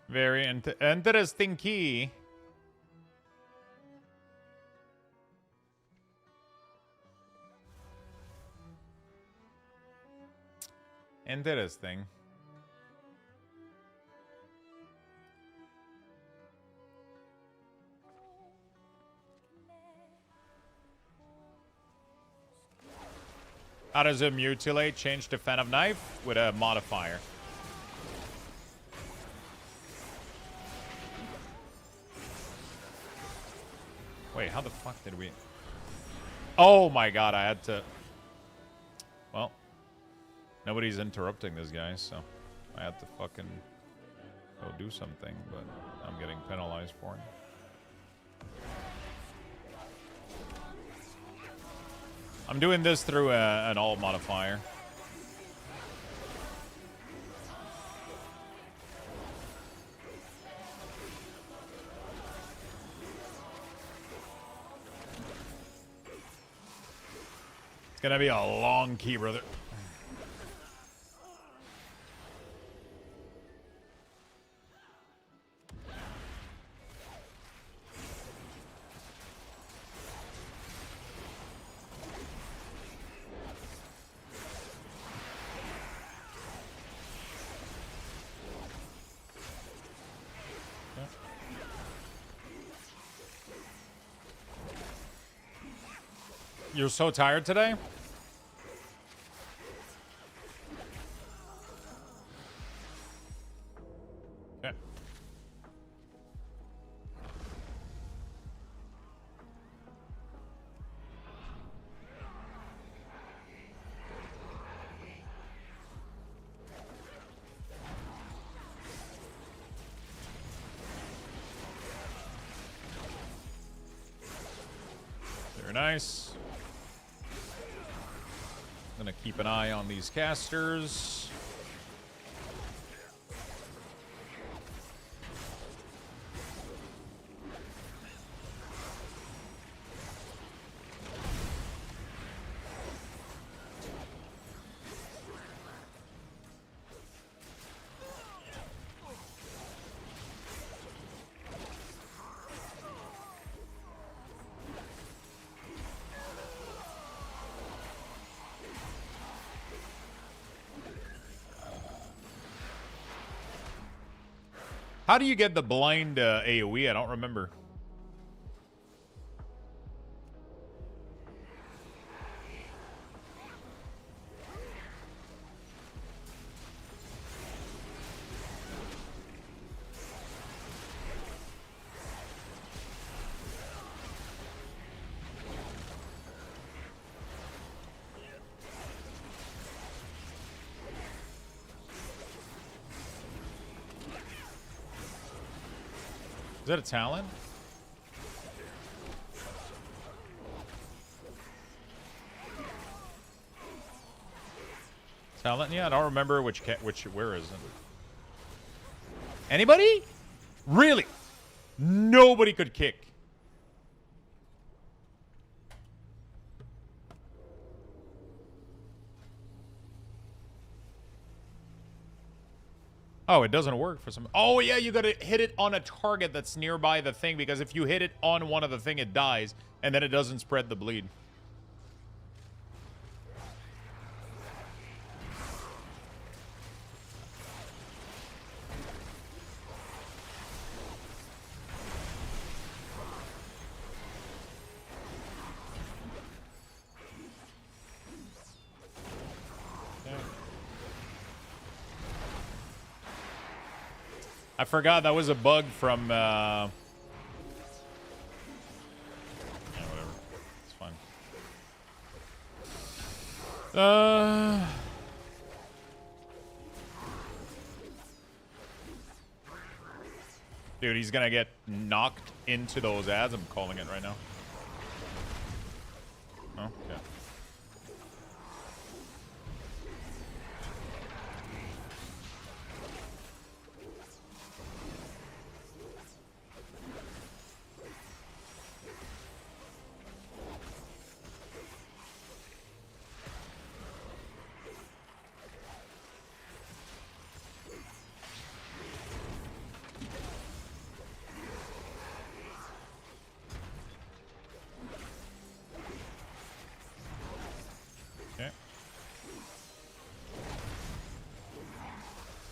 Very interesting key. Interesting. How does a mutilate change to fan of knife? With a modifier. Wait, how the fuck did we... Oh my god, I had to... Well, nobody's interrupting this guy, so I had to fucking go do something, but I'm getting penalized for it. I'm doing this through an alt modifier. It's gonna be a long key, brother. You're so tired today? Okay. Very nice. Gonna keep an eye on these casters. How do you get the blind AoE? I don't remember. Is that a talent? Talent? Yeah, I don't remember which where is it? Anybody? Really? Nobody could kick. Oh, it doesn't work for some... Oh, yeah, you gotta hit it on a target that's nearby the thing, because if you hit it on one of the thing, it dies, and then it doesn't spread the bleed. I forgot that was a bug from, yeah, whatever. It's fine. Dude, he's gonna get knocked into those ads. I'm calling it right now. Oh, yeah.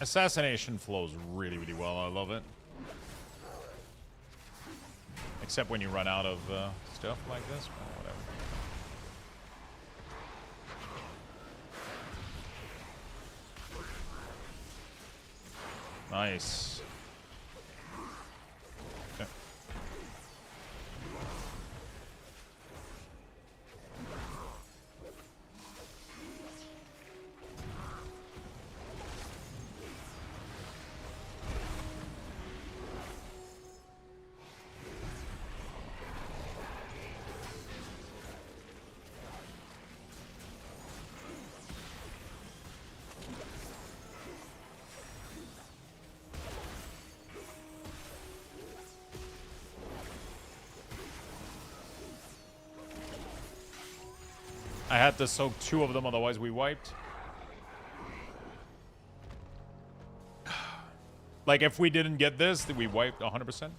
Assassination flows really, really well. I love it. Except when you run out of stuff like this, but whatever. Nice. Okay. I had to soak 2 of them, otherwise we wiped. Like, if we didn't get this, then we wiped 100%.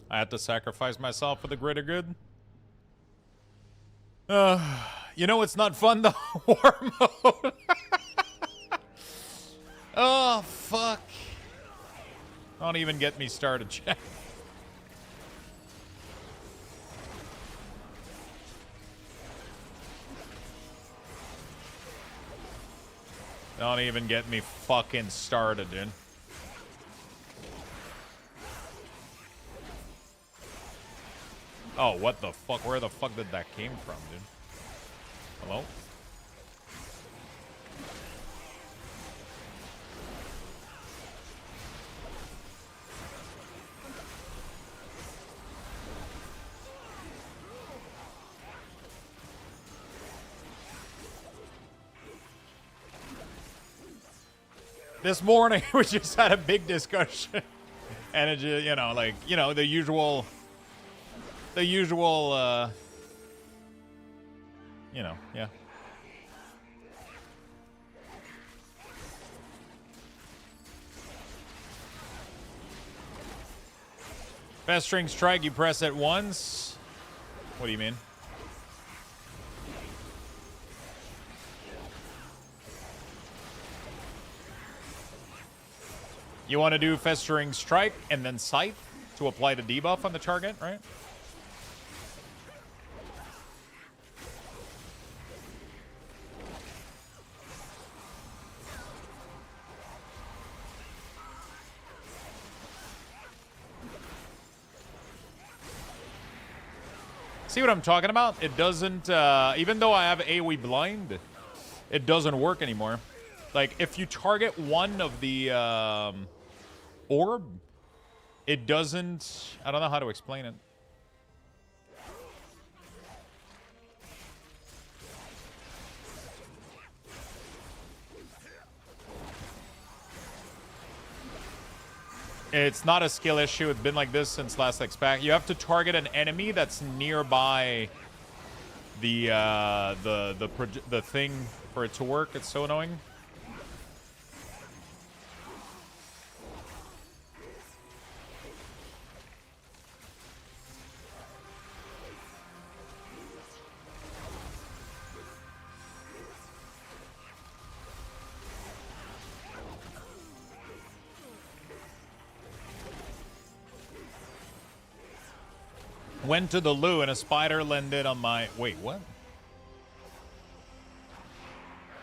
I had to sacrifice myself for the greater good. You know it's not fun, though? War mode. Oh, fuck. Don't even get me started, chat. Don't even get me fucking started, dude. Oh, what the fuck? Where the fuck did that came from, dude? Hello? This morning, we just had a big discussion. And it just, you know, like, you know, the usual, you know, yeah. Festering Strike, you press it once. What do you mean? You want to do Festering Strike and then Scythe to apply the debuff on the target, right? See what I'm talking about? It doesn't, even though I have AoE blind, it doesn't work anymore. Like, if you target one of the orb, it doesn't, I don't know how to explain it. It's not a skill issue. It's been like this since last X-Pack. You have to target an enemy that's nearby the thing for it to work. It's so annoying. Went to the loo and a spider landed on my... Wait, what?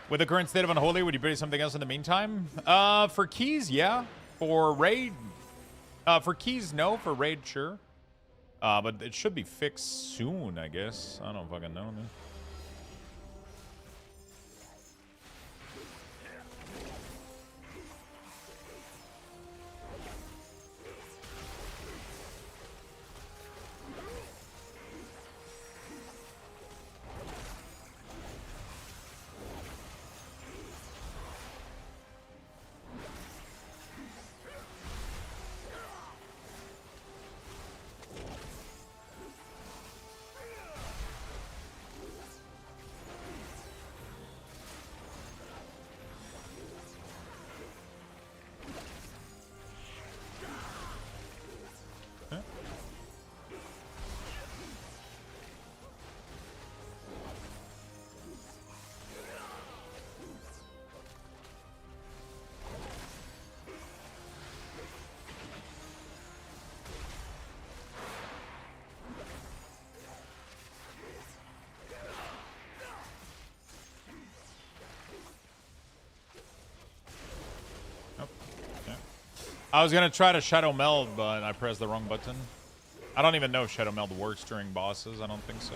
With the current state of Unholy, would you play something else in the meantime? For keys, yeah. For raid... for keys, no. For raid, sure. But it should be fixed soon, I guess. I don't fucking know, man. I was gonna try to Shadow Meld, but I pressed the wrong button. I don't even know if Shadow Meld works during bosses. I don't think so.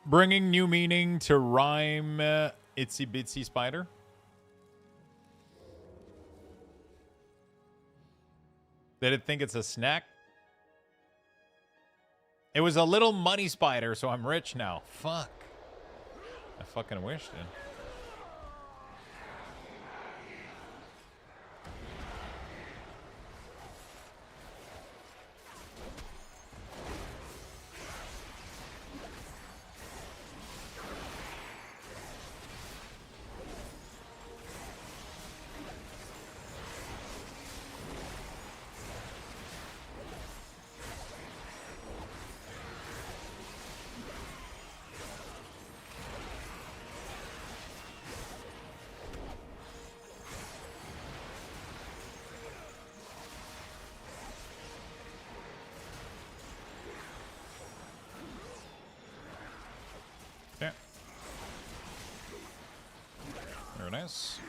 Bringing new meaning to rhyme itsy bitsy spider. Did it think it's a snack? It was a little money spider, so I'm rich now. Fuck. I fucking wish, dude. Yeah. Very nice.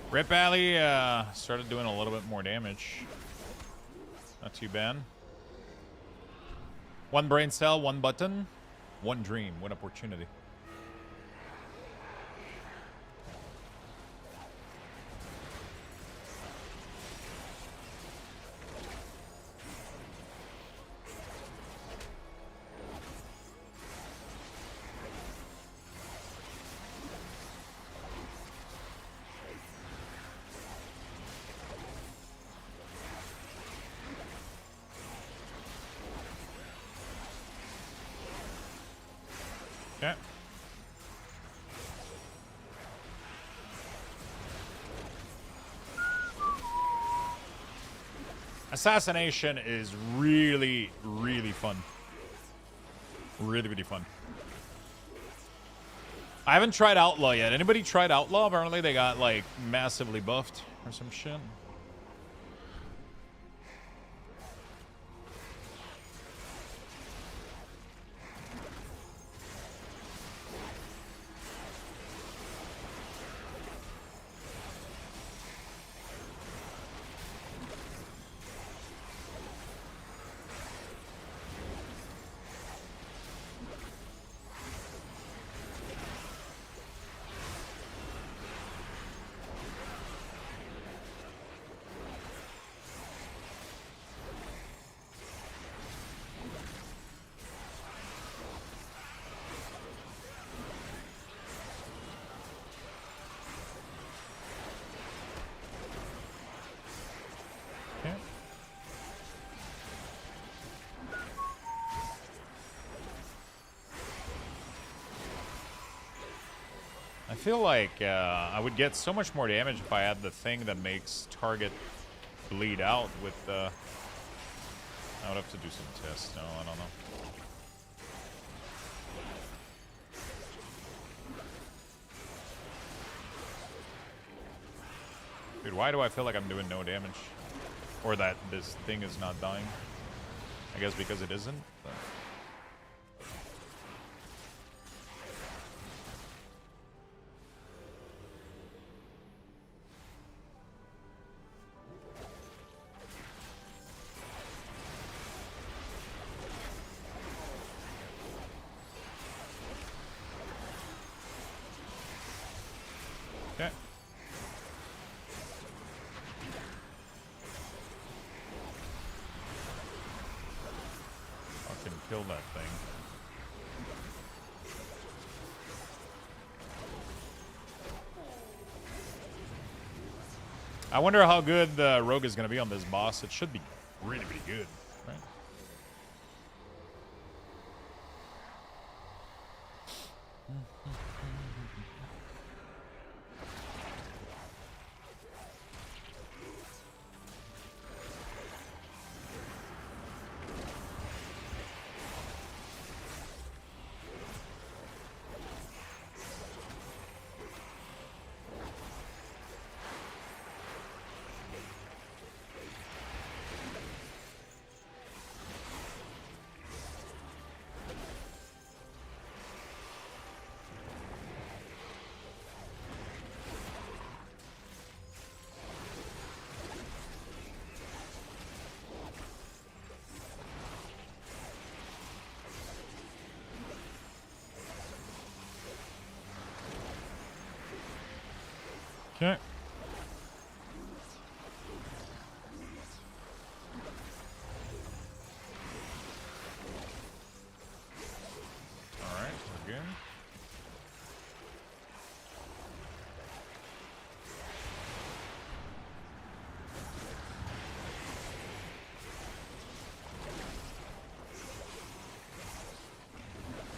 Rip Alley started doing a little bit more damage. Not too bad. One brain cell, one button, one dream, one opportunity. Okay. Assassination is really, really fun. Really, really fun. I haven't tried Outlaw yet. Anybody tried Outlaw? Apparently they got, like, massively buffed or some shit. I feel like I would get so much more damage if I had the thing that makes target bleed out with the... I would have to do some tests. No, I don't know. Dude, why do I feel like I'm doing no damage? Or that this thing is not dying? I guess because it isn't. But... Okay. Fucking kill that thing. I wonder how good the rogue is going to be on this boss. It should be really, really good, right? Okay. All right, we're good.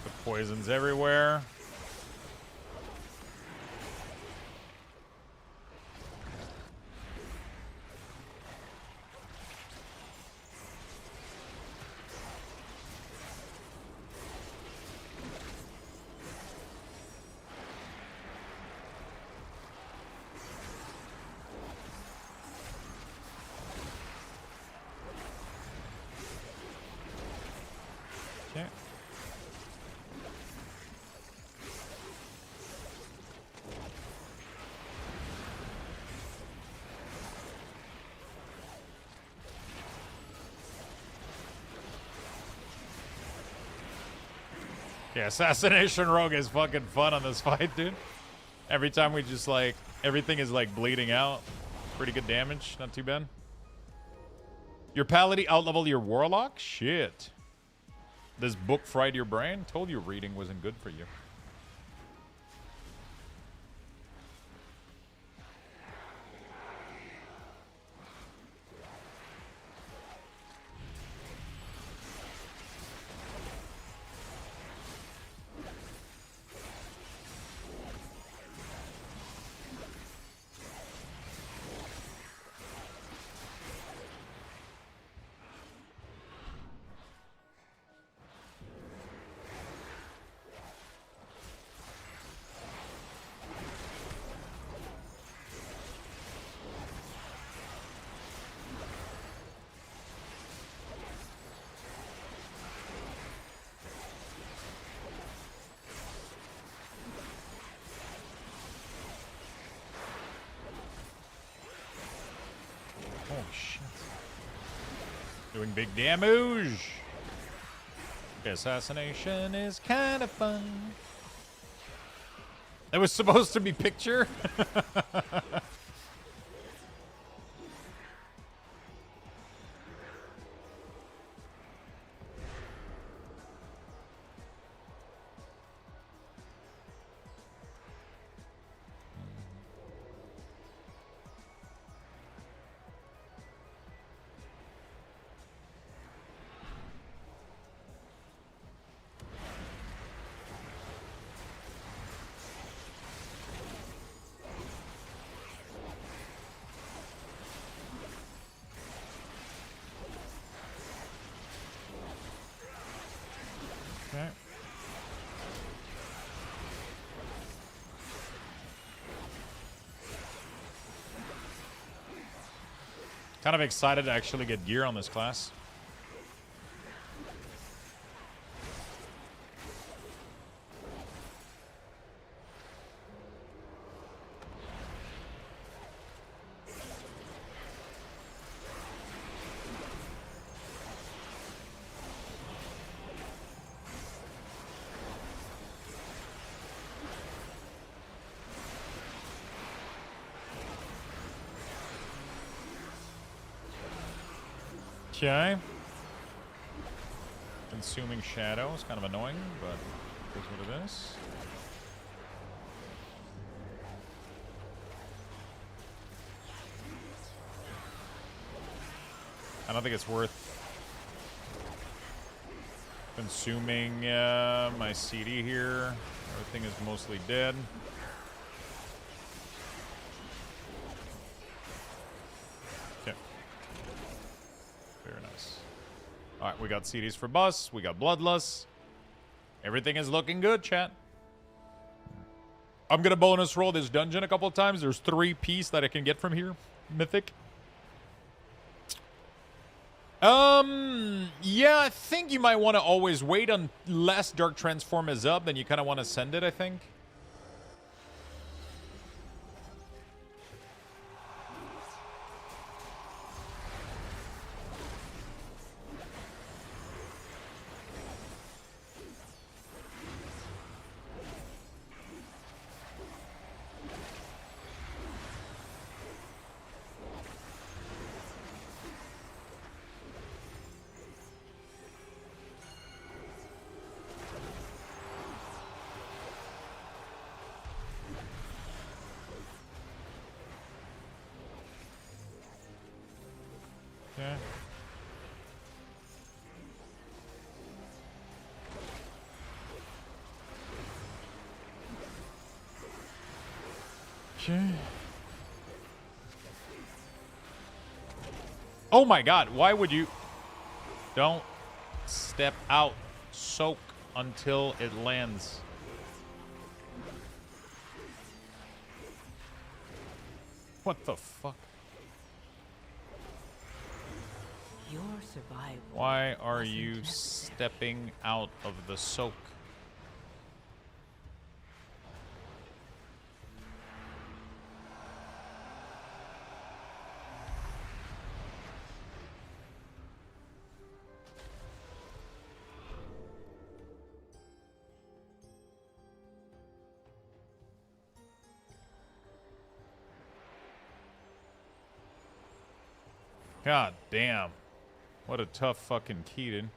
The poison's everywhere. Okay. Yeah, Assassination Rogue is fucking fun on this fight, dude. Every time we just like, everything is like bleeding out. Pretty good damage, not too bad. Your Paladin outlevel your Warlock? Shit. This book fried your brain? Told you reading wasn't good for you. Holy shit. Doing big damage. Assassination is kind of fun. It was supposed to be picture. Okay. Kind of excited to actually get gear on this class. Okay. Consuming Shadow is kind of annoying, but here's what it is. I don't think it's worth consuming my CD here. Everything is mostly dead. Okay. Very nice. Alright, we got CDs for Bus. We got Bloodlust. Everything is looking good, chat. I'm gonna bonus roll this dungeon a couple times. There's 3 pieces that I can get from here. Mythic. Yeah, I think you might want to always wait unless Dark Transform is up, then you kind of want to send it, I think. Okay. Okay. Oh my god, why would you... Don't step out. Soak until it lands. What the fuck? Your survival. Why are you stepping out of the soak? God damn. What a tough fucking key, dude.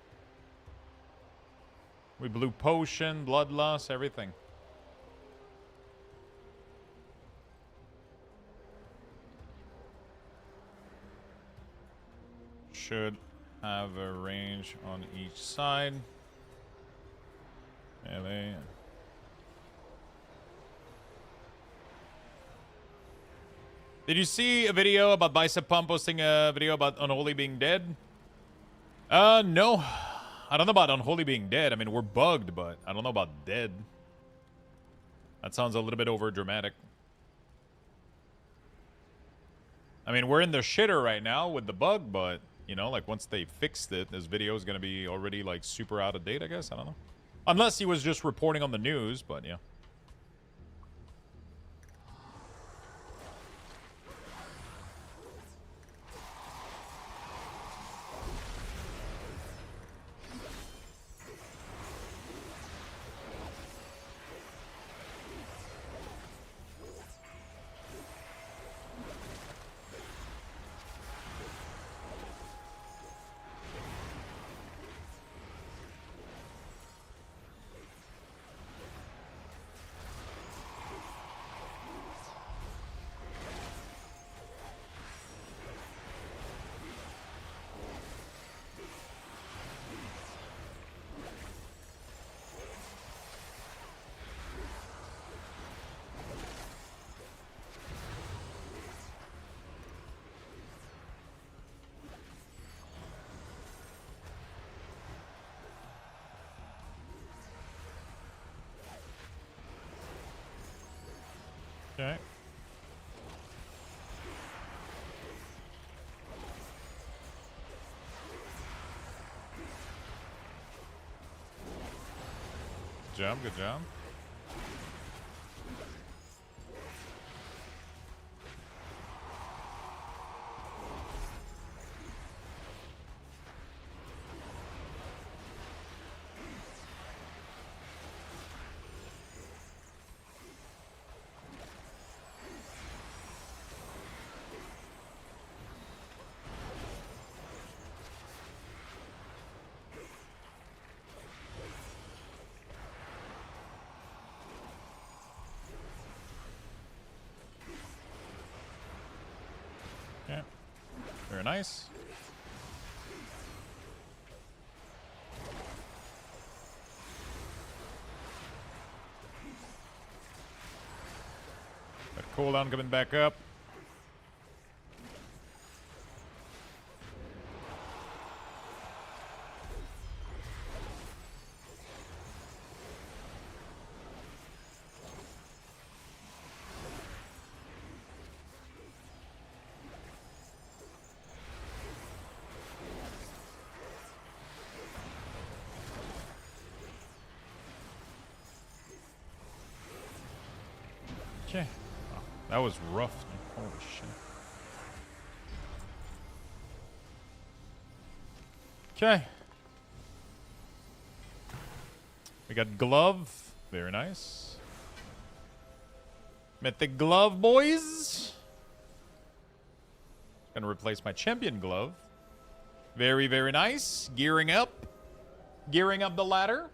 We blew potion, bloodlust, everything. Should have a range on each side. Melee. Did you see a video about Bicep Pump posting a video about Unholy being dead? No. I don't know about Unholy being dead. I mean, we're bugged, but I don't know about dead. That sounds a little bit over dramatic. I mean, we're in the shitter right now with the bug, but, you know, like, once they fixed it, this video is going to be already, like, super out of date, I guess. I don't know. Unless he was just reporting on the news, but, yeah. Okay. Good job, good job. Okay. Very nice. That cooldown coming back up. Okay. Oh, that was rough. Holy shit. Okay. We got glove. Very nice. Mythic glove, boys. Gonna replace my champion glove. Very, very nice. Gearing up. Gearing up the ladder.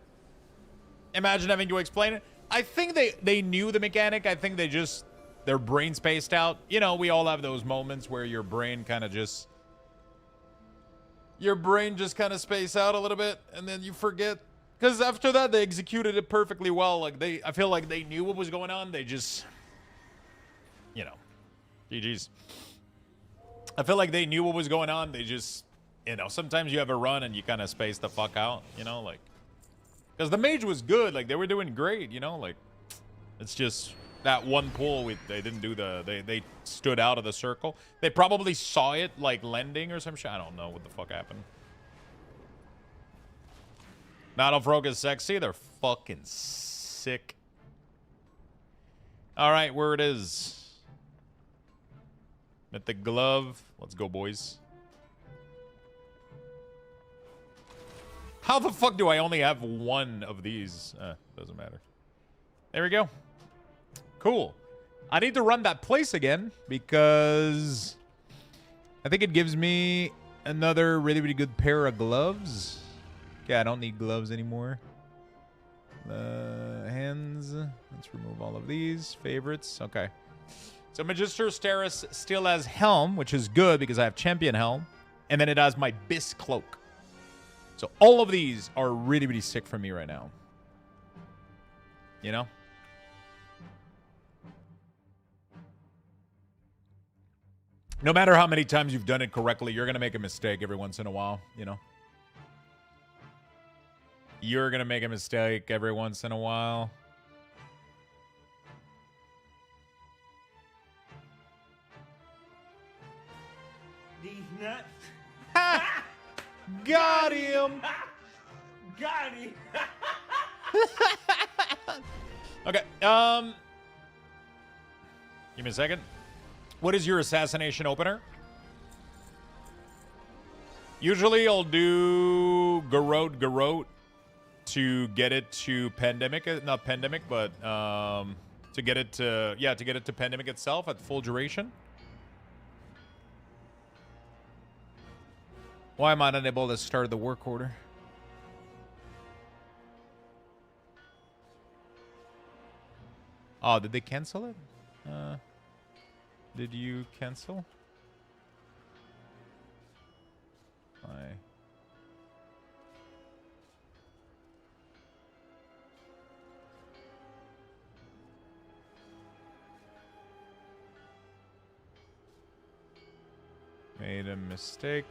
Imagine having to explain it. I think they knew the mechanic. I think they just, their brain spaced out. You know, we all have those moments where your brain kind of just, space out a little bit, and then you forget. Because after that, they executed it perfectly well. Like, I feel like they knew what was going on. They just, you know, GG's. I feel like they knew what was going on. They just, you know, sometimes you have a run and you kind of space the fuck out, you know, like. Because the mage was good. Like, they were doing great, you know? Like, it's just that one pull, they didn't do they stood out of the circle. They probably saw it, like, lending or some shit. I don't know what the fuck happened. Not all Rogue is sexy. They're fucking sick. All right, where it is. At the glove. Let's go, boys. How the fuck do I only have one of these? Doesn't matter. There we go. Cool. I need to run that place again because I think it gives me another really, really good pair of gloves. Okay, I don't need gloves anymore. Hands. Let's remove all of these. Favorites. Okay. So Magister Steris still has Helm, which is good because I have Champion Helm. And then it has my Bis Cloak. So all of these are really, really sick for me right now. You know? No matter how many times you've done it correctly, you're going to make a mistake every once in a while, you know? You're going to make a mistake every once in a while. These nuts. Ha! Got him! Got him! Okay, give me a second. What is your assassination opener? Usually I'll do Garrote to get it to Pandemic. Not Pandemic, but to get it to Pandemic itself at full duration. Why am I not able to start the work order? Oh, did they cancel it? Did you cancel? Why? Made a mistake.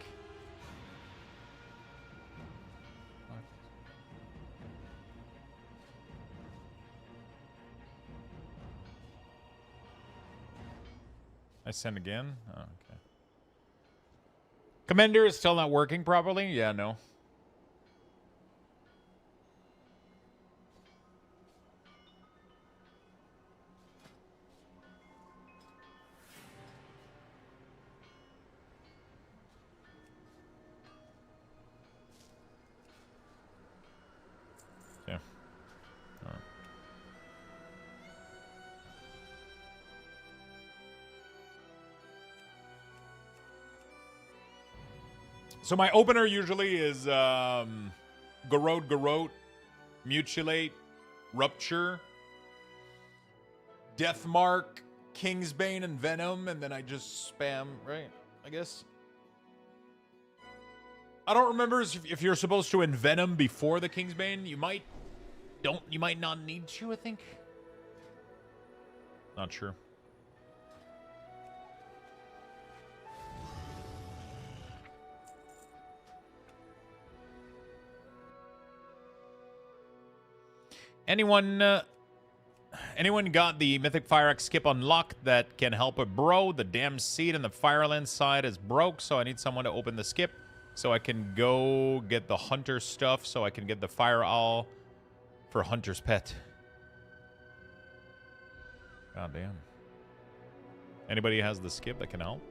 I send again? Oh, okay. Commander is still not working properly? Yeah, no. Yeah. All right. So my opener usually is Garrote, Mutilate, Rupture, Deathmark, Kingsbane, and Venom, and then I just spam, right? I guess. I don't remember if you're supposed to envenom before the Kingsbane. You might not need to, I think. Not sure. Anyone got the Mythic Fire Axe skip unlocked that can help a bro? The damn seed in the Fireland side is broke, so I need someone to open the skip so I can go get the hunter stuff so I can get the Fire Owl for Hunter's Pet. God damn. Anybody has the skip that can help?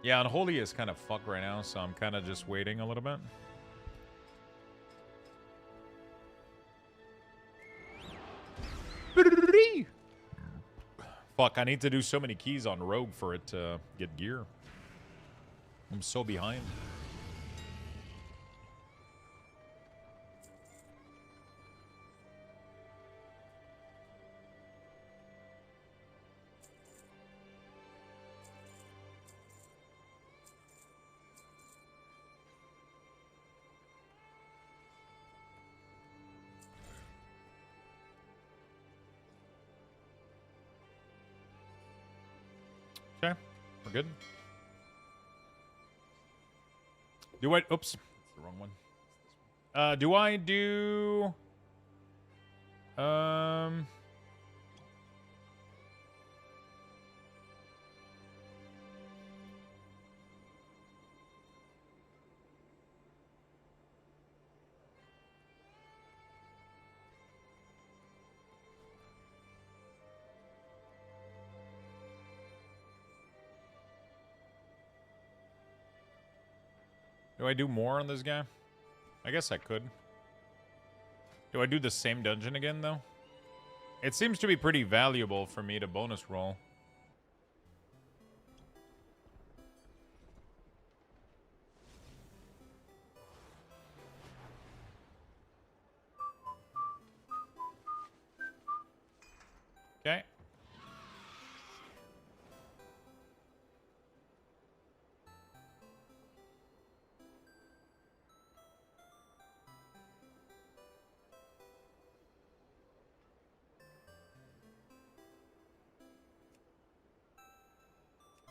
Yeah, Unholy is kind of fucked right now, so I'm kind of just waiting a little bit. Fuck, I need to do so many keys on Rogue for it to get gear. I'm so behind. Okay, we're good. Do I... Oops, that's the wrong one. Do I do... Do I do more on this guy? I guess I could. Do I do the same dungeon again, though? It seems to be pretty valuable for me to bonus roll. Okay.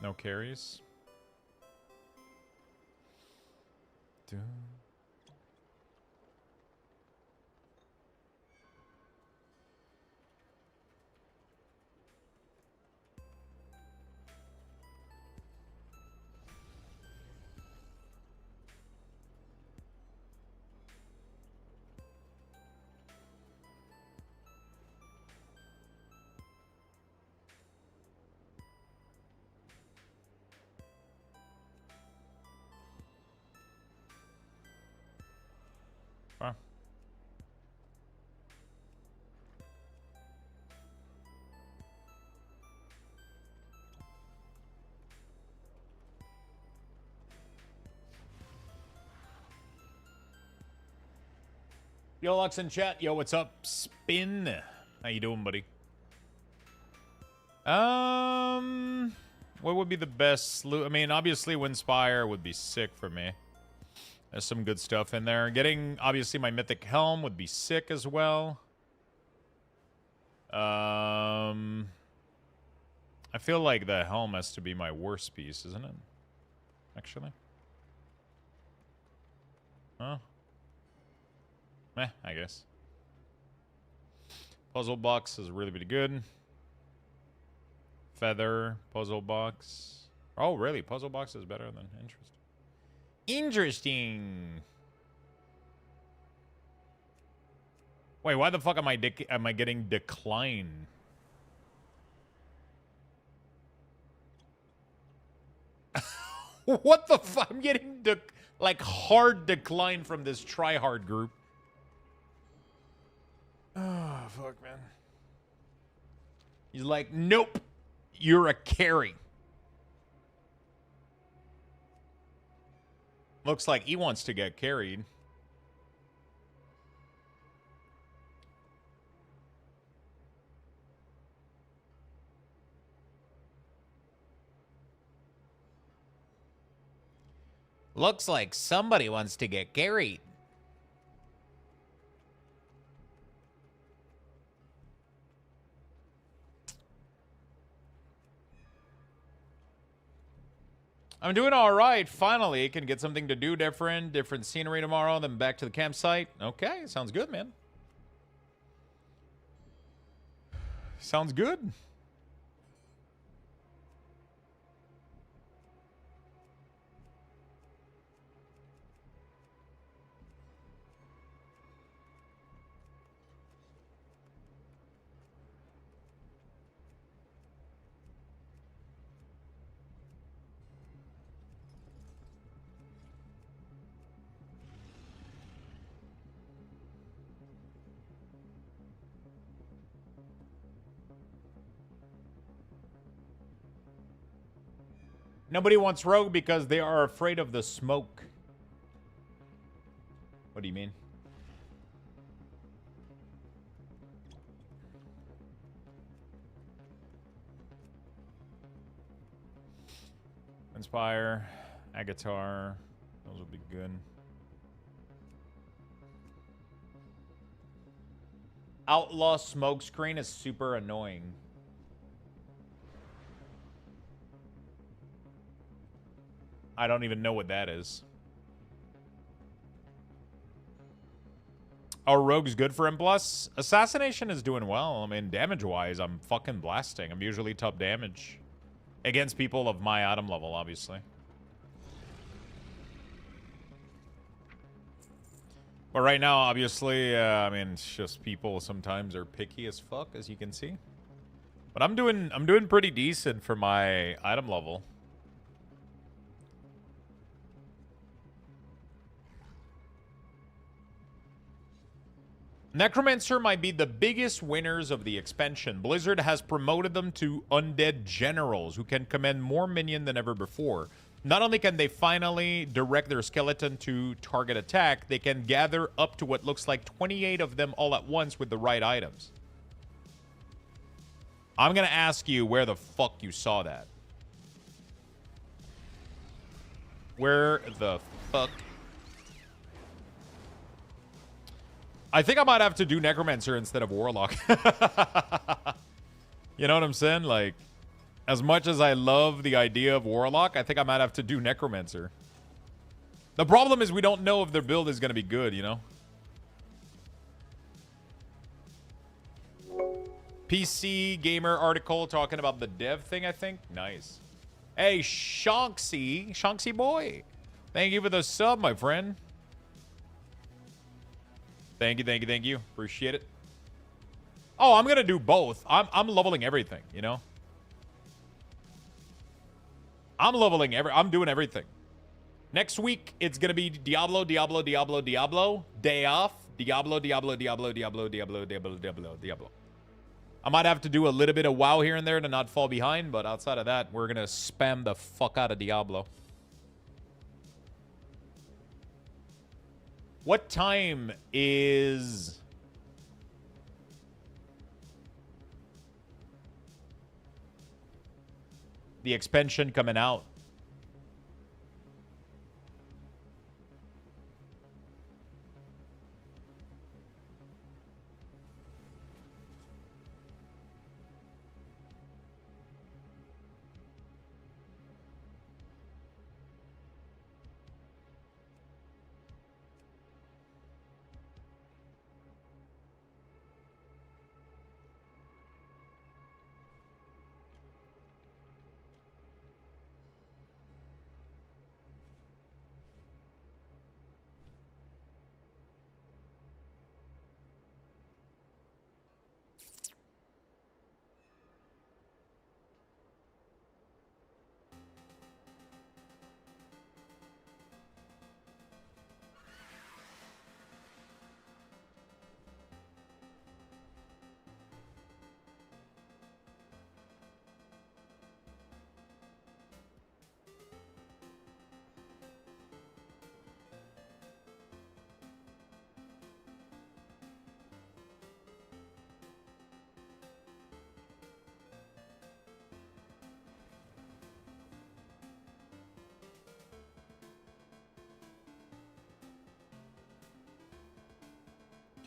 No carries. Wow. Yo, Lux in chat. Yo, what's up? Spin. How you doing, buddy? What would be the best loot? I mean, obviously, Windspire would be sick for me. There's some good stuff in there. Getting, obviously, my Mythic Helm would be sick as well. I feel like the helm has to be my worst piece, isn't it? Actually. Huh? Meh, I guess. Puzzle box is really, really good. Feather, puzzle box. Oh, really? Puzzle box is better than interesting. Interesting. Wait, why the fuck am I getting decline? What the fuck? I'm getting like hard decline from this try-hard group. Oh, fuck, man. He's like, nope, you're a carry. Looks like he wants to get carried. Looks like somebody wants to get carried. I'm doing all right. Finally, can get something to do different scenery tomorrow, then back to the campsite. Okay, sounds good, man. Sounds good. Nobody wants rogue because they are afraid of the smoke. What do you mean? Inspire, Agatar, those would be good. Outlaw smokescreen is super annoying. I don't even know what that is. Oh, Rogue's good for him. Plus, Assassination is doing well. I mean, damage-wise, I'm fucking blasting. I'm usually top damage. Against people of my item level, obviously. But right now, obviously, I mean, it's just people sometimes are picky as fuck, as you can see. But I'm doing pretty decent for my item level. Necromancer might be the biggest winners of the expansion. Blizzard has promoted them to undead generals who can command more minion than ever before. Not only can they finally direct their skeleton to target attack, they can gather up to what looks like 28 of them all at once with the right items. I'm gonna ask you where the fuck you saw that. Where the fuck? I think I might have to do Necromancer instead of Warlock. You know what I'm saying? Like, as much as I love the idea of Warlock, I think I might have to do Necromancer. The problem is we don't know if their build is going to be good, you know? PC Gamer article talking about the dev thing, I think. Nice. Hey, Shonksy boy. Thank you for the sub, my friend. Thank you. Appreciate it. Oh, I'm gonna do both. I'm leveling everything, you know? I'm doing everything. Next week, it's gonna be Diablo. Day off. Diablo. I might have to do a little bit of WoW here and there to not fall behind, but outside of that, we're gonna spam the fuck out of Diablo. What time is the expansion coming out?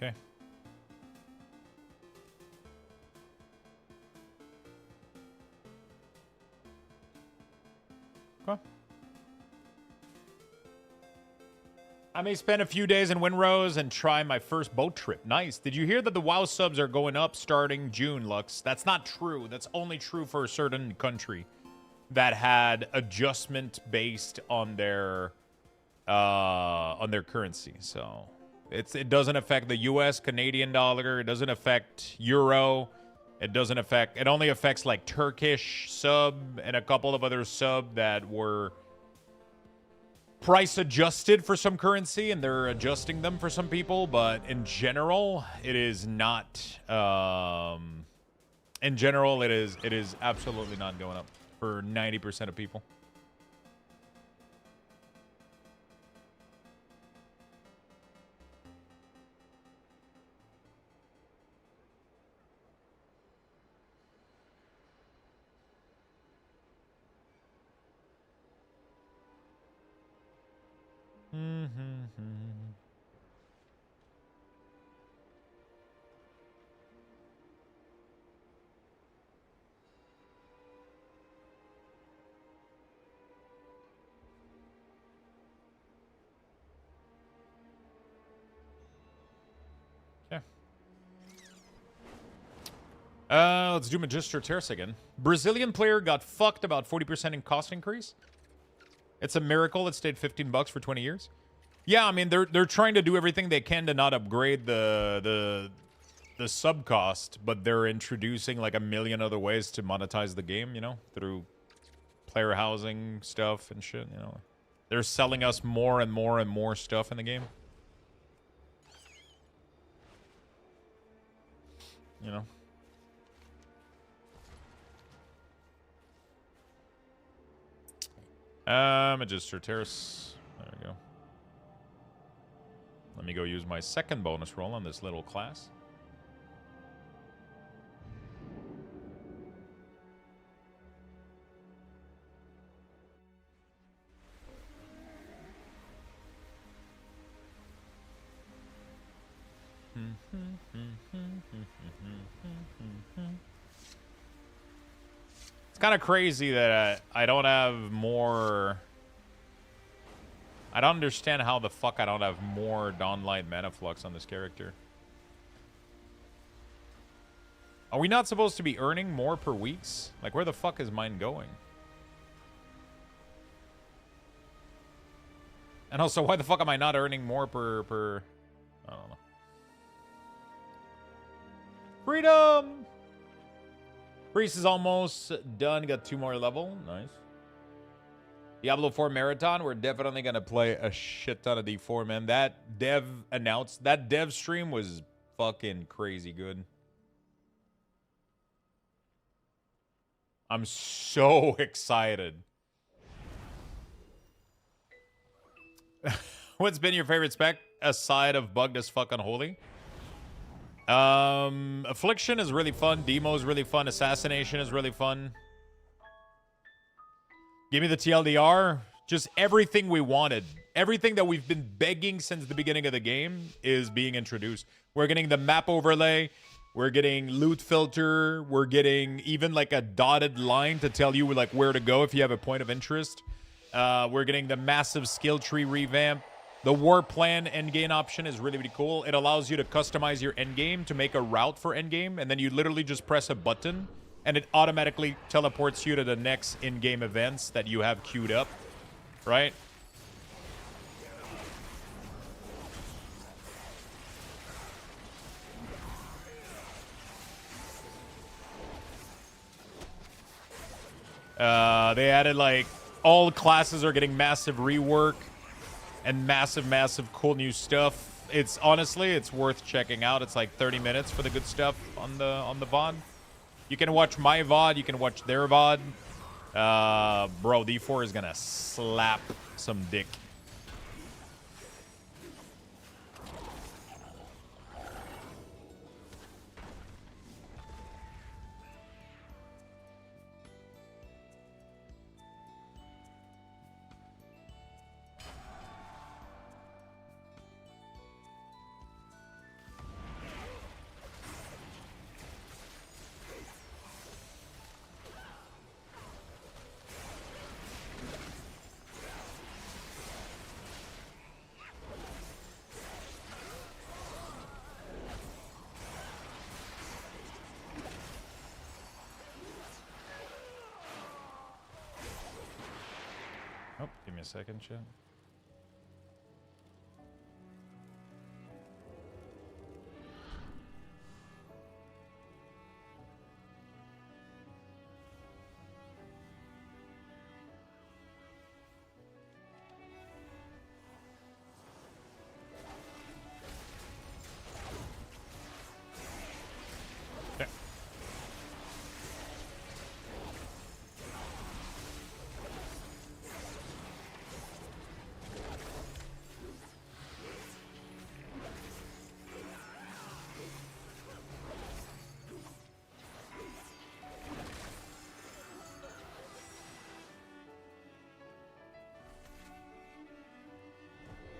Okay. Okay. I may spend a few days in Windrose and try my first boat trip. Nice. Did you hear that the WoW subs are going up starting June, Lux? That's not true. That's only true for a certain country that had adjustment based on their currency. So it doesn't affect the US, Canadian dollar. It doesn't affect euro. It doesn't affect. It only affects like Turkish sub and a couple of other sub that were price adjusted for some currency, and they're adjusting them for some people, but in general it is not in general it is absolutely not going up for 90% of people. Let's do Magister Terce again. Brazilian player got fucked about 40% in cost increase. It's a miracle it stayed $15 for 20 years. Yeah, I mean they're trying to do everything they can to not upgrade the sub cost, but they're introducing like a million other ways to monetize the game, you know, through player housing stuff and shit, you know. They're selling us more and more and more stuff in the game. You know. Magister Terrace. There we go. Let me go use my second bonus roll on this little class. It's kind of crazy that I don't have more. I don't understand how the fuck I don't have more Dawnlight Mana Flux on this character. Are we not supposed to be earning more per weeks? Like, where the fuck is mine going? And also, why the fuck am I not earning more per... I don't know. Freedom! Priest is almost done. Got 2 more level. Nice. Diablo 4 Marathon. We're definitely going to play a shit ton of D4, man. That dev stream was fucking crazy good. I'm so excited. What's been your favorite spec aside of Bugged as fuck Unholy? Affliction is really fun. Demo is really fun. Assassination is really fun. Give me the TLDR. Just everything we wanted. Everything that we've been begging since the beginning of the game is being introduced. We're getting the map overlay. We're getting loot filter. We're getting even like a dotted line to tell you like where to go if you have a point of interest. We're getting the massive skill tree revamp. The war plan endgame option is really, really cool. It allows you to customize your endgame to make a route for endgame, and then you literally just press a button, and it automatically teleports you to the next in-game events that you have queued up, right? They added, like, all classes are getting massive rework and massive cool new stuff. It's honestly, it's worth checking out. It's like 30 minutes for the good stuff on the VOD. You can watch my VOD, you can watch their VOD. Bro, D4 is gonna slap some dick. up. Give me a second, chat.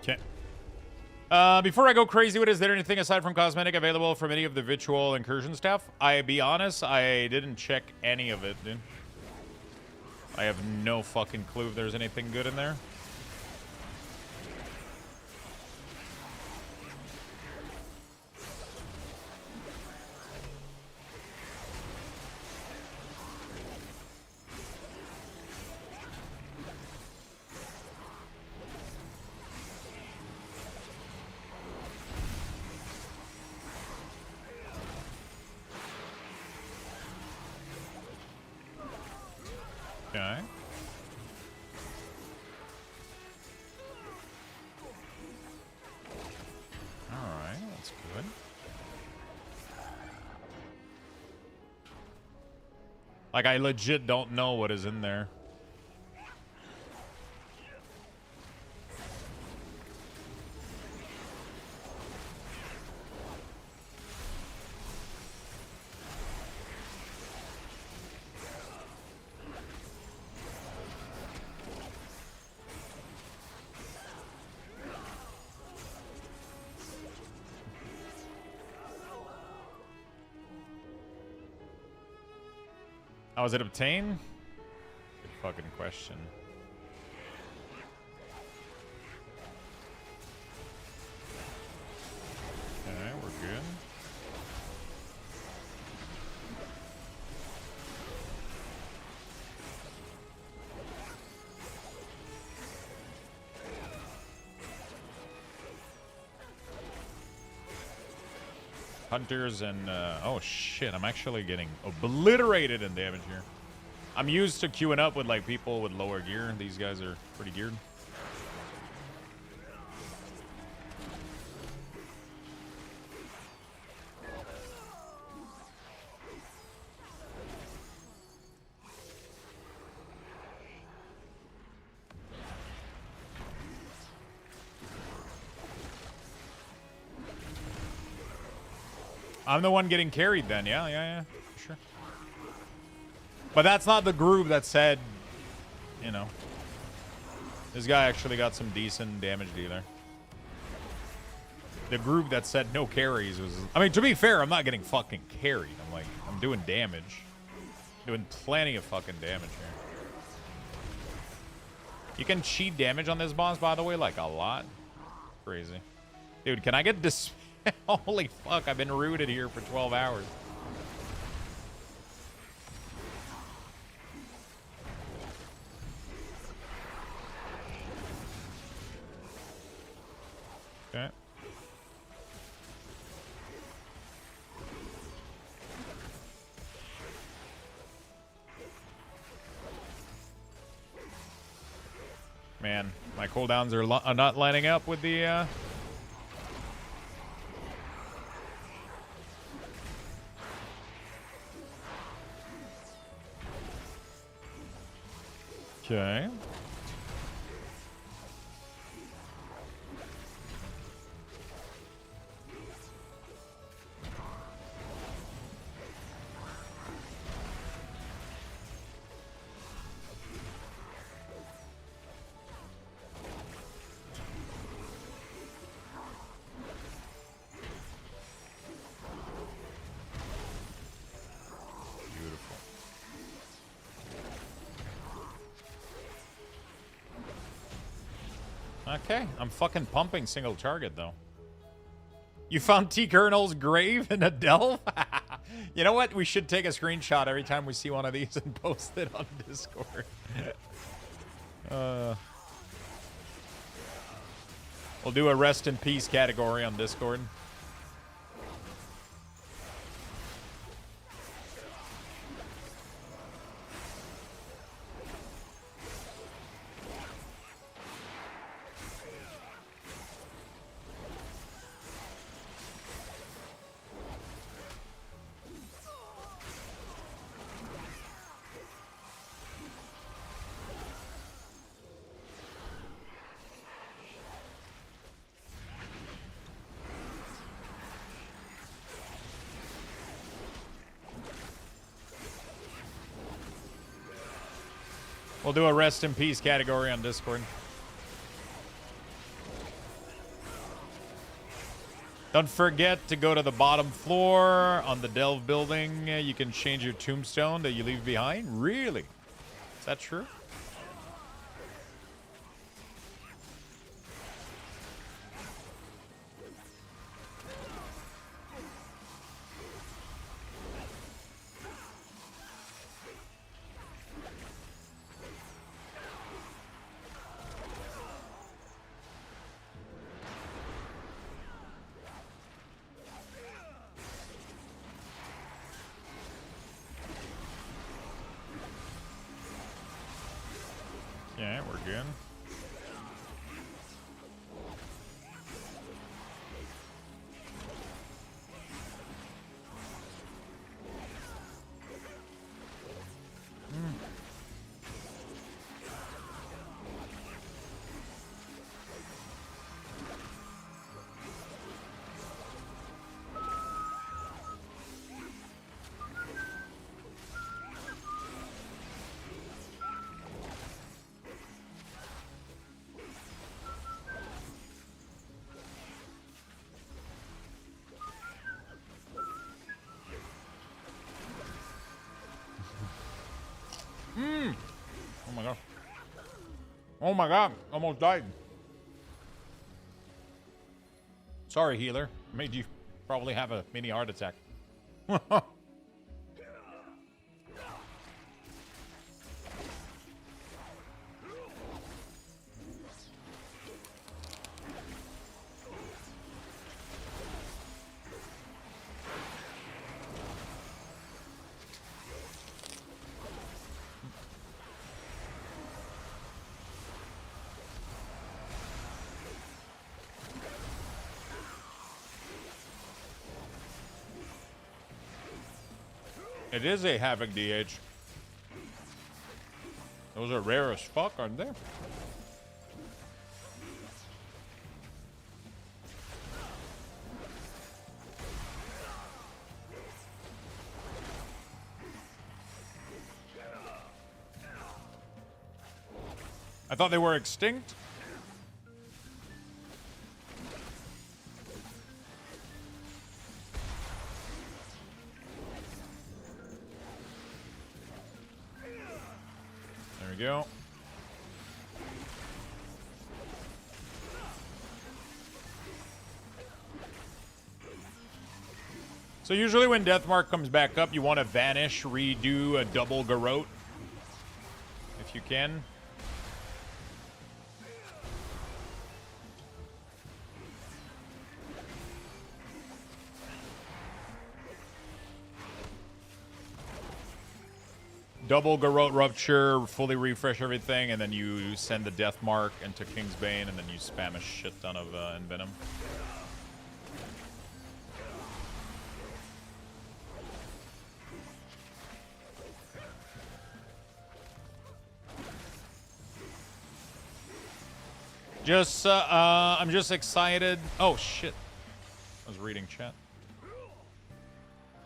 Okay. Before I go crazy, is there anything aside from cosmetic available from any of the virtual incursion stuff? I be honest, I didn't check any of it, dude. I have no fucking clue if there's anything good in there. Okay. Alright, that's good. Like, I legit don't know what is in there. How was it obtained? Good fucking question. Okay, we're good. Hunters and, oh shit, I'm actually getting obliterated in damage here. I'm used to queuing up with, like, people with lower gear. These guys are pretty geared. I'm the one getting carried then, yeah, sure. But that's not the group that said, you know. This guy actually got some decent damage dealer. The group that said no carries was... I mean, to be fair, I'm not getting fucking carried. I'm doing damage. Doing plenty of fucking damage here. You can cheat damage on this boss, by the way, like a lot. Crazy. Dude, can I get this... Holy fuck, I've been rooted here for 12 hours. Okay. Man, my cooldowns are not lining up with the, Okay. Okay, I'm fucking pumping single target, though. You found T. Colonel's grave in a delve? You know what? We should take a screenshot every time we see one of these and post it on Discord. We'll do a rest in peace category on Discord. We'll do a rest in peace category on Discord. Don't forget to go to the bottom floor on the Delve building. You can change your tombstone that you leave behind. Really? Is that true? Yeah, we're good. Oh my god. Oh my god. Almost died. Sorry, healer. Made you probably have a mini heart attack. It is a Havoc DH. Those are rare as fuck, aren't they? I thought they were extinct. There we go. So usually when Deathmark comes back up, you want to vanish, redo a double garrote. If you can. Double Garrote Rupture, fully refresh everything, and then you send the Death Mark into King's Bane, and then you spam a shit ton of Envenom. I'm just excited. Oh, shit. I was reading chat.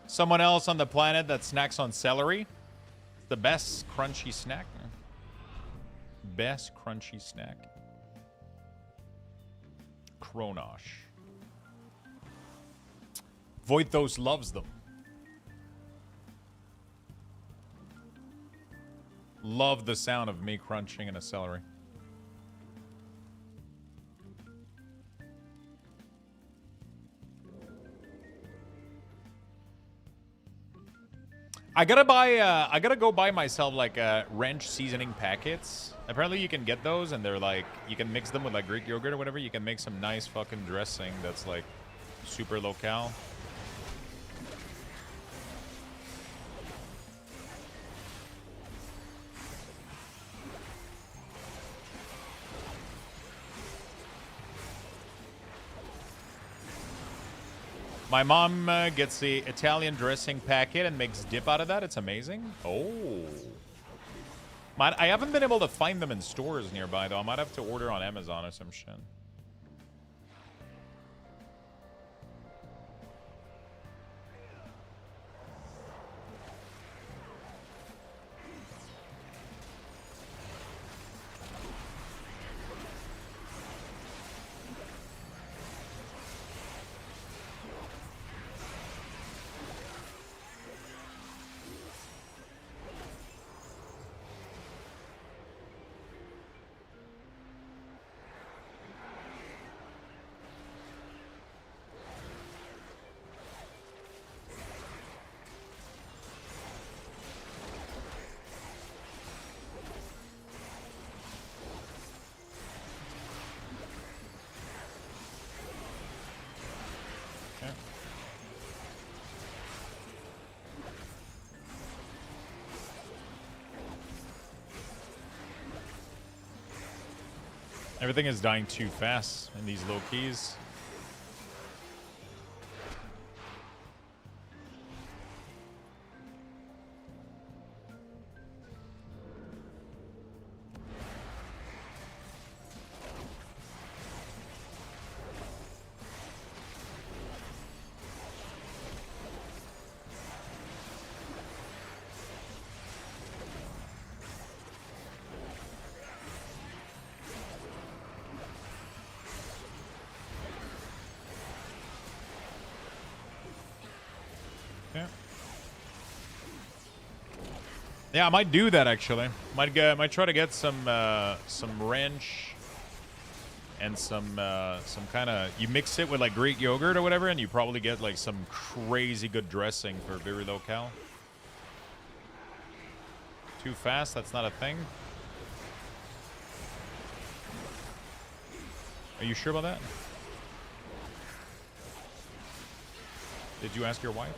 Someone else on the planet that snacks on celery. The best crunchy snack. Best crunchy snack. Kronosh. Voithos loves them. Love the sound of me crunching in a celery. I gotta go buy myself like ranch seasoning packets. Apparently you can get those and they're like, you can mix them with like Greek yogurt or whatever. You can make some nice fucking dressing that's like super low-cal. My mom gets the Italian dressing packet and makes dip out of that. It's amazing. Oh. I haven't been able to find them in stores nearby, though. I might have to order on Amazon or some shit. Everything is dying too fast in these low keys. Yeah, I might do that actually. Might try to get some ranch and some kind of, you mix it with like Greek yogurt or whatever, and you probably get like some crazy good dressing for very low cal. Too fast? That's not a thing. Are you sure about that? Did you ask your wife?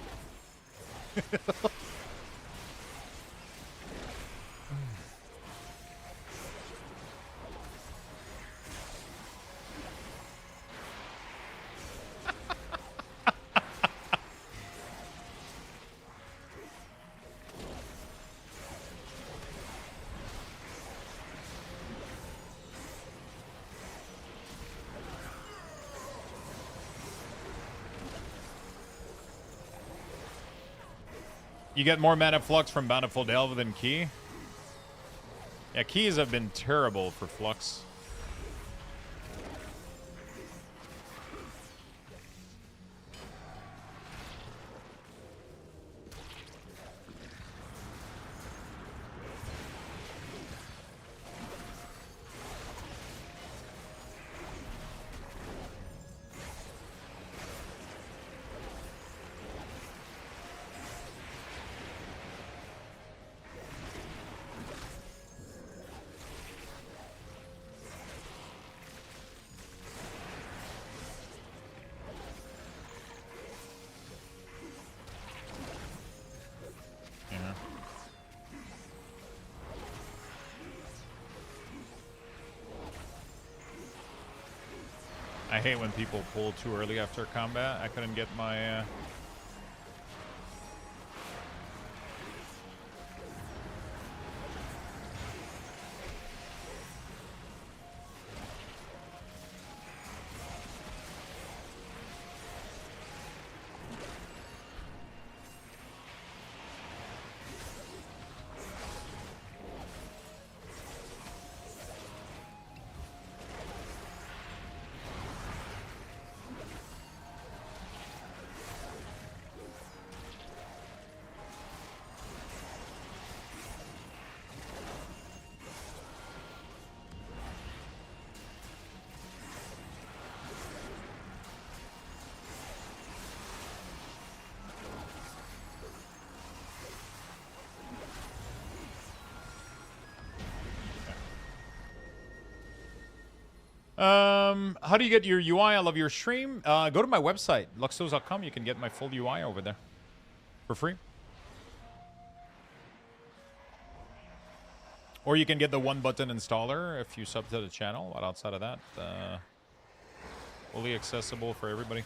You get more mana flux from Bountiful Delve than Key? Yeah, keys have been terrible for flux. I hate when people pull too early after combat. I couldn't get my... How do you get your UI? I love your stream. Go to my website, luxos.com. You can get my full UI over there for free. Or you can get the one-button installer if you sub to the channel. But outside of that, fully accessible for everybody.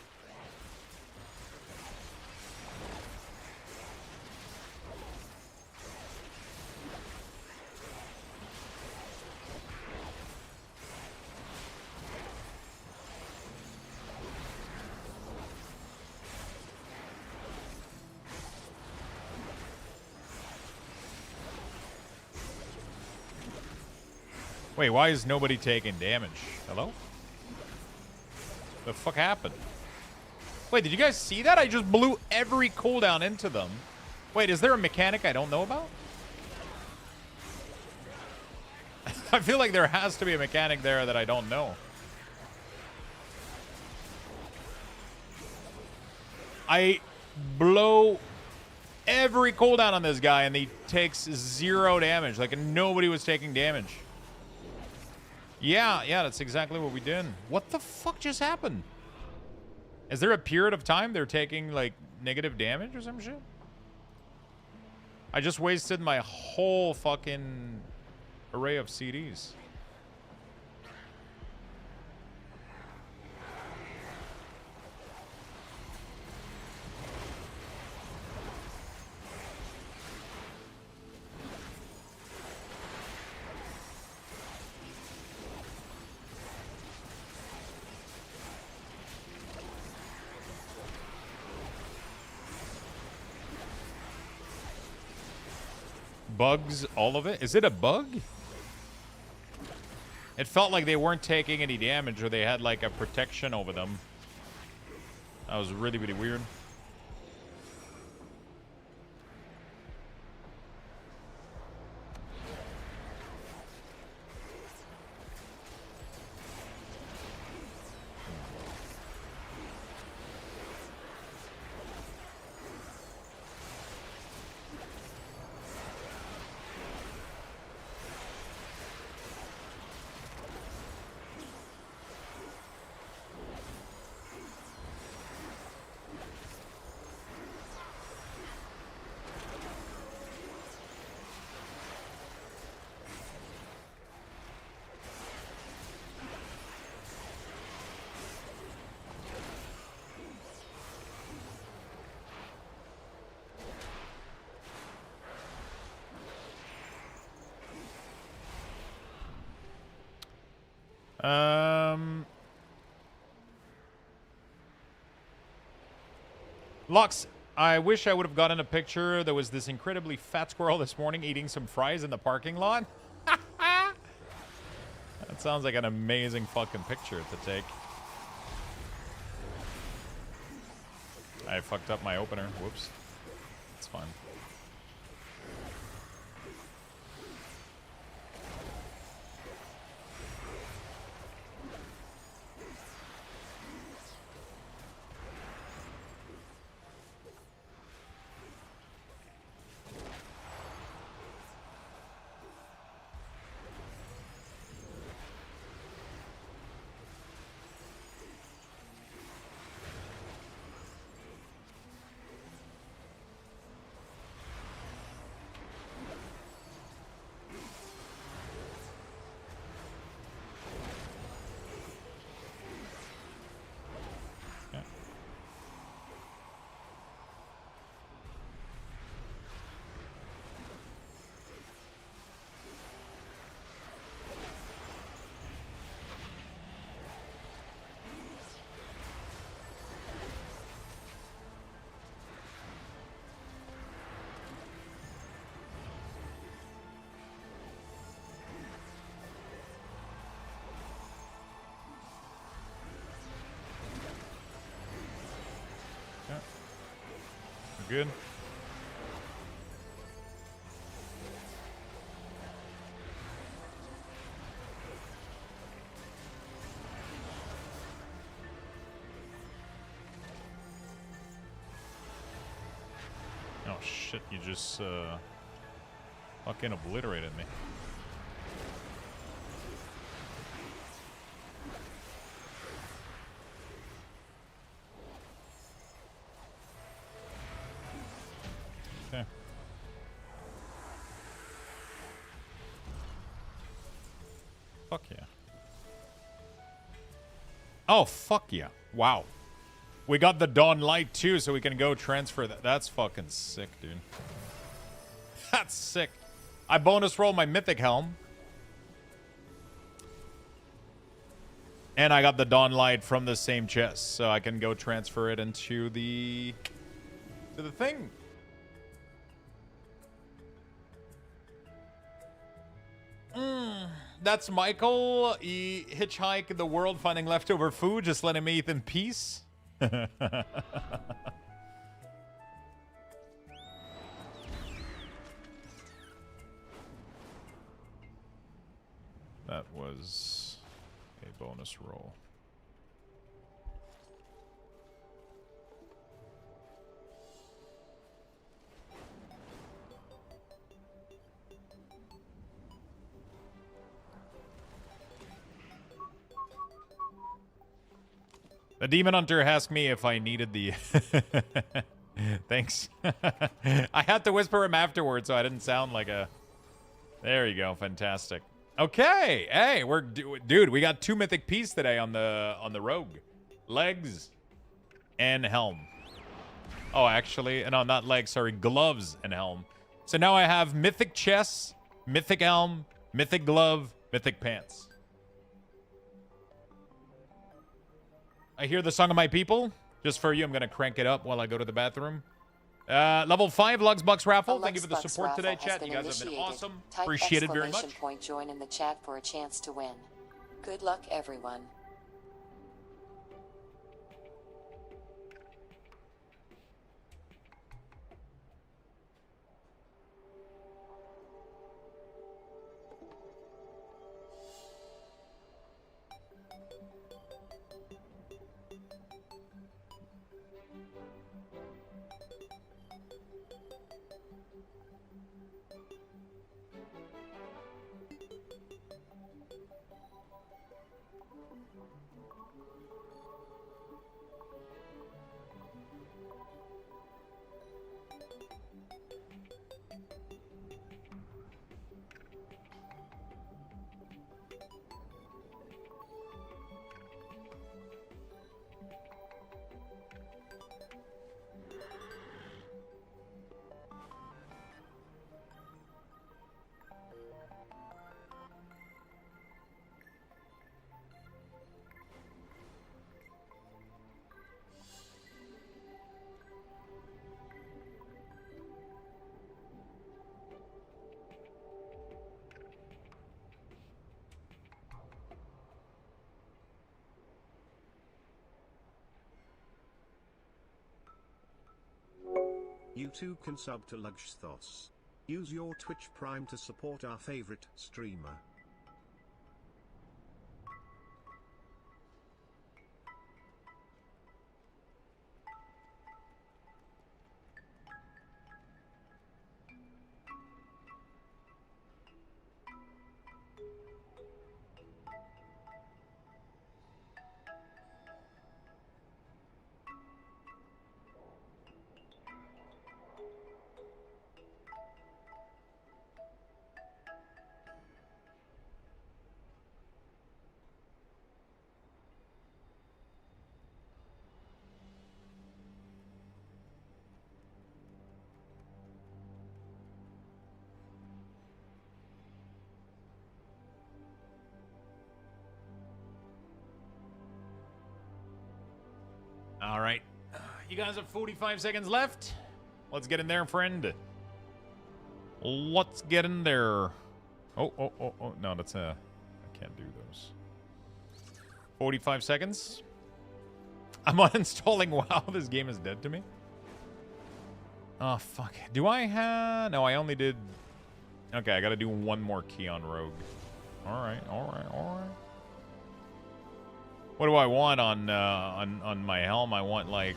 Wait, why is nobody taking damage? Hello? The fuck happened? Wait, did you guys see that? I just blew every cooldown into them. Wait, is there a mechanic I don't know about? I feel like there has to be a mechanic there that I don't know. I blow every cooldown on this guy and he takes 0 damage. Like nobody was taking damage. Yeah, that's exactly what we did. What the fuck just happened? Is there a period of time they're taking, like, negative damage or some shit? I just wasted my whole fucking array of CDs. Bugs, all of it? Is it a bug? It felt like they weren't taking any damage or they had like a protection over them. That was really, really weird. Lux, I wish I would have gotten a picture. There was this incredibly fat squirrel this morning eating some fries in the parking lot. That sounds like an amazing fucking picture to take. I fucked up my opener. Whoops. It's fine. Good. Oh shit, you just fucking obliterated me. Fuck yeah. Oh, fuck yeah. Wow. We got the Dawn Light too, so we can go transfer that. That's fucking sick, dude. That's sick. I bonus roll my Mythic Helm. And I got the Dawn Light from the same chest, so I can go transfer it into the thing. That's Michael. He hitchhike the world finding leftover food. Just let him eat in peace. That was a bonus roll. The Demon Hunter asked me if I needed the... Thanks. I had to whisper him afterwards so I didn't sound like a... There you go. Fantastic. Okay. Hey, we're... Dude, we got 2 Mythic Piece today on the Rogue. Legs and helm. Oh, actually... No, not legs. Sorry. Gloves and helm. So now I have Mythic Chest, Mythic Helm, Mythic Glove, Mythic Pants. I hear the song of my people. Just for you, I'm going to crank it up while I go to the bathroom. Level 5 Lugs Bucks raffle. Thank you for the support today, chat. You guys have been awesome. Appreciate it very much. Point join in the chat for a chance to win. Good luck, everyone. You too can sub to Lugsthos. Use your Twitch Prime to support our favorite streamer. All right. You guys have 45 seconds left. Let's get in there, friend. Let's get in there. Oh. No, that's I can't do those. 45 seconds. I'm uninstalling WoW. This game is dead to me. Oh, fuck. Do I have... No, I only did... Okay, I gotta do one more key on Rogue. All right. What do I want on my helm? I want like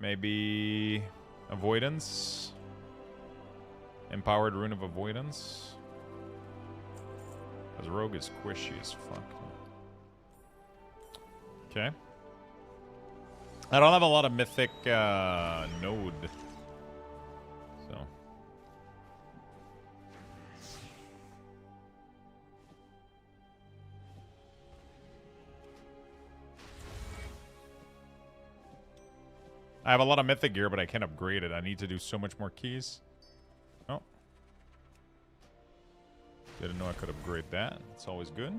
maybe avoidance, empowered rune of avoidance. Because Rogue is squishy as fuck. Okay. I don't have a lot of mythic node, so. I have a lot of Mythic gear, but I can't upgrade it. I need to do so much more keys. Oh. Didn't know I could upgrade that. It's always good.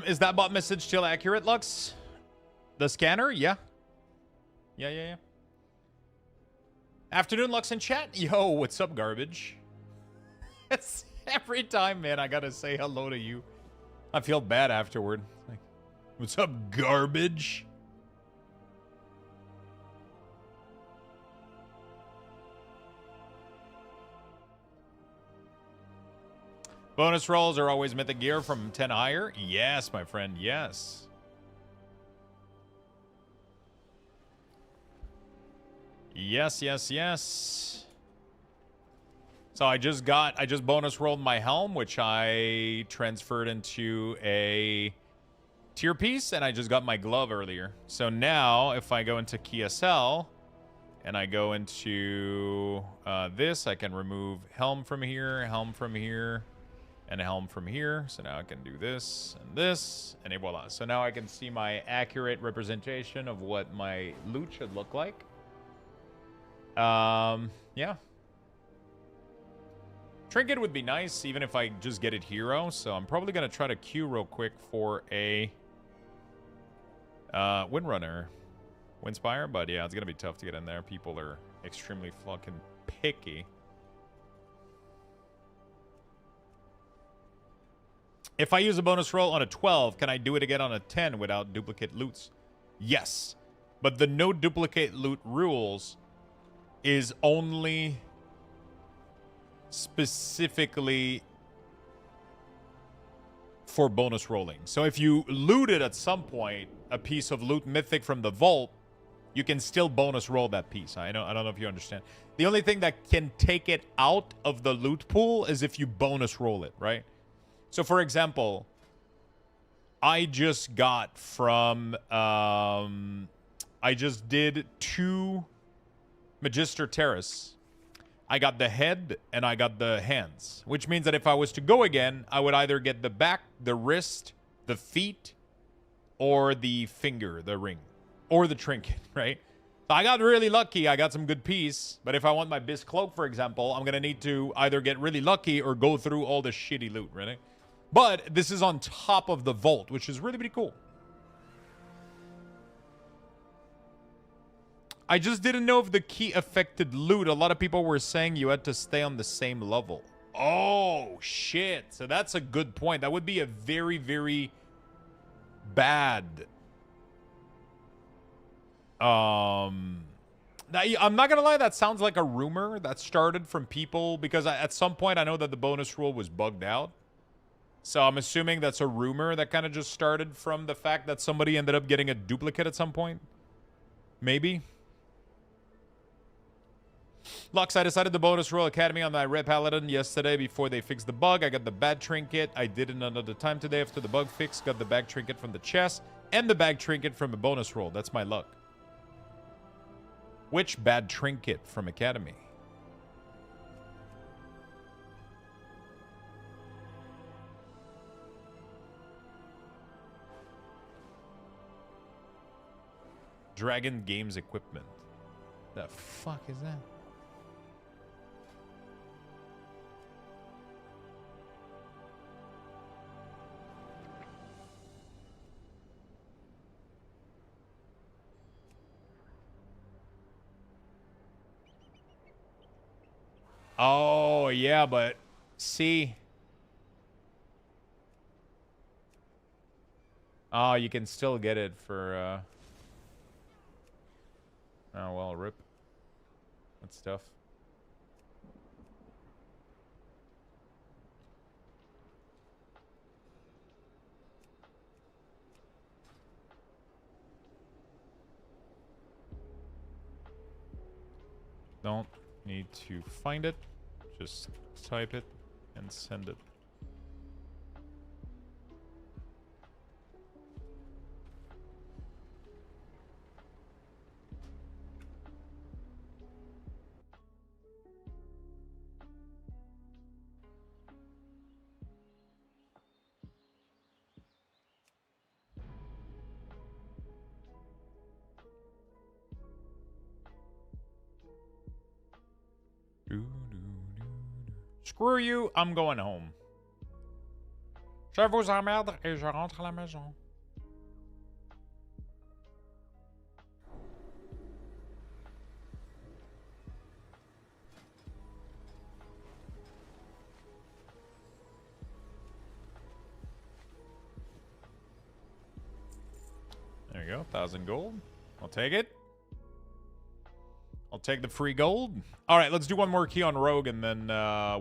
Is that bot message still accurate, Lux? The scanner? Yeah. Yeah. Afternoon, Lux in chat. Yo, what's up, garbage? It's every time, man, I gotta say hello to you. I feel bad afterward. Like, what's up, garbage? Bonus rolls are always Mythic gear from 10 higher. Yes, my friend, yes. Yes. So I just bonus rolled my helm, which I transferred into a tier piece, and I just got my glove earlier. So now, if I go into KSL, and I go into this, I can remove helm from here, and a helm from here. So now I can do this, and voila. So now I can see my accurate representation of what my loot should look like. Yeah. Trinket would be nice, even if I just get it hero. So I'm probably going to try to queue real quick for a Windrunner. Windspire, but yeah, it's going to be tough to get in there. People are extremely fucking picky. If I use a bonus roll on a 12, can I do it again on a 10 without duplicate loots? Yes. But the no duplicate loot rules is only specifically for bonus rolling. So if you looted at some point a piece of loot mythic from the vault, you can still bonus roll that piece. I don't know if you understand. The only thing that can take it out of the loot pool is if you bonus roll it, right? So for example, I just got from I just did 2 Magister Terrace. I got the head and I got the hands, which means that if I was to go again, I would either get the back, the wrist, the feet, or the finger, the ring, or the trinket, right? So I got really lucky. I got some good piece, but if I want my Biz Cloak, for example, I'm going to need to either get really lucky or go through all the shitty loot, right? But this is on top of the vault, which is really, really cool. I just didn't know if the key affected loot. A lot of people were saying you had to stay on the same level. Oh, shit. So that's a good point. That would be a very, very bad... I'm not going to lie. That sounds like a rumor that started from people. Because at some point, I know that the bonus rule was bugged out. So I'm assuming that's a rumor that kind of just started from the fact that somebody ended up getting a duplicate at some point. Maybe. Lux, I decided to bonus roll Academy on my Red Paladin yesterday before they fixed the bug. I got the bad trinket. I did it another time today after the bug fix. Got the bag trinket from the chest and the bag trinket from a bonus roll. That's my luck. Which bad trinket from Academy? Dragon Games equipment. The fuck is that? Oh, yeah, but see. Oh, you can still get it for oh, well, rip. That's tough. Don't need to find it. Just type it and send it. Screw you, I'm going home. Je vous emmerde et je rentre à la maison. There you go, 1,000 gold. I'll take it. I'll take the free gold. All right, let's do one more key on Rogue, and then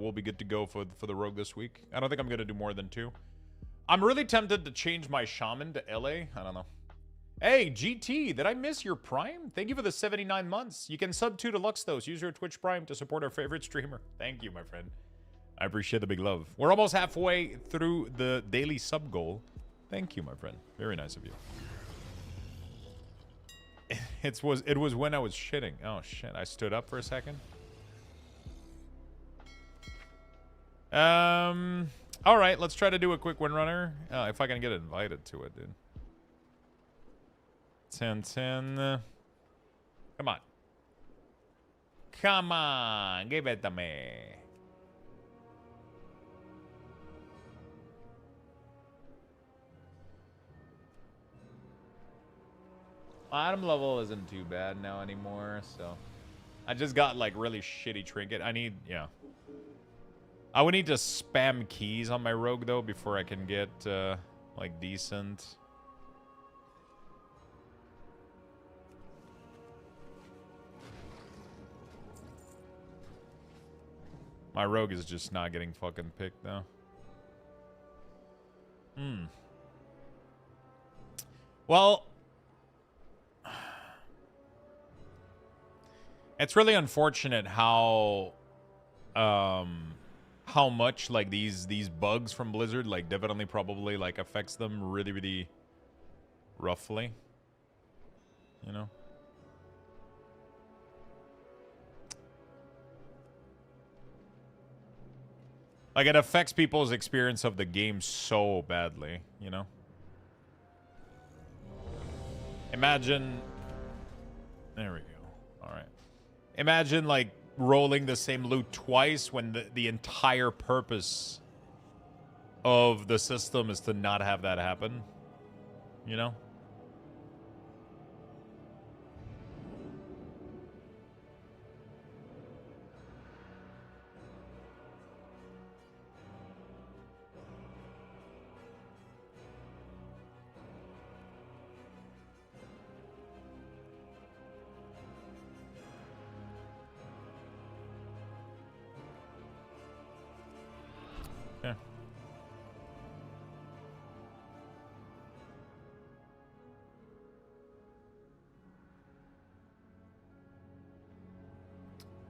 we'll be good to go for the Rogue this week. I don't think I'm going to do more than 2. I'm really tempted to change my Shaman to LA. I don't know. Hey, GT, did I miss your Prime? Thank you for the 79 months. You can sub 2 to Luxtos. Use your Twitch Prime to support our favorite streamer. Thank you, my friend. I appreciate the big love. We're almost halfway through the daily sub goal. Thank you, my friend. Very nice of you. It was when I was shitting. Oh shit! I stood up for a second. All right, let's try to do a quick windrunner. If I can get invited to it, dude. 10-10. Come on. Come on, give it to me. Item level isn't too bad now anymore, so I just got like really shitty trinket. I would need to spam keys on my rogue though before I can get like decent. My rogue is just not getting fucking picked though. Well, it's really unfortunate how much like these bugs from Blizzard like definitely probably like affects them really, really roughly. You know? Like it affects people's experience of the game so badly, you know? Imagine... There we go. Alright. Imagine, like, rolling the same loot twice when the entire purpose of the system is to not have that happen. You know? Yeah.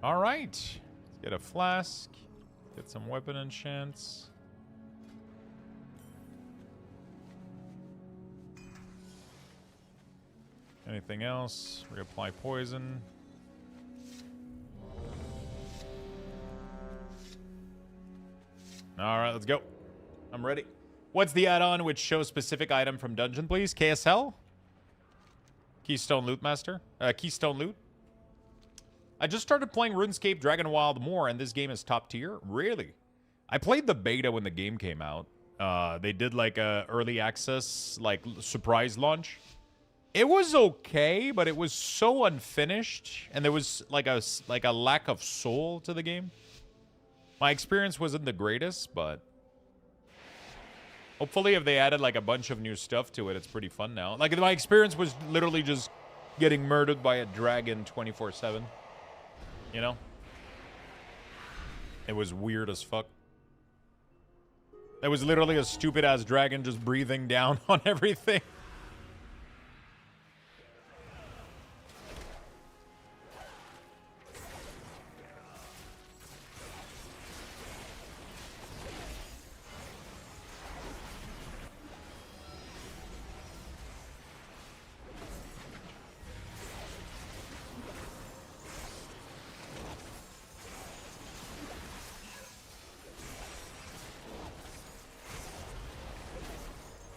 All right. Let's get a flask. Get some weapon enchants. Anything else? Reapply poison. All right, let's go. I'm ready. What's the add-on which shows specific item from dungeon, please? KSL? Keystone Loot Master? Keystone Loot? I just started playing RuneScape Dragon Wild more, and this game is top tier? Really? I played the beta when the game came out. They did like a early access, like surprise launch. It was okay, but it was so unfinished, and there was like a lack of soul to the game. My experience wasn't the greatest, but hopefully if they added like a bunch of new stuff to it, it's pretty fun now. Like my experience was literally just getting murdered by a dragon 24/7. You know? It was weird as fuck. There was literally a stupid ass dragon just breathing down on everything.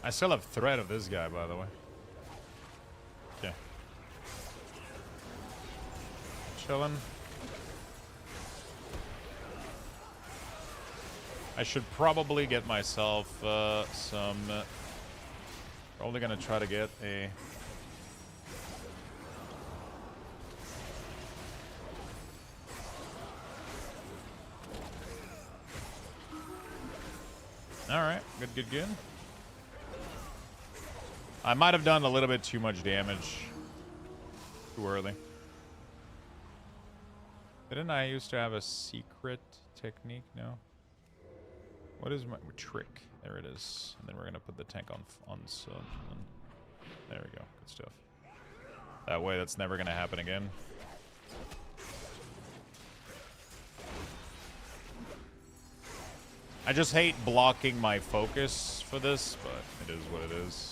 I still have threat of this guy, by the way. Okay. Chilling. I should probably get myself some... probably gonna try to get a... Alright, good. I might have done a little bit too much damage too early. Didn't I used to have a secret technique? No. What is my trick? There it is. And then we're gonna put the tank on sun. There we go. Good stuff. That way, that's never gonna happen again. I just hate blocking my focus for this, but it is what it is.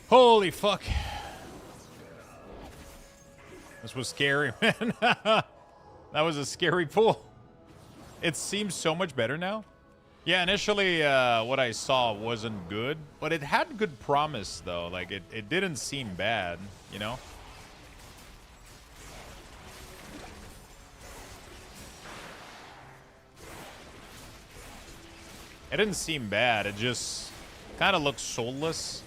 Holy fuck. This was scary, man. That was a scary pull. It seems so much better now. Yeah, initially what I saw wasn't good, but it had good promise, though. Like, it didn't seem bad, you know? It didn't seem bad. It just kind of looked soulless.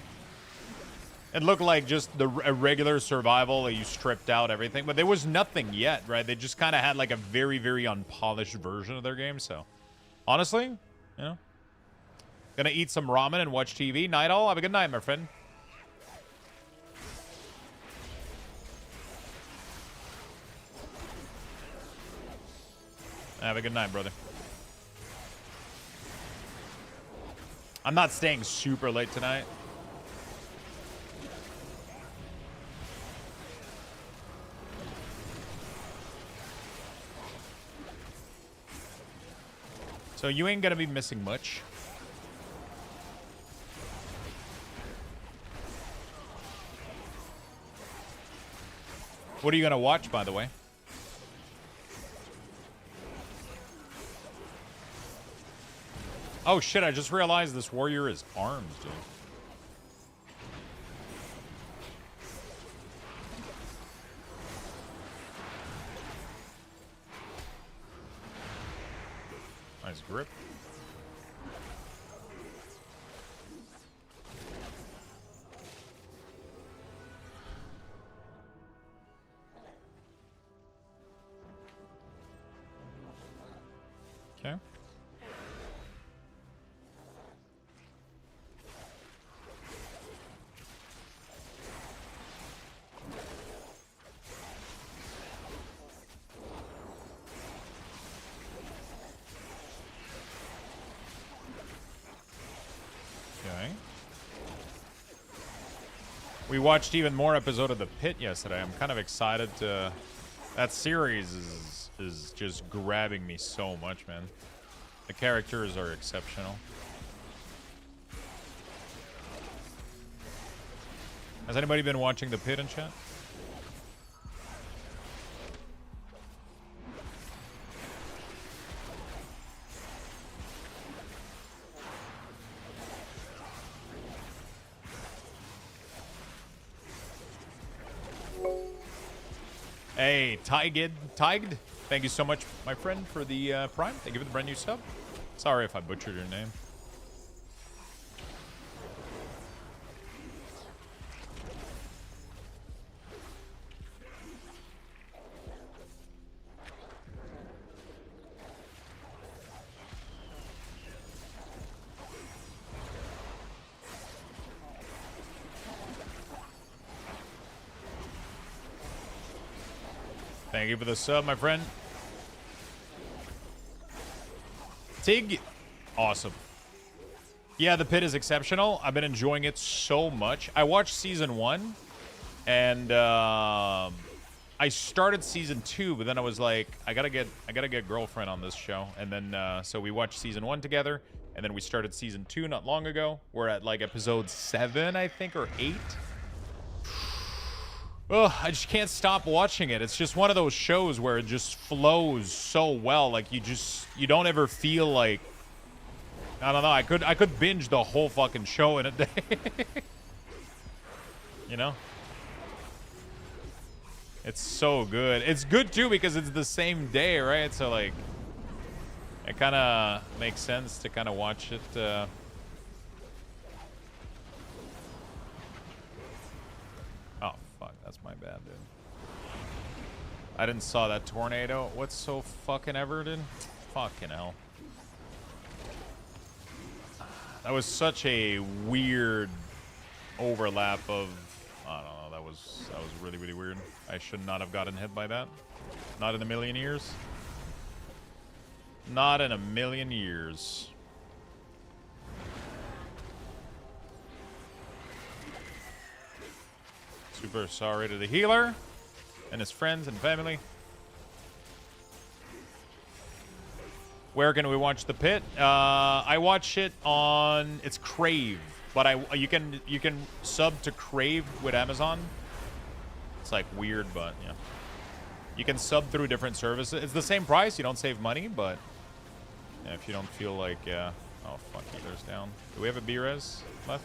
It looked like just a regular survival that you stripped out everything, but there was nothing yet, right? They just kind of had like a very, very unpolished version of their game. So, honestly, you know, gonna eat some ramen and watch TV. Night all. Have a good night, my friend. Have a good night, brother. I'm not staying super late tonight. So you ain't gonna be missing much. What are you gonna watch, by the way? Oh shit, I just realized this warrior is armed, dude. Nice grip. Okay. We watched even more episode of The Pit yesterday. I'm kind of excited to... That series is just grabbing me so much, man. The characters are exceptional. Has anybody been watching The Pit in chat? Hey, Tiged, thank you so much, my friend, for the Prime. Thank you for the brand new sub. Sorry if I butchered your name. Thank you for the sub, my friend. Tig, awesome. Yeah, the pit is exceptional. I've been enjoying it so much. I watched season 1, and I started season 2, but then I was like, I gotta get girlfriend on this show, and then so we watched season 1 together, and then we started season 2 not long ago. We're at like episode 7, I think, or 8. Ugh, I just can't stop watching it. It's just one of those shows where it just flows so well. Like you don't ever feel like, I don't know. I could binge the whole fucking show in a day. You know? It's so good. It's good too because it's the same day, right? So like, it kind of makes sense to kind of watch it. Oh fuck, that's my bad, dude. I didn't saw that tornado. What's so fucking ever, dude? Fucking hell. That was such a weird overlap of, I don't know, that was really, really weird. I should not have gotten hit by that. Not in a million years. Not in a million years. Super sorry to the healer and his friends and family. Where can we watch the pit? I watch it on, it's Crave, but you can sub to Crave with Amazon. It's like weird, but yeah. You can sub through different services. It's the same price. You don't save money, but yeah, if you don't feel like, oh fuck, healer's down. Do we have a B-res left?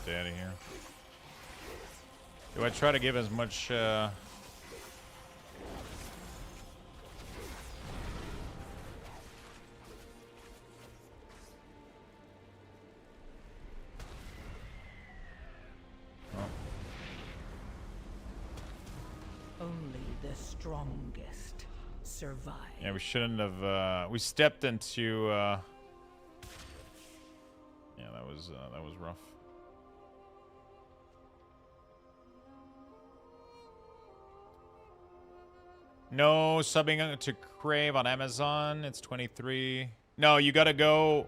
Out of here. Do I try to give as much Only the strongest survive. Yeah, we shouldn't have we stepped into yeah, that was rough. No subbing to Crave on Amazon. It's 23. No, you gotta go.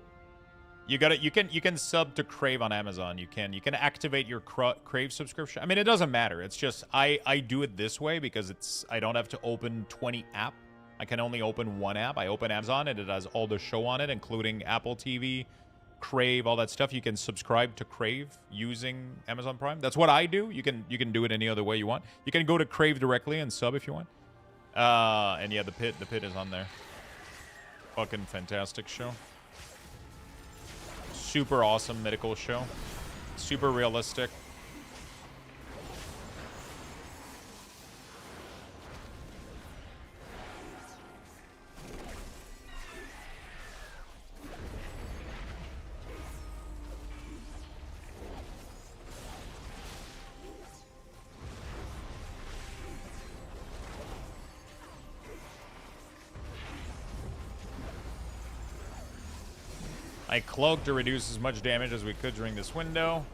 You can sub to Crave on Amazon. You can activate your Crave subscription. I mean, it doesn't matter. It's just I do it this way because I don't have to open 20 apps. I can only open one app. I open Amazon and it has all the show on it, including Apple TV, Crave, all that stuff. You can subscribe to Crave using Amazon Prime. That's what I do. You can do it any other way you want. You can go to Crave directly and sub if you want. And yeah, the pit is on there. Fucking fantastic show. Super awesome medical show. Super realistic. I cloaked to reduce as much damage as we could during this window.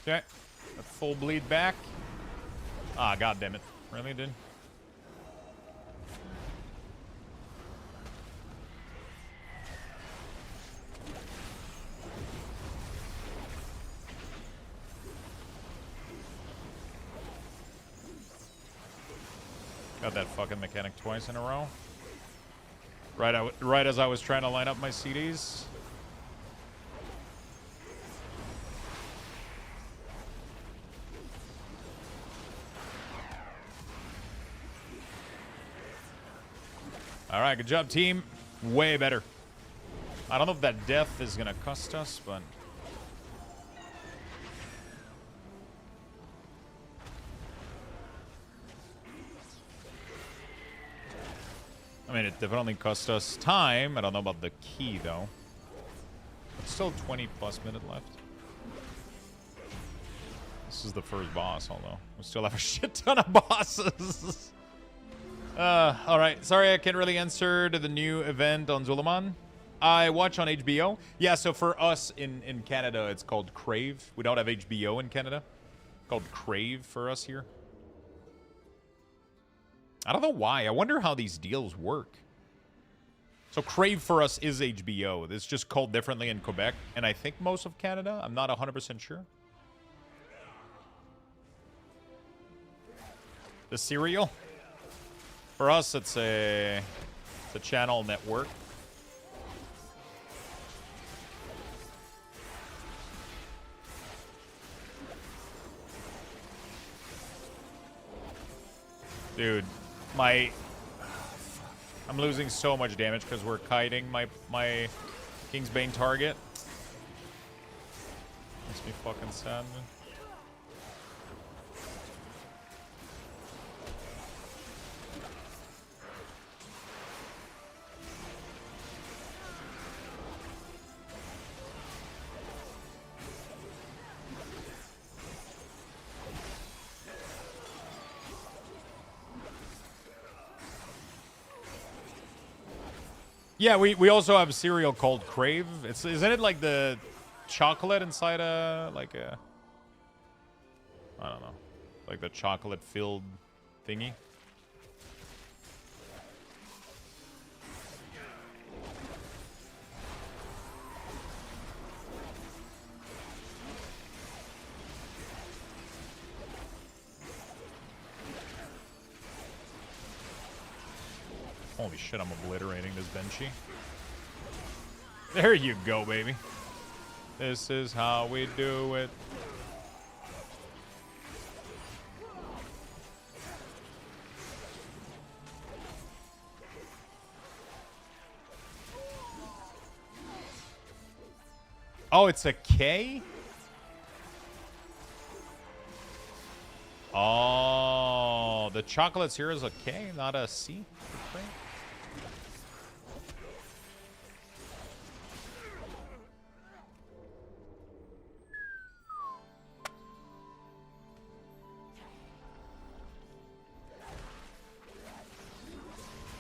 Okay, a full bleed back. Ah, god damn it. Really, dude? Got that fucking mechanic twice in a row. Right as I was trying to line up my CDs. All right, good job, team. Way better. I don't know if that death is gonna cost us, but I mean, it definitely cost us time. I don't know about the key though. It's still 20+ minutes left. This is the first boss, although we still have a shit ton of bosses. All right. Sorry, I can't really answer to the new event on Zulaman. I watch on HBO. Yeah, so for us in Canada, it's called Crave. We don't have HBO in Canada. It's called Crave for us here. I don't know why. I wonder how these deals work. So Crave for us is HBO. It's just called differently in Quebec, and I think most of Canada. I'm not 100% sure. The serial? For us, it's a channel network. Dude, I'm losing so much damage because we're kiting my Kingsbane target. Makes me fucking sad, man. Yeah, we also have cereal called Crave. Isn't it like the chocolate inside a like a I don't know, like the chocolate filled thingy? Holy shit, I'm obliterating this Benchy. There you go, baby. This is how we do it. Oh, it's a K? Oh, the chocolates here is a K, not a C?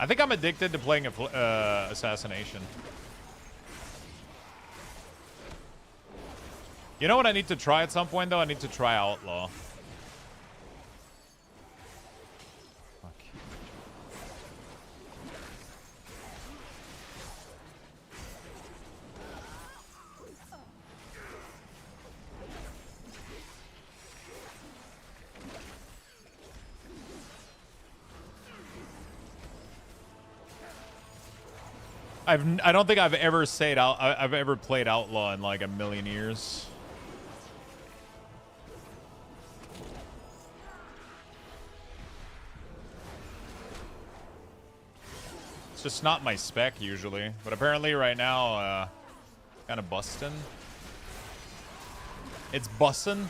I think I'm addicted to playing Assassination. You know what I need to try at some point, though? I need to try Outlaw. Fuck. I don't think I've ever I've ever played Outlaw in like a million years. It's just not my spec usually, but apparently right now, kind of bustin'. It's bussin'.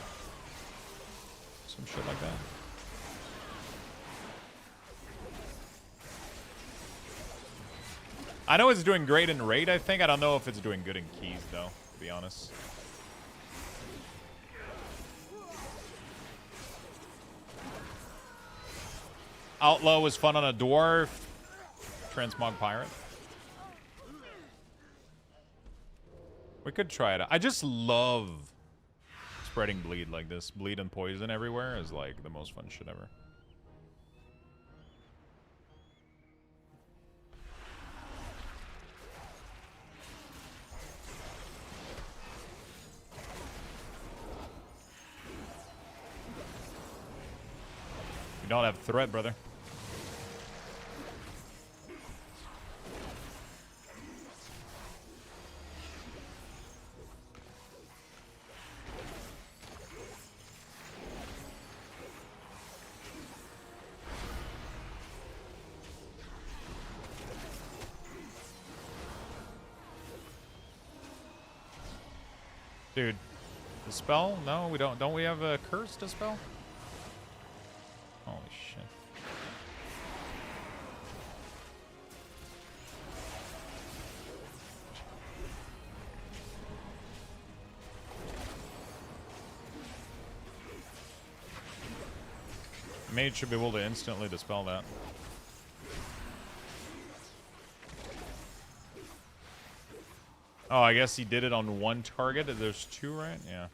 Some shit like that. I know it's doing great in raid, I think. I don't know if it's doing good in keys, though, to be honest. Outlaw was fun on a dwarf. Transmog pirate. We could try it out. I just love spreading bleed like this. Bleed and poison everywhere is like the most fun shit ever. You don't have threat, brother. Dude, dispel? No, we don't. Don't we have a curse dispel? Holy shit. Mage should be able to instantly dispel that. Oh, I guess he did it on one target. There's two, right? Yeah.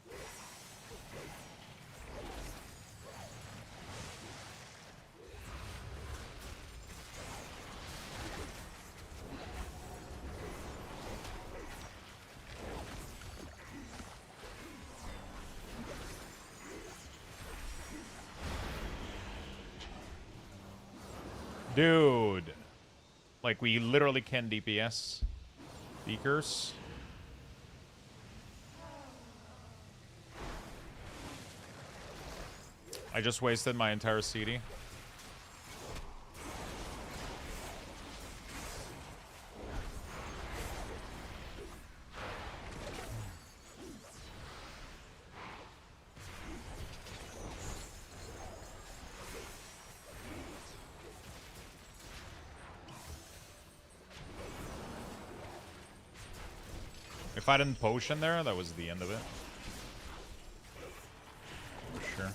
Dude. Like, we literally can DPS. Beakers. I just wasted my entire CD. If I didn't potion there, that was the end of it. For sure.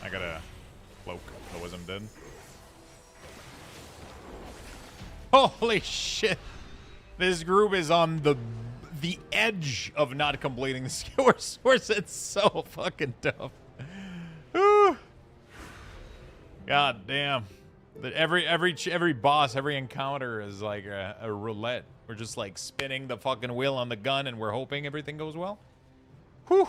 I got a cloak, otherwise I'm dead. Holy shit! This group is on the edge of not completing the skill source. It's so fucking tough. Whew. God damn. That every boss, every encounter is like a roulette. We're just like spinning the fucking wheel on the gun and we're hoping everything goes well. Whew.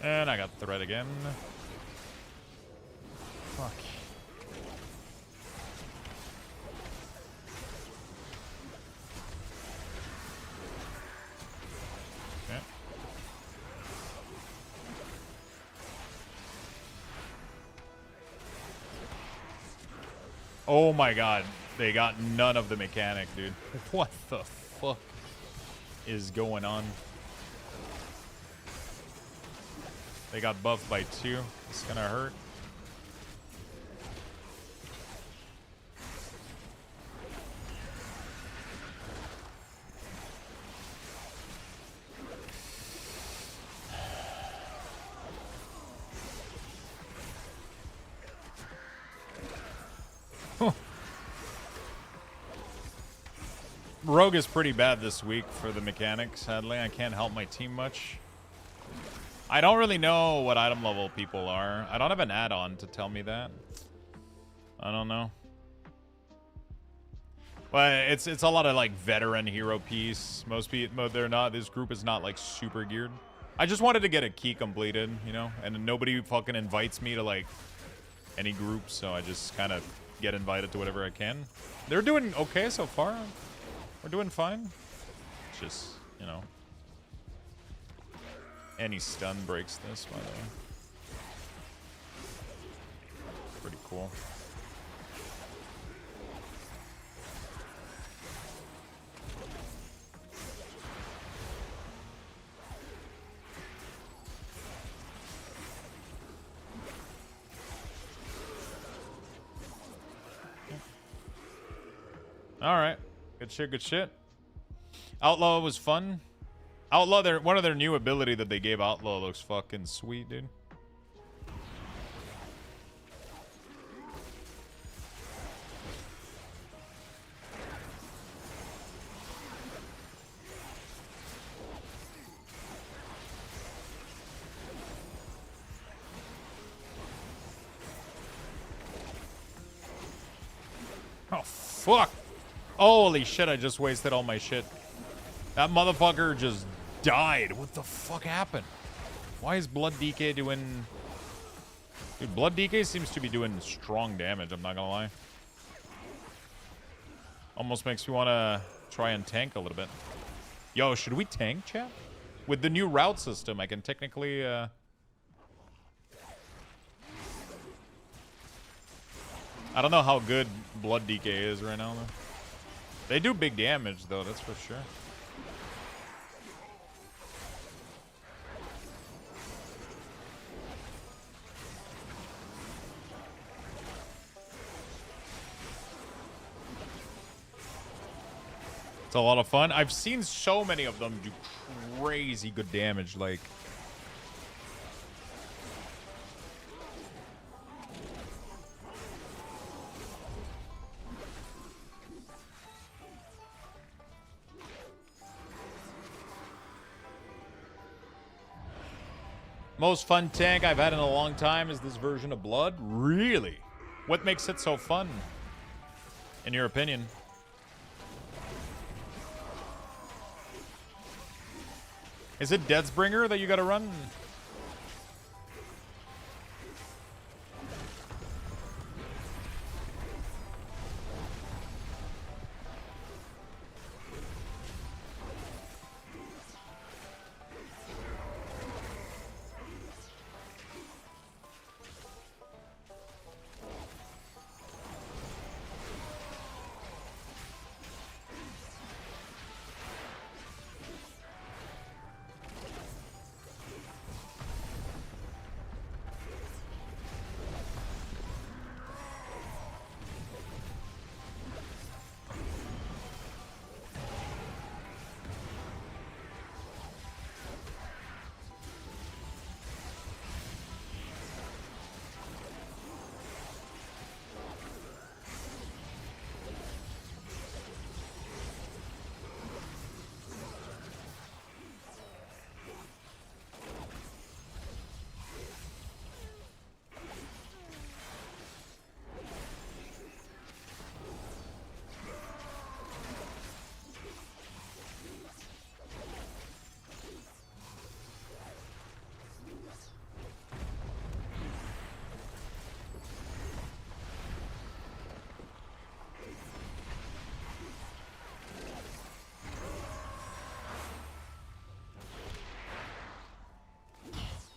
And I got the thread again. Fuck. Okay. Oh my god. They got none of the mechanic, dude. What the fuck is going on? They got buffed by 2. It's gonna hurt. Rogue is pretty bad this week for the mechanics, sadly. I can't help my team much. I don't really know what item level people are. I don't have an add-on to tell me that. I don't know. But it's a lot of like veteran hero piece. Most people, they're not. This group is not like super geared. I just wanted to get a key completed, you know, and nobody fucking invites me to like any group, so I just kind of get invited to whatever I can. They're doing okay so far. We're doing fine. It's just, you know. Any stun breaks this, by the way. Pretty cool. Alright. Good shit, good shit. Outlaw was fun. Outlaw, one of their new ability that they gave Outlaw looks fucking sweet, dude. Oh, fuck. Holy shit, I just wasted all my shit. That motherfucker just died. What the fuck happened? Why is Blood DK doing... Dude, Blood DK seems to be doing strong damage, I'm not gonna lie. Almost makes me want to try and tank a little bit. Yo, should we tank, chat? With the new route system, I can technically... I don't know how good Blood DK is right now, though. They do big damage, though, that's for sure. It's a lot of fun. I've seen so many of them do crazy good damage, like... Most fun tank I've had in a long time is this version of Blood. Really? What makes it so fun? In your opinion? Is it Deathbringer that you gotta run?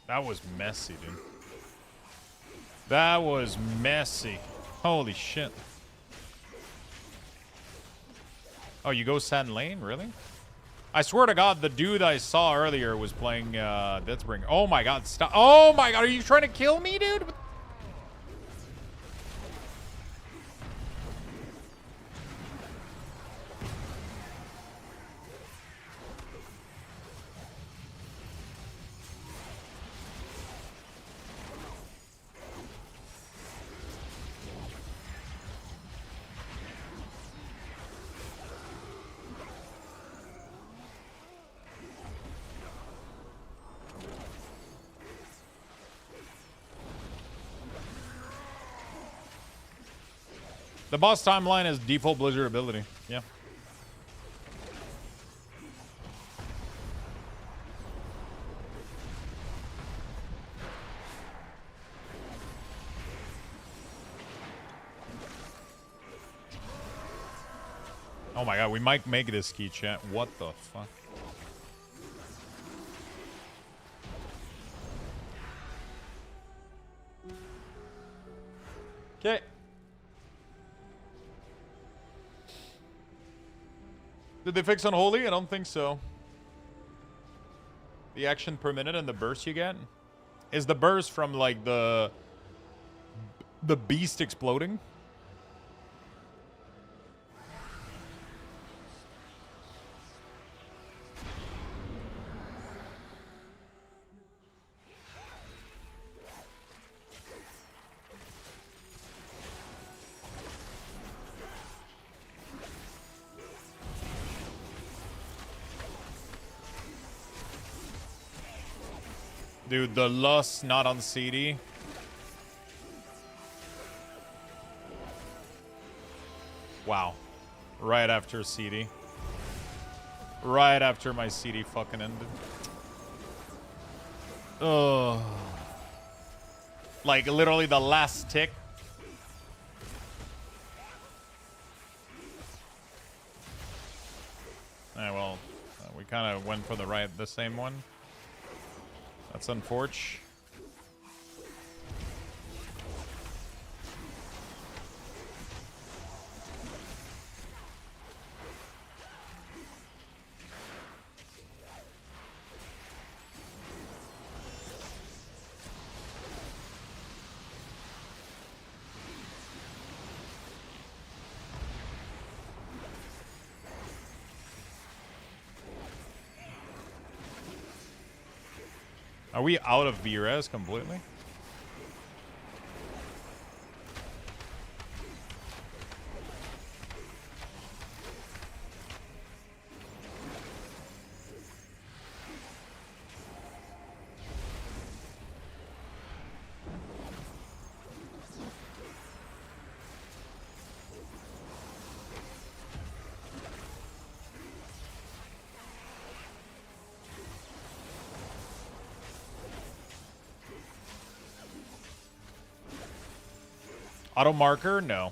That was messy, dude. That was messy. Holy shit. Oh, you go Sand Lane? Really? I swear to God, the dude I saw earlier was playing Deathbringer. Oh my God, stop. Oh my God, are you trying to kill me, dude? The boss timeline is default Blizzard ability. Yeah. Oh my God, we might make this key, chat. What the fuck? Okay. Did they fix Unholy? I don't think so. The action per minute and the burst you get? Is the burst from like the beast exploding? Dude, the lust not on CD. Wow. Right after CD. Right after my CD fucking ended. Oh. Like, literally the last tick. Alright, well, we kind of went for the same one. That's unfortunate. Are we out of VRS completely? Auto marker? No.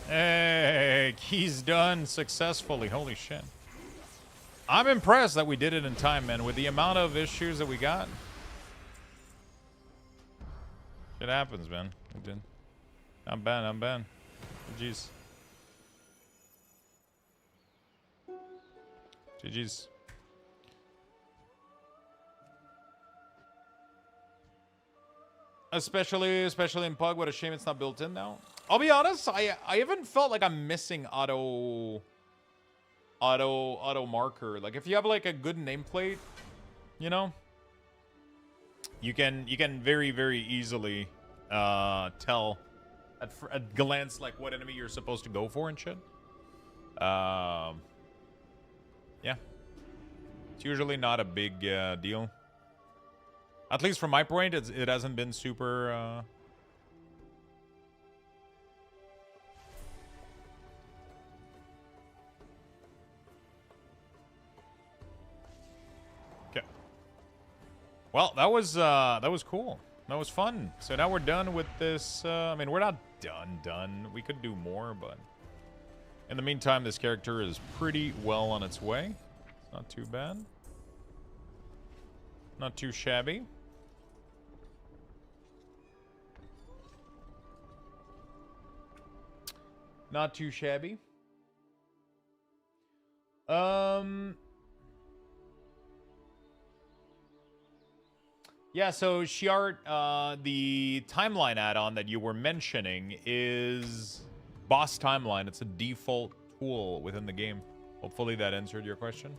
Hey, he's done successfully. Holy shit. I'm impressed that we did it in time, man, with the amount of issues that we got. It happens, man. It did. I'm bad, I'm bad. GG's. GG's. Especially in Pug, what a shame it's not built in now. I'll be honest, I haven't felt like I'm missing auto marker. Like if you have like a good nameplate, you know, you can very, very easily tell at glance like what enemy you're supposed to go for and shit. Yeah. It's usually not a big deal. At least from my point, it hasn't been super... Okay. Well, that was cool. That was fun. So now we're done with this. I mean, we're not done. We could do more, but... In the meantime, this character is pretty well on its way. It's not too bad. Not too shabby. Not too shabby. Yeah, so Shiart, the timeline add-on that you were mentioning is Boss Timeline. It's a default tool within the game. Hopefully that answered your question.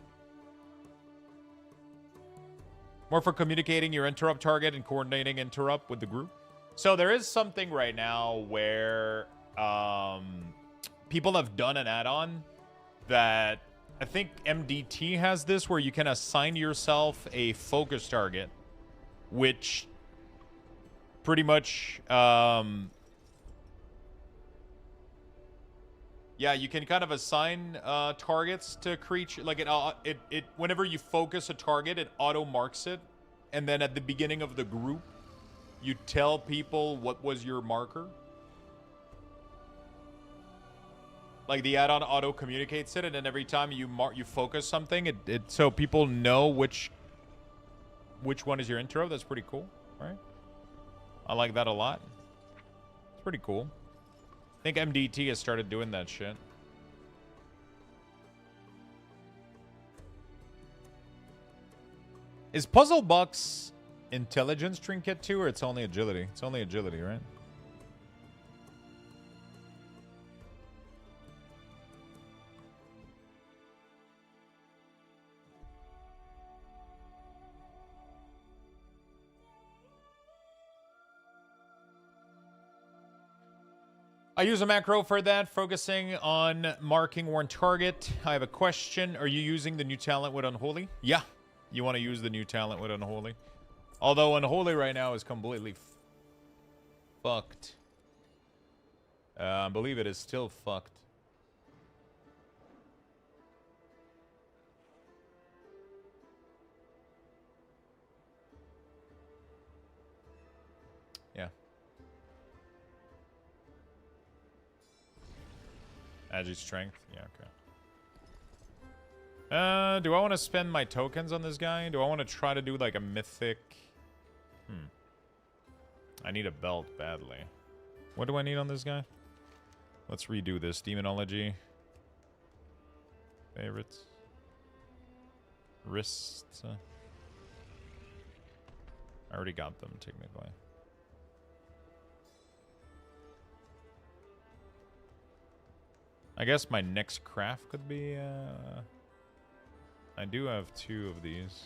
More for communicating your interrupt target and coordinating interrupt with the group. So there is something right now where people have done an add-on that I think MDT has this, where you can assign yourself a focus target, which pretty much yeah, you can kind of assign targets to creature. Like it whenever you focus a target, it auto marks it, and then at the beginning of the group, you tell people what was your marker. Like the add-on auto communicates it, and then every time you focus something, it so people know which one is your intro. That's pretty cool, right? I like that a lot. It's pretty cool. I think MDT has started doing that shit. Is Puzzle Box intelligence trinket too, or it's only agility? It's only agility, right? I use a macro for that, focusing on marking one target. I have a question. Are you using the new talent with Unholy? Yeah. You want to use the new talent with Unholy. Although Unholy right now is completely fucked. I believe it is still fucked. Yeah. Agi strength. Yeah, okay. Do I want to spend my tokens on this guy? Do I want to try to do like a mythic? I need a belt badly. What do I need on this guy? Let's redo this. Demonology. Favorites. Wrists. I already got them, technically. I guess my next craft could be, I do have 2 of these.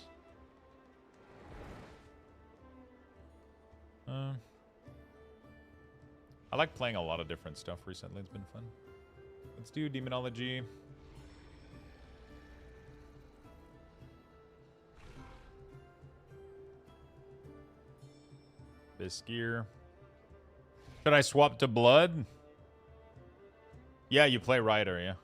I like playing a lot of different stuff recently. It's been fun. Let's do Demonology. This gear. Should I swap to Blood? Yeah, you play Rider, yeah.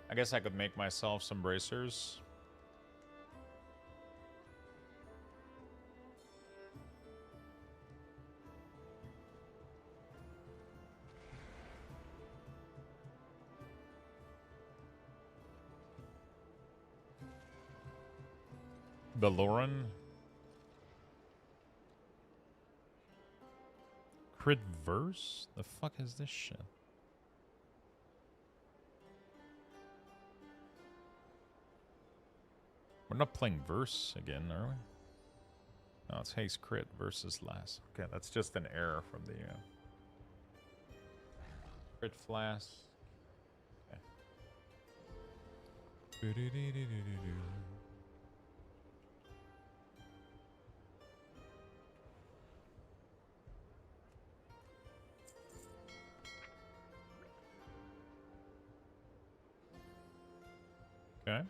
I guess I could make myself some bracers. Beloran. Crit verse? The fuck is this shit? We're not playing verse again, are we? No, it's haste crit versus last. Okay, that's just an error from the crit flask. Okay. Okay.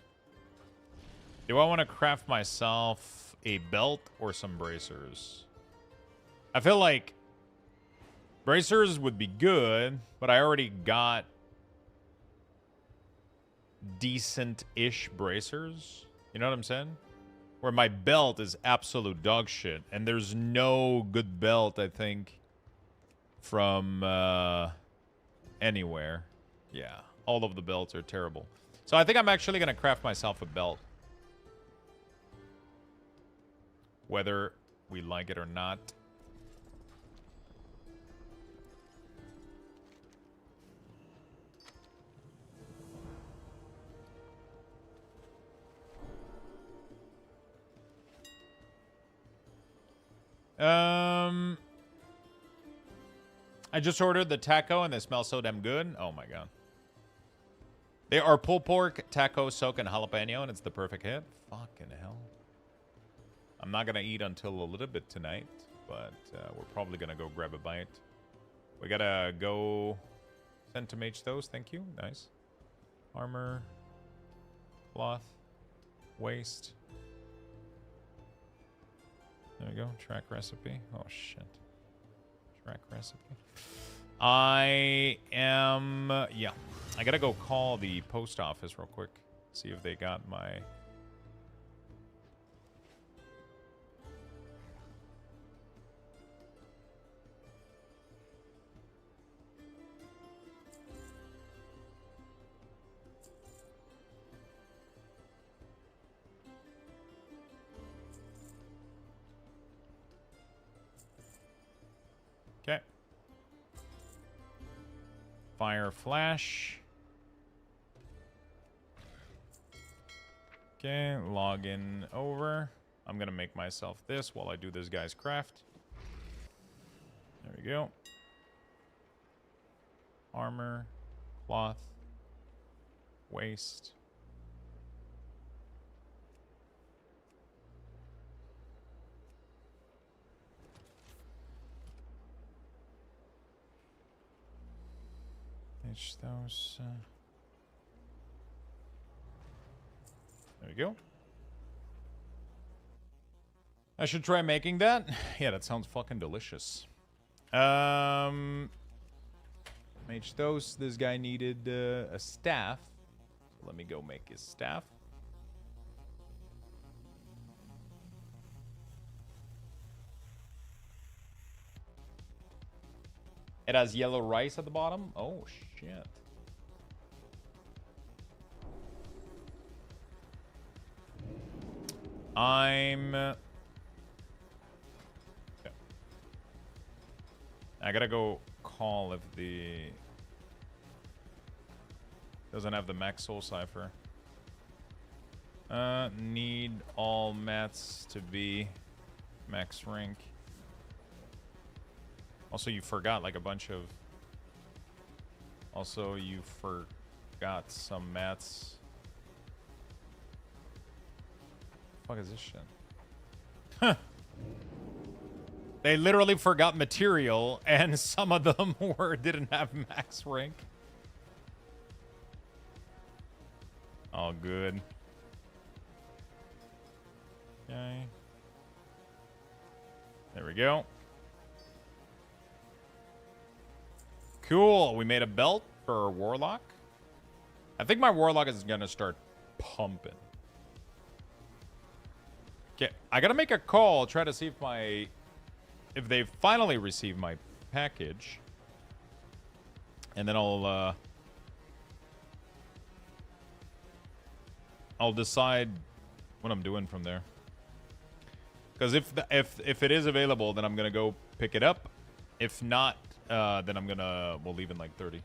Do I want to craft myself a belt or some bracers? I feel like bracers would be good, but I already got decent-ish bracers. You know what I'm saying? Where my belt is absolute dog shit. And there's no good belt, I think, from anywhere. Yeah, all of the belts are terrible. So I think I'm actually going to craft myself a belt. Whether we like it or not. I just ordered the taco and they smell so damn good. Oh my god. They are pulled pork, taco, soak, and jalapeno, and it's the perfect hit. Fucking hell. I'm not going to eat until a little bit tonight, but we're probably going to go grab a bite. We got to go send to mage those. Thank you. Nice. Armor. Cloth. Waste. There we go. Track recipe. Oh, shit. Track recipe. I am... yeah. I gotta go call the post office real quick. See if they got my... Okay. Fire flash. Okay, log in over. I'm gonna make myself this while I do this guy's craft. There we go. Armor, cloth, waste. Pitch those. There we go. I should try making that. Yeah, that sounds fucking delicious. Mage those. This guy needed a staff. So let me go make his staff. It has yellow rice at the bottom. Oh, shit. I'm... okay. I gotta go call if the... doesn't have the max soul cipher. Need all mats to be max rank. Also, you forgot like a bunch of... also, you forgot some mats. What the fuck is this shit? Huh. They literally forgot material, and some of them didn't have max rank. All good. Okay. There we go. Cool. We made a belt for our Warlock. I think my Warlock is going to start pumping. Okay. I got to make a call. Try to see if they finally receive my package. And then I'll decide what I'm doing from there. Because if it is available, then I'm going to go pick it up. If not, then we'll leave in like 30.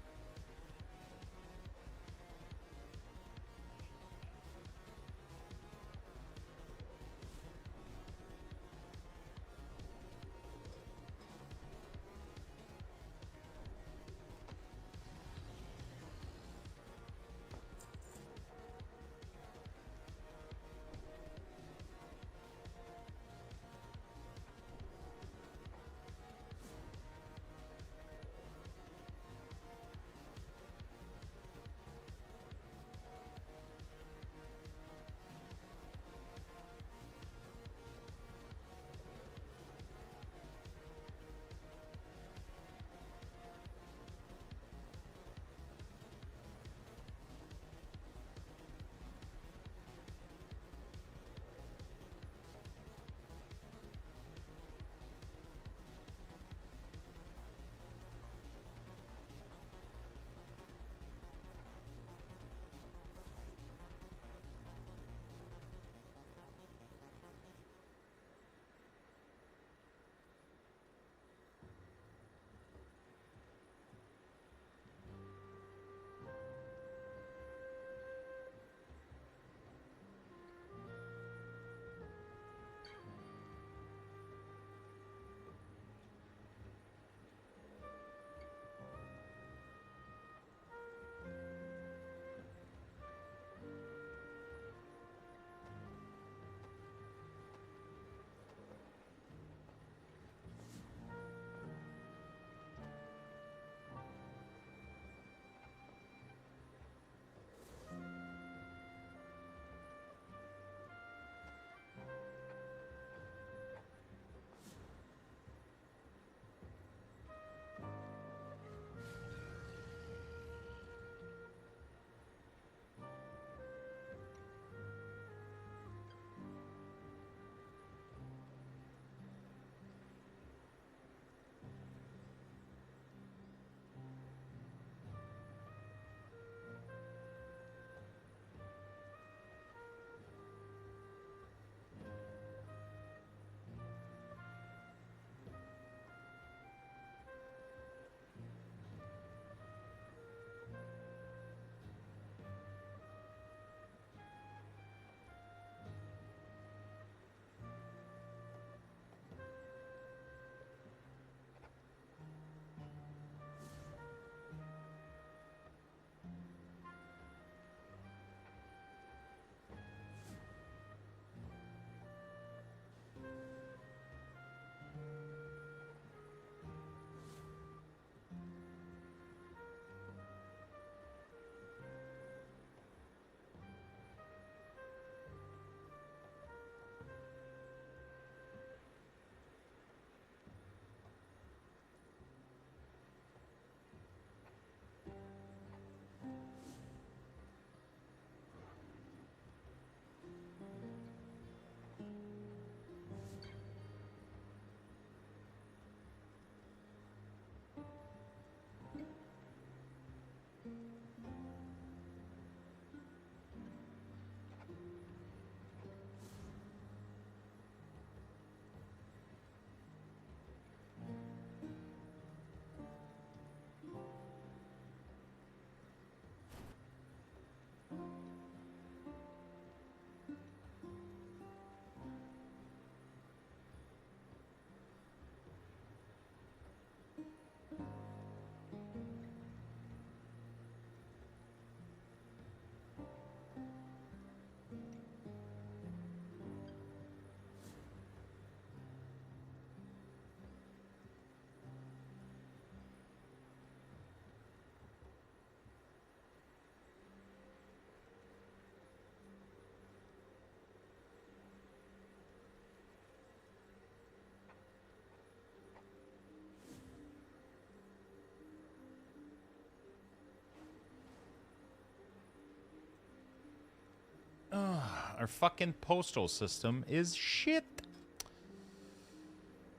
Our fucking postal system is shit.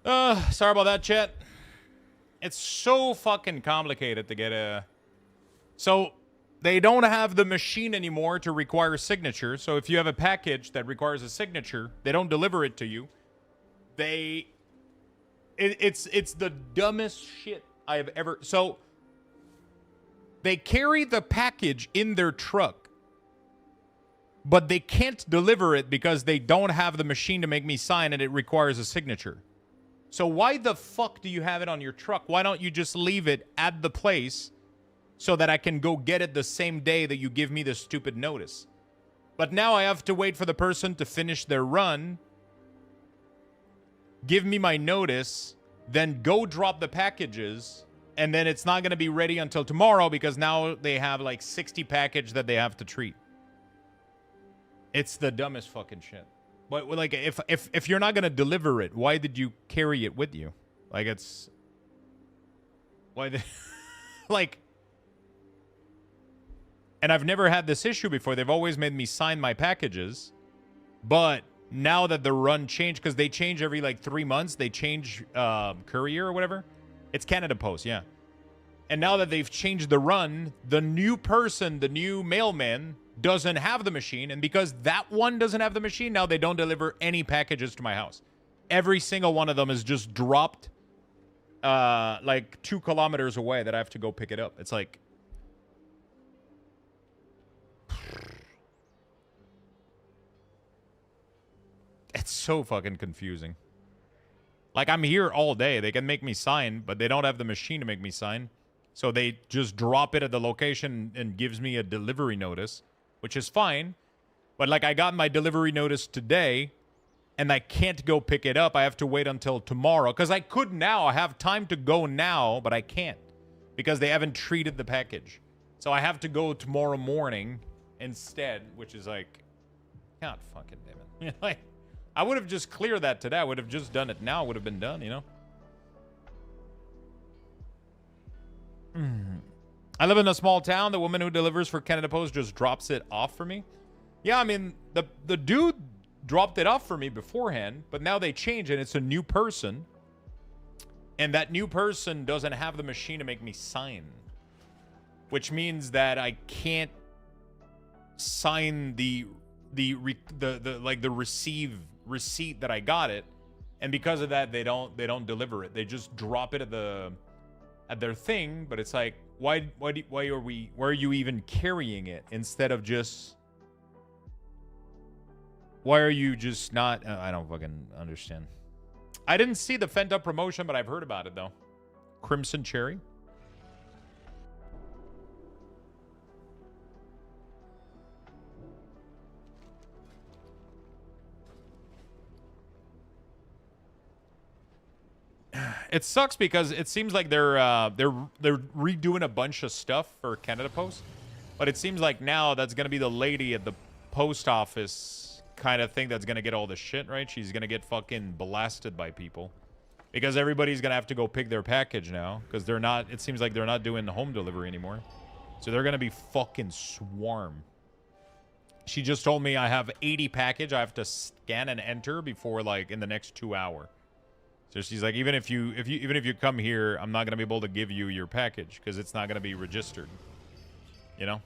Sorry about that, chat. It's so fucking complicated to get a... So, they don't have the machine anymore to require signature. So if you have a package that requires a signature, they don't deliver it to you. It's the dumbest shit I have ever... So, they carry the package in their truck, but they can't deliver it because they don't have the machine to make me sign and it requires a signature. So why the fuck do you have it on your truck? Why don't you just leave it at the place so that I can go get it the same day that you give me the stupid notice? But now I have to wait for the person to finish their run, give me my notice, then go drop the packages, and then it's not going to be ready until tomorrow because now they have like 60 packages that they have to treat. It's the dumbest fucking shit. But like, if you're not going to deliver it, why did you carry it with you? Like, it's... Why the... like... And I've never had this issue before. They've always made me sign my packages. But now that the run changed, because they change every like 3 months, they change courier or whatever. It's Canada Post, yeah. And now that they've changed the run, the new person, the new mailman, doesn't have the machine. And because that one doesn't have the machine, now they don't deliver any packages to my house. Every single one of them is just dropped like 2 kilometers away that I have to go pick it up. It's like... It's so fucking confusing. Like, I'm here all day. They can make me sign, but they don't have the machine to make me sign. So they just drop it at the location and gives me a delivery notice, which is fine. But, like, I got my delivery notice today, and I can't go pick it up. I have to wait until tomorrow. Because I could now. I have time to go now, but I can't. Because they haven't treated the package. So I have to go tomorrow morning instead, which is like... God fucking damn it. Like... I would have just cleared that today. I would have just done it now. It would have been done, you know? I live in a small town. The woman who delivers for Canada Post just drops it off for me. Yeah, I mean, the dude dropped it off for me beforehand, but now they change and it's a new person. And that new person doesn't have the machine to make me sign. Which means that I can't sign the receipt that I got it, and because of that they don't deliver it. They just drop it at their thing. But it's like, why are you even carrying it instead of just... Why are you just not... I don't fucking understand. I didn't see the Fent Up promotion, but I've heard about it though. Crimson Cherry. It sucks because it seems like they're redoing a bunch of stuff for Canada Post, but it seems like now that's gonna be the lady at the post office kind of thing that's gonna get all the shit, right? She's gonna get fucking blasted by people because everybody's gonna have to go pick their package now because they're not. It seems like they're not doing the home delivery anymore, so they're gonna be fucking swarm. She just told me I have 80 package. I have to scan and enter before like in the next 2 hours. So she's like, even if you come here, I'm not gonna be able to give you your package because it's not gonna be registered. You know?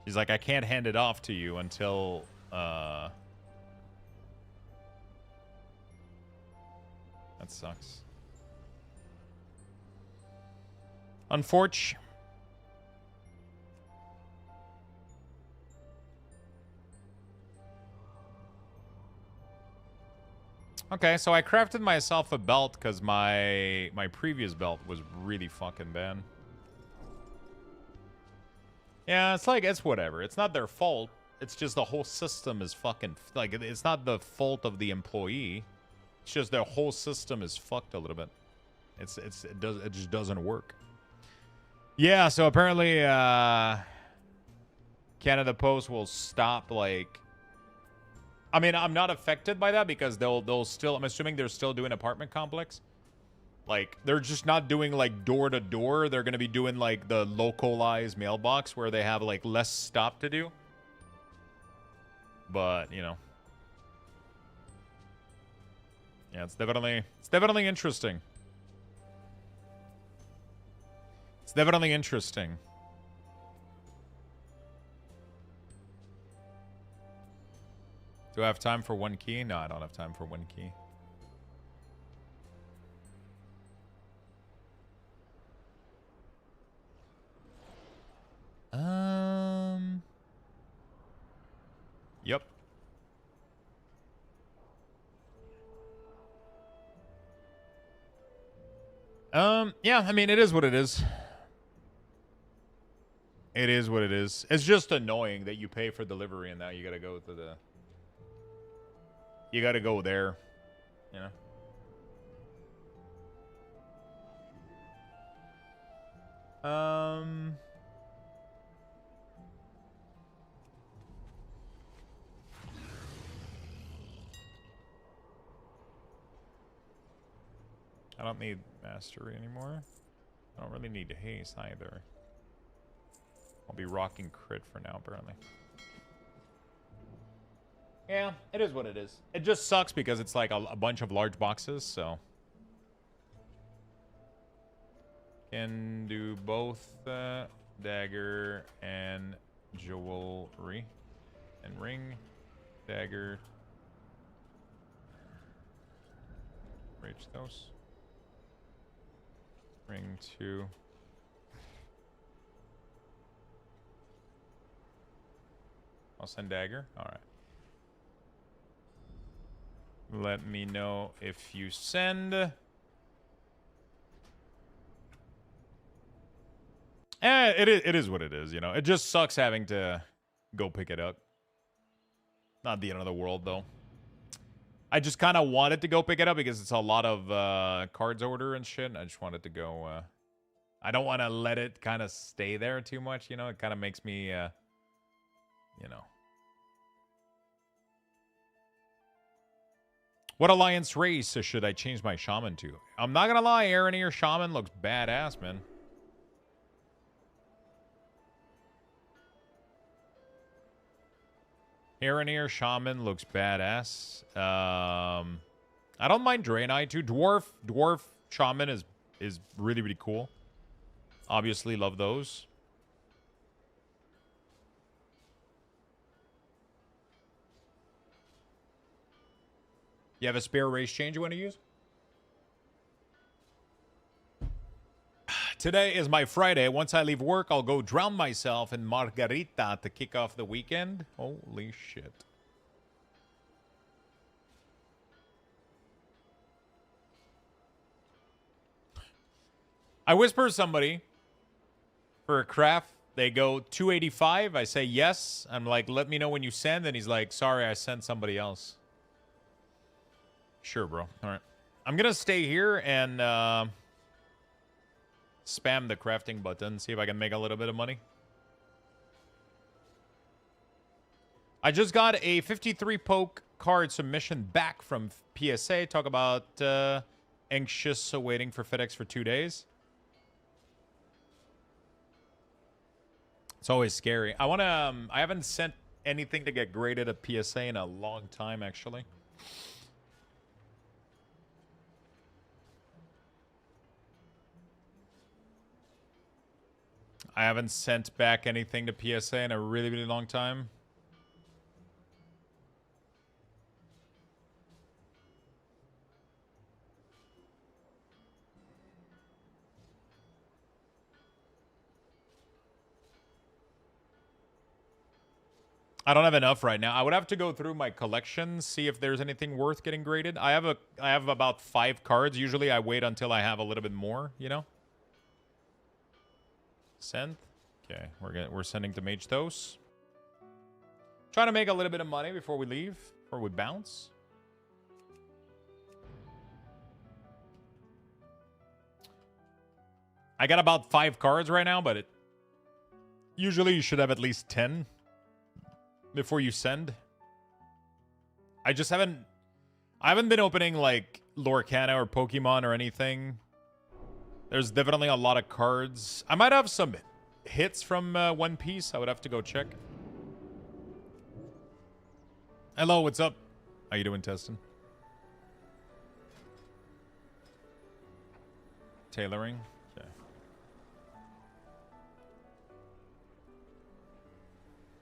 She's like, I can't hand it off to you until that sucks. Unfortunately. Okay, so I crafted myself a belt because my previous belt was really fucking bad. Yeah, it's like, it's whatever. It's not their fault. It's just the whole system is fucking... Like, it's not the fault of the employee. It's just their whole system is fucked a little bit. It just doesn't work. Yeah, so apparently Canada Post will stop, like... I mean, I'm not affected by that because they'll still... I'm assuming they're still doing apartment complex. Like, they're just not doing, like, door-to-door. They're going to be doing, like, the localized mailbox where they have, like, less stop to do. But, you know. Yeah, it's definitely interesting. It's definitely interesting. Do I have time for one key? No, I don't have time for one key. Yep. Yeah, I mean, it is what it is. It is what it is. It's just annoying that you pay for delivery and now you gotta go to the... You gotta go there, you know? I don't need mastery anymore. I don't really need haste either. I'll be rocking crit for now, apparently. Yeah, it is what it is. It just sucks because it's like a bunch of large boxes, so... Can do both dagger and jewelry. And ring, dagger. Reach those. Ring 2. I'll send dagger. Alright. Let me know if you send. It is what it is, you know. It just sucks having to go pick it up. Not the end of the world, though. I just kind of wanted to go pick it up because it's a lot of cards order and shit. I just wanted to go... I don't want to let it kind of stay there too much, you know. It kind of makes me, you know. What alliance race should I change my shaman to? I'm not going to lie, Aranir shaman looks badass, man. Aranir shaman looks badass. I don't mind Draenei too. Dwarf shaman is really, really cool. Obviously love those. You have a spare race change you want to use? Today is my Friday. Once I leave work, I'll go drown myself in margarita to kick off the weekend. Holy shit. I whisper somebody for a craft. They go 285. I say yes. I'm like, let me know when you send. And he's like, sorry, I sent somebody else. Sure, bro. All right. I'm going to stay here and spam the crafting button. See if I can make a little bit of money. I just got a 53 poke card submission back from PSA. Talk about anxious waiting for FedEx for 2 days. It's always scary. I want to... I haven't sent anything to get graded at PSA in a long time, actually. I haven't sent back anything to PSA in a really, really long time. I don't have enough right now. I would have to go through my collection, see if there's anything worth getting graded. I have about 5 cards. Usually I wait until I have a little bit more, you know? Send. Okay, we're sending to Mage Thos. Trying to make a little bit of money before we leave, before we bounce. I got about 5 cards right now, but usually you should have at least 10 before you send. I haven't been opening like Lorcana or Pokemon or anything There's definitely a lot of cards. I might have some hits from One Piece. I would have to go check. Hello, what's up? How you doing, Teston? Tailoring? Okay.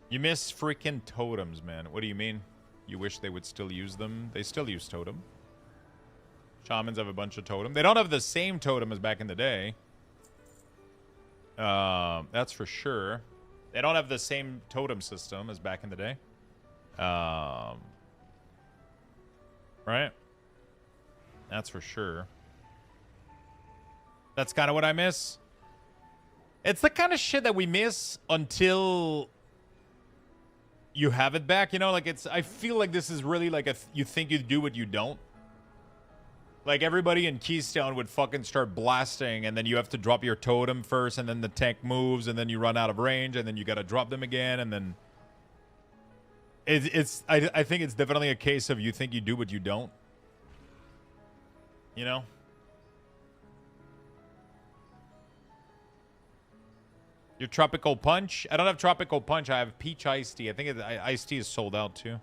You miss freaking totems, man. What do you mean? You wish they would still use them? They still use totem. Shamans have a bunch of totem. They don't have the same totem as back in the day. That's for sure. They don't have the same totem system as back in the day. Right? That's for sure. That's kind of what I miss. It's the kind of shit that we miss until you have it back, you know? Like, it's... I feel like this is really like a... you think you do what you don't. Like, everybody in Keystone would fucking start blasting, and then you have to drop your totem first, and then the tank moves, and then you run out of range, and then you gotta drop them again, and then... I think it's definitely a case of you think you do what you don't. You know? Your Tropical Punch? I don't have Tropical Punch. I have Peach Iced Tea. I think Iced Tea is sold out, too.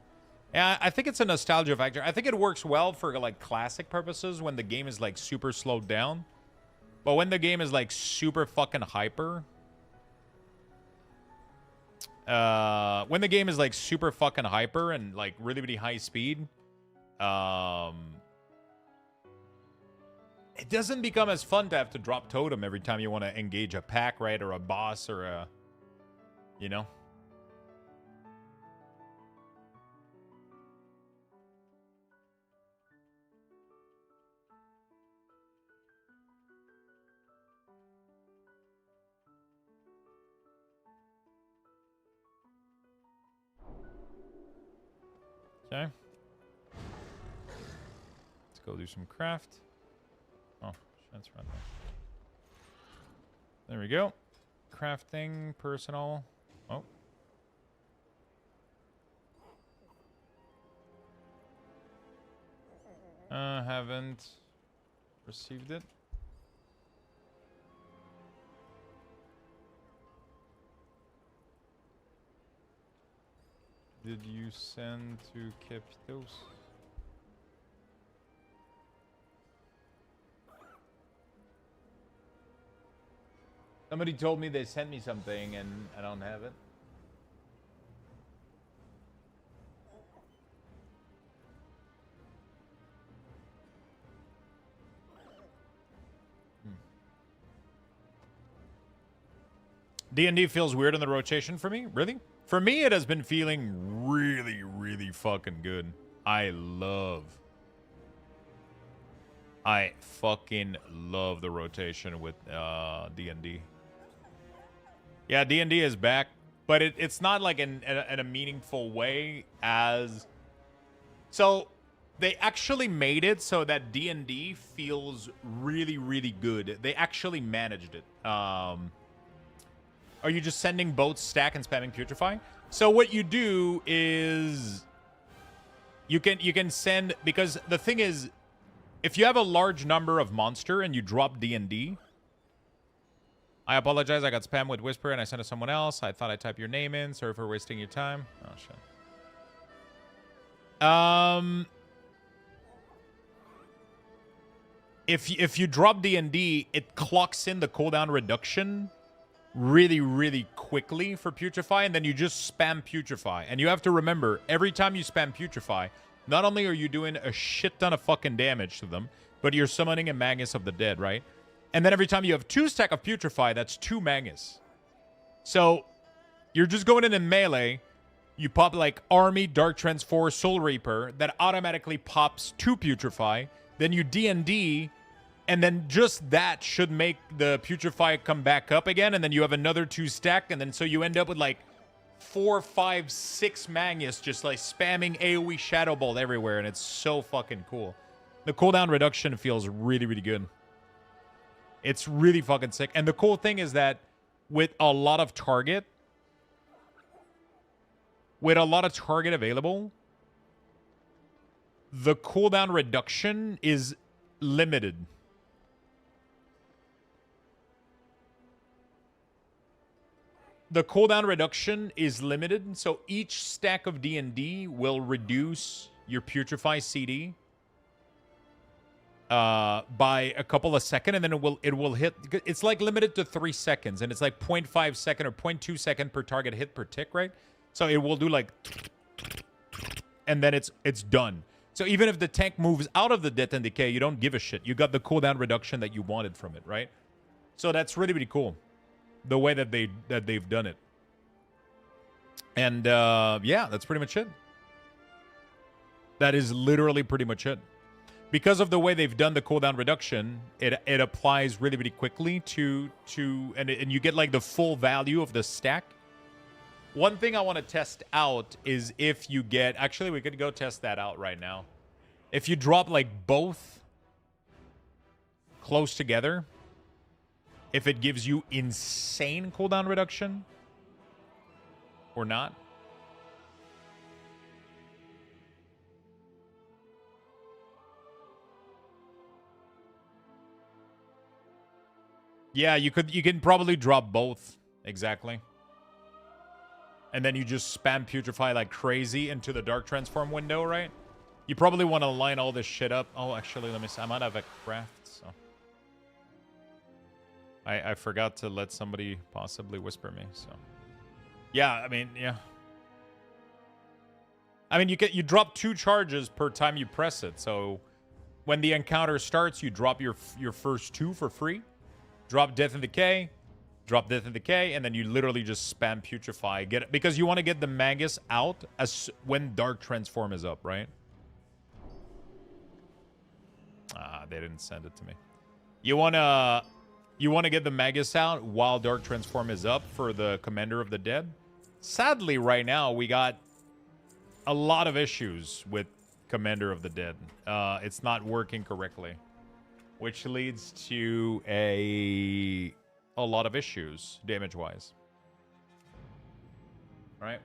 Yeah, I think it's a nostalgia factor. I think it works well for, like, classic purposes when the game is, like, super slowed down. But when the game is, like, super fucking hyper... when the game is, like, super fucking hyper and, like, really, really high speed... it doesn't become as fun to have to drop totem every time you want to engage a pack, right? Or a boss or a... You know? Okay. Let's go do some craft. Oh, that's right there. There we go. Crafting, personal. Oh. Haven't received it. Did you send to Capitos? Somebody told me they sent me something and I don't have it. D&D feels weird in the rotation for me? Really? For me, it has been feeling really, really fucking good. I fucking love the rotation with D&D. Yeah, D&D is back, but it's not like in a meaningful way as... So, they actually made it so that D&D feels really, really good. They actually managed it. Are you just sending both stack and spamming putrefy? So what you do is you can send, because the thing is, if you have a large number of monster and you drop D&D, I apologize, I got spam with Whisper and I sent it to someone else. I thought I typed your name in. Sorry for wasting your time. Oh shit. If you drop D&D, it clocks in the cooldown reduction really, really quickly for Putrefy, and then you just spam Putrefy. And you have to remember, every time you spam Putrefy, not only are you doing a shit ton of fucking damage to them, but you're summoning a Magus of the Dead, right? And then every time you have 2 stack of Putrefy, that's 2 Magus. So, you're just going in melee, you pop like Army, Dark Trance 4, Soul Reaper, that automatically pops 2 Putrefy, then you D&D, and then just that should make the Putrefy come back up again, and then you have another 2 stack, and then so you end up with like 4, 5, 6 Magus just like spamming AoE Shadow Bolt everywhere, and it's so fucking cool. The cooldown reduction feels really, really good. It's really fucking sick. And the cool thing is that with a lot of target available, the cooldown reduction is limited. the cooldown reduction is limited, so each stack of D&D will reduce your Putrefy CD by a couple of seconds, and then it will hit. It's like limited to 3 seconds, and it's like 0.5 second or 0.2 second per target hit per tick, right? So it will do like, and then it's done. So even if the tank moves out of the Death and Decay, you don't give a shit. You got the cooldown reduction that you wanted from it, right? So that's really, really cool, the way that they've done it. And yeah, that's pretty much it. That is literally pretty much it. Because of the way they've done the cooldown reduction, it applies really, really quickly and you get like the full value of the stack. One thing I want to test out is if you get... Actually, we could go test that out right now. If you drop like both close together, if it gives you insane cooldown reduction or not. Yeah, you can probably drop both. Exactly. And then you just spam Putrefy like crazy into the Dark Transform window, right? You probably want to line all this shit up. Oh, actually, let me see. I might have a craft, so... I forgot to let somebody possibly whisper me, so... Yeah, I mean, yeah. I mean, you drop 2 charges per time you press it, so... When the encounter starts, you drop your first 2 for free. Drop Death and Decay, drop Death and Decay, and then you literally just spam Putrefy. Get it, because you want to get the Magus out as when Dark Transform is up, right? Ah, they didn't send it to me. You wanna get the Magus out while Dark Transform is up for the Commander of the Dead? Sadly, right now we got a lot of issues with Commander of the Dead. It's not working correctly. Which leads to a lot of issues, damage-wise. Right?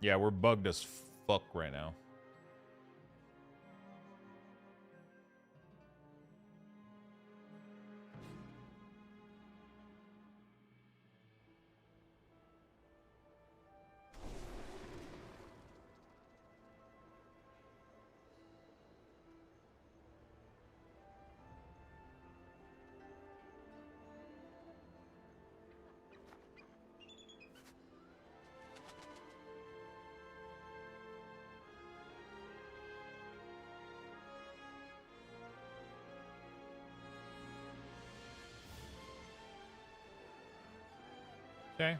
Yeah, we're bugged as fuck right now. Okay.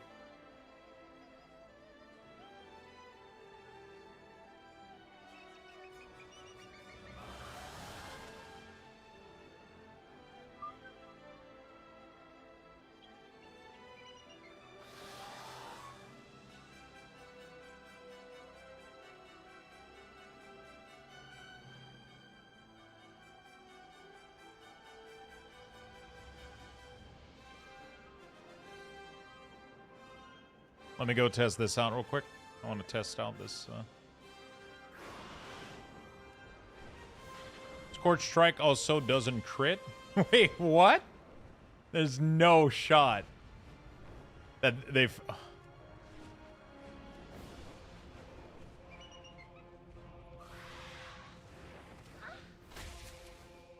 Let me go test this out real quick. I want to test out this. Scorch Strike also doesn't crit. Wait, what? There's no shot that they've...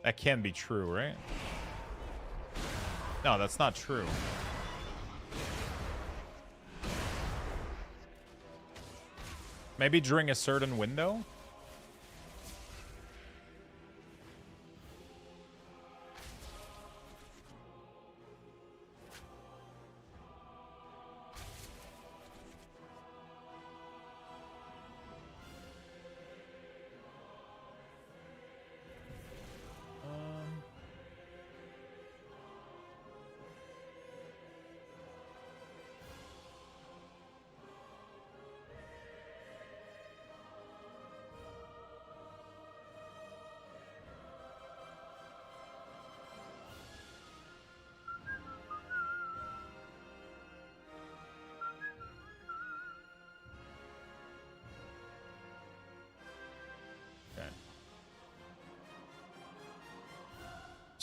That can't be true, right? No, that's not true. Maybe during a certain window?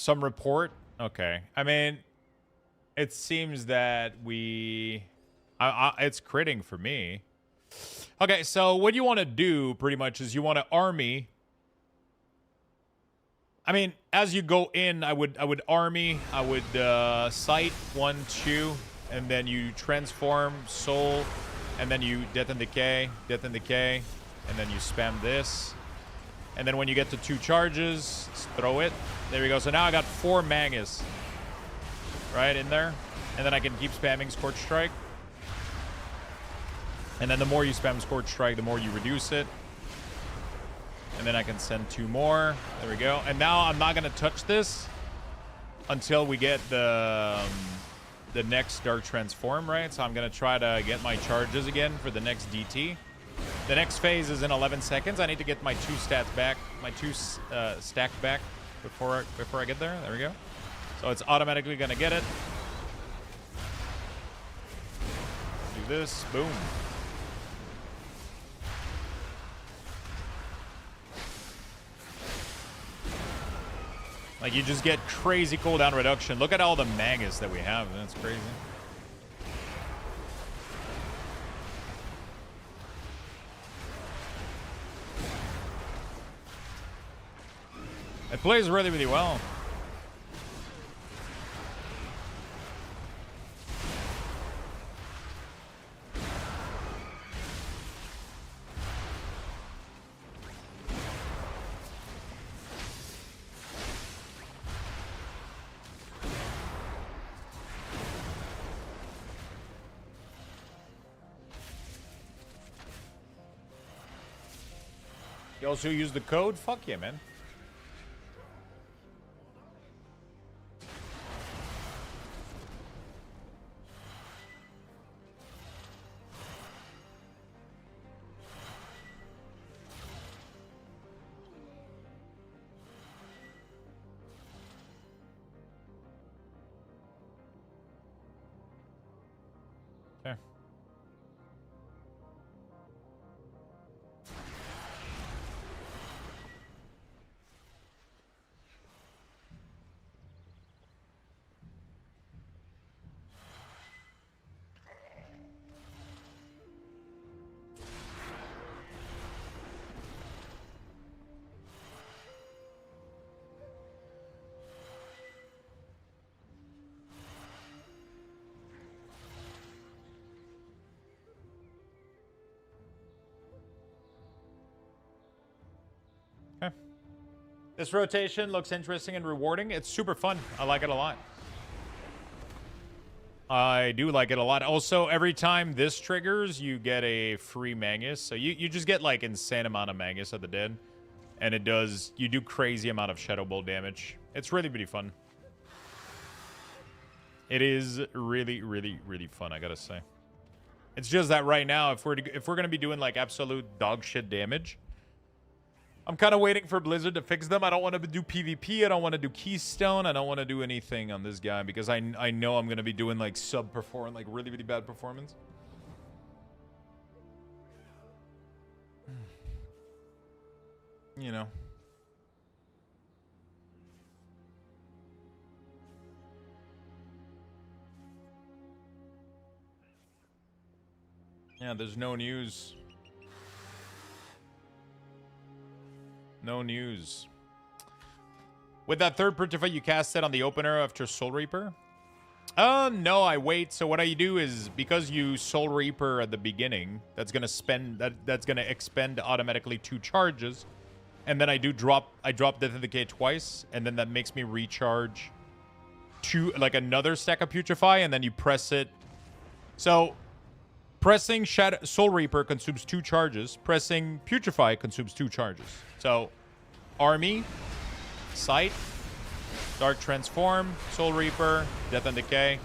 Some report? Okay. I mean, it seems that it's critting for me. Okay, so what you want to do pretty much is you want to army. I mean, as you go in, I would army, I would sight 1, 2, and then you transform soul, and then you death and decay, and then you spam this. And then when you get to 2 charges, throw it. There we go. So now I got 4 Magus right in there. And then I can keep spamming Scorch Strike. And then the more you spam Scorch Strike, the more you reduce it. And then I can send 2 more. There we go. And now I'm not going to touch this until we get the next Dark Transform, right? So I'm going to try to get my charges again for the next DT. The next phase is in 11 seconds. I need to get my 2 stats back, my 2 stacked back before I get there. There we go. So it's automatically going to get it. Do this. Boom. Like, you just get crazy cooldown reduction. Look at all the Magus that we have. That's crazy. It plays really, really well. You also use the code? Fuck yeah, man. Okay. Okay. This rotation looks interesting and rewarding. It's super fun. I like it a lot. I do like it a lot. Also, every time this triggers, you get a free Magus. So you just get like insane amount of Magus at the dead. And it does, you do crazy amount of Shadow Bolt damage. It's really, really fun. It is really, really, really fun, I gotta say. It's just that right now, if we're gonna be doing like absolute dog shit damage, I'm kind of waiting for Blizzard to fix them. I don't want to do PvP. I don't want to do Keystone. I don't want to do anything on this guy because I know I'm going to be doing like sub-perform, like really, really bad performance. You know. Yeah, there's no news. No news. With that third Purify, you cast it on the opener after Soul Reaper? No, I wait. So what I do is, because you Soul Reaper at the beginning, that's gonna expend automatically 2 charges. And then I drop Death and Decay twice, and then that makes me recharge another stack of Putrefy, and then you press it. So pressing Soul Reaper consumes 2 charges. Pressing Putrefy consumes 2 charges. So, Army, Sight, Dark Transform, Soul Reaper, Death and Decay,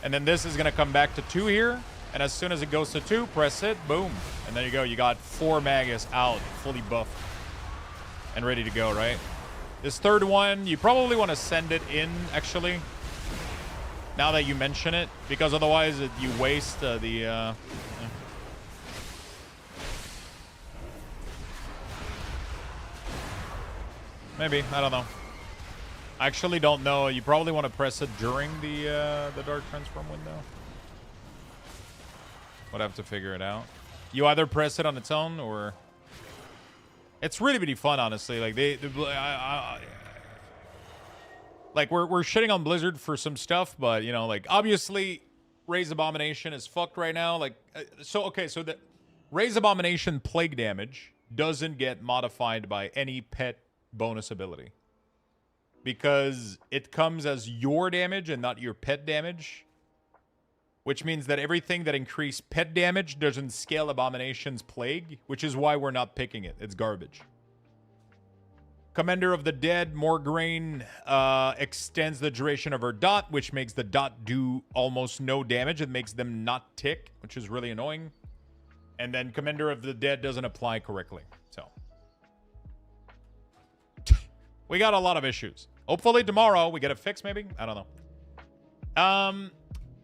and then this is going to come back to 2 here, and as soon as it goes to 2, press it, boom, and there you go. You got 4 Magus out, fully buffed, and ready to go, right? This third one, you probably want to send it in, actually, now that you mention it, because otherwise you waste the... Maybe. I don't know. I actually don't know. You probably want to press it during the Dark Transform window. Would have to figure it out. You either press it on its own or... It's really, really fun, honestly. Like, like we're shitting on Blizzard for some stuff, but, you know, like, obviously, Raise Abomination is fucked right now. Like, so the Raise Abomination Plague damage doesn't get modified by any pet bonus ability. Because it comes as your damage and not your pet damage. Which means that everything that increased pet damage doesn't scale Abomination's Plague, which is why we're not picking it. It's garbage. Commander of the Dead, Morgraine extends the duration of her dot, which makes the dot do almost no damage. It makes them not tick, which is really annoying. And then Commander of the Dead doesn't apply correctly. So we got a lot of issues. Hopefully tomorrow we get it fixed, maybe? I don't know.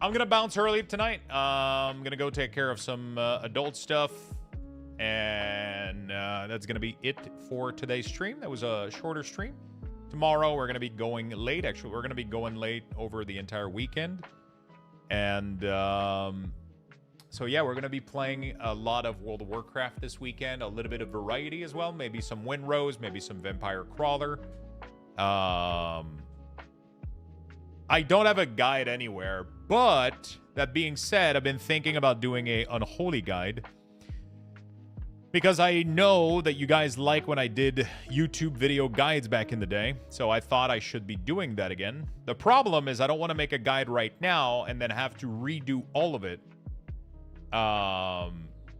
I'm going to bounce early tonight. I'm going to go take care of some adult stuff. And that's going to be it for today's stream. That was a shorter stream. Tomorrow we're going to be going late. Actually, we're going to be going late over the entire weekend. And so, yeah, we're going to be playing a lot of World of Warcraft this weekend. A little bit of variety as well. Maybe some Windrose. Maybe some Vampire Crawler. I don't have a guide anywhere, but that being said, I've been thinking about doing a Unholy guide because I know that you guys like when I did YouTube video guides back in the day, so I thought I should be doing that again. The problem is I don't want to make a guide right now and then have to redo all of it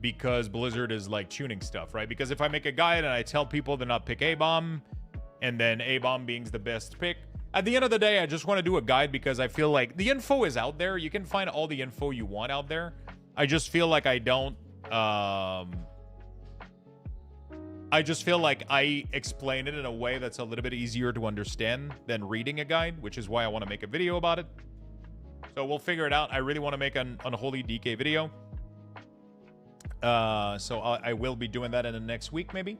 because Blizzard is like tuning stuff, right? Because if I make a guide and I tell people to not pick A-Bomb and then A-Bomb being the best pick, at the end of the day, I just want to do a guide because I feel like the info is out there. You can find all the info you want out there. I just feel like I don't... I just feel like I explain it in a way that's a little bit easier to understand than reading a guide, which is why I want to make a video about it. So we'll figure it out. I really want to make an Unholy DK video. So I will be doing that in the next week, maybe.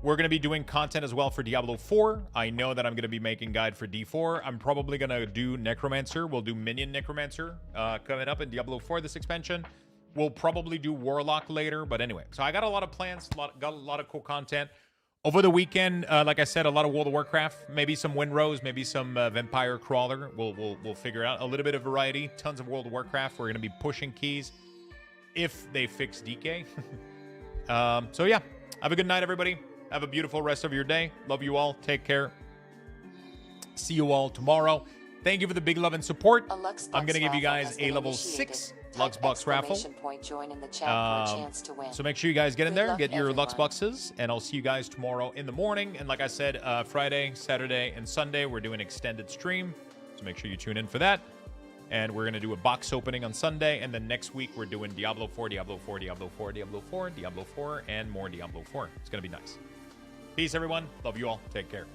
We're going to be doing content as well for Diablo 4. I know that I'm going to be making guide for D4. I'm probably going to do Necromancer. We'll do Minion Necromancer coming up in Diablo 4, this expansion. We'll probably do Warlock later. But anyway, so I got a lot of plans, got a lot of cool content. Over the weekend, like I said, a lot of World of Warcraft, maybe some Windrose, maybe some Vampire Crawler. We'll figure it out. A little bit of variety, tons of World of Warcraft. We're going to be pushing keys if they fix DK. So yeah, have a good night, everybody. Have a beautiful rest of your day. Love you all. Take care. See you all tomorrow. Thank you for the big love and support. I'm going to give you guys a level 6 Luxbox raffle. So make sure you guys get in there, get your Luxboxes, and I'll see you guys tomorrow in the morning. And like I said, Friday, Saturday, and Sunday, we're doing extended stream. So make sure you tune in for that. And we're going to do a box opening on Sunday. And then next week, we're doing Diablo 4, Diablo 4, Diablo 4, Diablo 4, Diablo 4, and more Diablo 4. It's going to be nice. Peace, everyone. Love you all. Take care.